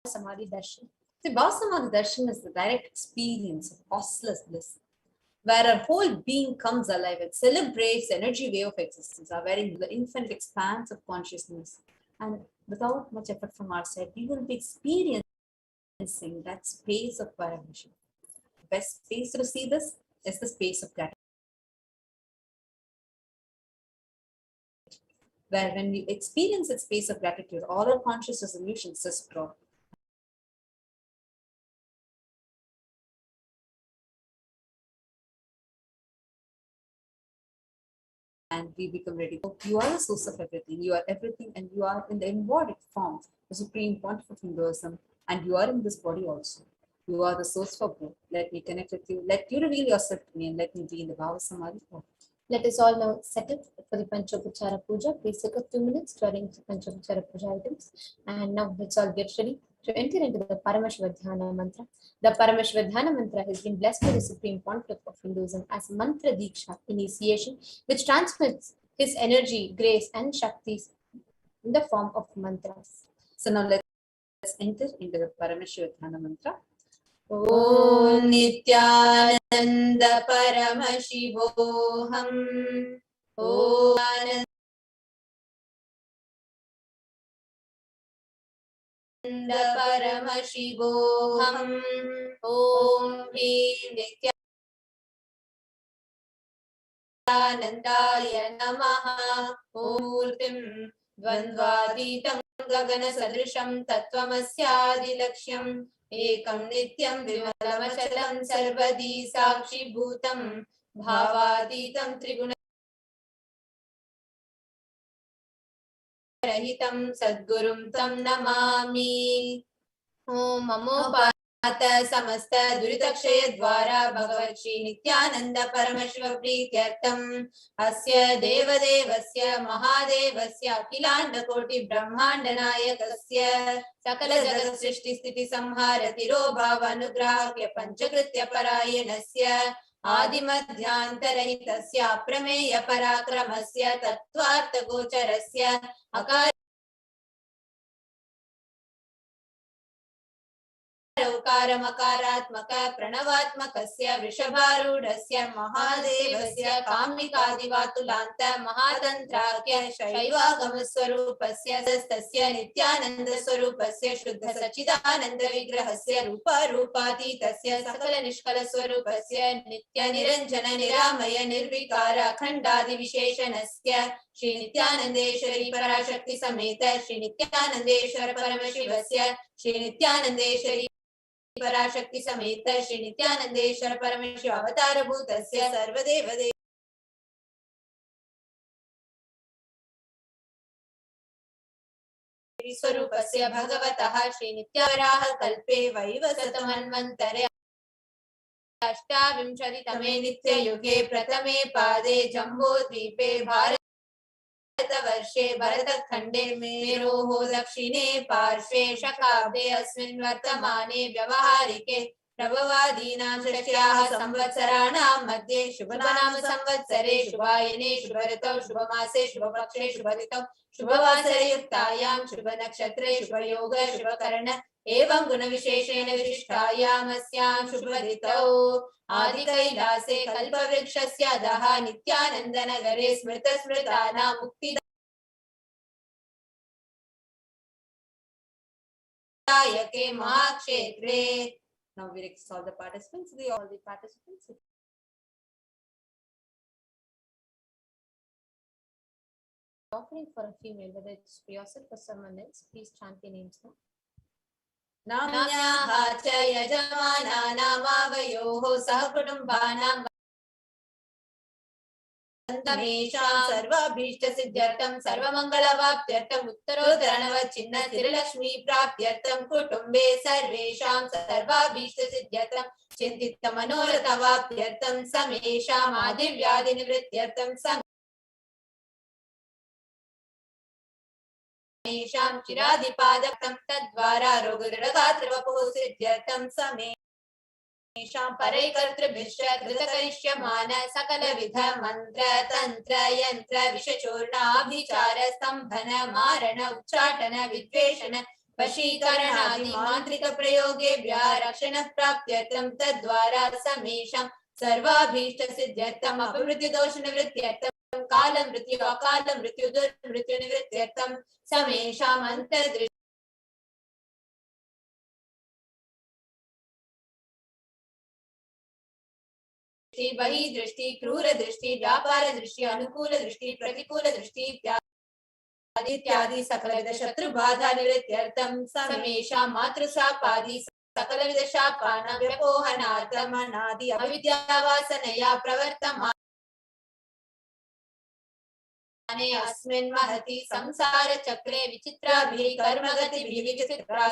Samadhi Darshan. The Bhava Samadhi Darshan is the direct experience of causeless bliss, where our whole being comes alive. It celebrates the energy wave of existence, are wearing the infinite expanse of consciousness. And without much effort from our side, we will be experiencing that space of Paramashivam. Best space to see this is the space of gratitude, where when we experience that space of gratitude, all our conscious resolutions just drop. And we become ready. You are the source of everything. You are everything, and you are in the embodied form, the supreme pontiff of Hinduism, and you are in this body also. You are the source for good. Let me connect with you. Let you reveal yourself to me, and let me be in the Bhava Samadhi. Let us all now settle for the Panchopachara Puja. Please take a 2 minutes to arrange the Panchopachara Puja items. And now let's all get ready to enter into the Paramashivoham mantra. The Paramashivoham mantra has been blessed by the Supreme Pontiff of Hinduism as mantra diksha, initiation, which transmits his energy, grace, and shaktis in the form of mantras. So now let's enter into the Paramashivoham mantra. Om Nithyananda Paramashivoham. Om Nithyananda Paramashivoham. Om Nithyanandaya Namaha. Om Murtim Dvandvaditam Gagana Sadrisham Tattvamasya Laksham. Ekam Nityam Vimalamachalam Sarvadi Sakshi Bhutam Bhavaditam Triguna Rahitam Sadgurum Tam Namami. Om Mamo Samasta Duritakshaya Dwara Bhagavat Shri Nithyananda Paramashiva Prityartam Asya Devadevasya Mahadevasya Akilanda Koti Brahmanda Nayakasya Sakala Jagat Srishti Sthiti Samhara Tiro Bhava Anugrahakya Panchakritya Parayanasya Adimadhyantarhitasya Aprameya Parakramasya Tattvartha Gocharasya Akara उकारमकारात्मक प्रणवात्मकस्य वृषभारूढस्य महादेवस्य कामिकादिवातुलान्त महातन्त्राख्य शैवागमस्वरूपस्य तस्य नित्यानन्दस्वरूपस्य शुद्ध सच्चिदानन्द विग्रहस्य रूपातीतस्य सकल निष्कलस्वरूपस्य नित्य निरञ्जन निरामय निर्विकार अखण्डादि विशेषणस्य श्री नित्यानन्देश्वरी पराशक्ति समेत श्री नित्यानन्देश्वर परमशिवस्य श्री नित्यानन्देश्वरी पराशक्ति समेत श्री नित्यानन्देश्वर परमेश्वर अवतार भूतस्य सर्वदेव स्वरूपस्य भगवतः श्री नित्यावराह कल्पे वैवसतमन्वन्तरे अष्टाविंशतितमे नित्ययुगे प्रथमे पादे जम्बूद्वीपे भारतवर्षे भरतखण्डे मेरोः दक्षिणे पार्श्वे शकाब्दे अस्मिन् वर्तमाने व्यवहारिके प्रभवादीनां षष्ट्याः संवत्सराणां मध्ये शुभनाम संवत्सरे शुभायने शुभऋतौ शुभमासे शुभपक्षे शुभतिथौ शुभवासरयुक्तायां शुभनक्षत्रे शुभयोग शुभकर्ण एवं गुणविशेषेण विशिष्टायामस्यां शुभऋतौ आदिकैलासे कल्पवृक्षस्य अधः नित्यानन्दनगरे स्मृतस्मृतानां मुक्तिदायके महाक्षेत्रे. Now we request all the participants. Offering for a female, whether it's for yourself or someone else, please chant your names now. नाम्याः च यजमानानामावयोः सहकुटुम्बानां तमेषां सर्वाभीष्टसिद्ध्यर्थं सर्वमङ्गलवाप्त्यर्थं उत्तरोत्तरनवचिह्न स्थिरलक्ष्मी प्राप्त्यर्थं कुटुम्बे सर्वेषां सर्वाभीष्टसिद्ध्यर्थं चिन्तितमनोरथवाप्त्यर्थं समेषाम् आदिव्याधिनिवृत्त्यर्थं समेषां चिरादिपादकं तद्वारा रोगदृढगात्रवपुः सिद्ध्यर्थं समेषां परैकर्तृभिश्च कृतकरिष्यमान सकलविध मन्त्र तन्त्र यन्त्र विषचूर्णाभिचार स्तम्भन मारण उच्चाटन विद्वेषण वशीकरणादि मान्त्रिक प्रयोगेभ्यः रक्षणः प्राप्त्यर्थं तद्वारा समेषां सर्वाभीष्टसिद्ध्यर्थम् अपमृत्युदोषनिवृत्त्यर्थं काल मृत्यु अकाल मृत्यु दुर्मृत्यु निवृत्त्यर्थम समेषाम् अंतर्दृष्टि बहि दृष्टि क्रूर दृष्टि व्यापार दृष्टि अनुकूल दृष्टि प्रतिकूल दृष्टि इत्यादि सकलविध शत्रु बाधा निवृत्त्यर्थम समेषां मातृशापादि सकलविध शापानां व्यपोहनार्थम अनादि अविद्यावासनया प्रवर्तमाने अस्मिन् महति संसार चक्रे विचित्राभिः कर्मगतिभिः विचित्रा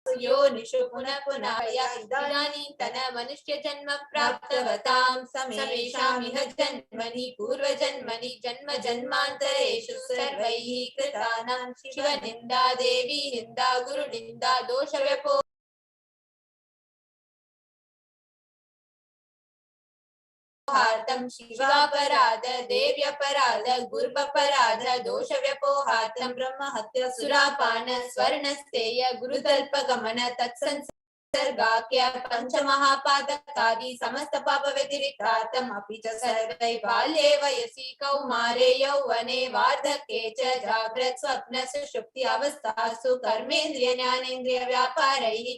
यो निशु पुनः पुनः इदानीन्तन मनुष्य जन्म प्राप्तवतां समेषामिह जन्मनि पूर्वजन्मनि जन्म जन्मान्तरेषु सर्वैः कृतानां शिव निन्दा देवी निन्दा गुरु निन्दा दोष व्यपो शिवापराध देव्यपराध गुरुपराध दोष व्यपोहार्थं ब्रह्म हत्या सुरापान स्वर्णस्तेय गुरुतल्पगमन तत्संसर्गाख्य पंचमहापातकादि समस्त पाप व्यतिरिक्तार्थम् अपि च सर्वै बाल्ये वयसि कौमारे यौवने वार्धक्ये च जाग्रत् स्वप्न सुषुप्ति अवस्थासु कर्मेन्द्रिय ज्ञानेन्द्रिय व्यापारैः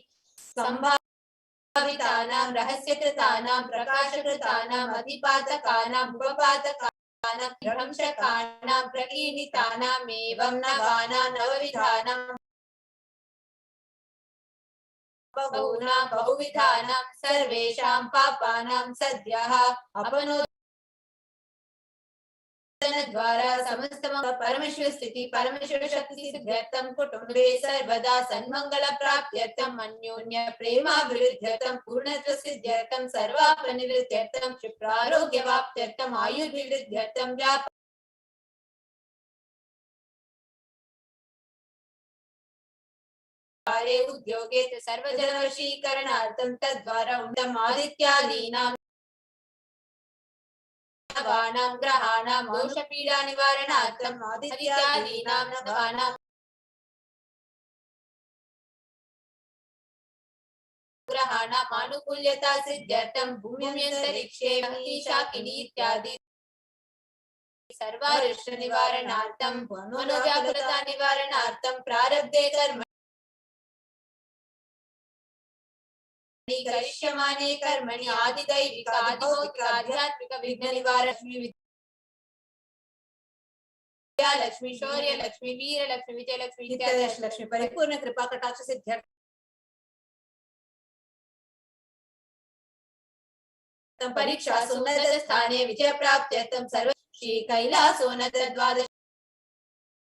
संभावितानां रहस्यकृतानां प्रकाशकृतानाम् अधिपातकानाम् उपपातकानां भ्रंशकानां प्रकीर्णितानाम् एवं नवानां नवविधानां बहूनां बहुविधानां सर्वेषां पापानां सद्यः अपनोदन द्वारा समस्त परमेश्वर स्थिति परमेश्वर शक्ति सिद्ध्यर्थं कुटुंबे सर्वदा सन्मंगल प्राप्त्यर्थं अन्योन्य प्रेमाभिवृद्ध्यर्थं पूर्णत्व सिद्ध्यर्थं सर्वापनिवृत्त्यर्थं क्षिप्रारोग्य वाप्त्यर्थं आयुर्विवृद्ध्यर्थं व्यापारे उद्योगे च सर्वजनवशीकरणार्थं तद्वारा उण्डम् आदित्यादीनां नवानां ग्रहाणां दोषपीडा निवारणार्थम् आदित्यादीनां नवानां ग्रहाणाम् आनुकूल्यता सिद्ध्यर्थं भूम्यन्तरिक्षे शाकिनी इत्यादि सर्वारिष्ट निवारणार्थं मनोव्याकुलता निवारणार्थं प्रारब्धे कर्म करिष्यमाणे कर्मणि आदिदैविक आदिभौतिक आध्यात्मिक विघ्न निवारणी लक्ष्मी शौर्य लक्ष्मी वीर लक्ष्मी विजय लक्ष्मी इत्यादि लक्ष्मी परिपूर्ण कृपा कटाक्ष सिद्ध्यर्थं परीक्षा सोन्नत स्थाने विजय प्राप्त्यर्थं सर्व श्री कैलासोन्नत द्वादश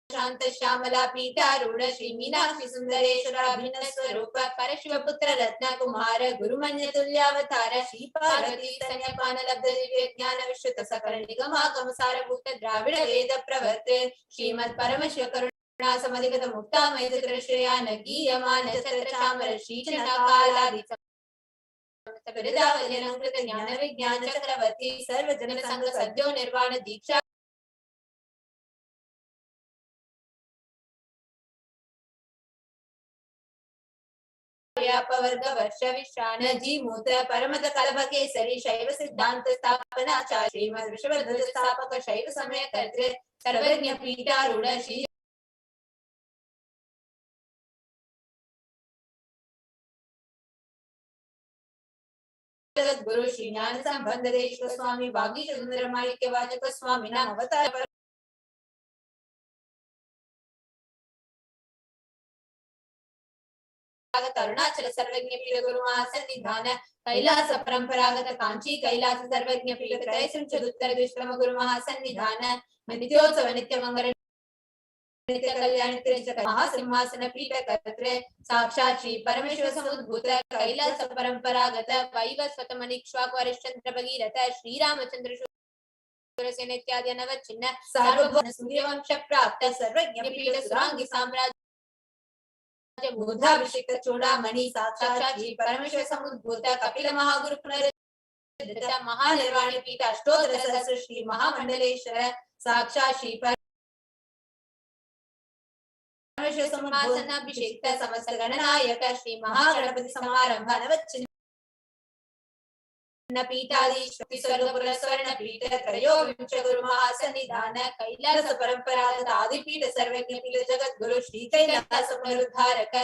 शांत श्यामला पीठारूढ़ श्री मीनाक्षी सुंदरेश्वर अभिन्न स्वरूप परशिव पुत्र रत्न कुमार गुरुमन्य तुल्यावतार श्री पार्वती स्तन्यपान लब्ध दिव्य ज्ञान विश्रुत सकल निगमागम सारभूत द्राविड़ वेद प्रवर्ते श्रीमद् परमशिव करुणा समधिगत मुक्तामय श्रेयान गीयमान चामर श्रीचनाकालादि बिरदावल्यलंकृत ज्ञान विज्ञान चक्रवर्ती सर्वजन संघ सद्यो निर्वाण दीक्षा व्यापवर्ग वर्ष विश्राण जी मूत परमत कलभ केसरी शैव सिद्धांत स्थापनाचार्य श्रीमद् विश्वध्वज स्थापक शैव समय कर्तृ सर्वज्ञ पीठारूढ़ श्री गुरु श्री ज्ञान संबंध देश स्वामी बागी सुंदर माणिक्य वाचक स्वामी नाम अवतार अरुणाचल सर्वज्ञ पीठ गुरु महासन्निधान कैलास परंपरागत कांची कैलास सर्वज्ञ पीठ त्रयसंचदुत्तर द्विश्रम गुरु महासन्निधान नित्योत्सव नित्य मंगल नित्य कल्याण महासिंहासन पीठ कर्त्रे साक्षात् श्री परमेश्वर समुद्भूत कैलास परंपरागत वैवस्वत मणिक्ष्वाक वरिष्ठचंद्र भगीरथ श्री रामचंद्र शूरसेन इत्यादि नवचिन्ह सार्वभौम सूर्यवंश प्राप्त सर्वज्ञ पीठ सुरांगी साम्राज्य बुधाभिषेक चूड़ामणि साक्षात् श्री परमेश्वर समुद्भूत कपिल महागुरु पुनरुद्ध महानिर्वाणी पीठ अष्टोत्तर सहस्र श्री महामंडलेश्वर साक्षात् श्री परमेश्वर सिंहासनाभिषेक समस्त गणनायक श्री महागणपति समारंभ नवचिन्ह पीठाधीश्वरी स्वर्गपुर स्वर्ण पीठ त्रयोविंश गुरु महासन्निधान कैलास परंपरागत आदिपीठ सर्वज्ञ पीठ जगत गुरु श्री कैलास पुनरुद्धारक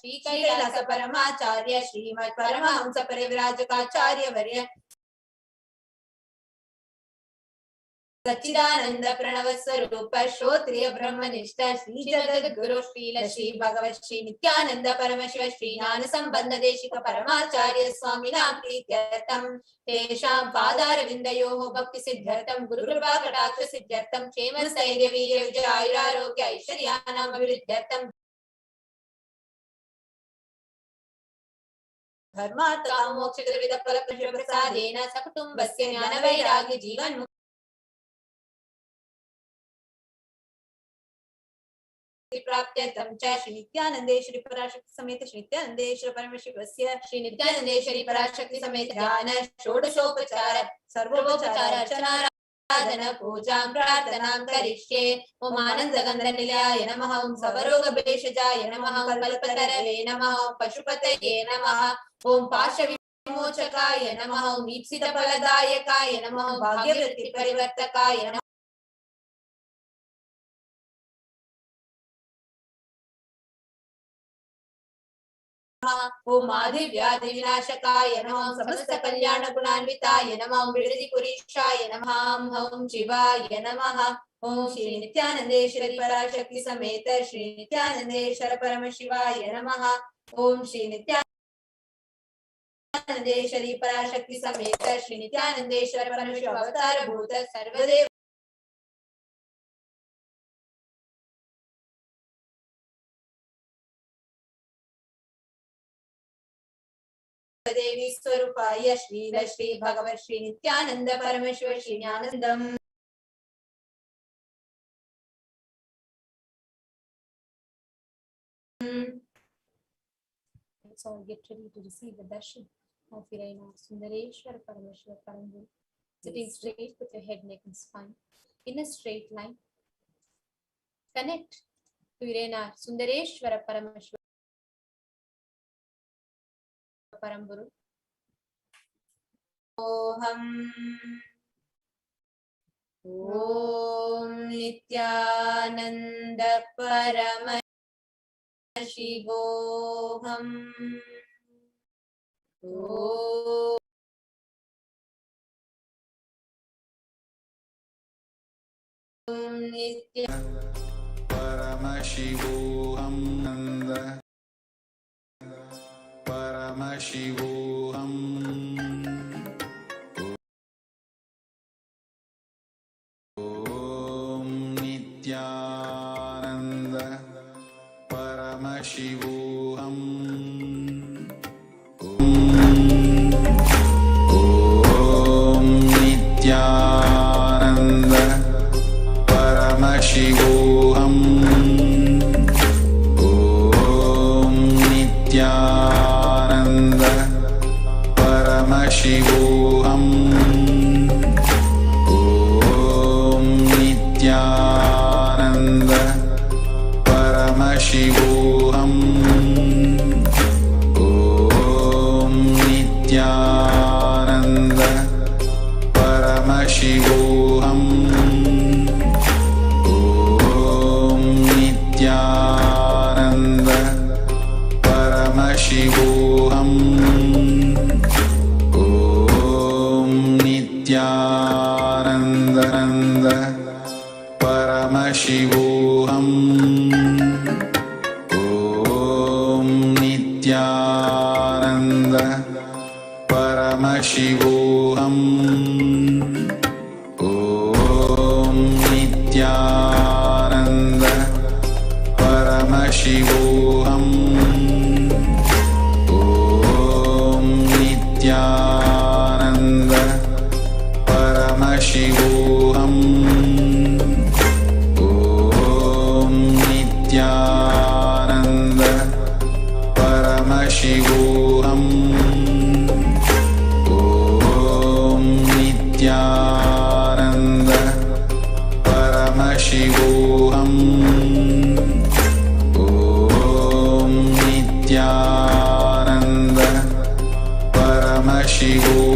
श्री कैलास परमाचार्य श्रीमद परमहंस परिव्राजकाचार्य वर्य सच्चिदानंद प्रणव स्वरूप श्रोत्रिय ब्रह्मनिष्ठ श्री जगद्गुरु श्री भगवत श्री नित्यानंद परमशिव श्री ज्ञान संबंध देशिक परमाचार्य स्वामिनां प्रीत्यर्थं तेषां पादारविन्दयोः भक्ति सिद्ध्यर्थं गुरुकृपा कटाक्ष सिद्ध्यर्थं क्षेम स्थैर्य वीर्य विजय आयुरारोग्य ऐश्वर्याणाम् अभिवृद्ध्यर्थं धर्मार्थ काम मोक्ष चतुर्विध फल प्रसादेन सकुटुम्बस्य ज्ञान वैराग्य जीवन प्राप्त्यर्थं च श्री नित्यानंदेश्वरी पराशक्ति समेत श्री नित्यानंदेश्वर परमशिवस्य श्री नित्यानंदेश्वरी पराशक्ति समेत ध्यान षोडशोपचार सर्वोपचार अर्चनाराधन पूजां प्रार्थनां करिष्ये। ओम आनंदगंधनिलयाय नमः, ओम सर्वरोगभेषजाय नमः, ओम कल्पतरवे नमः, ओम पशुपतये नमः, ओम पाशविमोचकाय नमः, ओम ईप्सितफलदायकाय नमः, ओम भाग्यवृत्ति परिवर्तकाय नमः, ओम आदि व्याधि विनाशकाय नमः, समस्त कल्याण गुणान्विताय नमः, ओम विरधि पुरीशाय नमः, ओम शिवाय नमः, ओम श्री नित्यानंदेश्वरी पराशक्ति समेत श्री नित्यानंदेश्वर परमशिवाय नमः, ओम श्री नित्यानंदेश्वरी पराशक्ति समेत श्री नित्यानंदेश्वर परमशिव अवतार भूत सर्वदेव देवी स्वरूपाय श्री भगवत श्री नित्यानंद परमेश्वर Shri ज्ञानंदम। Let's all get ready to receive the darshan of Irena Sundareshwar Parameshwar Parambur. Sitting straight with your head, neck and spine in a straight line. Connect to Irena Sundareshwar Parameshwar Paramburu. Oham Om Nithyananda Paramashivoham. Om Nithyananda Paramashivoham Nanda Paramashivoham. Om Nithyananda Paramashivoham. Om Nithyananda Paramashivoham. Om Nithyananda Paramashivoham. Om Nithyananda Paramashivoham. Om Nithyananda Paramashivoham. Om Nithyananda Paramashivoham. Om Nithyananda Paramashivoham. Om Nithyananda Paramashivoham. Om Nithyananda Paramashivoham. Om Nithyananda Paramashivoham. Om Nithyananda Paramashivoham. Om Nithyananda Paramashivoham. Om Nithyananda Paramashivoham.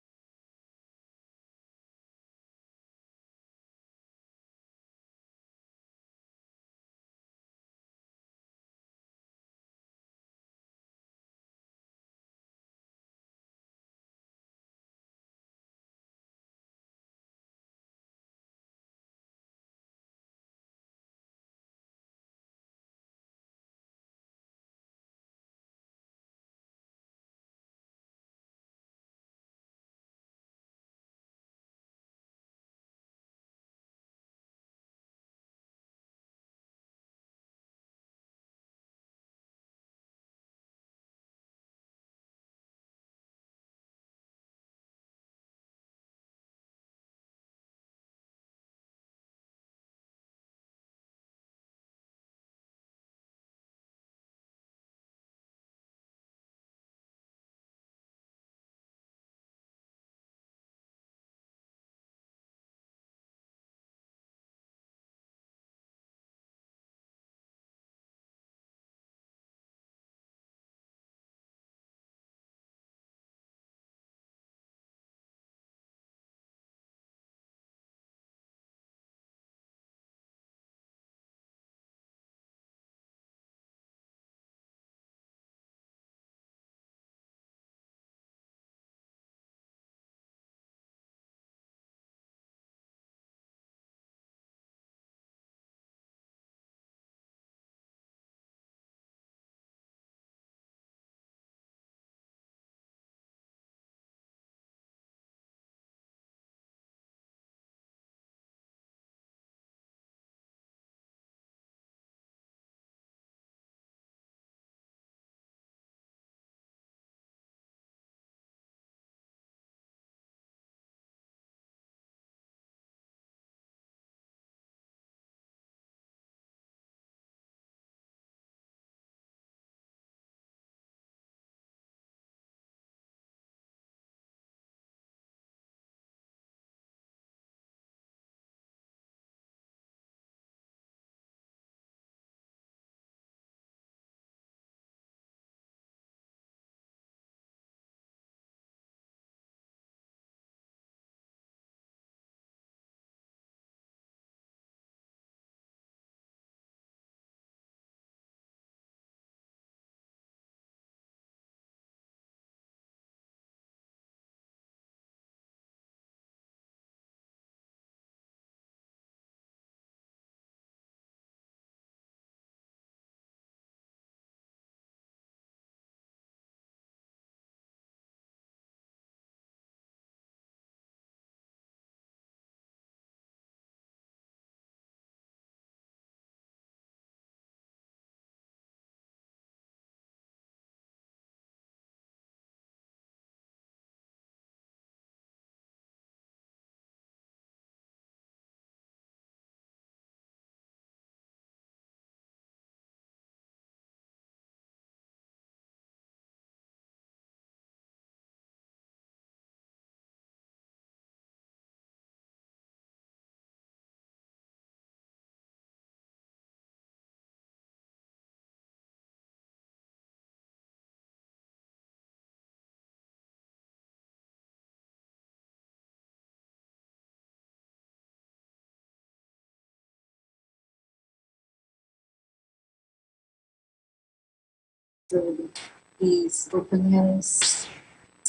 Slowly, please open your eyes.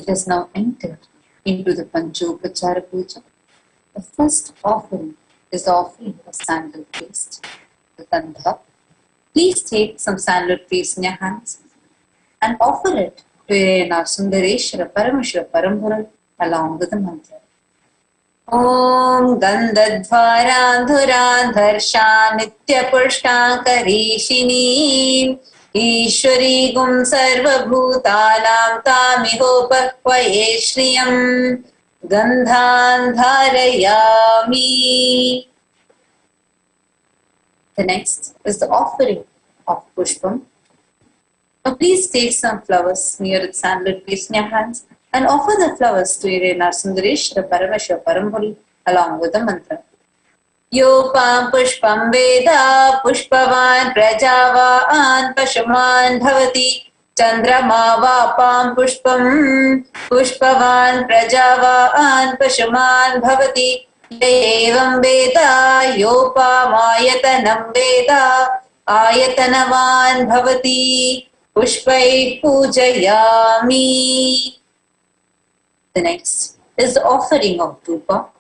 Let us now enter into the Panchopachara Puja. The first offering is the offering of sandal paste, the gandha. Please take some sandal paste in your hands and offer it to our Sundareshwara Paramashiva Parampural along with the mantra. Om Gandhadvaradhuradharsha Nityapushtakarishini Ishwari Gum Sarvabhutalam Tamihopakvaye Shriyam Gandhan Dharayami. The next is the offering of Pushpam. Now please take some flowers near the sandal paste in your hands and offer the flowers to our Sundareshwara Paramashiva Parampuri along with the mantra. Yopam Pushpam Veda Pushpavan Prajavan Pashaman Bhavati Chandrama Vapam Pushpam Pushpavan Prajavan Pashaman Bhavati Evam Veda Yopam Ayatanam Veda Ayatanavan Bhavati Pushpai Pujayami. The next is the offering of Dhupa.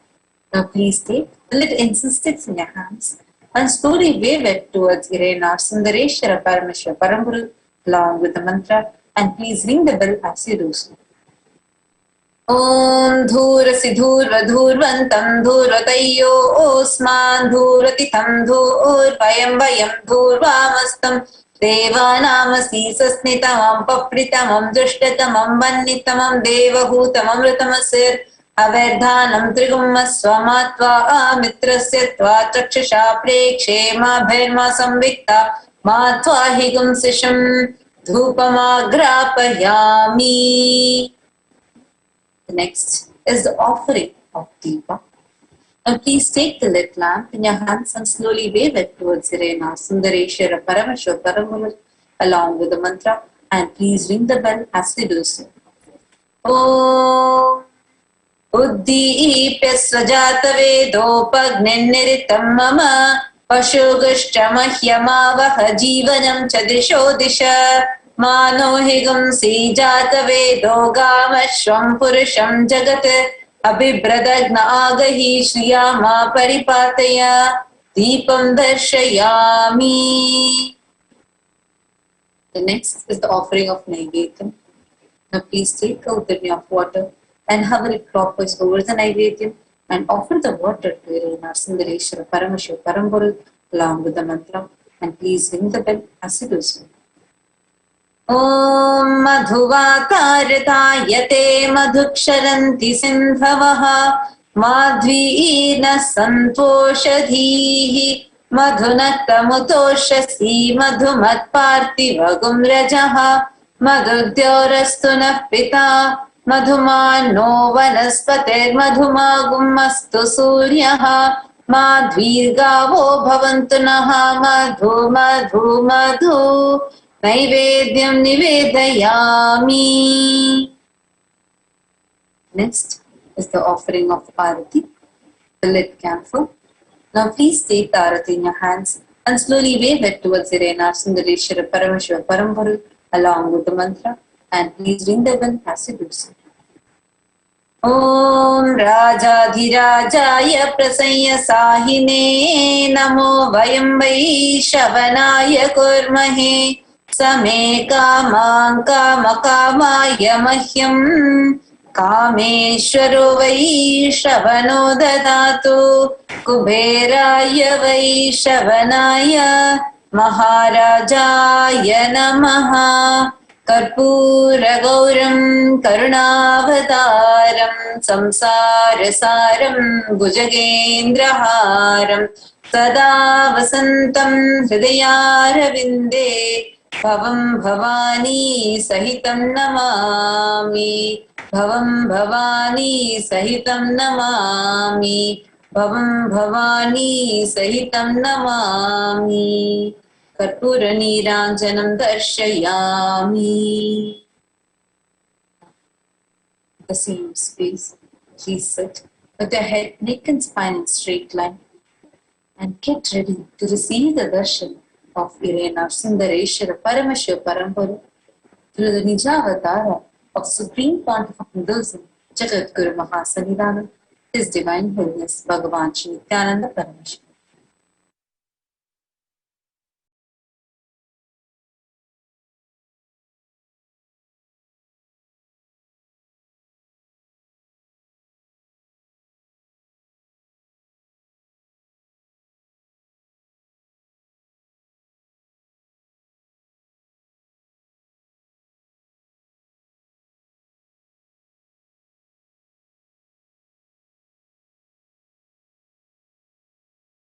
Now please take the lit incense sticks in your hands and slowly wave it towards our Sundareshwara Paramashiva Parampuru along with the mantra, and please ring the bell as you do so. Om Dhurasi Dhurva Dhurvantam Dhurvatayyo Osman Dhuratitam Dhur Vayam Vayam Dhurvamastam Devanamasi Sasnitamam Papritamam Dushtatamam Vannitamam Devahutamam Ritamasir Averdhanam Trigumma Swamatva Amitrasya Tva Chakshasha Prekshe Ma Bherma Samvikta Matva Higum Sisham Dhupamagrapayami. The next is the offering of Deepa. Now please take the lit lamp in your hands and slowly wave it towards our Sundareshwara Paramashiva Parampural along with the mantra, and please ring the bell as you do so. Om Uddipya Svajata Vedopagniniritam Mama Pashugashcha Mahyamavaha Jivanam Chadisho Disha Manohigam Sijata Vedogam Purusham Jagat Abhibradagna Agahi Shriyama Paripataya Deepam Darshayami. The next is the offering of Naivedyam. Now please take a udhirni of water and hover it clockwise over the Naivedyam and offer the water to our Sundareshwara Paramashiva Parampuru along with the mantra, and please ring the bell as you do so. Om Madhuvakartayate Madhuksharanti Sindhavaha Madhvina Santoshadhihi Madhunaktamutoshasi Madhumatpartivagum Rajaha Madhudyorastunah Pita Madhumano Vanaspater Madhumagum Astu Suryaha Madhvirgavo Bhavantunaha Madhu Madhu Madhu Naivedyam Nivedayami. Next is the offering of Arati, the lit camphor. Now please take the Arati in your hands and slowly wave it towards our Sundareshwara Paramashiva Parampuru along with the mantra, and please ring the bell as you do so. Om Rajadhirajaya Prasanya Sahine Namo Vayam Vaishavanaya Kurmahe Same Kamang Kamakamaya Mahyam Kameshwaro Vaishavano Dadatu Kuberaya Vaishavanaya Maharajaya Namaha Karpura Gauram Karunavataram Samsarasaram Bhujagendraharam Sada Vasantam Hridayaravindeya Bhavam Bhavani Sahitam Namami Bhavam Bhavani Sahitam Namami Bhavam Bhavani Sahitam Namami Karpura Niranjanam Darshayami. The same space, please sit with the head, neck and spine in straight line and get ready to receive the darshan of Irena Sundareshwara Paramashiva Parampuru through the Nijavatara of Supreme Pontiff of Hinduism, Jagat Guru Mahasanidanand, His Divine Holiness Bhagavan Shri Nithyananda Paramashivam.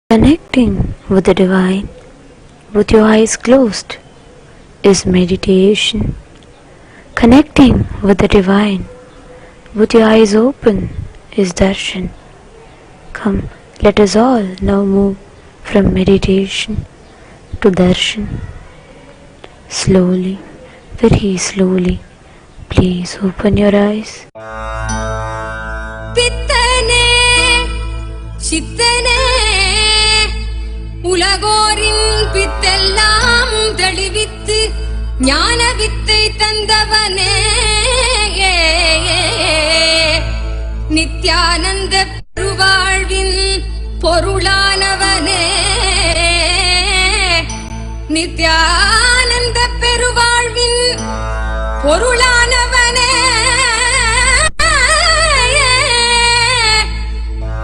Connecting with the divine with your eyes closed is meditation. Connecting with the divine with your eyes open is darshan. Come, let us all now move from meditation to darshan. Slowly, very slowly, please open your eyes. உலகோரின் பித்தெல்லாம் தெளிவித்து ஞான வித்தை தந்தவனே நித்யானந்த பெருவாழ்வின் பொருளானவனே நித்யானந்த பெருவாழ்வின் பொருளானவனே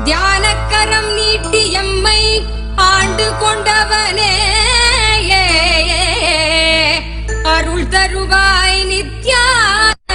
தியானக்கரம் நீட்டி எம்மை ஆண்டு கொண்டவனே அருள் தருவாய் நித்யானந்தனே.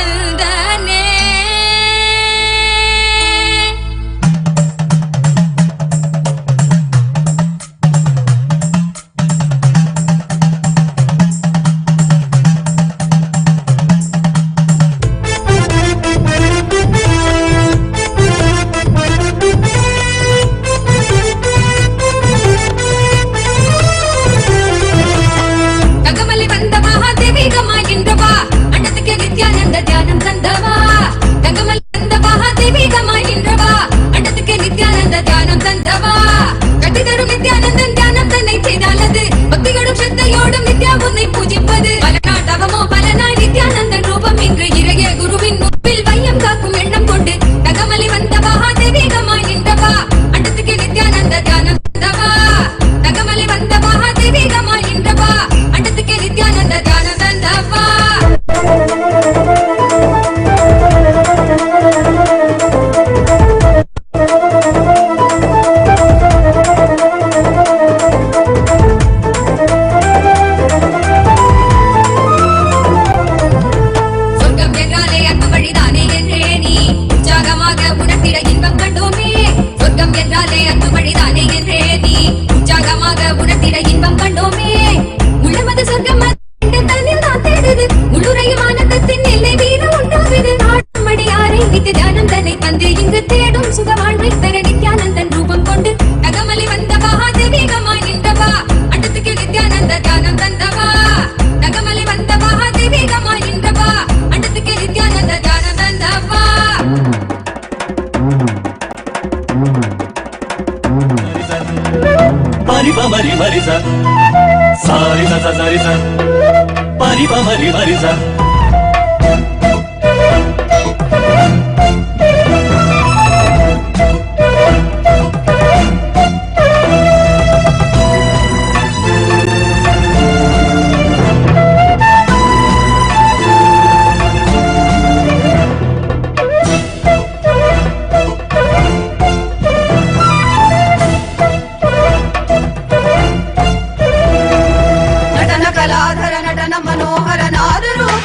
ನಟನ ಕಲಾಧರ ನಟನ ಮನೋಹರ ನಾದ ರೂಪ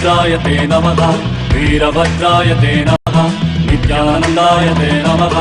वीरभद्राय ते नमः वीरभद्राय ते नमः नित्यानन्दाय ते नमः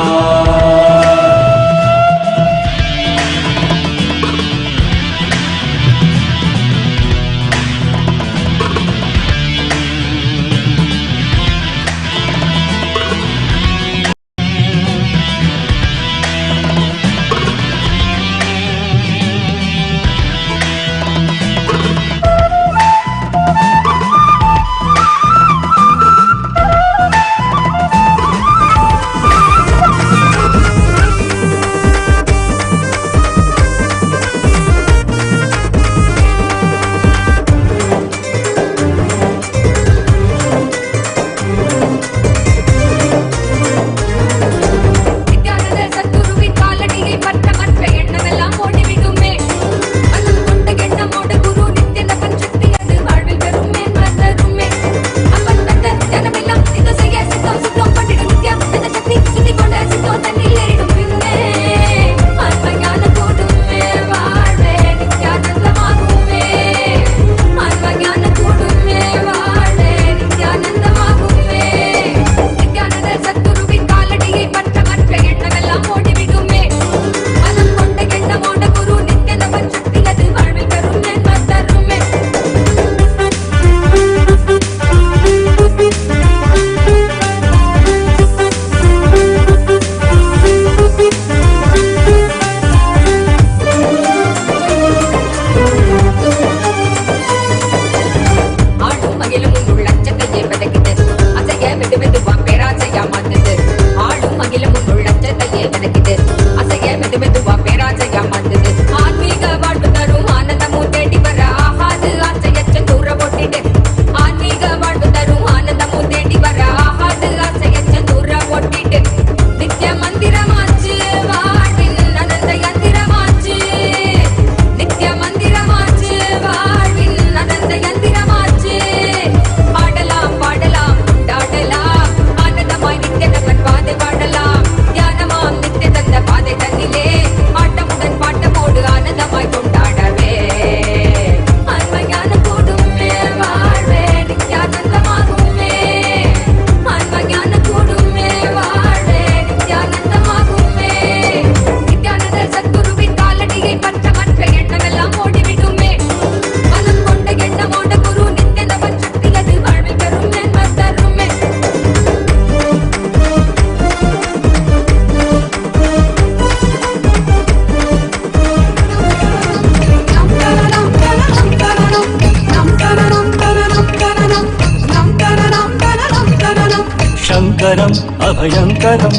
शङ्करम् अभयङ्करं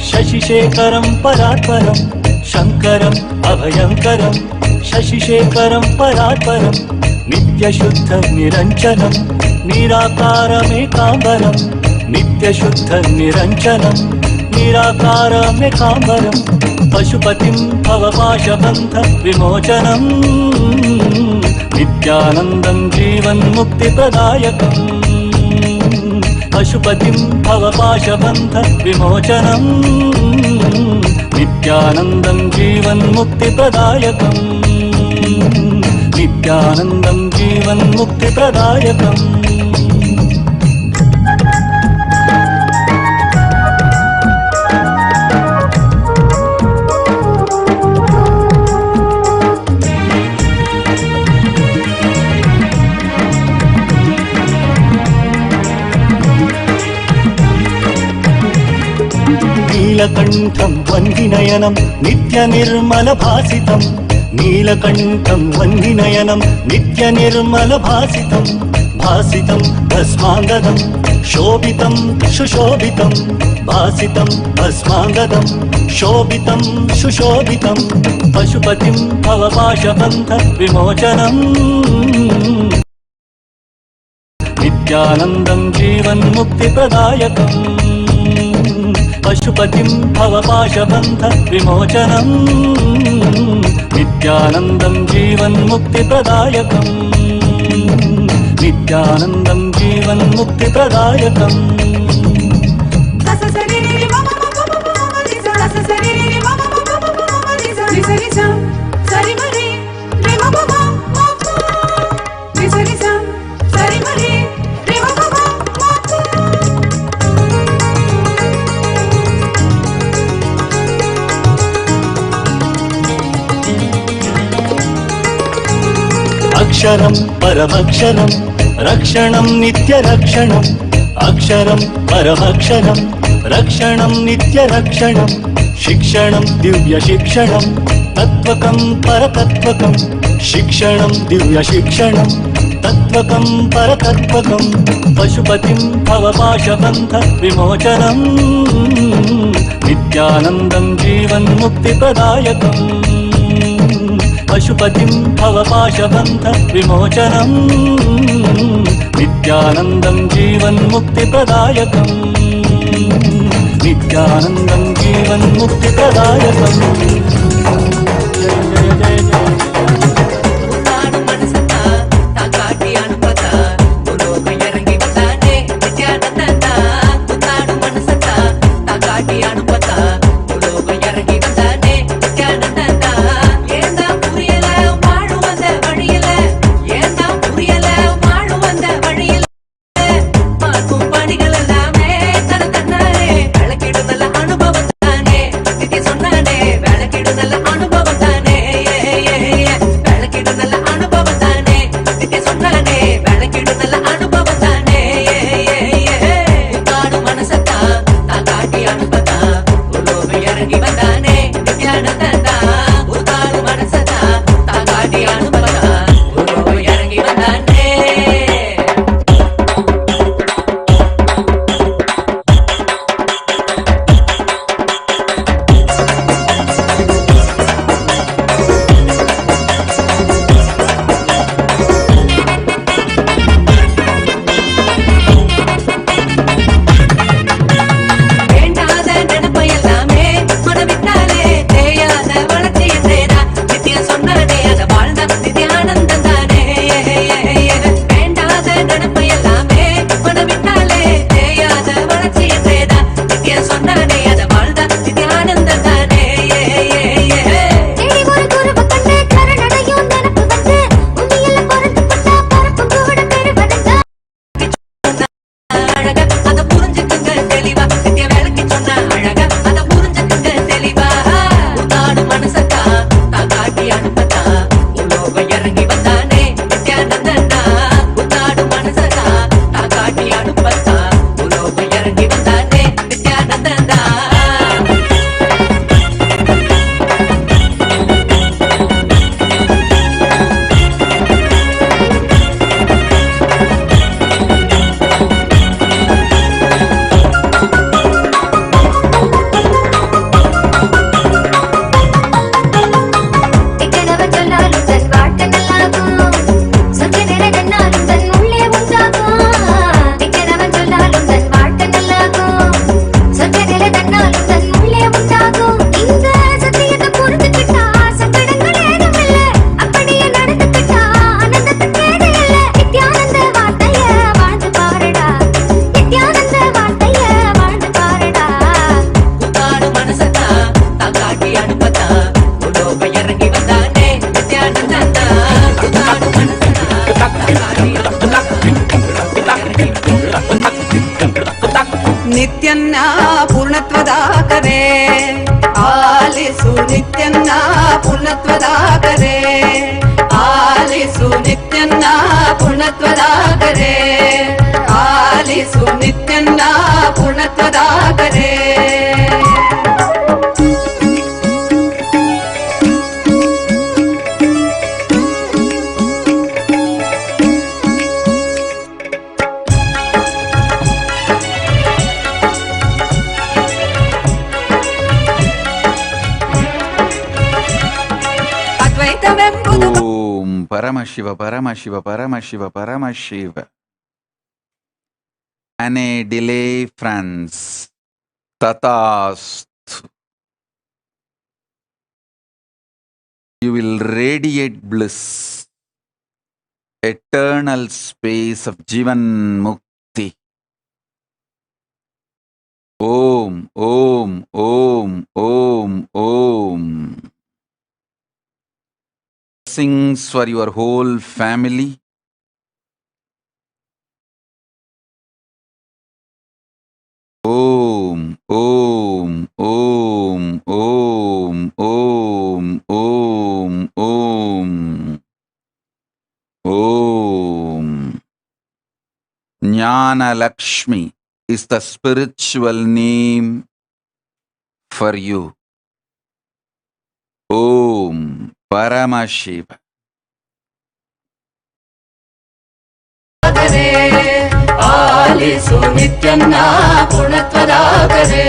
शशिशेखरं परात्परं शङ्करम् अभयङ्करं शशिशेखरं परात्परं नित्यशुद्धनिरञ्जनं निराकारमेकाम्बरं नित्यशुद्धनिरञ्जनं निराकारमेकाम्बरं पशुपतिं भवपाशबन्धविमोचनं नित्यानन्दं जीवन्मुक्तिप्रदायकम् पशुपतिं भवपाशबन्धविमोचनं नित्यानन्दं जीवन्मुक्तिप्रदायकम् नित्यानन्दं जीवन्मुक्तिप्रदायकम् नीलकण्ठं वह्निनयनं नित्यनिर्मलभासितं नीलकण्ठं वह्निनयनं नित्यनिर्मलभासितं भासितं भस्माङ्गदं शोभितं सुशोभितं भासितं भस्माङ्गदं शोभितं सुशोभितं पशुपतिं भवपाशबन्धविमोचनं नित्यानन्दं जीवन्मुक्तिप्रदायकम् पशुपतिं भवपाशबन्धविमोचनं नित्यानन्दं जीवन्मुक्तिप्रदायकम् नित्यानन्दं जीवन्मुक्तिप्रदायकम् अक्षरं परमक्षरं रक्षणं नित्यरक्षणम् अक्षरं परमक्षरं रक्षणं नित्यरक्षणं शिक्षणं दिव्यशिक्षणं तत्त्वकं परतत्त्वकं शिक्षणं दिव्यशिक्षणं तत्त्वकं परतत्त्वकं पशुपतिं भवपाशबन्ध विमोचनं नित्यानन्दं जीवन्मुक्तिप्रदायकम् पशुपतिं भवपाशबन्ध विमोचनं नित्यानन्दं जीवन्मुक्तिप्रदायकम् नित्यानन्दं जीवन्मुक्तिप्रदायकम् जय जय जय जय ನಿತ್ಯನ್ನ ಪೂರ್ಣತ್ವದಾಕರೆ ಆಲಿಸು ನಿತ್ಯನ್ನ ಪೂರ್ಣತ್ವದಾಕರೆ ಆಲಿಸು ನಿತ್ಯನ್ನ ಪೂರ್ಣತ್ವದಾಕರೆ ಆಲಿಸು ನಿತ್ಯನ್ನ ಪೂರ್ಣತ್ವದಾಕರೆ Om Paramashiva, Paramashiva, Paramashiva, Paramashiva. Ane delay, France. Tatasthu. You will radiate bliss, eternal space of Jivan Mukti. Om, Om, Om, Om, Om. Blessings for your whole family. Om, Om, Om, Om, Om, Om, Om, Om. Dhanalakshmi is the spiritual name for you. Om Paramashiva. ಆಲಿಸು ನಿತ್ಯನ್ನ ಪೂರ್ಣತ್ವದಾಗರೆ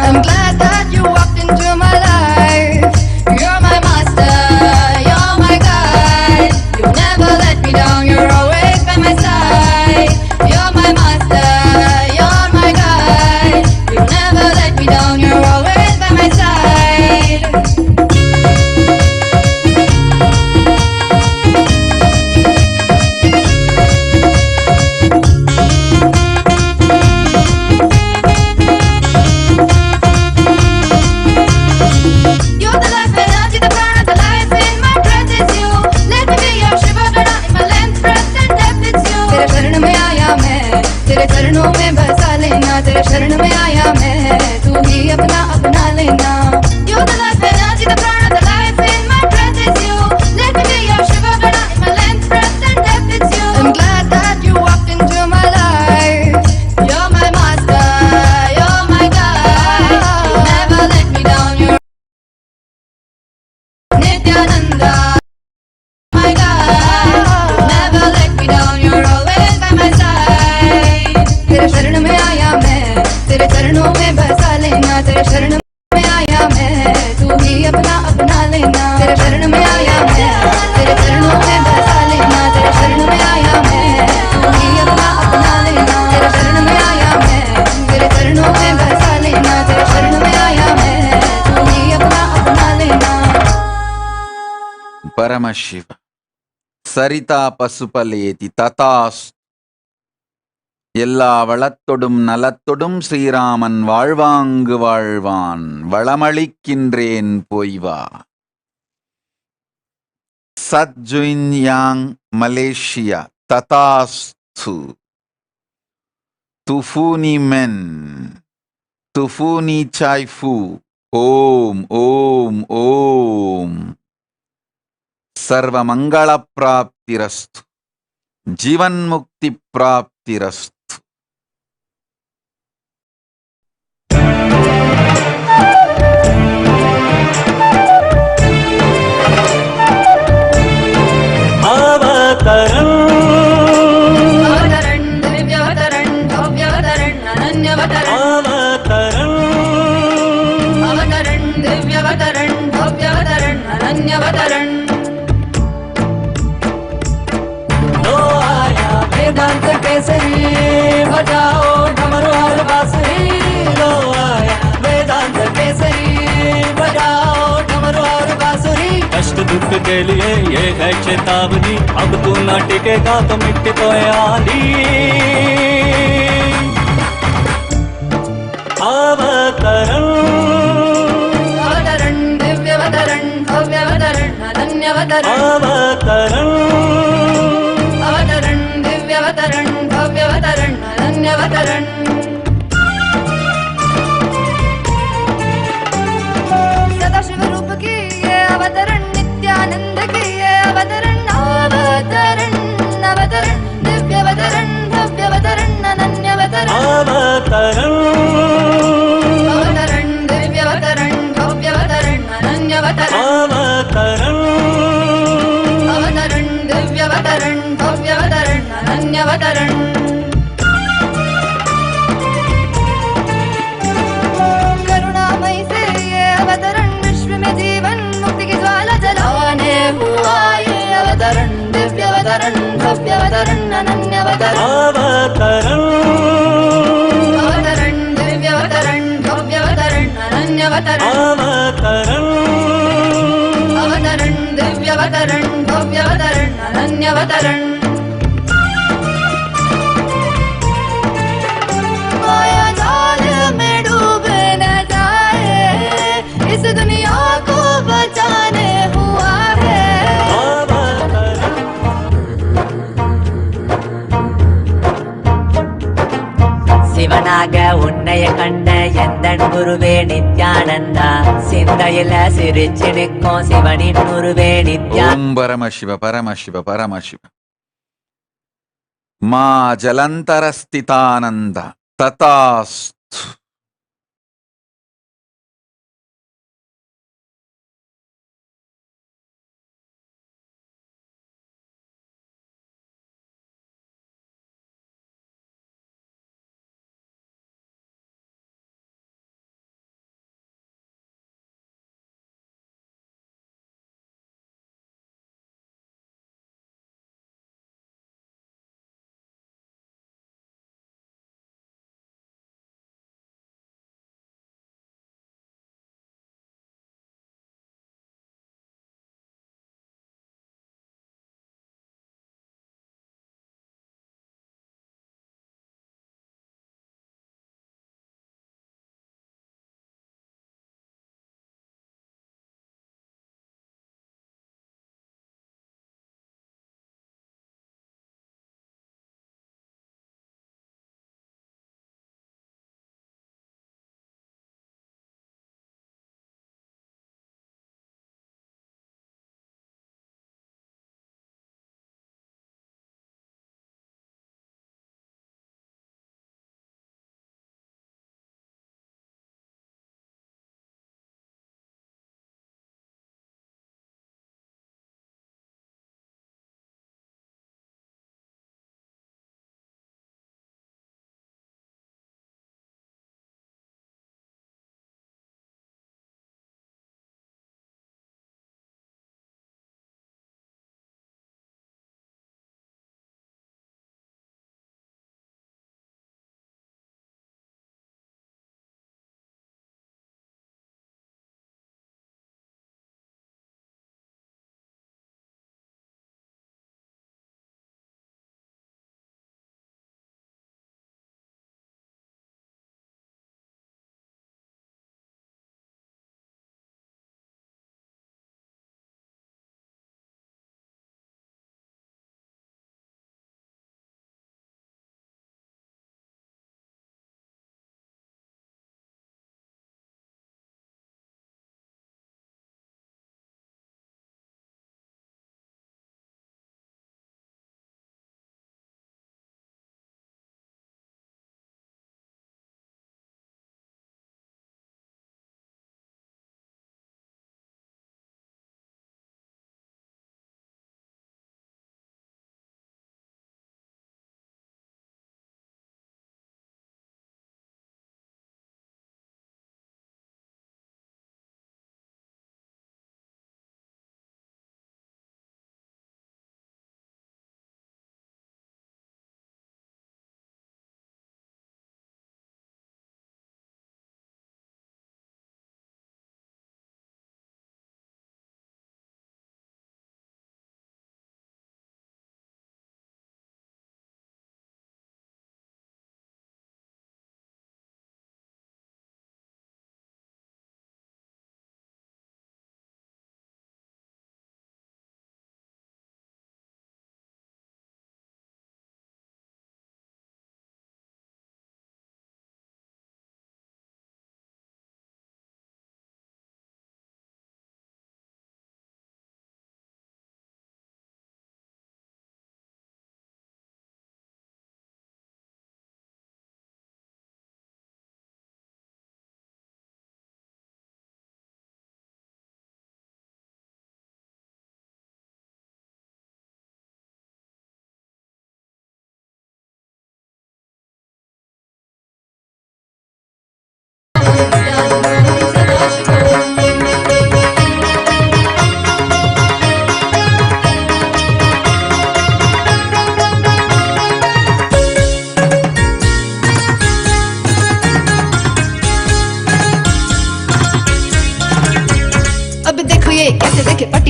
I'm glad that you walked into my life. You're my master, you're my guide. You never let me down, you're always by my side. You're my master, you're my guide. You never let me down, you're always by my side. तेरे चरणों में बसा लेना, तेरे शरण में आया मैं, तू ही अपना अपना लेना. You're the life and energy, the prana, the life in my breath is you. Let me be your Shiva Gana in my length, breadth and depth it's you. I'm glad that you walked into my life. You're my master, you're my guide. You never let me down, you're Nithyananda, my guide. You never let me down, you're always by my side. तेरे शरण में आया मैं, तेरे चरणों में बसा लेना, तेरे शरण में आया मैं, तू ही अपना अपना लेना. तेरे शरण में आया मैं, तेरे चरणों में बसा लेना, तेरे शरण में आया मैं, तू ही अपना अपना लेना. तेरे शरण में आया मैं, तेरे चरणों में बसा लेना, तेरे शरण में आया मैं, तू ही अपना अपना लेना. Paramashiva. Sarita Pasupaleti Tatas. எல்லா வளத்தொடும் நலத்தொடும் ஸ்ரீராமன் வாழ்வாங்கு வாழ்வான் வளமளிக்கின்றேன் போய்வா. சத்ஜுயின்யாங் மலேசியா ததாஸ்து. துஃபூனி மென் துஃபூனி சாய்ஃபு. ஓம் ஓம் ஓம். சர்வமங்கள பிராப்திரஸ்து. ஜீவன் முக்தி பிராப்திரஸ்து. अवतरण दिव्यावतरण भव्यावतरण अनन्यावतरण. अवतरण दिव्यावतरण भव्यावतरण अनन्यावतरण. लो आया वेदांत केसरी, बजाओ डमरू और बांसुरी. लो आया वेदांत केसरी, बजाओ डमरू और बांसुरी. कष्ट दुख के लिए ये है चेतावनी, अब तू न टिकेगा तो मिट्टी को आनी. अवतरण अवतरण दिव्यावतरण भव्यावतरण अनन्यावतरण. अवतरण अवतरण दिव्यावतरण भव्यावतरण अनन्यावतरण. सदाशिव रूप की ये अवतरण, नित्यानंद की ये अवतरण. अवतरण अवतरण दिव्यावतरण भव्यावतरण अनन्यावतरण. अवतरण अवतरण दिव्यावतरण भव्यावतरण अनन्यावतरण. अवतरण अवतरण दिव्यावतरण भव्यावतरण अनन्यावतरण. दिव्यवतरन् भव्यवतरन् अनन्यवतरन् अवतरन् अवतरन् दिव्यवतरन् भव्यवतरन् अनन्यवतरन् अवतरन् अवतरन् दिव्यवतरन् भव्यवतरन् अनन्यवतरन् माया जाल में डूबे न जाए इस दुनिया को बचाने हुआ है சிவனாக உன்னைய கண்ட எந்தன் குருவே நித்யானந்தா சிந்தையில சிரிச்சு நிற்கும் சிவனின் குருவே நித்யா ஓம் பரமசிவ பரமசிவ பரமசிவ மா ஜலந்தரஸ்திதானந்த ததாஸ்து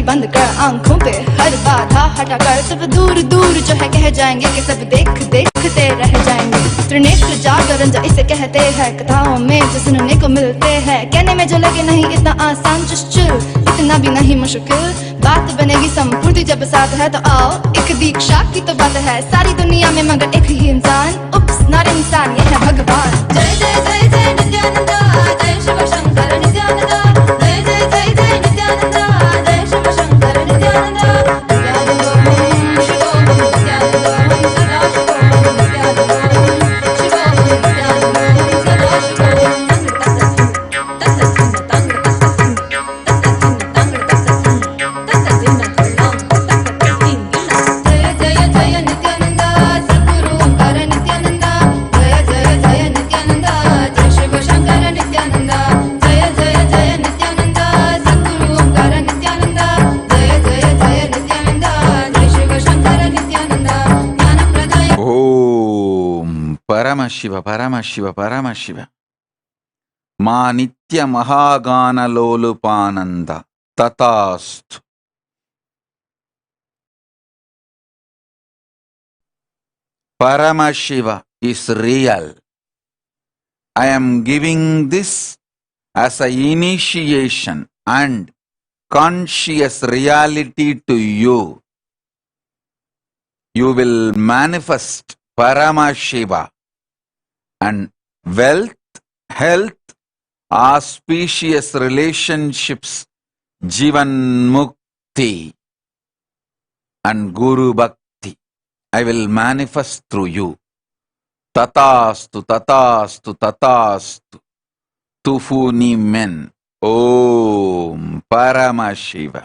बंद कर आंखों पे हर बाधा हटा कर सब दूर दूर जो है कह जाएंगे कि सब देखते रह जाएंगे। त्रिनेत्र जागरण जो इसे कहते हैं, कथाओं में जो सुनने को मिलते हैं, कहने में जो लगे नहीं इतना आसान, चुश्चुर इतना भी नहीं मुश्किल, बात बनेगी संपूर्ति जब साथ है तो आओ एक दीक्षा की तो बात है सारी दुनिया में मगर एक ही इंसान, उप्स नॉट इंसान ये है भगवान। जय जय जय जय नित्यानंदा, जय शिव शंकर नित्यानंदा, जय जय जय जय नित्यानंदा, जय शिव शंकर नित्यानंदा। పరమశివ పరమశివ పరమశివ మా నిత్య మహాగానలోలుపానంద తథాస్తు. Paramashiva is real. I am giving this as an initiation and conscious reality to you. You will manifest Paramashiva and wealth, health, auspicious relationships, Jivan Mukti and Guru Bhakti. I will manifest through you. Tatastu, tatastu, tatastu. Tufuni men. Om Paramashiva.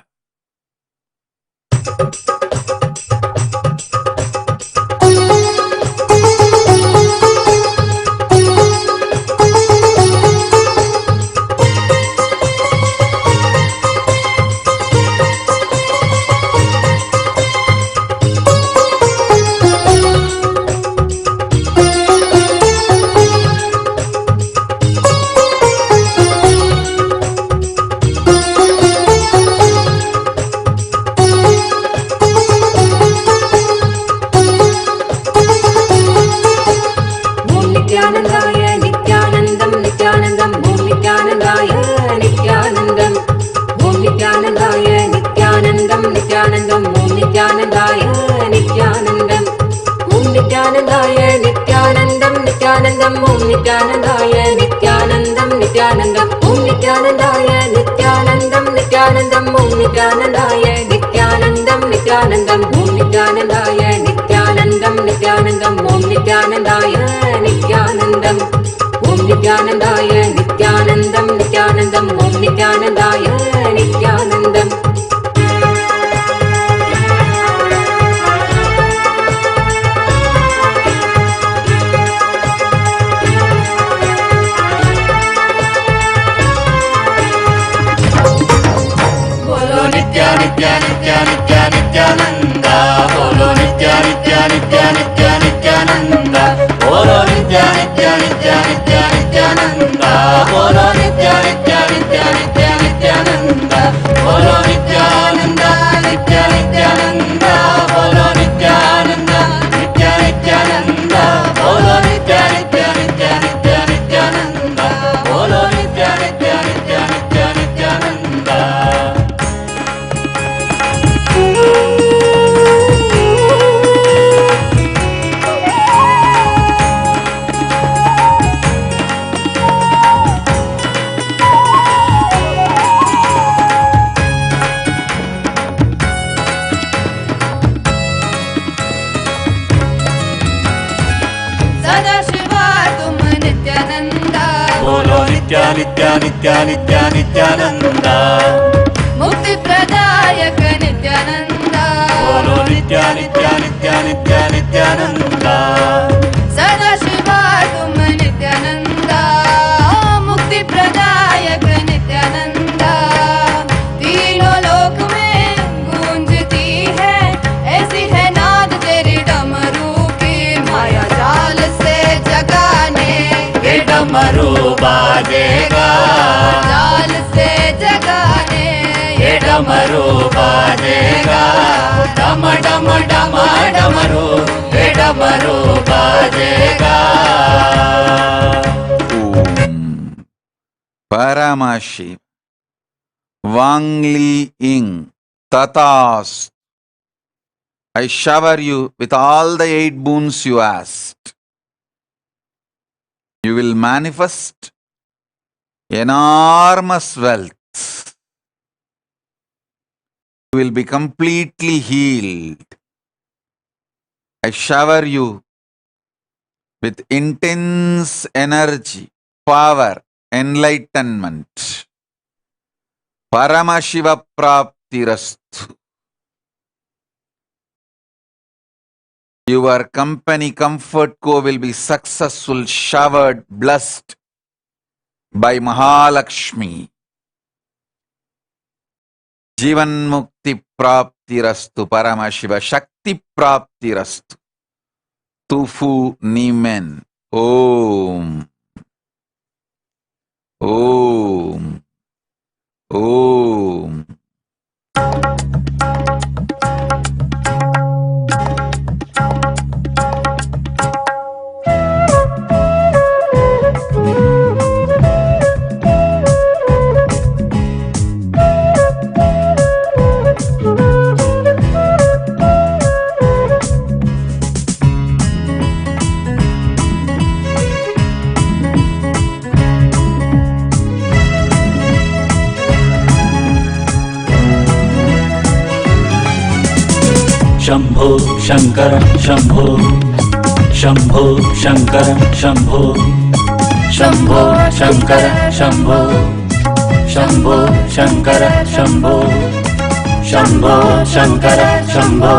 Nityananda मुक्ति प्रदायक नित्यानंदा बोलो नित्यानंदा सदा शिवा तुम नित्यानंदा मुक्ति प्रदायक नित्यानंदा तीनों लोक में गूंजती है ऐसी है नाद तेरी डमरू की माया जाल से जगाने डमरू बाजेगा जाल से जगाने डमरू बाजेगा, डम डम डम डमरू, हे डमरू बाजेगा. Paramashiv Wangli Ing Tatas. I shower you with all the 8 boons you asked. You will manifest enormous wealth. You will be completely healed. I shower you with intense energy, power, enlightenment. Paramashiva Praptirastu. Your company Comfort Co will be successful, showered, blessed by Mahalakshmi. Jivan Mukti Praptirastu Paramashiva Shakti Praptirastu. Tufu Nimen. Om. Om. Om. Shambho Shankar Shambho, Shambho Shankar Shambho, Shambho Shankar Shambho, Shambho Shankar Shambho, Shambho Shankar Shambho,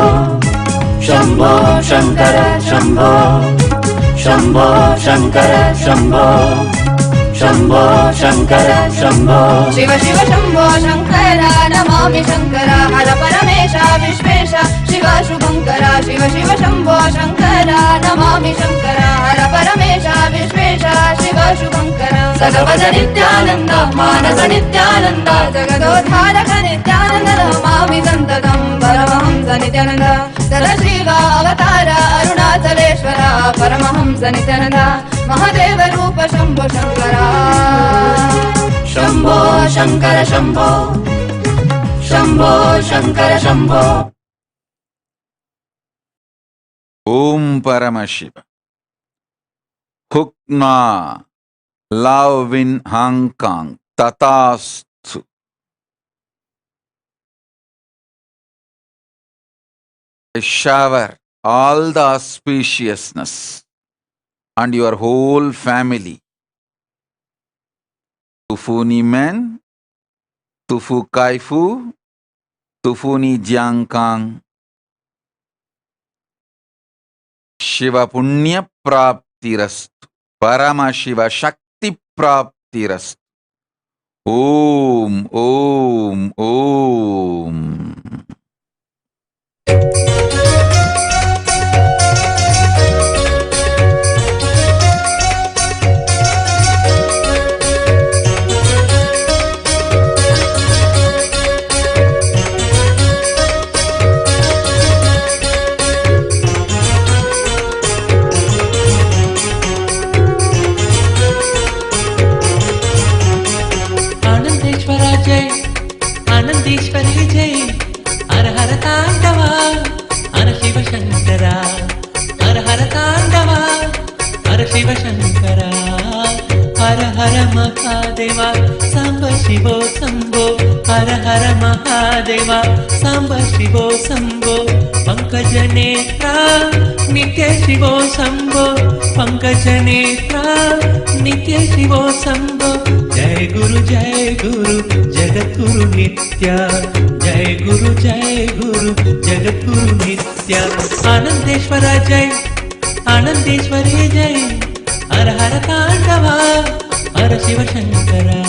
Shambho Shankar Shambho, Shambho Shankar Shambho, Shambho Shankar Shambho. Shiv Shiv Shambho Shankar Namami Shankar, हर परमेश विश्वेश शिव शुभंकर. शिव शिव शंभो शंकर नमामि शंकर, हर परमेश विश्वेश शिव शुभंकर. सगवद नित्यानंद मानस नित्यानंद, जगदोद्धारक नित्यानंद नमामि संततं. परमहंस नित्यानंद सदशिव अवतार अरुणाचलेश्वर, परमहंस नित्यानंद महादेव रूप Shambho Shankar. Shambho Shankar Shambho, Shambho Shankar Shambho. Om Paramashiva. Hukna. Love in Hong Kong. Tatastu. I shower all the auspiciousness and your whole family. Tufuni men, tufu kaifu, tufuni jiangkang. Shiva punya praptirastu, Paramashiva shakti praptirastu. Om, om, om. आनंदेश्वरी जय, हर हर तांडवा, हर शिव शंकरा, हर हर तांडवा, हर शिव शंकरा. हर हर महादेवा सांब शिवो शंभो, हर हर महादेवा सांब शिवो शंभो. पंकज नेत्रा नित्य शिवो शंभो, पंकज नेत्रा नित्य शिवो शंभो. जय गुरु जगद्गुरु नित्य, जय गुरु जगद्गुरु नित्य. आनंदेश्वर जय, आनंदेश्वरी जय, हर हर तांडवा, हर शिव शंकरा.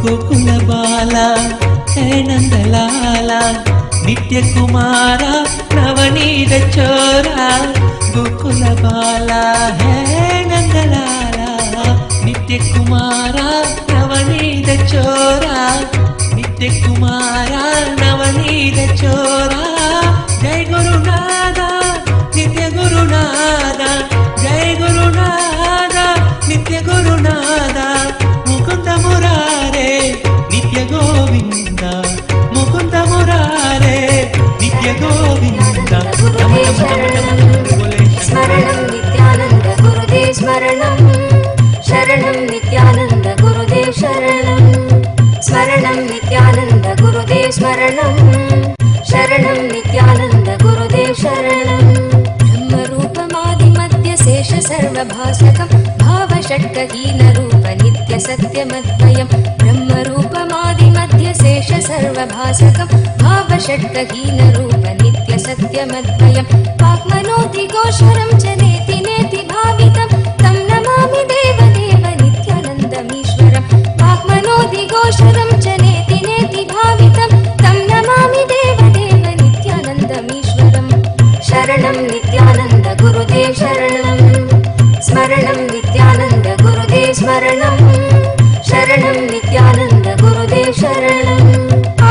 गोकुल बाला हे नंदलाला नित्य कुमारा नवनीत चोरा गोकुल बाला हे नंदलाला नित्य कुमारा नवनीत चोरा नित्य कुमारा नवनीत चोरा जय गुरुनादा नित्य गुरुनादा जय गुरुनादा नित्य गुरुनादा मुकुंद मुरारे नित्य गोविंद मुकुंद मुरारे नित्य गोविंद स्मरणं नित्यानंद गुरुदेव स्मरणं शरणं नित्यानंद गुरुदेव शरणं स्मरणं नित्यानंद गुरुदेव स्मरणं शरणं नित्यानंद गुरुदेव शरणं ब्रह्मरूपमादिमध्य शेष सर्वभासकं भावषट्कहीनरूप नित्य सत्यमद्वयं ब्रह्मरूपमादिमध्य शेष सर्वभासकं भावषट्कहीनरूप नित्य सत्यमद्वयं वाक्मनोतिघोषरं च नेति नेति भावितं तं नमामि देवदेव नित्यानन्दमीश्वरं वाक्मनोतिघोषरं च नेति नेति भावितं तं नमामि देवदेव नित्यानन्दमीश्वरं शरणं नित्यानन्द गुरुदेव शरणं स्मरणं नित्यानन्द गुरुदेव स्मरणं शरणं नित्यानन्द गुरुदेव शरणं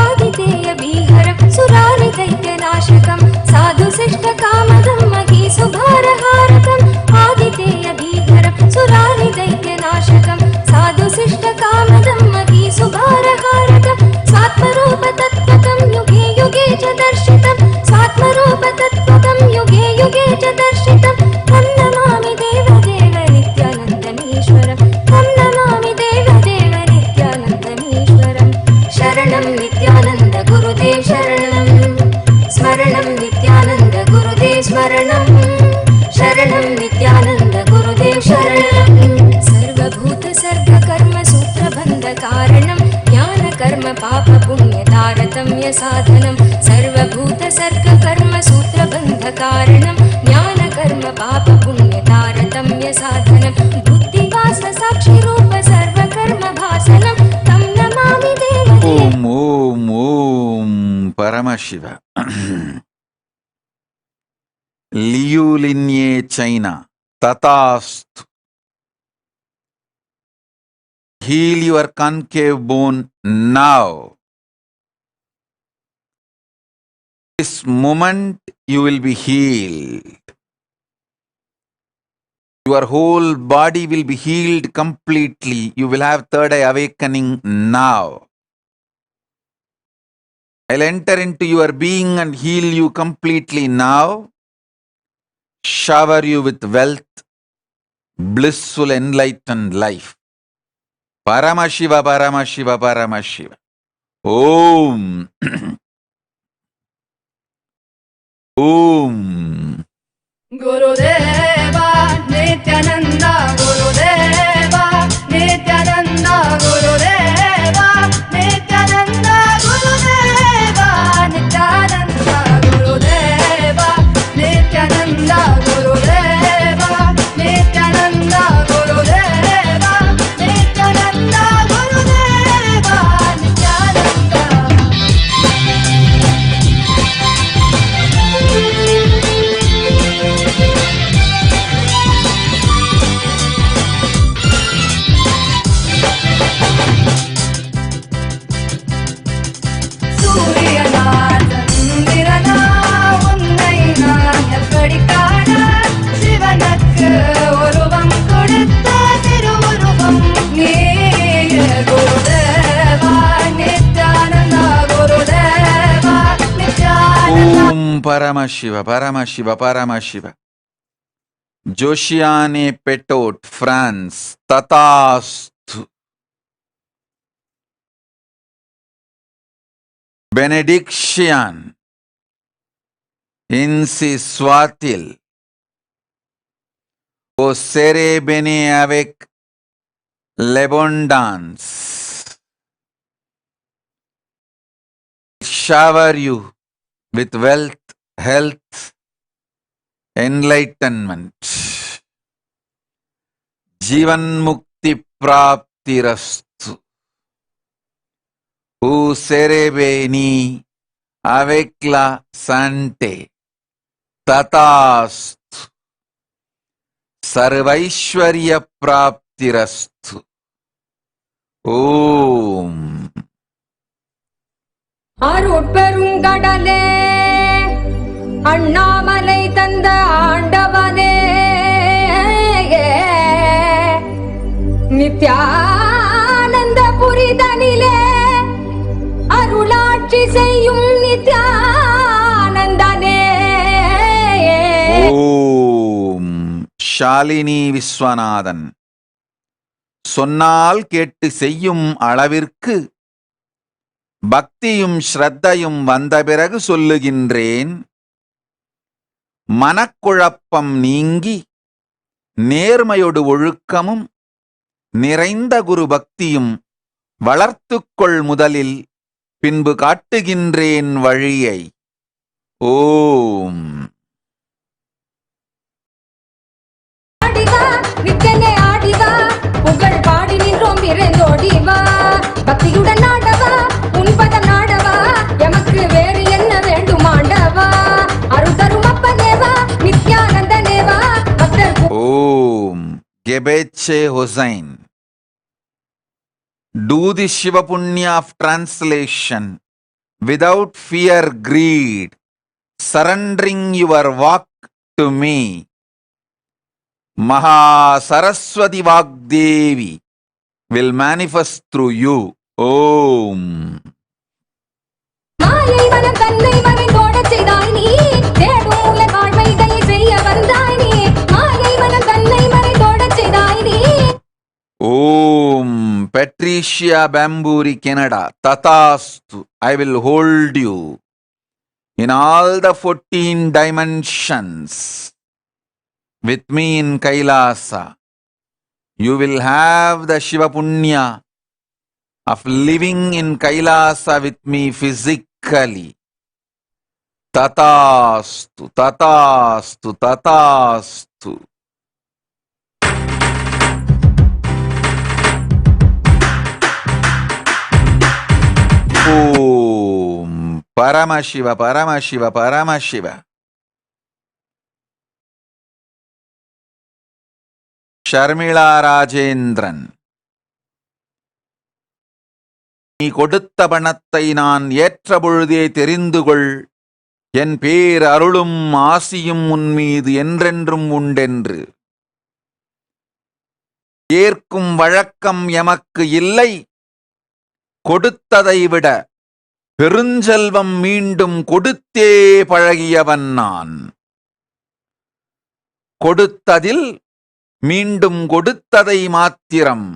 आदितेय भीहरं सुरारिदैत्यनाशकं साधुशिष्टकामदं महीसुभारहारकम् आदितेय भीहरं सुरारिदैत्यनाशकं साधुशिष्टकामदं महीसुभारहारकं स्वात्मरूपतत्त्वं युगे युगे च दर्शितं स्वात्मरूपतत्त्वं युगे युगे च दर्शितं तं नमामि देवदेव नित्यानन्दमीश्वरं तं नमामि देवदेव नित्यानन्दमीश्वरं शरणं नित्यानन्द गुरुदेव शरणं स्मरणं नित्यानन्द गुरुदेव स्मरणं शरणं नित्यानन्द गुरुदेव शरणं सर्वभूत सर्गकर्म सूत्रबन्धकारणं ज्ञानकर्म पाप पुण्य तारतम्य साधनं सर्वभूत सर्गकर्म सूत्रबन्धकारणं ज्ञानकर्म पाप पुण्य तारतम्य साधनं बुद्धिवास साक्षिरूप सर्वकर्म भासनं तं नमामि देवदेव Om Om Om Paramashiva. Liu Linye China. Tatast. Heal your concave bone now. This moment you will be healed. Your whole body will be healed completely. You will have third eye awakening now. I'll enter into your being and heal you completely now. Shower you with wealth, blissful enlightened life. Paramashiva, Paramashiva, Paramashiva. Om. Om. Gurudeva Nithyananda Gurudeva Nithyananda Gurudeva Nithyananda Gurudeva Nithyananda Gurudeva Nithyananda Gurudeva Nithyananda Gurudeva Nithyananda Gurudeva Paramashiva, Paramashiva, Paramashiva. Joshiane Petot, France. Tatasthu. Benediction. Insi Swatil. O sere bene avec l'abondance. Shower you with wealth, health, enlightenment. Jivan Mukti Prapti Rastu. Usere beni avec la santé. Tatast. Sarvaishwarya praptirastu. Om. அருட்பெருங்கடலே Annamalai தந்த ஆண்டவனே நித்யானந்த புரிதனிலே அருளாட்சி செய்யும் நித்யானந்தனே. ஓம். ஷாலினி விஸ்வநாதன். சொன்னால் கேட்டு செய்யும் அளவிற்கு பக்தியும் ஸ்ரத்தையும் வந்த பிறகு சொல்லுகின்றேன். மனக்குழப்பம் நீங்கி நேர்மையொடு ஒழுக்கமும் நிறைந்த குரு பக்தியும் வளர்த்துக்கொள் முதலில், பின்பு காட்டுகின்றேன் வழியை. ஓம். நித்தனே ஆடிவா புகழ் பாடி நின்றோம் விரைந்தோடிவா பக்தியுடன் ஆடவா உன்பதம் நாடவா எமக்கு வேறு என்ன வேண்டும் ஆண்டவா அருள் தரும் அப்பனேவா நித்யானந்தனேவா பக்தர். ஓம். கெபேச்சே Hussain. Do the Shiva Punya of translation without fear, greed, surrendering your walk to me. Maha Saraswati Vagdevi will manifest through you. Om. மாயை மனம் தன்னை மறைந்தோடச் செய்தாய் நீ, தேடும் உள்ள வாழ்வை தயை செய்ய வந்தாய் நீ. மாயை மனம் தன்னை மறைந்தோடச் செய்தாய் நீ. Om. Patricia Bamburi, Canada. Tatastu. I will hold you in all the 14 dimensions. With me in Kailasa, you will have the Shiva Punya of living in Kailasa with me physically. Tatastu, tatastu, tatastu. Om. Paramashiva, Paramashiva, Paramashiva. Sharmila Rajendran. நீ கொடுத்த பணத்தை நான் ஏற்ற பொழுதே தெரிந்து கொள், என் பேர் அருளும் ஆசியும் உன்மீது என்றென்றும் உண்டென்று. ஏற்கும் வழக்கம் எமக்கு இல்லை, கொடுத்ததை விட பெருஞ்செல்வம் மீண்டும் கொடுத்தே பழகியவன் நான். கொடுத்ததில் மீண்டும் கொடுத்ததை மாத்திரம்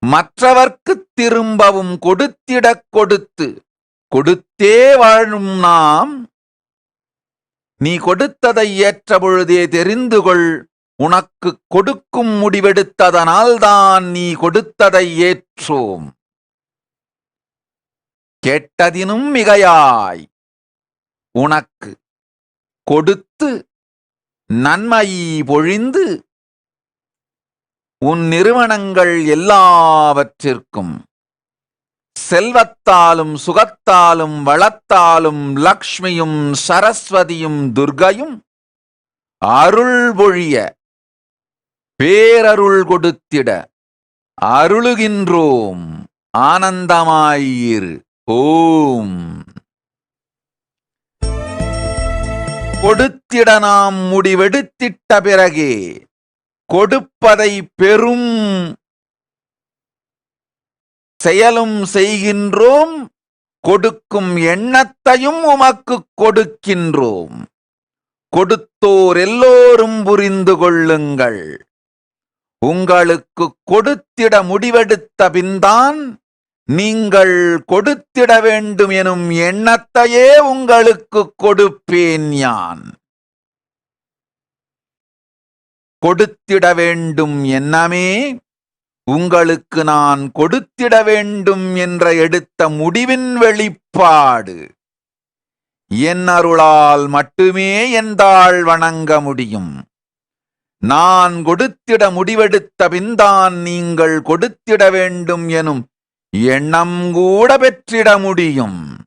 மற்றவர்க்குத் திரும்பவும் கொடுத்திடக் கொடுத்து கொடுத்தே வாழும் நாம். நீ கொடுத்ததை ஏற்ற பொழுதே தெரிந்து கொள், உனக்கு கொடுக்கும் முடிவெடுத்ததனால்தான் நீ கொடுத்ததை ஏற்றோம். கேட்டதினும் மிகையாய் உனக்கு கொடுத்து நன்மை பொழிந்து உன் நிறுவனங்கள் எல்லாவற்றிற்கும் செல்வத்தாலும் சுகத்தாலும் வளத்தாலும் லக்ஷ்மியும் சரஸ்வதியும் துர்கையும் அருள் பொழிய பேரருள் கொடுத்திட அருளுகின்றோம். ஆனந்தமாயிரு. ஓம். கொடுத்திட நாம் முடிவெடுத்திட்ட பிறகே கொடுப்பதை பெரும் செயலும் செய்கின்றோம். கொடுக்கும் எண்ணத்தையும் உமக்கு கொடுக்கின்றோம். கொடுத்தோர் எல்லோரும் புரிந்து கொள்ளுங்கள், உங்களுக்கு கொடுத்திட முடிவெடுத்த பின்தான் நீங்கள் கொடுத்திட வேண்டும் எனும் எண்ணத்தையே உங்களுக்கு கொடுப்பேன் யான். கொடுத்திட வேண்டும் எண்ணமே உங்களுக்கு நான் கொடுத்திட வேண்டும் என்ற எடுத்த முடிவின் வெளிப்பாடு. என் அருளால் மட்டுமே எந்தாள் வணங்க முடியும். நான் கொடுத்திட முடிவெடுத்த பின்தான் நீங்கள் கொடுத்திட வேண்டும் எனும் எண்ணம் கூட பெற்றிட முடியும்.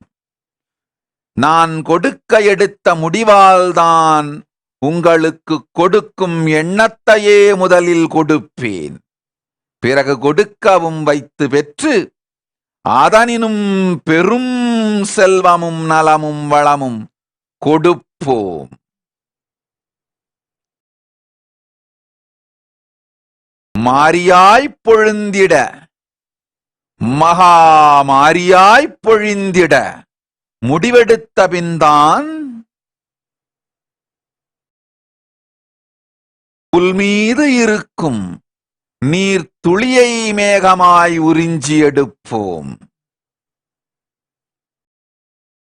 நான் கொடுக்க எடுத்த முடிவால்தான் உங்களுக்கு கொடுக்கும் எண்ணத்தையே முதலில் கொடுப்பேன். பிறகு கொடுக்கவும் வைத்து பெற்று அதனினும் பெரும் செல்வமும் நலமும் வளமும் கொடுப்போம். மாரியாய்ப் பொழுந்திட, மகா மாரியாய்ப் பொழிந்திட முடிவெடுத்த பின்தான் புல் மீது இருக்கும் நீர் துளியை மேகமாய் உறிஞ்சி எடுப்போம்.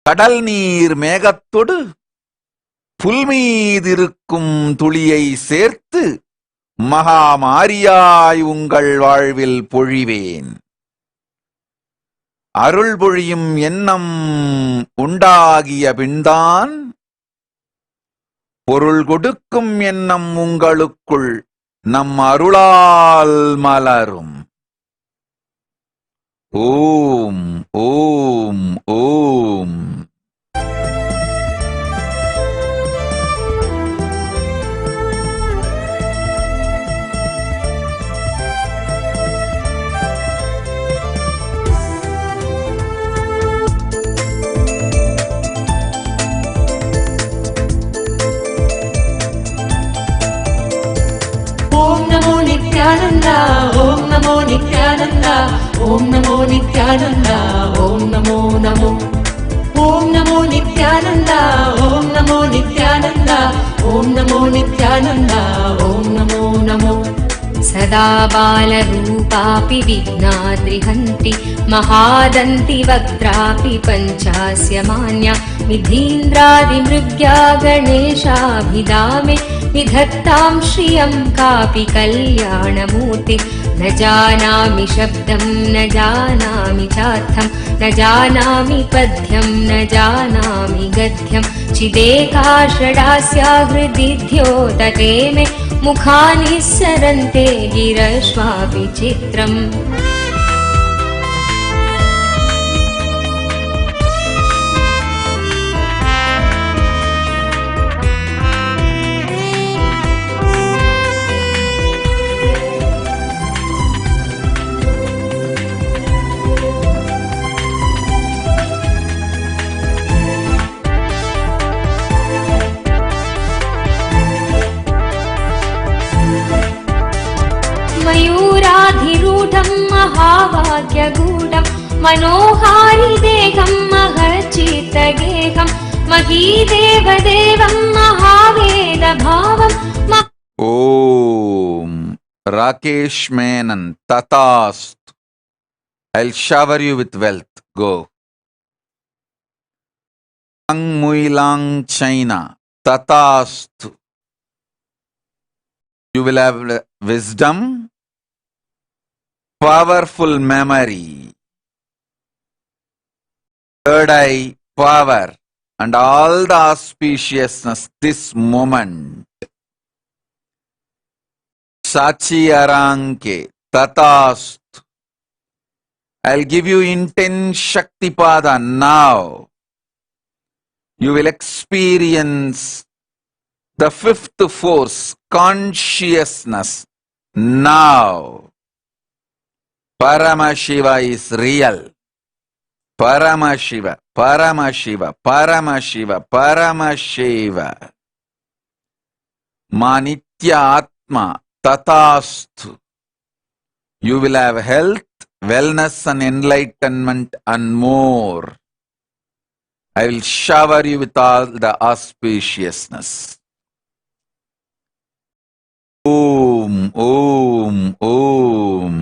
கடல் நீர் மேகத்தொடு புல் மீதிருக்கும் துளியை சேர்த்து மகா மாரியாய் உங்கள் வாழ்வில் பொழிவேன். அருள் பொழியும் எண்ணம் உண்டாகிய பின்தான் பொருள் கொடுக்கும் எண்ணம் உங்களுக்குள் நம் அருளால் மலரும். ஓம் ஓம் ஓம். Nityananda, Om Namo Nityananda, Om Namo Nityananda, Om Namo Namo. Om Namo Nityananda, Om Namo Nityananda, Om Namo Nityananda, Om Namo Namo. सदा बालरूपापि विघ्नाद्रिहन्ति महादन्ति वक्त्रापि पञ्चास्य मान्या विधीन्द्रादिमृग्या गणेशाभिधामे विधत्तां श्रियं कापि कल्याणमूर्ति न जानामि शब्दं न जानामि चार्थं न जानामि पद्यं न जानामि गद्यं चिदेका षडास्या हृदि द्योतते मे मुखानि सरन्ते गिरश्वापि चित्रम् मयूराधिरूढं महाभाग्यगूढं मनोहारि देहं महच्चित्तगेहं महीदेवदेवं महावेदभावं Om Rakesh Menon, Tatast. I'll shower you with wealth. Go. Ang Muilang, China. Tatast. You will have wisdom, powerful memory, third eye power, and all the auspiciousness this moment. Sachi Aranke, Tatast. I'll give you intense Shaktipada now. You will experience the fifth force, consciousness, now. Paramashiva is real. Paramashiva, Paramashiva, Paramashiva, Paramashiva. Manitya Atma, Tatasthu. You will have health, wellness and enlightenment and more. I will shower you with all the auspiciousness. Om, Om, Om.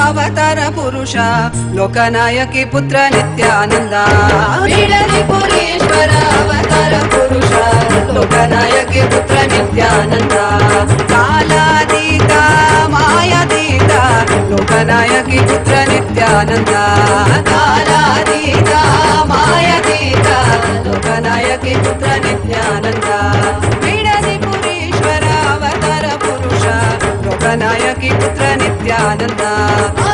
अवतार पुरुष लोकनायकी पुत्र नित्यानंदा पुरेश्वर अवतार पुरुष लोकनायकी पुत्र नित्यानंदा कालातीता मायातीता लोकनायकी पुत्र नित्यानंदा काला लोकनायकी पुत्र नित्यानन्द बिडदिपुरीश्वर अवतार पुरुष लोकनायकी पुत्र नित्यानन्द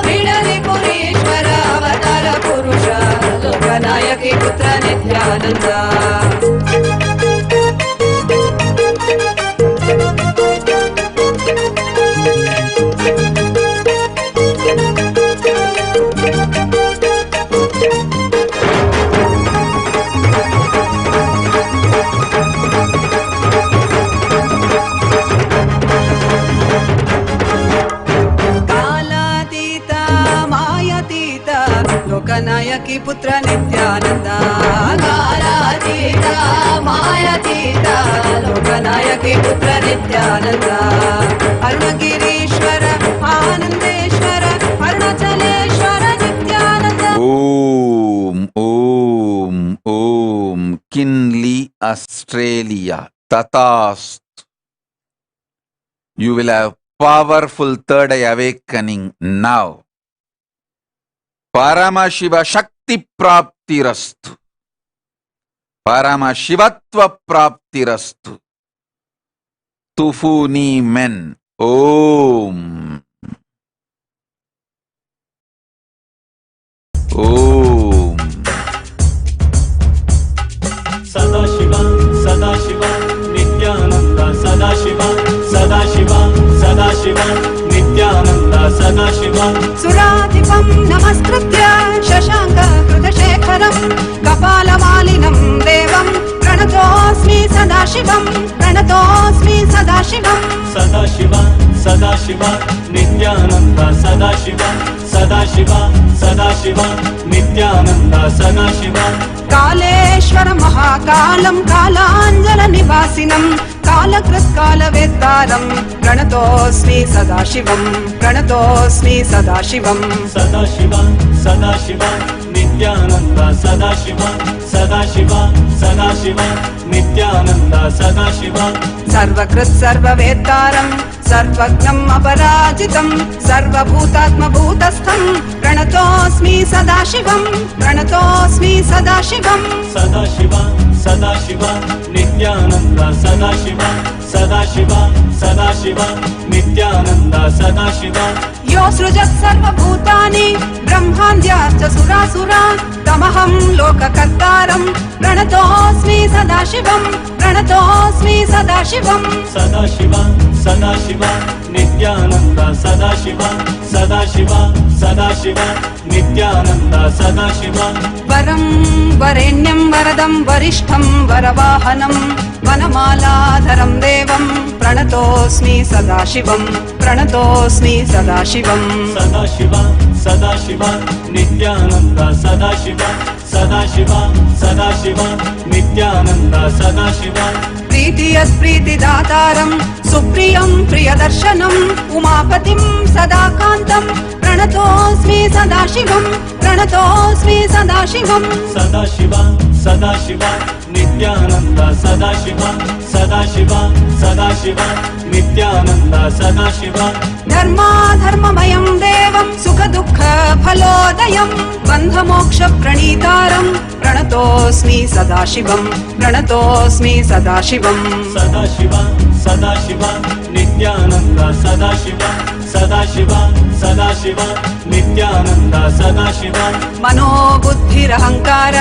बिडदिपुरीश्वर अवतार पुरुष लोकनायकी पुत्र नित्यानन्द लोकनायकी पुत्र नित्यानन्द कालातीत मायातीत लोकनायकी पुत्र Nityanand अरुणगिरीश्वर Anandeshwar Arunachaleswara Nityanand Om, Om, Om, Kinley, Australia, Tatast. You will have powerful third eye awakening now. Paramashiva Shakti Praptirastu. Paramashivatva Praptirastu. Tufuni men. Om. Om. Sadashiva, Sadashiva, Nithyananda, Sadashiva, Sadashiva, Sadashiva, Nithyananda, Sadashiva. सुराधिपं नमस्कृत्य शशाङ्क कृतशेखरं कपालमालिनं देवं प्रणतोऽस्मि सदाशिवं प्रणतोऽस्मि सदाशिवं Sadashiva, Sadashiva, Nithyananda, Sadashiva, Sadashiva, Sadashiva, Nithyananda, Sadashiva. Kaleshwar महाकालं कालाञ्जल निवासिनं कालकृत्कालवेत्तारं प्रणतोऽस्मि सदाशिवं प्रणतोऽस्मि सदाशिवं Sadashiva, Sadashiva, Nithyananda, Sadashiva, Sadashiva, Sadashiva, Nithyananda, Sadashiva. सर्वकृत् सर्ववेत्तारं सर्वज्ञम् अपराजितं सर्वभूतात्मभूतस्थं प्रणतोऽस्मि सदाशिवं प्रणतोऽस्मि सदाशिवं Sadashiva, Sadashiva, Nithyananda, Sadashiva, Sadashiva, Sadashiva, Nithyananda, Sadashiva. यो सृजत् सर्वभूतानि ब्रह्माद्याश्च सुरासुरा तमहं लोककर्तारं प्रणतोऽस्मि सदाशिवं प्रणतोऽस्मि सदाशिवं Sadashiva, Sadashiva, Nithyananda, Sadashiva, Sadashiva, Sadashiva, Nithyananda, Sadashiva. वरं वरेण्यं वरदं वरिष्ठं वरवाहनं वनमालाधरं देवं प्रणतोऽस्मि सदाशिवं प्रणतोऽस्मि सदाशिवं Sadashiva, Sadashiva, Nithyananda, Sadashiva, Sadashiva, Sadashiva, Nithyananda, Sadashiva. प्रीतियत्प्रीतिदातारं सुप्रियं प्रियदर्शनम् उमापतिं सदाकान्तं प्रणतोऽस्मि सदाशिवं प्रणतोऽस्मि सदाशिवं Sadashiva, Sadashiva, Nithyananda, Sadashiva, Sadashiva, Sadashiva, Nithyananda, Sadashiva. धर्माधर्ममयं देवं सुखदुःखफलोदयं बन्धमोक्षप्रणीतारं प्रणतोऽस्मि सदाशिवं प्रणतोऽस्मि सदाशिवं Sadashiva, Sadashiva, Nithyananda, Sadashiva, Sadashiva, Sadashiva, Nithyananda, Sadashiva. मनोबुद्धिरहङ्कार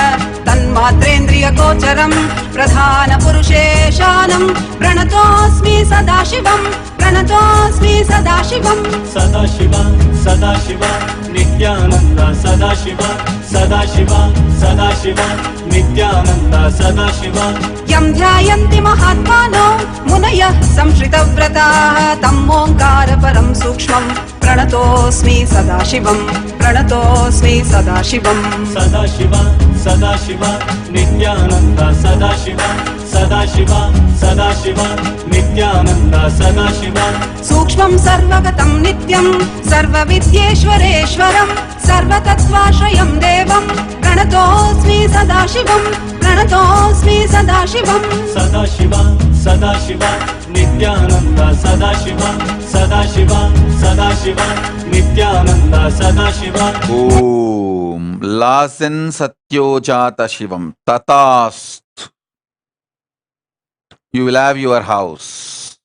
तन्मात्रेन्द्रियगोचरं प्रधानपुरुषेशानं प्रणतोऽस्मि सदाशिवं प्रणतोऽस्मि सदाशिवं Sadashiva, Sadashiva, Nithyananda, Sadashiva, Sadashiva, Sadashiva, Nithyananda, Sadashiva. यं ध्यायन्ति महात्मानो मुनयः संश्रितव्रताः तं ओङ्कारपरं सूक्ष्मं प्रणतोऽस्मि सदाशिवं प्रणतोऽस्मि सदाशिवं Sadashiva, Sadashiva, Nithyananda, Sadashiva, Sadashiva, Sadashiva, Nithyananda, Sadashiva. सूक्ष्मं सर्वगतं नित्यं सर्वविद्येश्वरेश्वरं सर्वतत्त्वाश्रयं देवं प्रणतोऽस्मि सदाशिवं प्रणतोऽस्मि सदाशिवं Sadashiva, Sadashiva, Nithyananda, Sadashiva, Sadashiva, Sadashiva, Nithyananda, Sadashiva. Om. Lasen Satyojata Shivam. Tatast. You will have your house.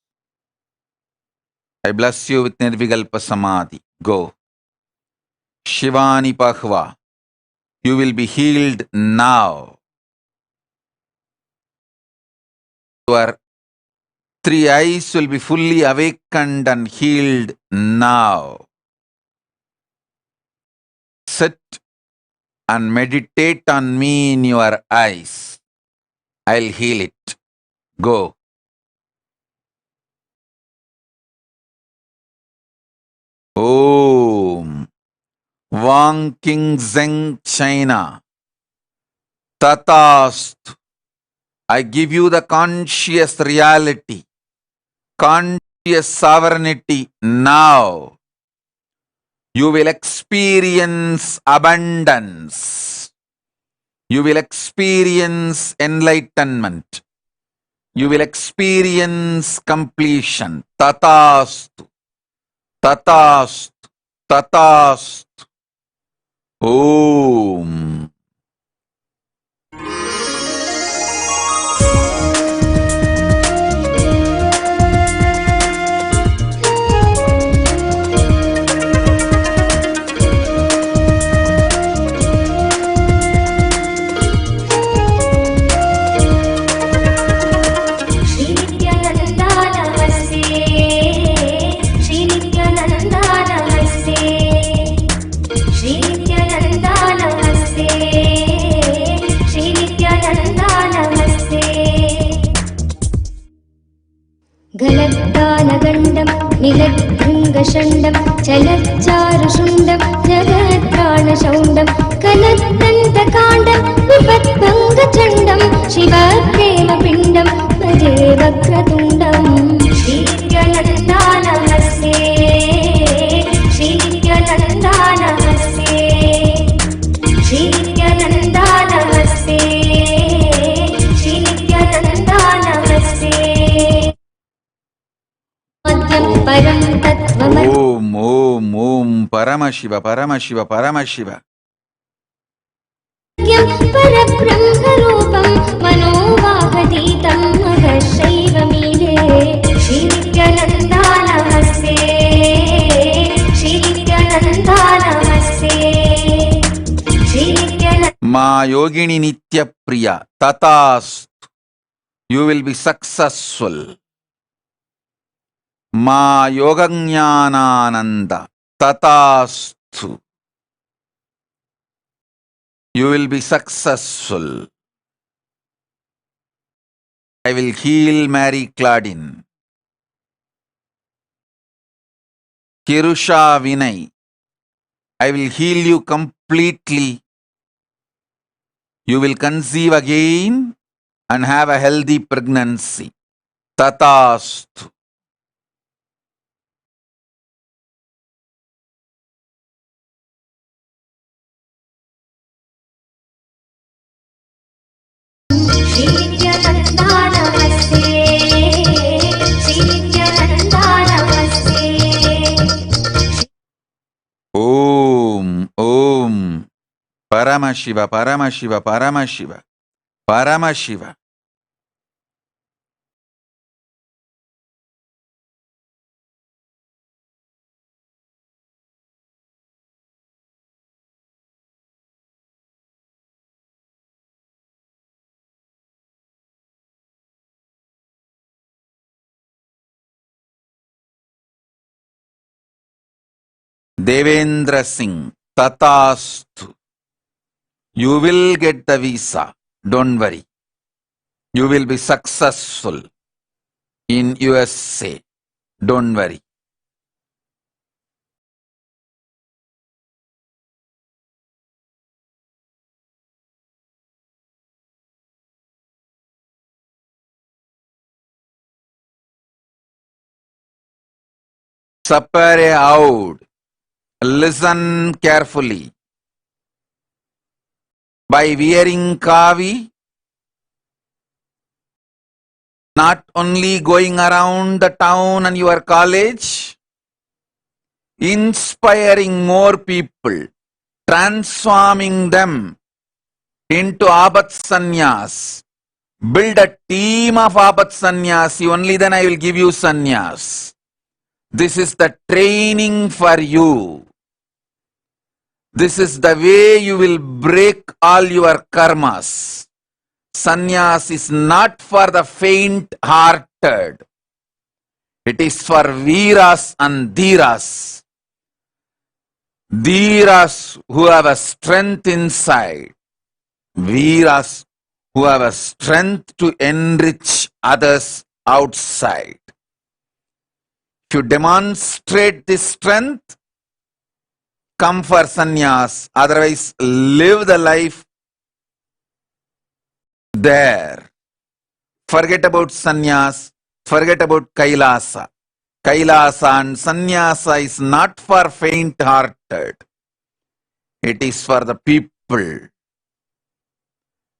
I bless you with Nirvikalpa Samadhi. Go. Shivani Pahva. You will be healed now. Your 3 eyes will be fully awakened and healed now. Sit and meditate on me in your eyes. I'll heal it. Go. Om. Wang King Zeng China. Tatast. I give you the conscious reality, conscious sovereignty now. You will experience abundance. You will experience enlightenment. You will experience completion. Tatastu. Tatastu. Tatastu. Om. गलद्दानगण्डं निलद्भृङ्गषण्डं चलच्चारुशुण्डं जगत्प्राणशौण्डं कलद्दन्तकाण्डं विपद्भङ्गचण्डं शिवप्रेमपिण्डं भजे वक्रतुण्डं श्रीनित्यानन्दा नमस्ते श्रीनित्यानन्दा नमस्ते श्रीनित्यानन्दा नमस्ते श्रीनित्यानन्दा नमस्ते परं तत्त्वमत् Om, Om, Om, Paramashiva, Paramashiva, Paramashiva. परब्रह्मरूपं मनोवाहतीतं महर्षैवमीडे श्रीनित्यानन्दा नमस्ते श्रीनित्यानन्दा नमस्ते श्रीनित्यानन्दा Ma Yogini Nitya Priya, Tatast. You will be successful. Ma Yogajnanananda, Tatastu. You will be successful. I will heal Mary Claudine. Kirusha Vinay. I will heal you completely. You will conceive again and have a healthy pregnancy. Tatastu. श्रीनित्यानन्दा नमस्ते श्रीनित्यानन्दा नमस्ते Om, Om, Paramashiva, Paramashiva, Paramashiva, Paramashiva. Devendra Singh, Tatastu. You will get the visa. Don't worry. You will be successful in USA. Don't worry. Sapare out. Listen carefully. By wearing kavi, not only going around the town and your college, inspiring more people, transforming them into Abhat Sannyas, Build a team of Apat Sannyasi, only then I will give you sannyas. This is the training for you. This is the way you will break all your karmas. Sannyas is not for the faint-hearted. It is for Veeras and Dhiras. Dhiras who have a strength inside. Veeras who have a strength to enrich others outside. If you demonstrate this strength, come for sannyas. Otherwise, live the life there. Forget about sannyas. Forget about Kailasa. Kailasa and sannyasa is not for faint-hearted. It is for the people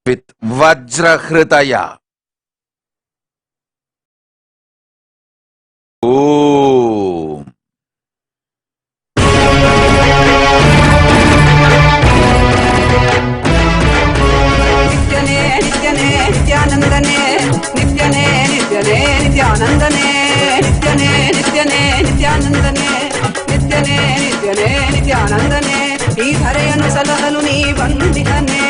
with Vajrahritaya. Om. Nityane, Nityane, Nithyanandane, Nityane, Nityane, Nithyanandane, Nityane, Nityane, Nithyanandane, Nityane, Nityane, Nithyanandane, ಈ ಧರೆಯನ್ನು ಸಲಹಲು ನೀ ಬಂದಿಹನೆ,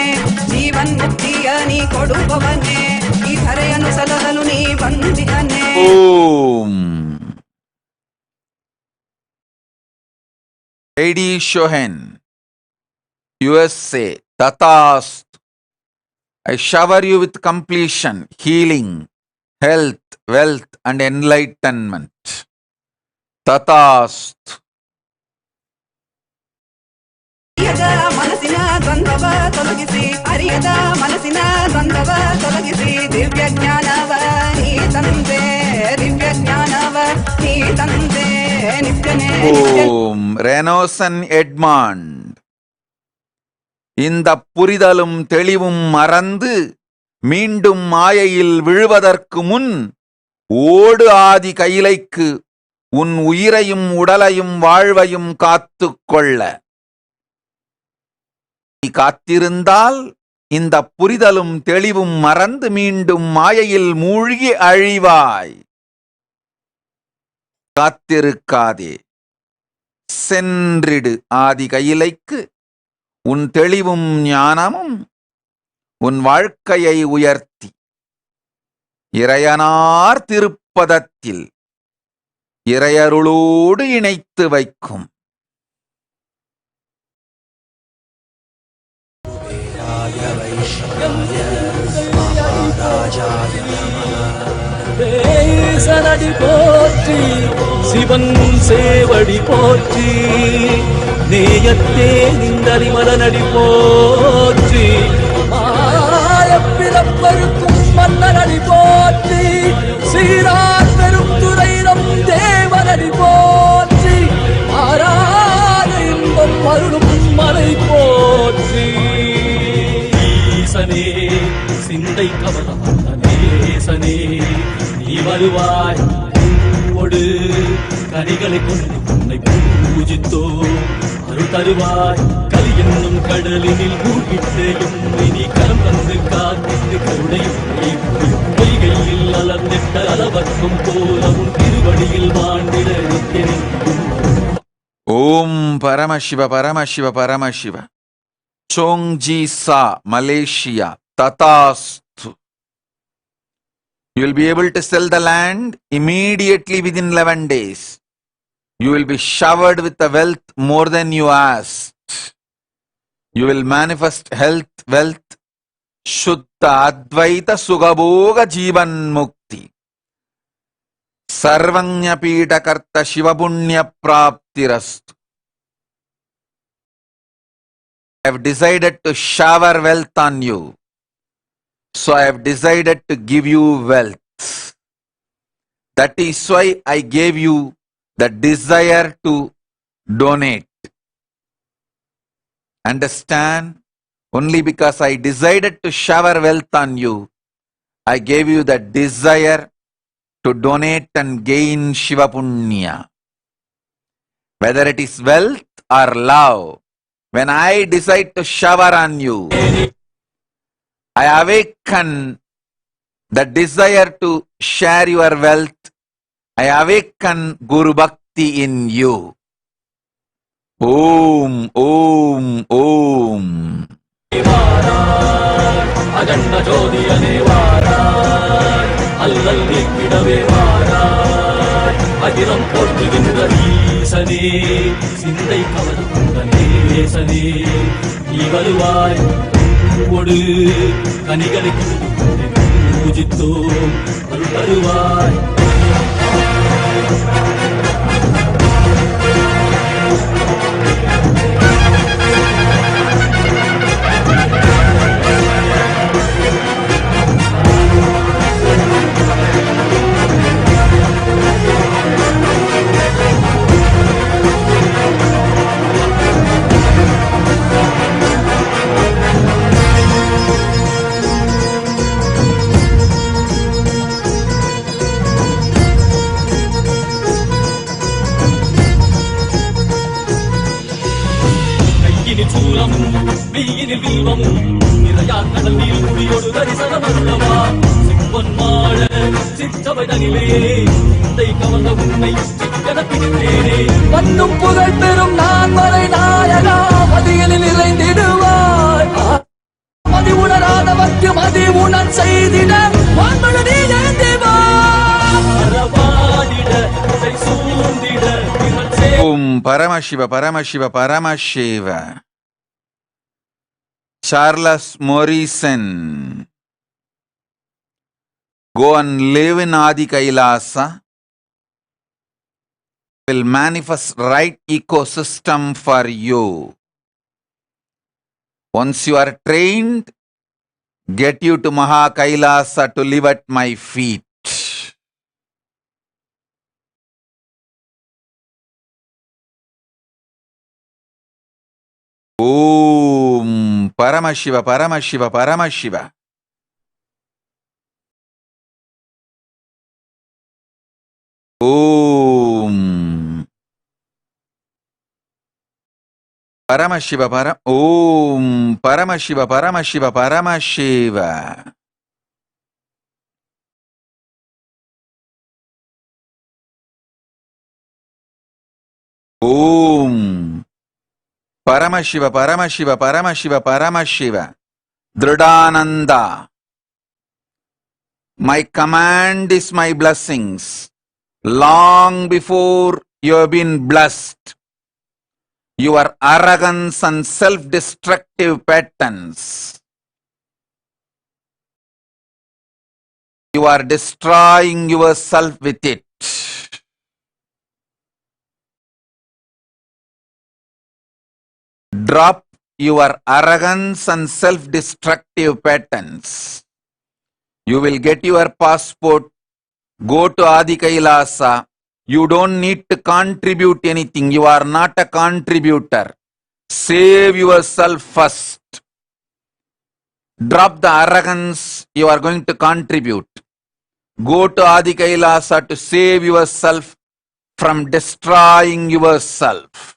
ಜೀವನ್ ಮುಕ್ತಿಯ ನೀ ಕೊಡುವವನೇ, ಈ ಧರೆಯನ್ನು ಸಲಹಲು ನೀ ಬಂದಿಹನೆ. Om. HDH USA, Tatast. I shower you with completion, healing, health, wealth and enlightenment. Tatast. ಅರಿಯದ ಮನಸ್ಸಿನ ದ್ವಂದ್ವವ ತೊಲಗಿಸಿ, ಅರಿಯದ ಮನಸ್ಸಿನ ದ್ವಂದ್ವವ ತೊಲಗಿಸಿ, ದಿವ್ಯ ಜ್ಞಾನವ ನೀ ತಂದೆ, ದಿವ್ಯ ಜ್ಞಾನವ ನೀ ತಂದೆ, ನಿತ್ಯನೇ. Om. Renosan Edmond. இந்த புரிதலும் தெளிவும் மறந்து மீண்டும் மாயையில் விழுவதற்கு முன் ஓடு ஆதி கைலைக்கு உன் உயிரையும் உடலையும் வாழ்வையும் காத்துக்கொள்ள. நீ காத்திருந்தால் இந்த புரிதலும் தெளிவும் மறந்து மீண்டும் மாயையில் மூழ்கி அழிவாய். காத்திருக்காதே, சென்றிடு ஆதி கையிலைக்கு. உன் தெளிவும் ஞானமும் உன் வாழ்க்கையை உயர்த்தி இறையனார் திருப்பதத்தில் இறையருளோடு இணைத்து வைக்கும். சனடி போற்றி, சிவன் சேவடி போற்றி, நேயத்தே நின்றறிமலனடி போற்றி, மாயப்பிறப்பருக்கும் மன்னனடி போற்றி, சீரார் பெரும் துறையிடம் தேவனடி போற்றி, ஆராத இன்பம் அருளும் மலை போற்றி. ஈசனே சிந்தை கவலமன்னேசனே, நீ வருவாய் பூவோடு கனிகளை கொண்டு உன்னை பூஜித்தோ, அருள் தருவாய் கலி என்னும் கடலினில் மூழ்கிட்டேயும், இனி கரம் தந்து காத்திட்டு கருணையும் பொய்கையில் அலர்ந்திட்ட அளவர்க்கும் போல உன் திருவடியில் வாழ்ந்திட நிற்கிறேன். ஓம் Paramasiva Paramasiva Paramasiva. Chongji Sa, Malaysia, Tatastu. You will be able to sell the land immediately within 11 days. You will be showered with the wealth more than you asked. You will manifest health, wealth, Shuddha Advaita Sugabhoga Jivan Mukti. Sarvanya Pita Karta Shivapunya Praptirastu. I have decided to shower wealth on you. So I have decided to give you wealth. That is why I gave you the desire to donate. Understand? Only because I decided to shower wealth on you, I gave you the desire to donate and gain Shiva Punya. Whether it is wealth or love, when I decide to shower on you, I awaken the desire to share your wealth, I awaken Guru Bhakti in you. Om, Om, Om. ಅಗಂಡ ಜ್ಯೋತಿಯನೇ வாராய் அல்லல்லி கிடவே வாராய் அகிலம் போற்றுகின்ற ஈசனே சிந்தை கவர்ந்த நேசனே நீ வருவாய் கொடு கனிகளை கொடுத்து பூஜித்தோம் அருள் வருவாய் மெய்யினில் வில்வமும் நிறையா கடல் நீர் குடியோடு தரிசனம் அருளவா சிப்பன் மாட சிற்றவை தனிலே சிந்தை கவர்ந்த உன்னை சிக்கன பிடித்தேனே வந்தும் புகழ் பெறும் நான் வரை நாயகா மதியில் நிறைந்திடுவாய் மதி உணராதவர்க்கு மதி உணர் செய்திட வான்மழ நீ ஏந்திவா அரவாடிட இசை சூழ்ந்திட Om Paramashiva, Paramashiva, Paramashiva. Charles Morrison. Go and live in Adi Kailasa. Will manifest right ecosystem for you. Once you are trained, get you to Maha Kailasa to live at my feet. Om Paramashiva, Paramashiva, Paramashiva. Om Paramashiva, Om Paramashiva, Paramashiva, Paramashiva. Om Paramashiva, Paramashiva, Paramashiva, Paramashiva. Dhrudananda. My command is my blessings. Long before you have been blessed, your arrogance and self-destructive patterns, you are destroying yourself with it. Drop your arrogance and self-destructive patterns. You will get your passport. Go to Adi Kailasa. You don't need to contribute anything. You are not a contributor. Save yourself first. Drop the arrogance. You are going to contribute. Go to Adi Kailasa to save yourself from destroying yourself.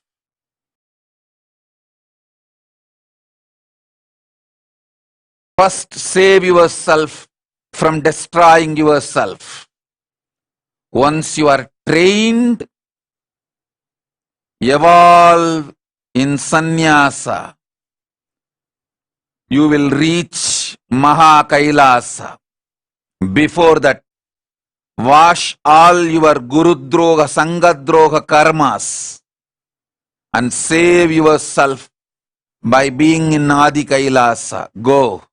First, save yourself from destroying yourself. Once you are trained, evolve in sannyasa. You will reach Maha Kailasa. Before that, wash all your Gurudroha, Sangadroha karmas and save yourself by being in Adi Kailasa. Go.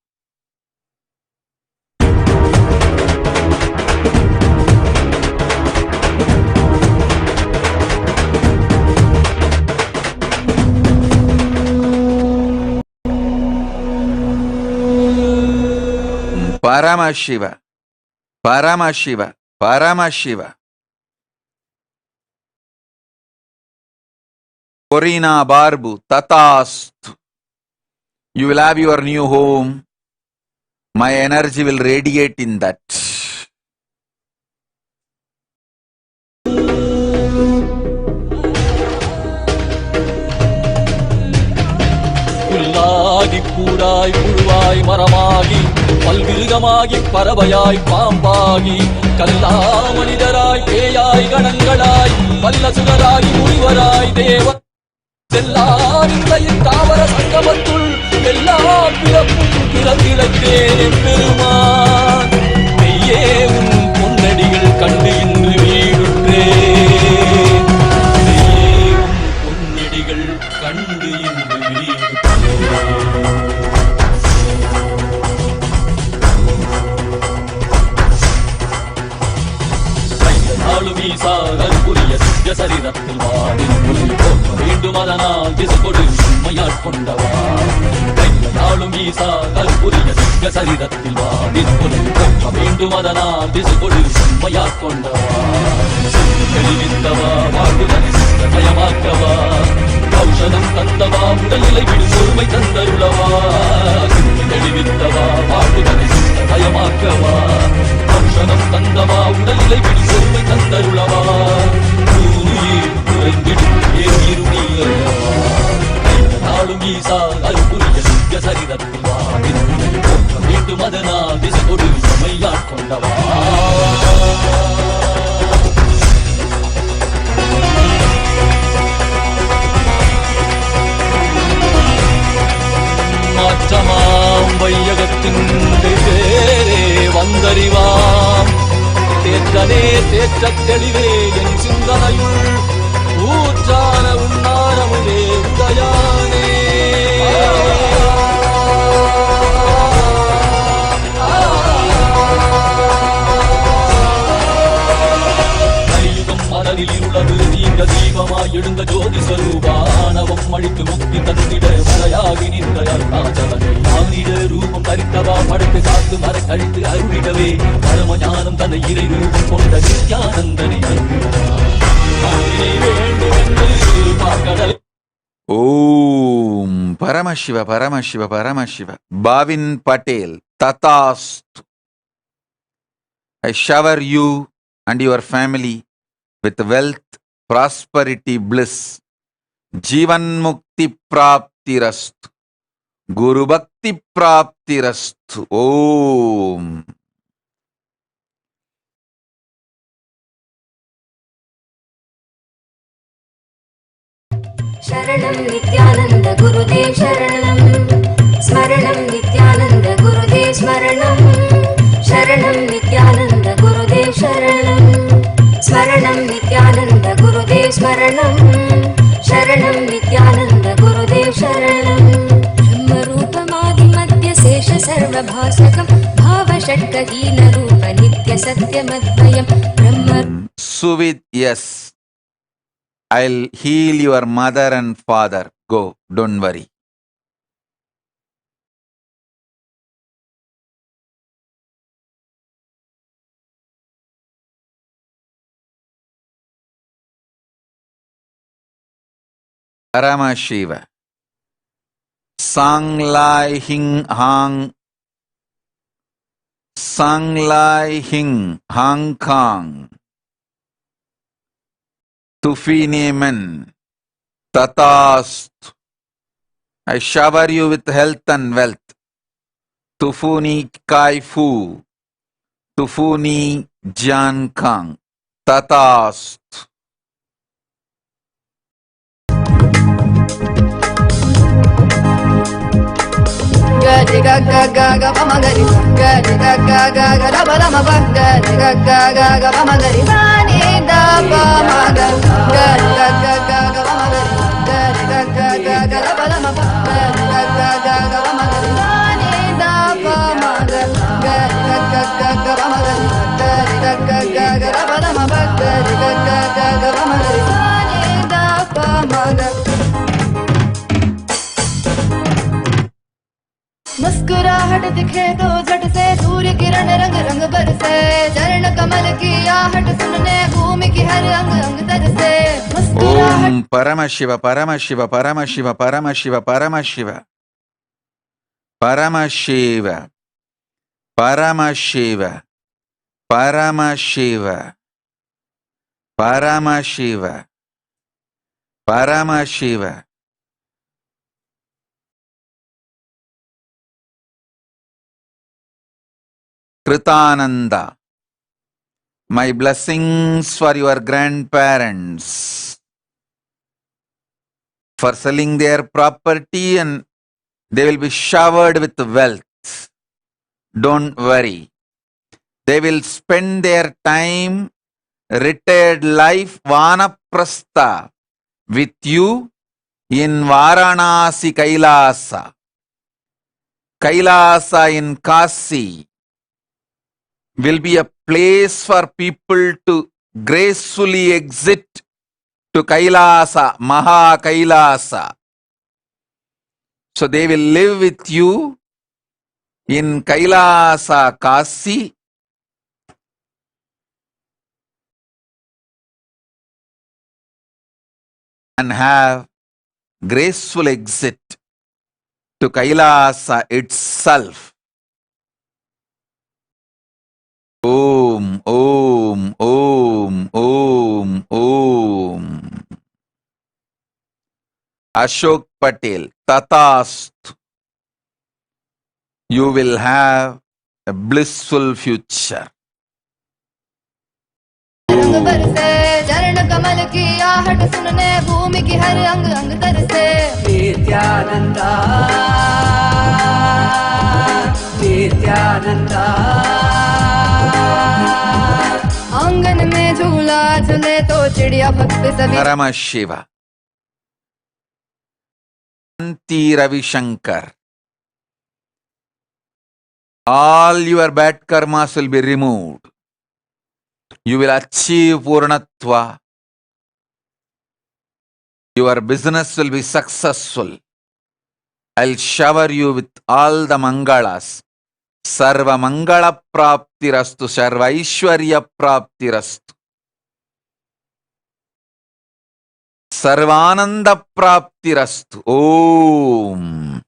Paramashiva, Paramashiva, Paramashiva. Corina Barbu, Tatastu. You will have your new home. My energy will radiate in that. புல்லாகி பூடாய் புழுவாய் மரமாகி பல்விருகமாகி பறவையாய் பாம்பாகி கல்லா மனிதராய் பேயாய் கணங்களாய் வல்லசுரராகி முனிவராய் தேவ செல்லாவின் தாவர சங்கமத்துள் எல்லா பிறப்பும் பிறந்திழத்தேன் பெருமான் மெய்யே உன் பொன்னடிகள் கண்டு இன்று வீடுற்றேன் மெய்யே உன் பொன்னடிகள் கண்டு இன்று வீடுற்றேன் வீசாகரிய சித்த சரிதத்தில் வாடி வேண்டும் அதனால் திசை கொடு உண்மையாட் கொண்டவா கையாளும் வீசாகரிய சித்த சரிதத்தில் வாடி வேண்டும் அதனால் திசை கொடு உண்மையாட் கொண்டவா தெளிவித்தவா வாழ்வுதனை பயமாக்கவா ஔஷதம் தந்தவா உடல்நிலை விடும் பொறுமை தந்தருளவா தெளிவித்தவா வாழ்வுதனை பயமாக்கவா ஔஷதம் தந்தவா உடல்நிலை விடும் பொறுமை தந்தருளவா குறைந்திடும் ஏறுநீரவா நாளும் ஈசா அருகுரிய சித்த சரிதத்தில் வாடி வேண்டும் அதனால் திசை கொடு உண்மையாட் கொண்டவா மாற்றமாம் வையகத்தின் பேரே வந்தறிவாம் தேற்றனே தேற்றத் தெளிவே என் சிந்தனையுள் ஊற்றான உன்னாரமுதே உடையானே மனதில் இருளது நீங்க தீபமாய் எழுந்த ஜோதி ஸ்வரூபானவம் அழித்து முக்தி தந்திட மலையாகி நின்ற அருணாச்சலனே மானிட ரூபம் தரித்தவா படைத்து காத்து மறை கழித்து அருளிடவே பரம ஞானம் தன்னை இறை ரூபம் கொண்ட நித்யானந்தனை வேண்டும் என்று பார்க்கடல். ஓம் Paramasiva Paramasiva Paramasiva. Bhavin Patel, Tatast. I shower you and your family with wealth, prosperity, bliss. Jivan Mukti Prapti Rastu. Guru Bhakti Prapti Rastu. Om. शरणं नित्यानन्द गुरुदेव शरणं स्मरणं नित्यानन्द गुरुदेव स्मरणं शरणं नित्यानन्द गुरुदेव शरणं स्मरणं नित्यानन्द गुरुदेव स्मरणं शरणं नित्यानन्द गुरुदेव शरणं ब्रह्मरूपमादिमध्यशेष सर्वभासकं भावषट्कहीनरूप नित्यसत्यमद्वयं ब्रह्म. Suvit, yes. I'll heal your mother and father. Go, don't worry. Paramashiva. Sang Lai Hing Hang. Sang Lai Hing Hong Kong. Tufinemen, Tatast. I shower you with health and wealth. Tufuni Kai Fu. Tufuni Jan Kang. Tatast. Gadi ga ga ga ga pa ma gadi, gadi ga ga ga ga da ba da ma ba, gadi ga ga ga ga pa ma gadi, da ni da pa ma ga, gadi ga ga ga ga pa ma gadi, gadi ga ga ga ga da ba da ma ba, gadi ga ga ga ga pa ma gadi, da ni da pa ma ga, gadi ga ga ga ga pa ma gadi, gadi ga ga ga ga da ba da ma ba, gadi ga ga ga ga pa ma gadi, da ni da pa ma ga. मुस्कुराहट दिखे तो झट से सूर्य किरण रंग रंग बरसे चरण कमल की आहट सुनने भूमि की हर अंग अंग तरसे. Om Paramashiva Paramashiva Paramashiva Paramashiva Paramashiva Paramashiva Paramashiva Paramashiva Paramashiva Paramashiva Kritananda. My blessings for your grandparents for selling their property and they will be showered with wealth. Don't worry. They will spend their time, retired life, Vanaprastha, with you in Varanasi Kailasa. Kailasa in Kasi will be a place for people to gracefully exit to Kailasa, Maha Kailasa. So they will live with you in Kailasa, Kasi. And have graceful exit to Kailasa itself. Om, Om, Om, Om, Om. Ashok Patel, Tatastu. You will have a blissful future. रंग बरसे चरण कमल की आहट सुनने भूमि की हर अंग अंग तरसे नित्यानंदा नित्यानंदा आंगन में झूला झूले तो चिड़िया भक्त सभी Paramashiva. Anti Ravi Shankar. All your bad karmas will be removed. You will achieve Purnatva. Your business will be successful. I'll shower you with all the Mangalas. Sarva Mangala Praptirastu, Sarva Ishwarya Praptirastu. Sarvananda Praptirastu. Om.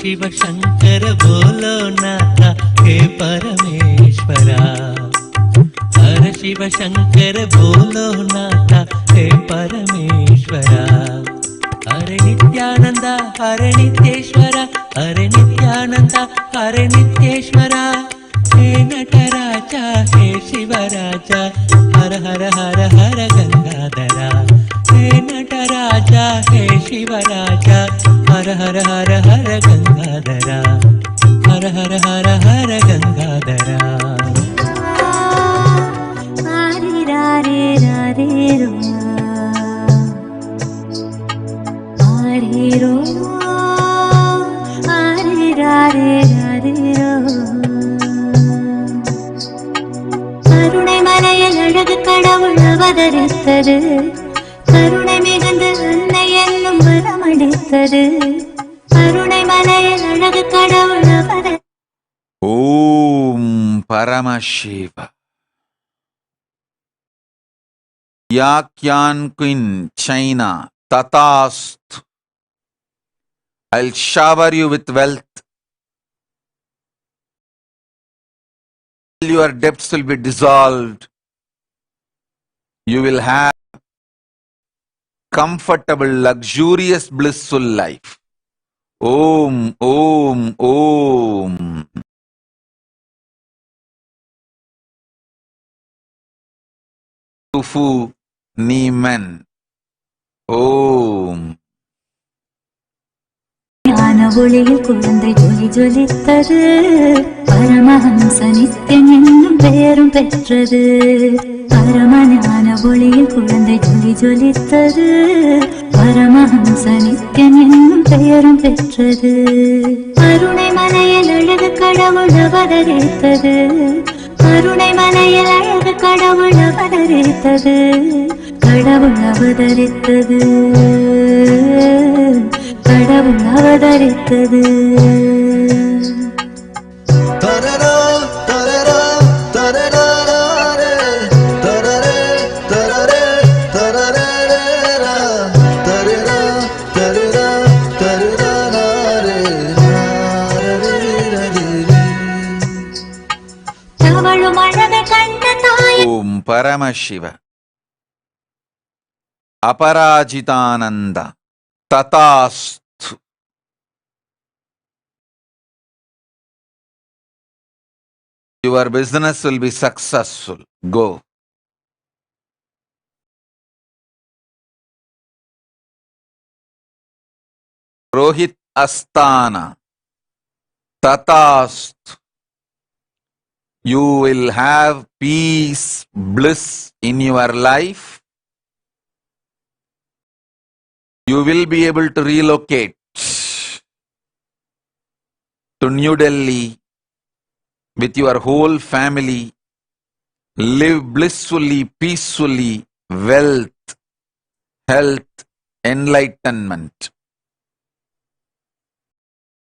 Shiv Shankar बोलो नाथा हे परमेश्वरा हर शिव शंकर बोलो नाथा हे परमेश्वरा हरे नित्यानंदा हरे नित्येश्वरा हरे नित्यानंदा हरे नित्येश्वरा हे नटराजा हे शिवराजा हर हर हर हर गंगाधरा हे नटराजा हे शिवराजा हर हर हर हर गंगाधरा हर हर हर हर गंगाधरा हरे रारे रारे रो हरे रो हरे रारे रारे रो கருணை மலையில் அழகு கடவுள் அவதரித்தது கருணை மிகுந்த அன்னை என்னும் வரமளித்தது கருணை மலையில் அழகு கடவுள் அவதரித்தது. Om Paramashiva. Yakyan Queen, China, Tatastu. I'll shower you with wealth. Your debts will be dissolved. You will have comfortable, luxurious, blissful life. Om, Om, Om. Tufu Niman. Om. ஞான ஒளியில் குழந்தை ஜொலி ஜொலித்தது பரமஹம்ச நித்யன் என்னும் பெயரும் பெற்றது பரம ஞான ஒளியில் குழந்தை ஜொலி ஜொலித்தது பரமஹம்ச நித்யன் என்னும் பெயரும் பெற்றது கருணை மலையில் அழகு கடவுள் அவதரித்தது கருணை மலையில் அழகு கடவுள் அவதரித்தது கடவுள் அவதரித்தது கடவுள் அவதரித்தது Paramashiva, Aparajitananda, Tatastu. Your business will be successful. Go. Rohit Asthana, Tatastu. You will have peace, bliss in your life. You will be able to relocate to New Delhi with your whole family, live blissfully, peacefully, wealth, health, enlightenment.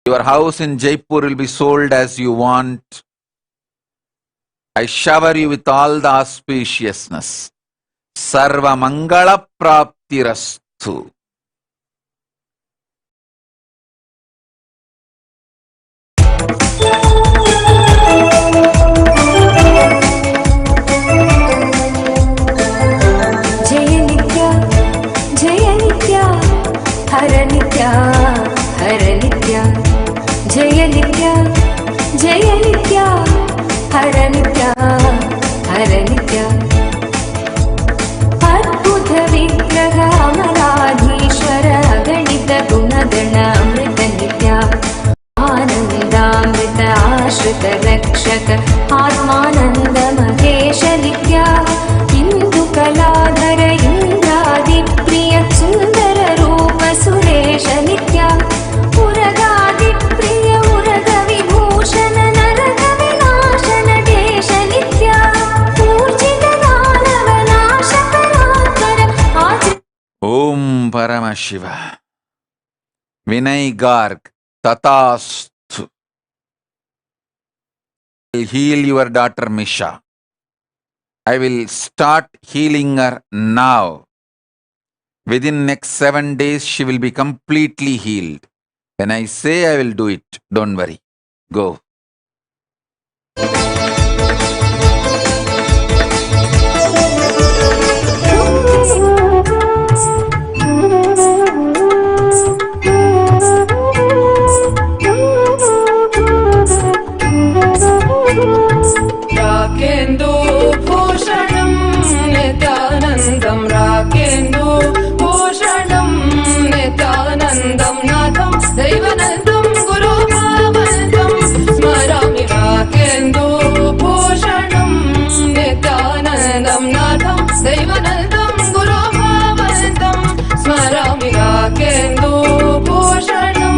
Your house in Jaipur will be sold as you want. I shower you with all the auspiciousness. Sarva Mangala Praptirastu. Hara Nitya, Hara Nitya, Jaya Nitya, Jaya Nitya, Hara Nitya, Hara Nitya. Adbhuta Vigraha Amaradhishwara Ganita Gunagana Amrita Nitya, Anandamrita Ashrita Rakshaka Atmananda Mahesha Nitya, Hindu Kaladhara Indradi Priya Sundara Rupa Suresha Nitya, Uragadi Priya Uraga Vibhushana Naraga Vinashana Desha Nitya, Purjita Danava Nashaka Rakara Ajita. Om Paramashiva. Vinay Garg, Tatastu. I will heal your daughter Misha. I will start healing her now. Within next 7 days, she will be completely healed. When I say I will do it, don't worry. Go. Rakendo Bhushanam Nithyanandam, Rakendo Bhushanam Nithyanandam, Natham Daivanandam Guru Bhavantam Smarami. Rakendo Bhushanam Nithyanandam, Natham Daivanandam Guru Bhavantam Smarami. Rakendo Bhushanam.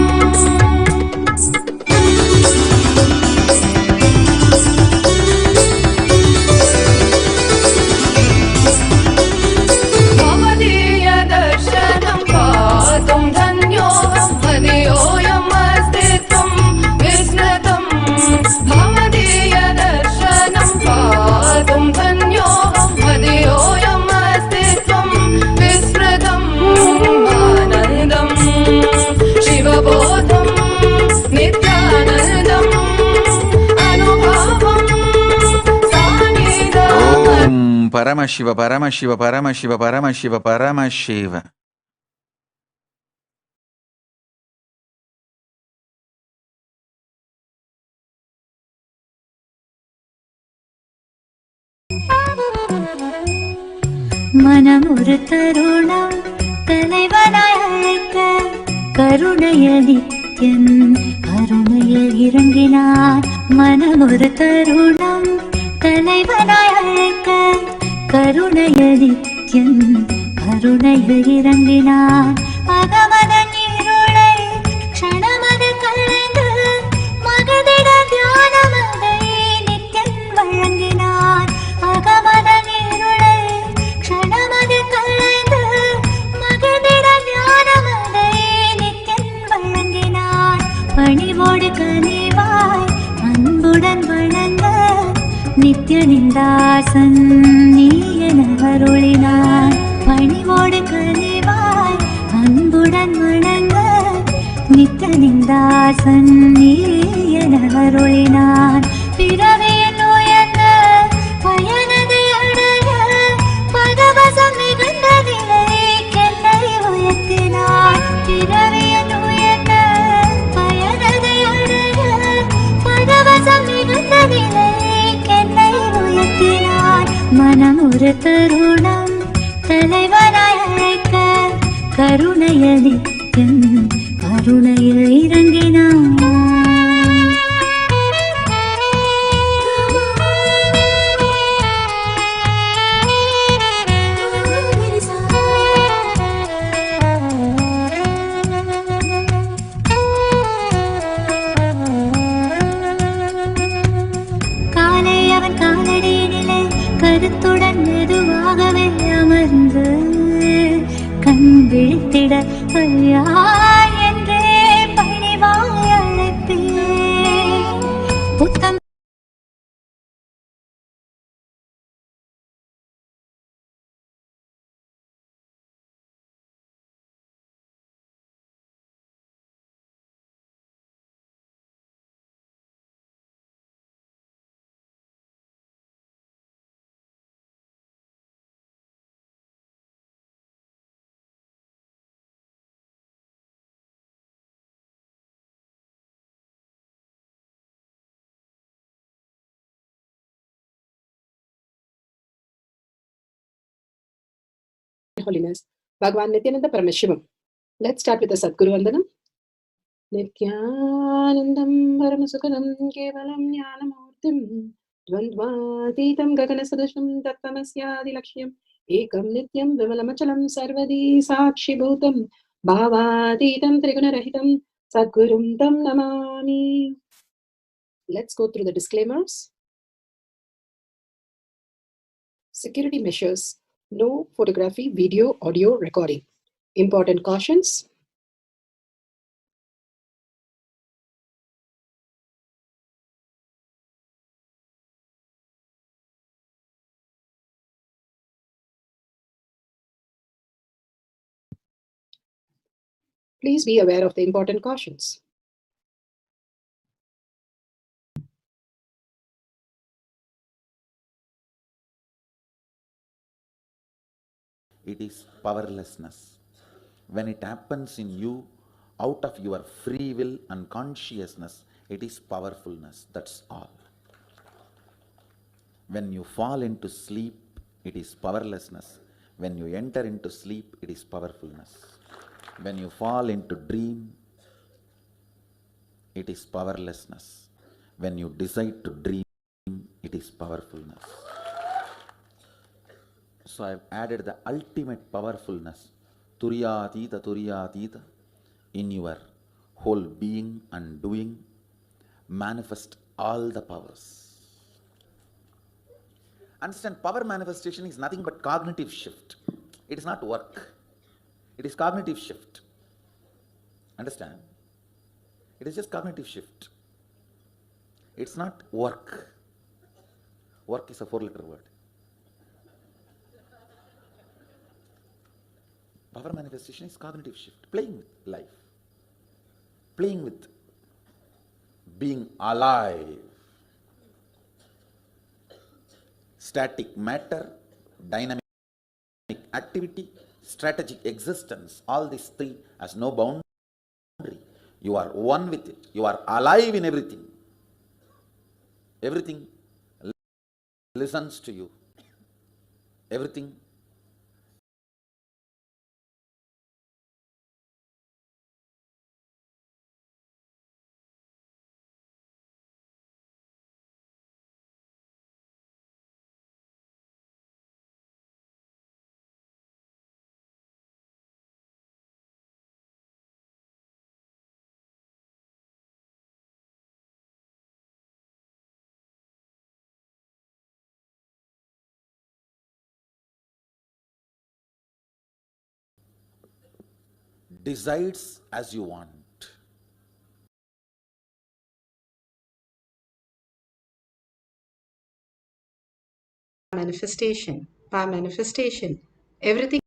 Paramashiva, Paramashiva, Paramashiva, Paramashiva, Paramashiva. மனமொரு தருணம் தலைவனாய் அழைக்க கருணையில் நித்யன் கருணையில் இறங்கினார். மனமொரு தருணம் தலைவனாய் அழைக்க கருணையில் நித்யன் கருணையில் இறங்கினார். அகமதன் இருளை க்ஷணமது கலைந்து மகதிட தியானமதை நித்யன் வழங்கினார். அகமதன் இருளை க்ஷணமது கலைந்து மகதிட தியானமதை நித்யன் வழங்கினார். பணிவோடு கனிவாய் அன்புடன் வணங்க நித்யனின் தாசன் நீ என அருளினார். பணிவோடு கனிவாய் அன்புடன் வணங்க நித்யனின் தாசன் நீ என அருளினார். பிறவியில் உயர்ந்த பயனதை அடைய ஒரு தருணம் தலைவனாய் அழைக்க கருணையில் நித்தியம் கருணையில் இறங்கினான். காலை அவன் காலடியினிலே கருத்துடன் மெதுவாகவே அமர்ந்து கண் விழித்திட ஐயா என்றே பணிவாய் அழைத்தே புத்தம் Holiness, Bhagavan Nithyananda Paramashivam. Let's start with the Sadguru Vandanam. Nithyanandam Paramasukhanam Kevalam Jnanamurtim Dvandvatitam Gaganasadasham Tattvamasya Lakshmyam Ekam Nityam Vimalamachalam Sarvadi Sakshi Bhutam Bhavatitam Trigunarahitam Sadgurum Tam Namami. Let's go through the disclaimers. Security measures. No photography, video, audio recording. Important cautions. Please be aware of the important cautions. It is powerlessness. When it happens in you, out of your free will and consciousness, it is powerfulness. That's all. When you fall into sleep, it is powerlessness. When you enter into sleep, it is powerfulness. When you fall into dream, it is powerlessness. When you decide to dream, it is powerfulness. So I have added the ultimate powerfulness, Turiyatita, in your whole being and doing. Manifest all the powers. Understand, power manifestation is nothing but cognitive shift. It is not work. It is cognitive shift. Understand? It is just cognitive shift. It's not work. Work is a 4-letter word. Power manifestation is cognitive shift, playing with life, playing with being alive. Static matter, dynamic activity, strategic existence, all these three has no boundary. You are one with it. You are alive in everything. Everything listens to you. Everything decides as you want. Manifestation. Power manifestation. Everything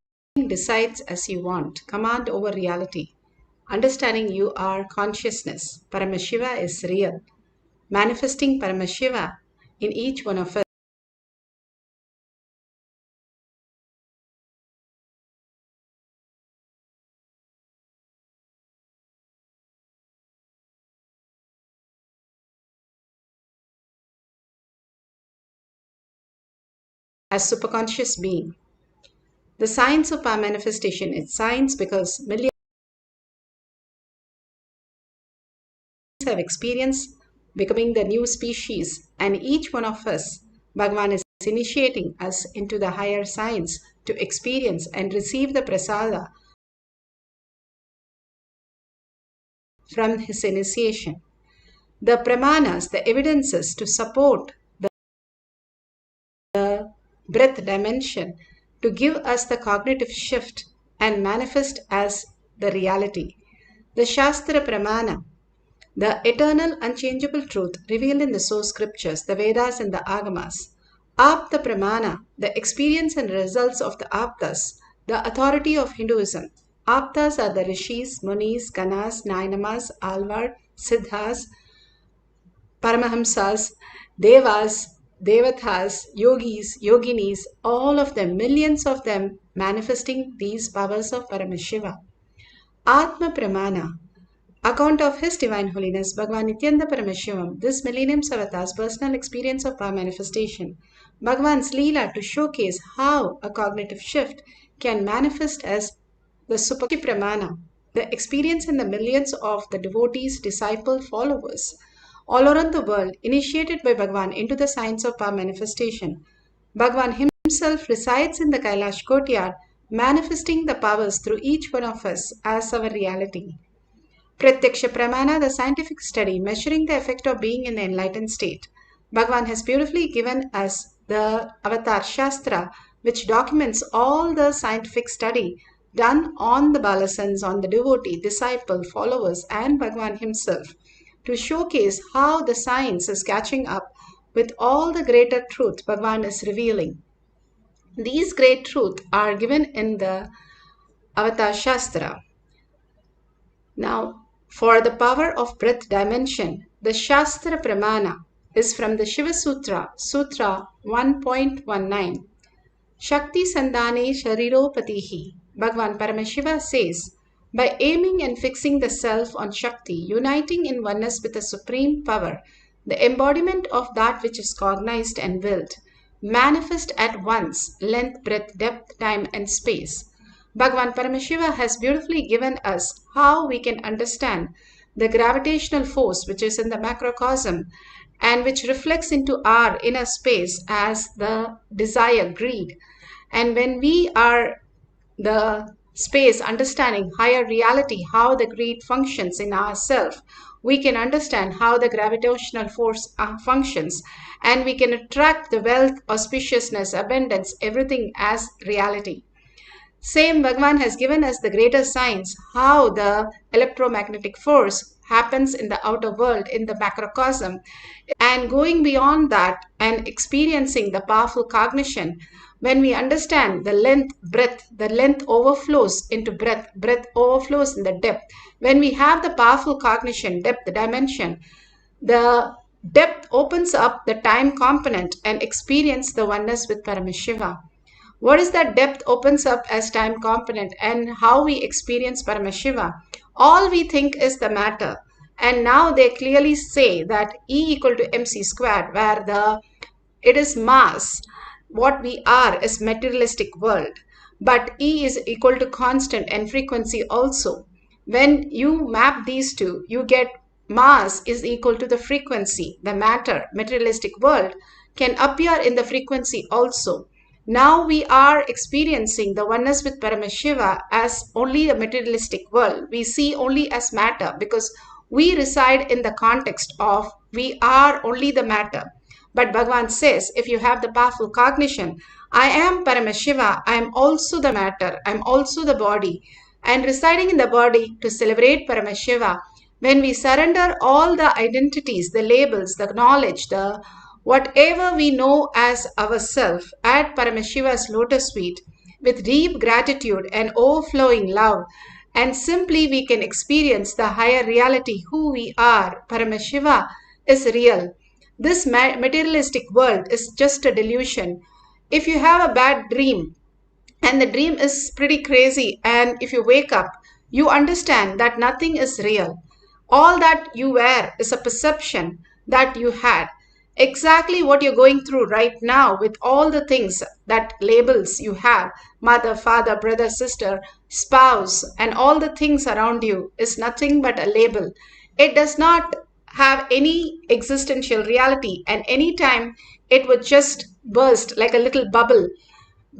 decides as you want. Command over reality. Understanding you are consciousness. Paramashiva is real. Manifesting Paramashiva in each one of us. as superconscious being. The science of our manifestation is science because millions have experienced becoming the new species, and each one of us, Bhagavan is initiating us into the higher science to experience and receive the prasada from his initiation. The pramanas, the evidences to support the breath dimension, to give us the cognitive shift and manifest as the reality. The Shastra Pramana, the eternal unchangeable truth revealed in the source scriptures, the Vedas and the Agamas. Apta Pramana, the experience and results of the Aptas, the authority of Hinduism. Aptas are the Rishis, Munis, Ganas, Nainamas, Alvar, Siddhas, Paramahamsas, Devas, Devatas, Yogis, Yoginis, all of them, millions of them manifesting these powers of Paramashiva. Atma Pramana, account of His Divine Holiness Bhagavan Nithyananda Paramashivam, this millennium's avatar's personal experience of power manifestation. Bhagavan's Leela to showcase how a cognitive shift can manifest as the Supakshi Pramana, the experience in the millions of the devotees, disciple, followers all around the world, initiated by Bhagavan into the science of power manifestation. Bhagavan himself resides in the Kailasa courtyard, manifesting the powers through each one of us as our reality. Pratyaksha Pramana, the scientific study measuring the effect of being in the enlightened state. Bhagavan has beautifully given us the Avatar Shastra, which documents all the scientific study done on the Balasans, on the devotee, disciple, followers, and Bhagavan himself, to showcase how the science is catching up with all the greater truth Bhagavan is revealing. These great truths are given in the Avatar Shastra. Now, for the power of breath dimension, the Shastra Pramana is from the Shiva Sutra, Sutra 1.19. Shakti Sandhane Shariropatihi. Bhagavan Paramashiva says, by aiming and fixing the self on Shakti, uniting in oneness with the supreme power, the embodiment of that which is cognized and willed, manifest at once length, breadth, depth, time, and space. Bhagavan Paramashiva has beautifully given us how we can understand the gravitational force which is in the macrocosm and which reflects into our inner space as the desire, greed. And when we are the space understanding higher reality, how the greed functions in ourself, we can understand how the gravitational force functions, and we can attract the wealth, auspiciousness, abundance, everything as reality. Same Bhagavan has given us the greater science, how the electromagnetic force happens in the outer world, in the macrocosm, and going beyond that and experiencing the powerful cognition. When we understand the length, breadth, the length overflows into breadth, breadth overflows in the depth. When we have the powerful cognition, depth, the dimension, the depth opens up the time component and experience the oneness with Paramashiva. What is that depth opens up as time component and how we experience Paramashiva? All we think is the matter. And now they clearly say that E equal to mc squared, where it is mass. What we are is materialistic world. But E is equal to constant and frequency also. When you map these two, you get mass is equal to the frequency. The matter, materialistic world, can appear in the frequency also. Now we are experiencing the oneness with Paramashiva as only a materialistic world. We see only as matter because we reside in the context of we are only the matter. But Bhagavan says, if you have the powerful cognition, I am Paramashiva, I am also the matter, I am also the body, and residing in the body to celebrate Paramashiva, when we surrender all the identities, the labels, the knowledge, the whatever we know as ourself at Paramashiva's lotus feet, with deep gratitude and overflowing love, and simply we can experience the higher reality, who we are. Paramashiva is real. This materialistic world is just a delusion. If you have a bad dream, and the dream is pretty crazy, and if you wake up, you understand that nothing is real. All that you were is a perception that you had. exactly what you're going through right now with all the things that labels you have, mother, father, brother, sister, spouse, and all the things around you is nothing but a label. It does not have any existential reality, and anytime it would just burst like a little bubble.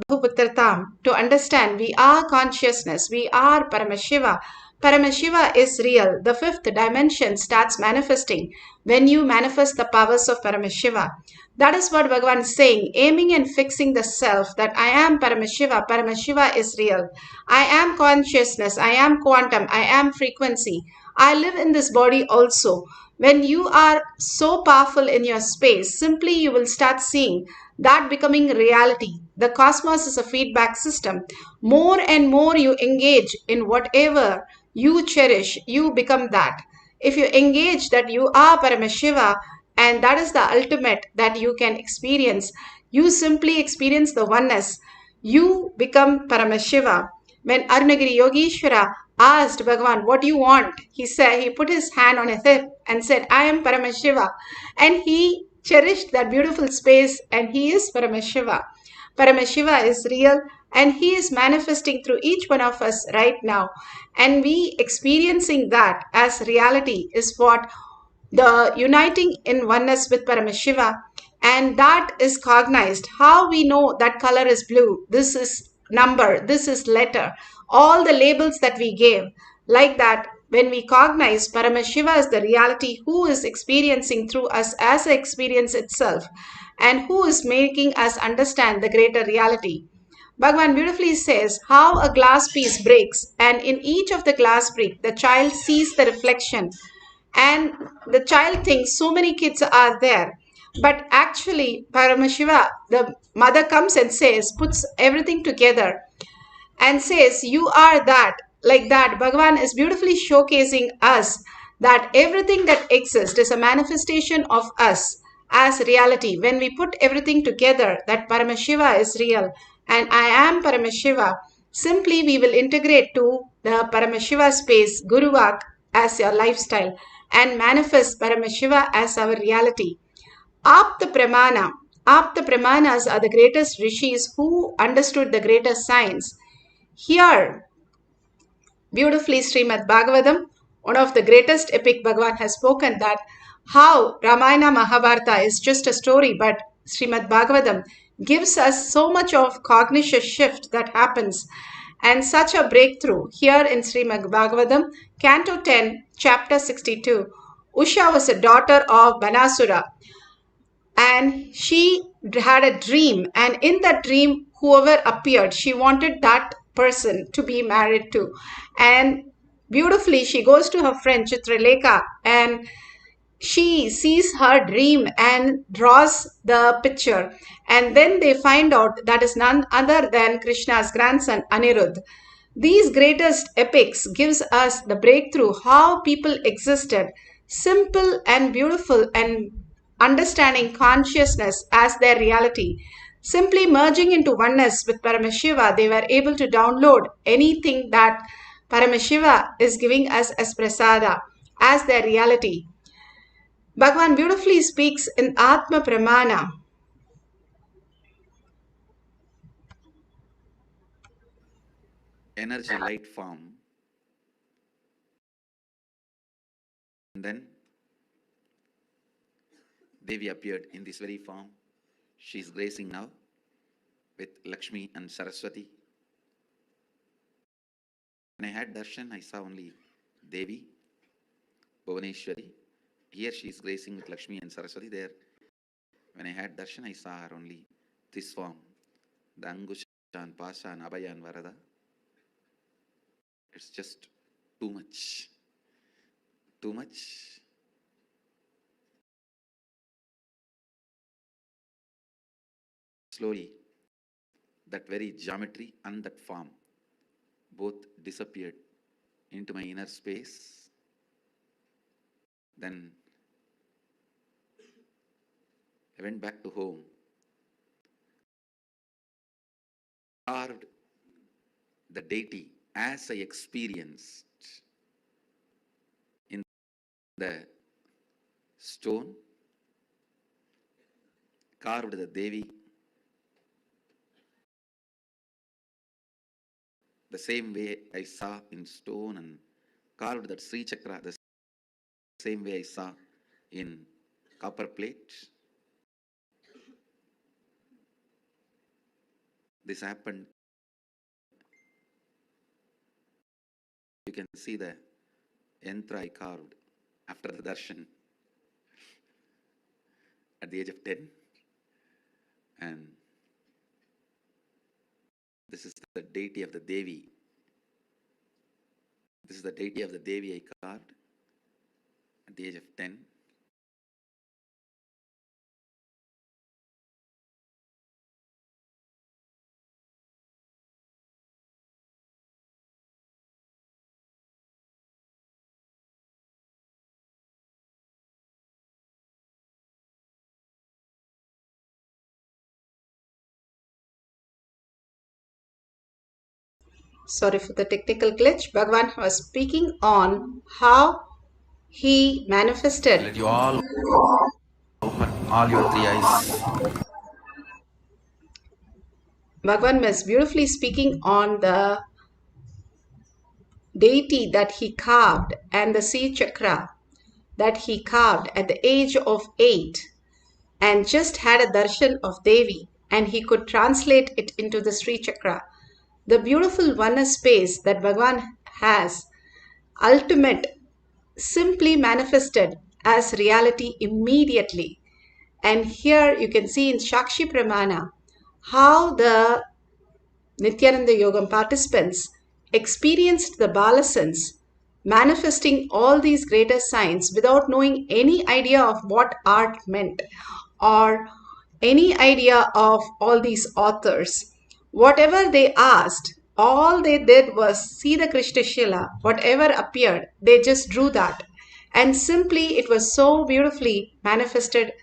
To understand we are consciousness, we are Paramashiva. Paramashiva is real. The fifth dimension starts manifesting when you manifest the powers of Paramashiva. That is what Bhagavan is saying, aiming and fixing the self that I am Paramashiva. Paramashiva is real. I am consciousness, I am quantum, I am frequency. I live in this body also. When you are so powerful in your space, simply you will start seeing that becoming reality. The cosmos is a feedback system. More and more you engage in whatever you cherish, you become that. If you engage that you are Paramashiva and that is the ultimate that you can experience, you simply experience the oneness. You become Paramashiva. When Arunagiri Yogeshwara asked Bhagavan, what do you want? He said, he put his hand on his hip and said, I am Paramashiva. And he cherished that beautiful space and he is Paramashiva. Paramashiva is real and he is manifesting through each one of us right now. And we experiencing that as reality is what the uniting in oneness with Paramashiva, and that is cognized. How we know that color is blue, this is number, this is letter, all the labels that we gave, like that when we cognize Paramashiva is the reality who is experiencing through us as an experience itself and who is making us understand the greater reality. Bhagavan beautifully says how a glass piece breaks, and in each of the glass break, the child sees the reflection, and the child thinks so many kids are there. But actually, Paramashiva, the mother comes and says, puts everything together and says, you are that. Like that, Bhagavan is beautifully showcasing us that everything that exists is a manifestation of us as reality. When we put everything together, that Paramashiva is real and I am Paramashiva, simply we will integrate to the Paramashiva space, Guruvak, as your lifestyle and manifest Paramashiva as our reality. Apta Pramana. Apta Pramanas are the greatest rishis who understood the greatest science. Here, beautifully, Srimad Bhagavatam, one of the greatest epic Bhagavan has spoken that how Ramayana Mahabharata is just a story, but Srimad Bhagavatam gives us so much of cognition shift that happens and such a breakthrough. Here in Srimad Bhagavatam, Canto 10, Chapter 62, Usha was a daughter of Banasura and she had a dream, and in that dream whoever appeared she wanted that person to be married to. And beautifully she goes to her friend Chitralekha and she sees her dream and draws the picture, and then they find out that is none other than Krishna's grandson Anirudh. These greatest epics gives us the breakthrough how people existed, simple and beautiful, and understanding consciousness as their reality. Simply merging into oneness with Paramashiva, they were able to download anything that Paramashiva is giving us as prasada, as their reality. Bhagavan beautifully speaks in Atma Pramana. Energy light form, and then Devi appeared in this very form. She is gracing now with Lakshmi and Saraswati. When I had darshan, I saw only Devi, Bhuvaneshwari. Here she is gracing with Lakshmi and Saraswati. There, when I had darshan, I saw her only this form, the Angushan, Pashan, Abhayan, Varada. It's just too much. Too much. Slowly, that very geometry and that form both disappeared into my inner space. Then I went back to home, carved the deity as I experienced in the stone, carved the Devi the same way I saw in stone, and carved that Sri Chakra the same way I saw in copper plate. This happened. You can see the yantra I carved after the darshan at the age of 10. And this is the deity of the Devi. This is the deity of the Devi I carved at the age of 10. Sorry for the technical glitch. Bhagavan was speaking on how he manifested. Let you all open all your three eyes. Bhagavan was beautifully speaking on the deity that he carved and the Sri Chakra that he carved at the age of 8, and just had a darshan of Devi, and he could translate it into the Sri Chakra. The beautiful oneness space that Bhagavan has, ultimate, simply manifested as reality immediately. And here you can see in Shakshi Pramana how the Nithyananda Yogam participants experienced the Balasans manifesting all these greater signs without knowing any idea of what art meant or any idea of all these authors. Whatever they asked, all they did was see the Krishna Shila, whatever appeared, they just drew that. And simply it was so beautifully manifested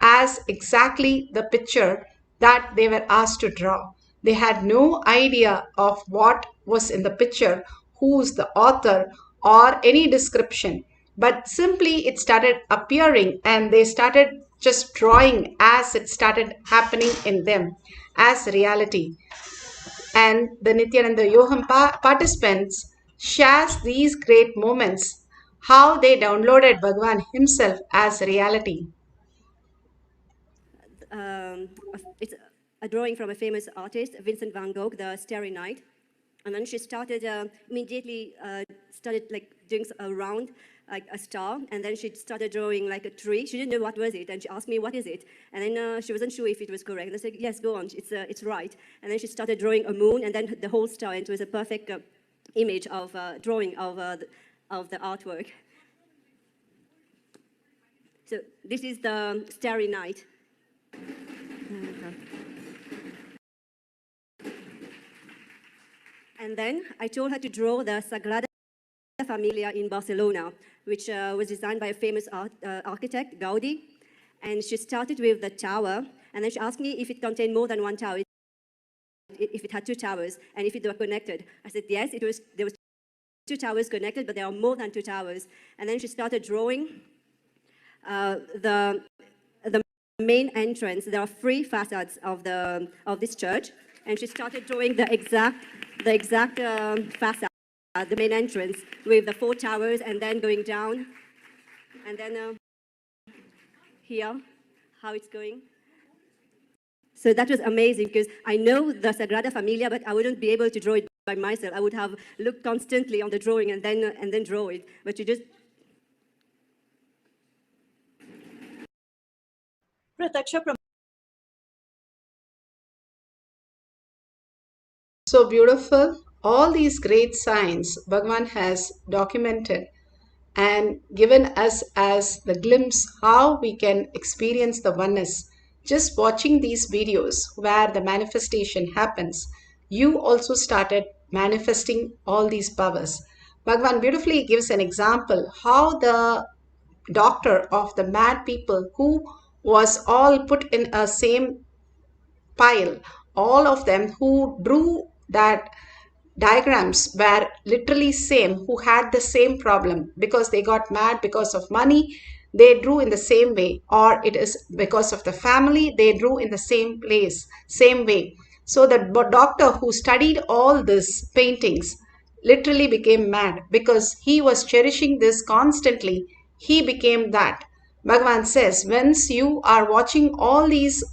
as exactly the picture that they were asked to draw. They had no idea of what was in the picture, who's the author, or any description. But simply it started appearing and they started just drawing as it started happening in them as reality. And the Nithyananda Yoham participants shares these great moments, how they downloaded Bhagavan himself as reality. It's a drawing from a famous artist, Vincent van Gogh, the Starry Night. And then she started immediately started like doing a round, like a star, and then she started drawing like a tree. She didn't know what was it, and she asked me, what is it? And then she wasn't sure if it was correct. And I said, yes, go on, it's right. And then she started drawing a moon, and then the whole star, and it was a perfect image of drawing of the artwork. So this is the Starry Night. And then I told her to draw the Sagrada Familia in Barcelona, which was designed by a famous architect, Gaudi. And she started with the tower, and then she asked me if it contained more than one tower, if it had two towers, and if it were connected. I said, yes, there was two towers connected, but there are more than two towers. And then she started drawing the main entrance. There are 3 facades of this church, and she started drawing the exact facade, the main entrance, with the 4 towers, and then going down, and then here, how it's going. So that was amazing, because I know the Sagrada Familia, but I wouldn't be able to draw it by myself. I would have looked constantly on the drawing and then draw it. But you just So beautiful. All these great signs Bhagavan has documented and given us as the glimpse how we can experience the oneness. Just watching these videos where the manifestation happens, you also started manifesting all these powers. Bhagavan beautifully gives an example how the doctor of the mad people who was all put in a same pile, all of them who drew that diagrams were literally same, who had the same problem because they got mad because of money. they drew in the same way, or it is because of the family, they drew in the same place, same way. So the doctor who studied all these paintings literally became mad because he was cherishing this constantly. He became that. Bhagavan says, once you are watching all these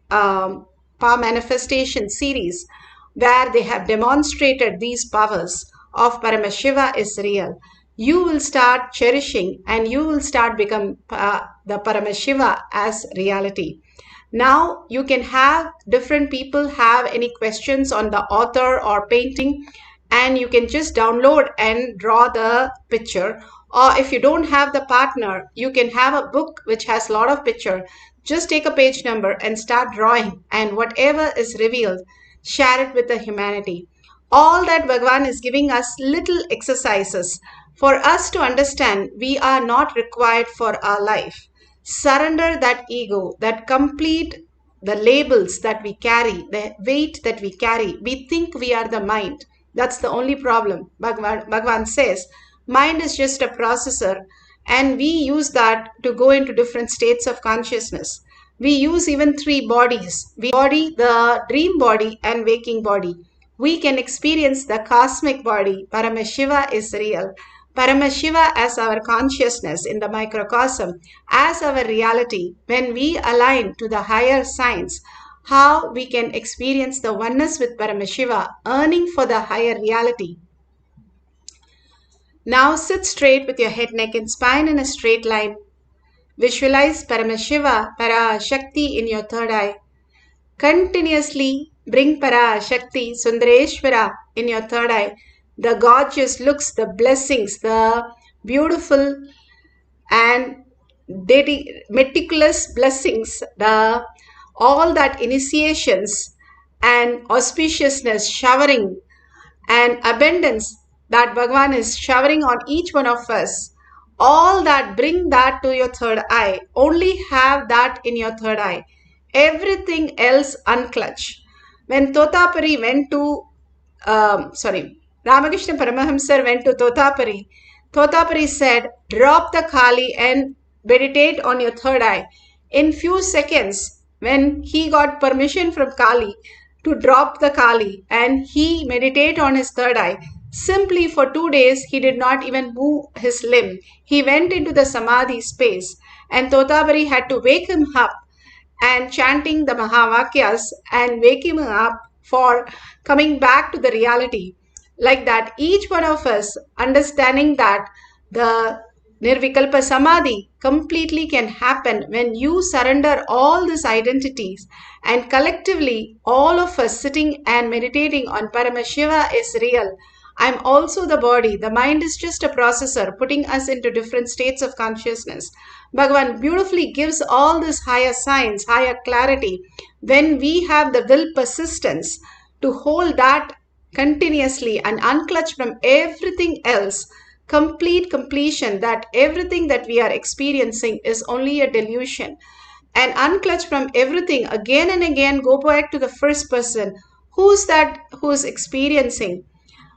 power manifestation series where they have demonstrated these powers of Paramashiva is real, you will start cherishing and you will start become the Paramashiva as reality. Now you can have different people have any questions on the author or painting, and you can just download and draw the picture. Or if you don't have the partner, you can have a book which has a lot of picture. Just take a page number and start drawing, and whatever is revealed, share it with the humanity. All that Bhagavan is giving us little exercises for us to understand we are not required for our life. Surrender that ego, that complete the labels that we carry, the weight that we carry. We think we are the mind. That's the only problem. Bhagavan says, mind is just a processor, and we use that to go into different states of consciousness. We use even three bodies. We body, the dream body and waking body. We can experience the cosmic body. Paramashiva is real. Paramashiva as our consciousness in the microcosm, as our reality. When we align to the higher science, how we can experience the oneness with Paramashiva, earning for the higher reality. Now sit straight with your head, neck and spine in a straight line. Visualize Paramashiva, Parashakti in your third eye. Continuously bring Parashakti, Sundareshwara in your third eye. The gorgeous looks, the blessings, the beautiful and meticulous blessings, all that initiations and auspiciousness showering and abundance that Bhagavan is showering on each one of us. All that, bring that to your third eye. Only have that in your third eye. Everything else unclutch. When Totapari went to, Ramakrishna Paramahamsar went to Totapari, Totapari said, drop the Kali and meditate on your third eye. In few seconds, when he got permission from Kali to drop the Kali and he meditate on his third eye, simply for 2 days, he did not even move his limb. He went into the Samadhi space, and Totapari had to wake him up and chanting the Mahavakyas and wake him up for coming back to the reality. Like that, each one of us understanding that the Nirvikalpa Samadhi completely can happen when you surrender all these identities, and collectively all of us sitting and meditating on Paramashiva is real. I'm also the body. The mind is just a processor putting us into different states of consciousness. Bhagavan beautifully gives all this higher science, higher clarity. When we have the will persistence to hold that continuously and unclutch from everything else, complete completion that everything that we are experiencing is only a delusion, and unclutch from everything again and again, go back to the first person. Who's that who's experiencing?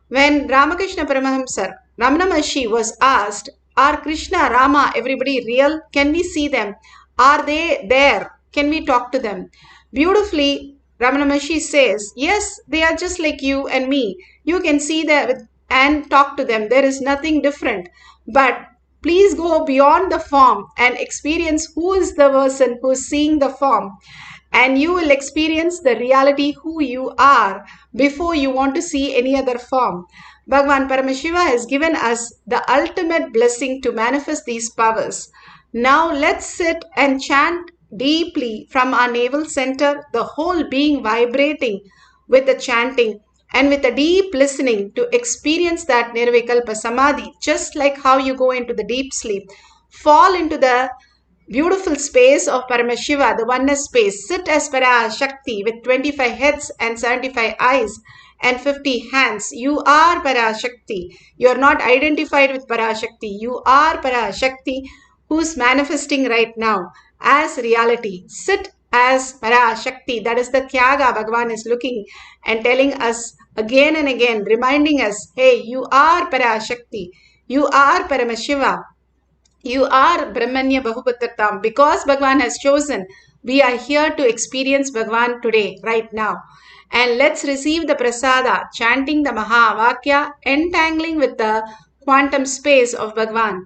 When Ramakrishna Paramahamsar, Ramana Maharshi was asked, are Krishna, Rama, everybody real? Can we see them? Are they there? Can we talk to them? Beautifully, Ramana Maharshi says, yes, they are just like you and me. You can see them and talk to them. There is nothing different. But please go beyond the form and experience who is the person who is seeing the form. And you will experience the reality who you are before you want to see any other form. Bhagavan Paramashiva has given us the ultimate blessing to manifest these powers. Now let's sit and chant deeply from our navel center, the whole being vibrating with the chanting and with a deep listening to experience that Nirvikalpa Samadhi, just like how you go into the deep sleep. Fall into the beautiful space of Paramashiva, the oneness space. Sit as Parashakti with 25 heads and 75 eyes and 50 hands. You are Parashakti. You are not identified with Parashakti. You are Parashakti who's manifesting right now as reality. Sit as Parashakti. That is the Tyaga Bhagavan is looking and telling us again and again, reminding us, hey, you are Parashakti. You are Paramashiva. You are Brahmanya Bahuputratam. Because Bhagwan has chosen, we are here to experience Bhagwan today, right now. And let's receive the prasada, chanting the Mahavakya, entangling with the quantum space of Bhagwan,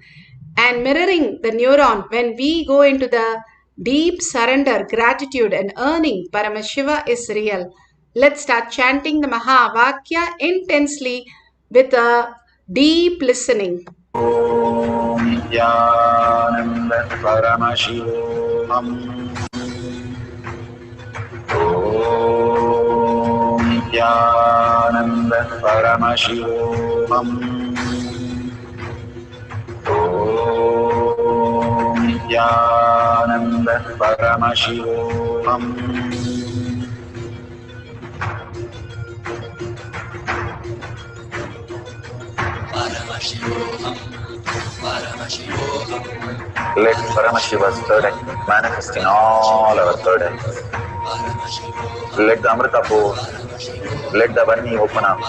and mirroring the neuron when we go into the deep surrender, gratitude, and earning Paramashiva is real. Let's start chanting the Mahavakya intensely with a deep listening. Nithyananda Paramashivoham. Om Nithyananda Paramashivoham. Om Nithyananda Paramashivoham. Let Paramashiva's third eye manifest in all our third eyes. Let the Amrita pour, let the Varni open up,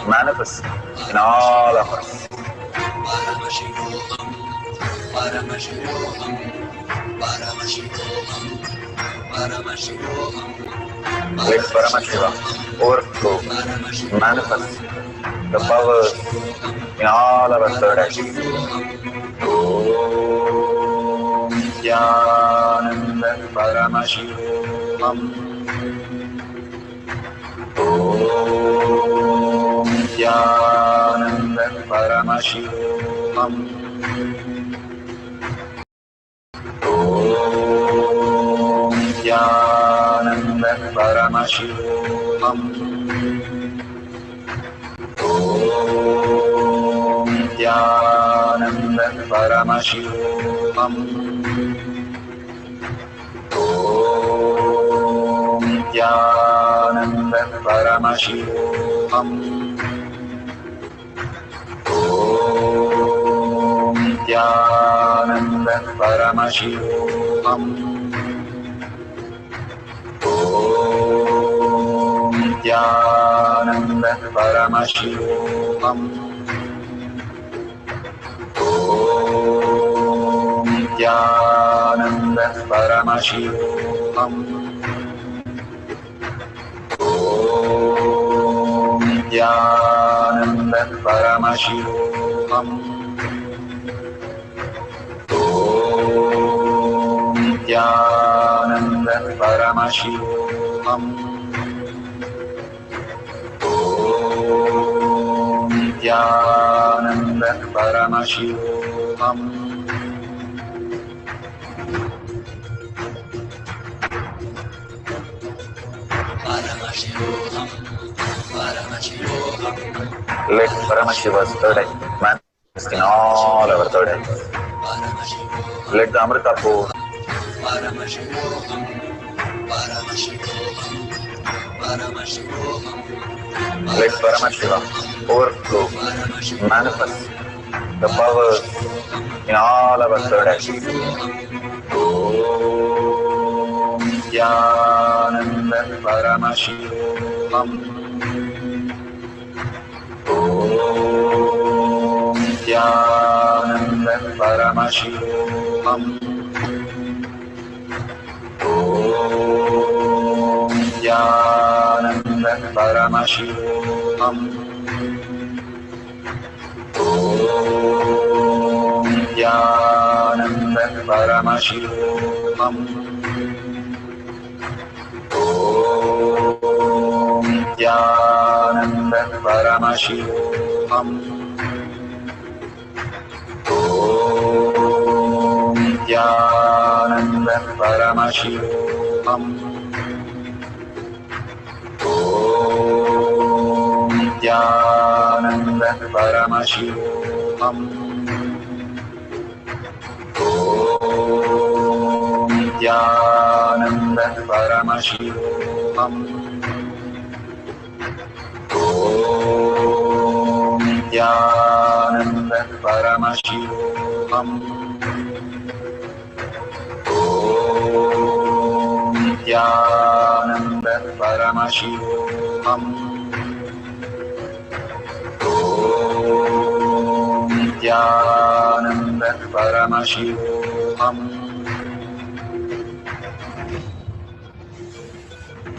manifest in all of us. Let Paramashiva overflow, manifest the powers in all our third eyes. Om Nithyananda Paramashivoham. Om Nithyananda Paramashivoham. Om Nithyananda Paramashivoham. Om Nithyananda Paramashivoham. Om Nithyananda Paramashivoham. Om Nithyananda Paramashivoham. Om Nithyananda Paramashivoham. Om Nithyananda Paramashivoham. Om Nithyananda Paramashivoham. Om Nithyananda Paramashivoham. Om Nithyananda Paramashivoham. Let Paramashiva's third eye manifest in all our third eyes. Let the Amrita pour, let Paramashiva overflow, manifest the powers in all our third eyes. Om Nithyananda Paramashivoham. Om Nithyananda Paramashivoham. Om Nithyananda Paramashivoham. Om Nithyananda Paramashivoham. Om Nithyananda Paramashivoham. Om Nithyananda Paramashivoham. Om Nithyananda Paramashivoham. Om Nithyananda Paramashivoham. Om Nithyananda Paramashivoham. Om Nithyananda Paramashivoham. Om Nithyananda Paramashivoham.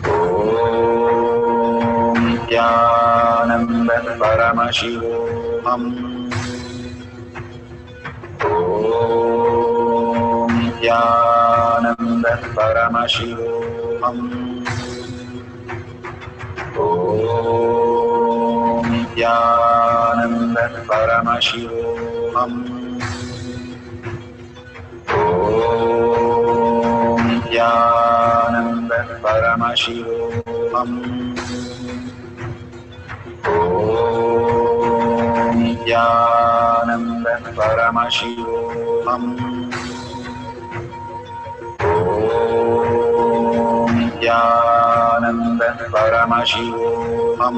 Om Nithyananda Paramashivoham. Om Nithyananda Paramashivoham. Om Nithyananda Paramashivoham. Om Nithyananda Paramashivoham. Om Nithyananda Paramashivoham. Om Nithyananda Paramashivoham. Om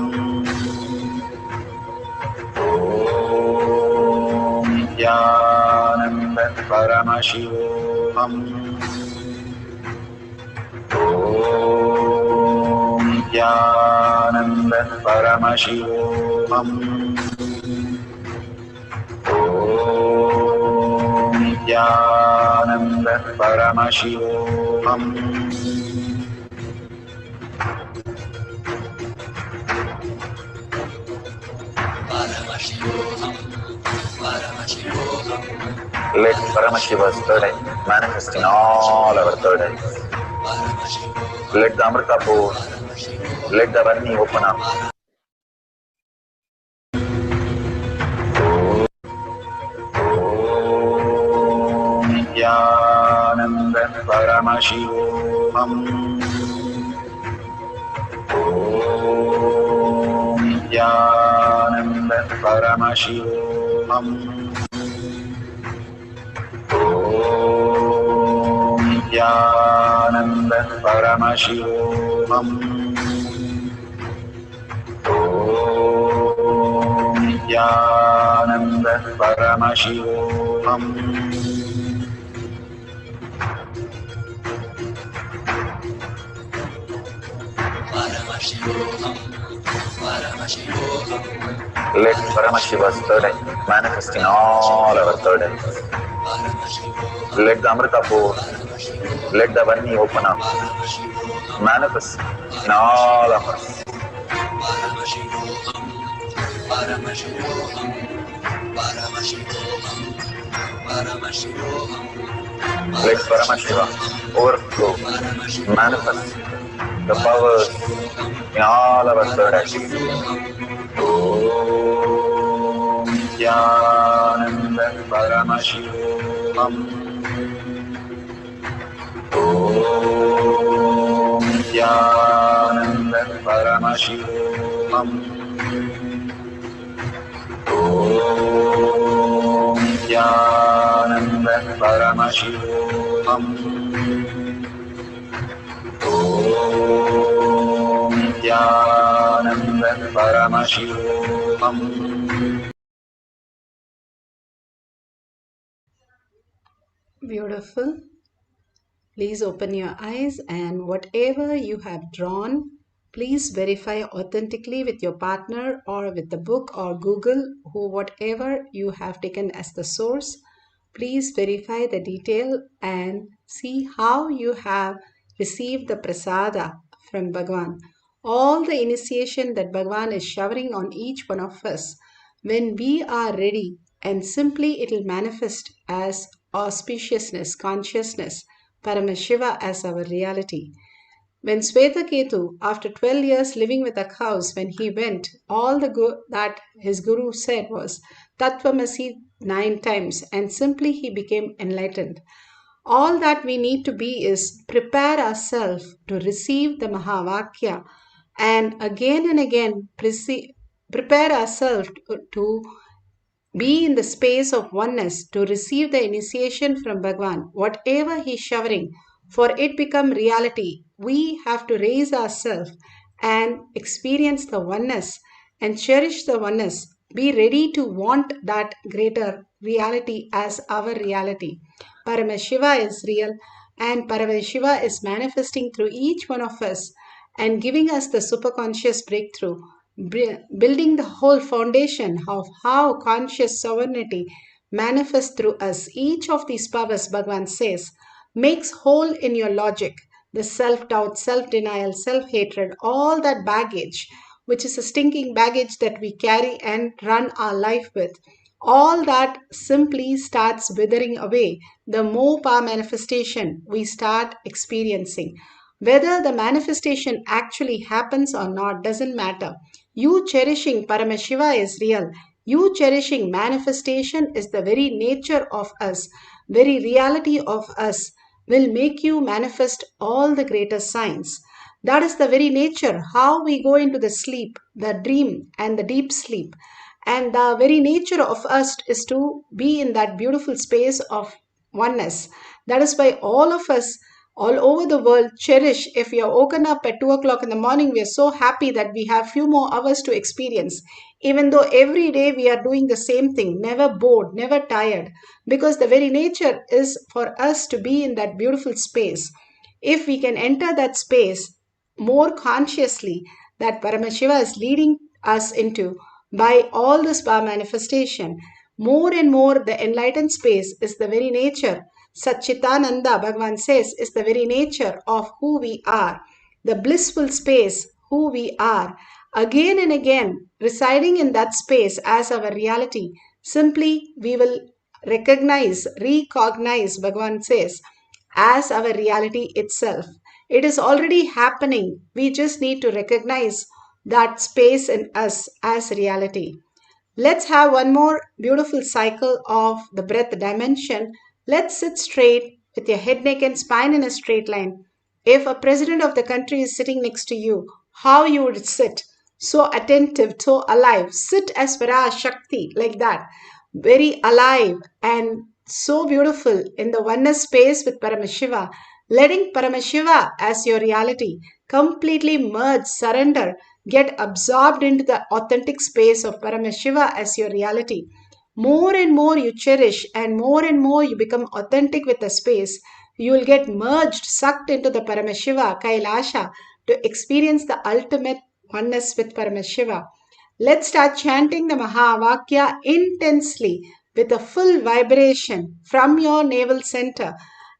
Nithyananda Paramashivoham. Om Nithyananda Paramashivoham. Om Nithyananda Paramashivoham. Let Paramashiva's third eye manifest in all our third eyes. Let the Amrita pour, let the Varni open up. Om Nithyananda Paramashivoham. Om Nithyananda Paramashivoham. Om Nithyananda Paramashivoham. Om Nithyananda Paramashivoham. Let Paramashiva's third eye manifest in all our third eyes. Let the Amrita pour, let the Varni open up, manifest in all of us. Let Paramashiva overflow, manifest the powers in all our third eyes. Om Nithyananda Paramashivoham. Om Nithyananda Paramashivoham. Om Nithyananda Paramashivoham. Om Nithyananda Paramashivoham. Beautiful. Please open your eyes, and whatever you have drawn, please verify authentically with your partner or with the book or Google, whatever you have taken as the source. Please verify the detail and see how you have received the prasada from Bhagavan. All the initiation that Bhagavan is showering on each one of us, when we are ready, and simply it will manifest as auspiciousness, consciousness, Paramashiva as our reality. When Swetaketu, after 12 years living with the cows, when he went, all that his guru said was Tattvamasi 9 times, and simply he became enlightened. All that we need to be is prepare ourselves to receive the Mahavakya, and again prepare ourselves to be in the space of oneness to receive the initiation from Bhagavan. Whatever he is showering, for it become reality, we have to raise ourselves and experience the oneness and cherish the oneness. Be ready to want that greater reality as our reality. Paramashiva is real, and Paramashiva is manifesting through each one of us and giving us the superconscious breakthrough, building the whole foundation of how conscious sovereignty manifest through us. Each of these powers, Bhagavan says, makes whole in your logic the self-doubt, self-denial, self-hatred, all that baggage, which is a stinking baggage that we carry and run our life with. All that simply starts withering away the more power manifestation we start experiencing. Whether the manifestation actually happens or not doesn't matter. You cherishing Paramashiva is real. You cherishing manifestation is the very nature of us, very reality of us will make you manifest all the greater signs. That is the very nature, how we go into the sleep, the dream, and the deep sleep. And the very nature of us is to be in that beautiful space of oneness. That is why all of us all over the world cherish. If we are woken up at 2 o'clock in the morning, we are so happy that we have few more hours to experience. Even though every day we are doing the same thing, never bored, never tired, because the very nature is for us to be in that beautiful space. If we can enter that space more consciously, that Paramashiva is leading us into by all this power manifestation, more and more the enlightened space is the very nature. Satchitananda, Bhagavan says, is the very nature of who we are. The blissful space, who we are. Again and again, residing in that space as our reality. Simply, we will recognize, Bhagavan says, as our reality itself. It is already happening. We just need to recognize that space in us as reality. Let's have one more beautiful cycle of the breath dimension. Let's sit straight with your head, neck, and spine in a straight line. If a president of the country is sitting next to you, how you would sit? So attentive, so alive. Sit as Parashakti, like that. Very alive and so beautiful in the oneness space with Paramashiva. Letting Paramashiva as your reality. Completely merge, surrender, get absorbed into the authentic space of Paramashiva as your reality. More and more you cherish and more you become authentic with the space, you will get merged, sucked into the Paramashiva, Kailasa, to experience the ultimate oneness with Paramashiva. Let's start chanting the Mahavakya intensely with a full vibration from your navel center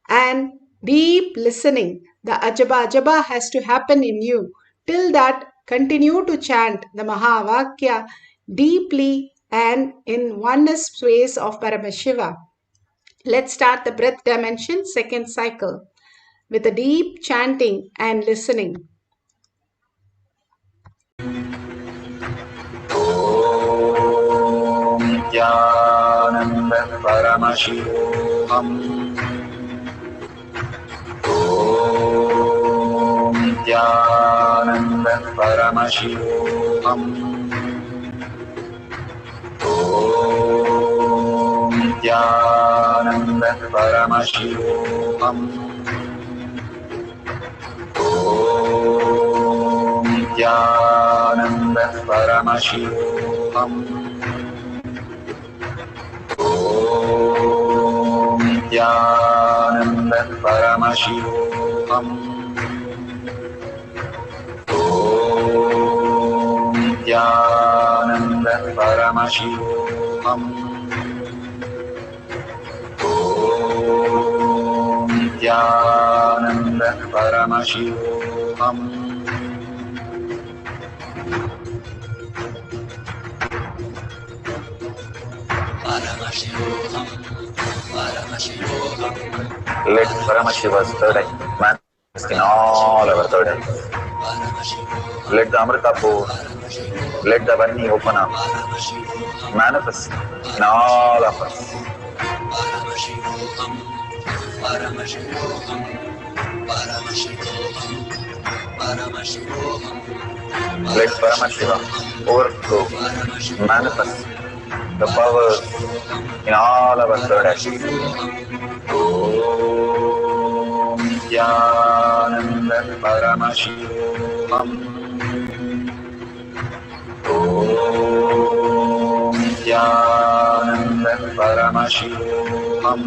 and deep listening. The Ajaba Ajaba has to happen in you. Till that, continue to chant the Mahavakya deeply and in oneness space of Paramashiva. Let's start the breath dimension second cycle with a deep chanting and listening. Om Nithyananda Paramashivoham. Om Nithyananda Paramashivoham. Om Nithyananda Paramashivoham. Om Nithyananda Paramashivoham. Om Nithyananda Paramashivoham. Om Nithyananda Paramashivoham. Om Nithyananda Paramashivoham. Let Paramashiva's third eye manifest in all our third eyes. Let the Amrita pour, let the Varni open up, manifest in all of us. Let Paramashiva overflow, manifest the powers in all our third eyes. Om Nithyananda Paramashivoham. Om Nithyananda Paramashivoham.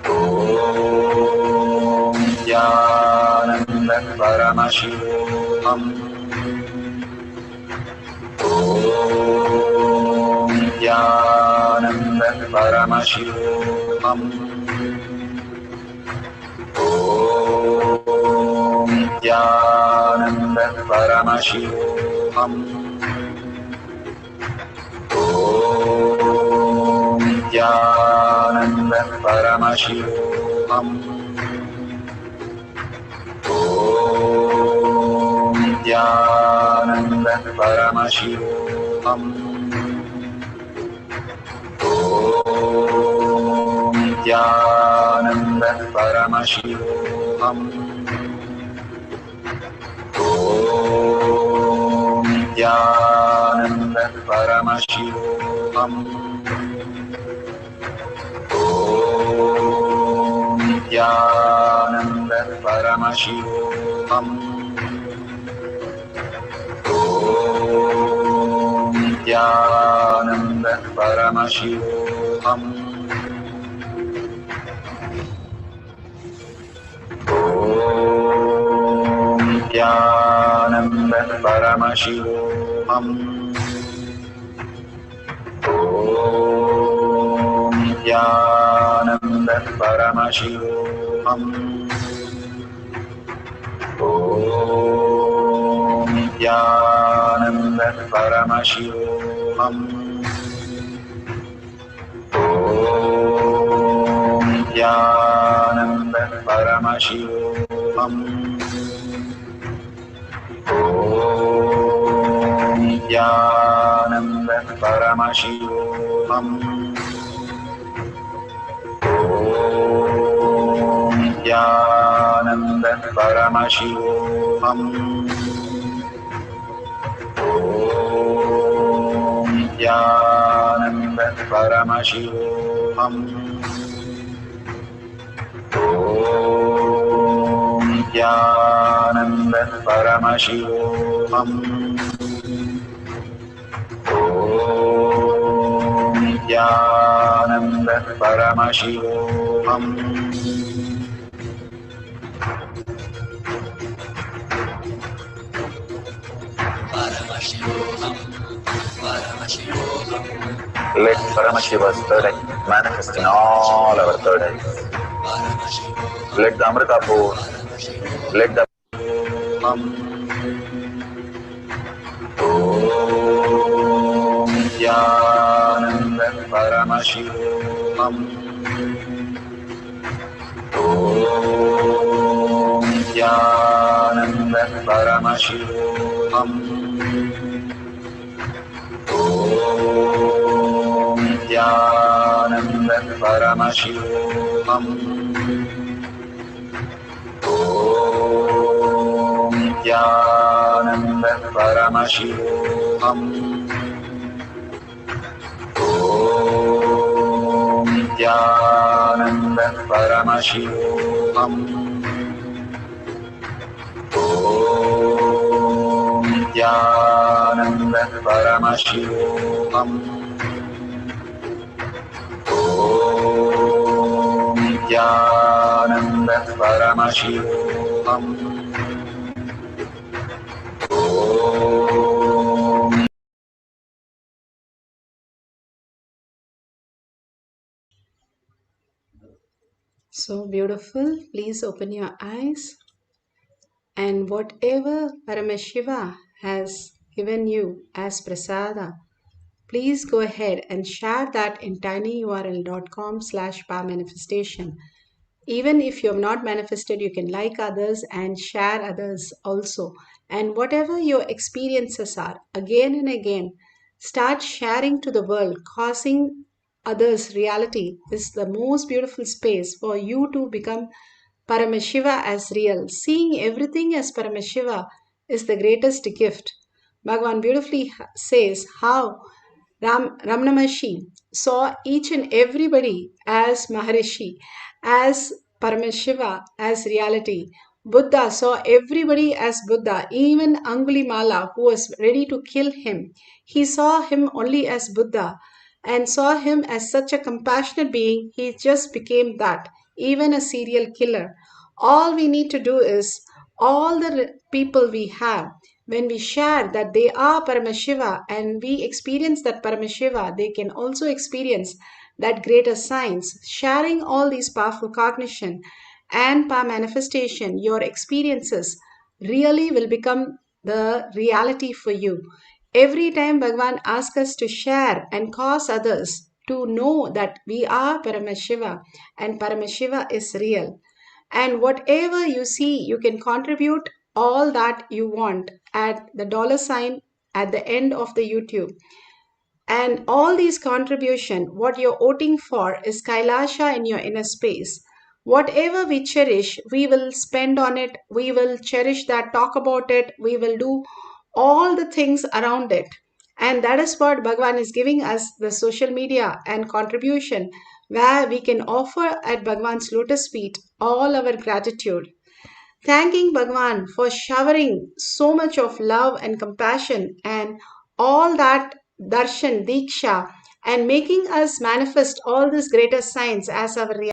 Om Nithyananda Paramashivoham. Om Nithyananda Paramashivoham. Om Nithyananda Paramashivoham. Om Nithyananda Paramashivoham. Om Nithyananda Paramashivoham. Om Nithyananda Paramashivoham. Om Nithyananda Paramashivoham. Om Nithyananda Paramashivoham. Om Nithyananda Paramashivoham. Om Nithyananda Paramashivoham. Om Nithyananda Paramashivoham. Om Nithyananda Paramashivoham. Om Nithyananda Paramashivoham. Om Nithyananda Paramashivoham. Om Nithyananda Paramashivoham. Om Nithyananda Paramashivoham. Om Nithyananda Paramashivoham. Om Nithyananda Paramashivoham. Let Paramashiva's third eye manifest in all our third eyes. Let the Amrita pour, let the Om Nithyananda Paramashivoham. Om Nithyananda Paramashivoham. Om Nithyananda Paramashivoham. Om Nithyananda Paramashivoham. Om Nithyananda Paramashivoham. Om Nithyananda Paramashivoham. Om Nithyananda Paramashivoham. Om So beautiful. Please open your eyes. And whatever Paramashiva has given you as prasada, please go ahead and share that in tinyurl.com/powermanifestation. Even if you have not manifested, you can like others and share others also. And whatever your experiences are, again and again, start sharing to the world. Causing others reality is the most beautiful space for you to become Paramashiva as real. Seeing everything as Paramashiva is the greatest gift. Bhagavan beautifully says how Ramana Maharshi saw each and everybody as Maharishi, as Paramashiva, as reality. Buddha saw everybody as Buddha, even Angulimala, who was ready to kill him. He saw him only as Buddha and saw him as such a compassionate being. He just became that, even a serial killer. All we need to do is, all the people we have, when we share that they are Paramashiva and we experience that Paramashiva, they can also experience that greater science, sharing all these powerful cognition and power manifestation, your experiences really will become the reality for you. Every time Bhagavan asks us to share and cause others to know that we are Paramashiva and Paramashiva is real. And whatever you see, you can contribute all that you want at the $ at the end of the YouTube. And all these contribution, what you're voting for is Kailasa in your inner space. Whatever we cherish, we will spend on it. We will cherish that, talk about it. We will do all the things around it. And that is what Bhagavan is giving us, the social media and contribution, where we can offer at Bhagavan's lotus feet all our gratitude. Thanking Bhagavan for showering so much of love and compassion and all that darshan, diksha, and making us manifest all these greater signs as our reality.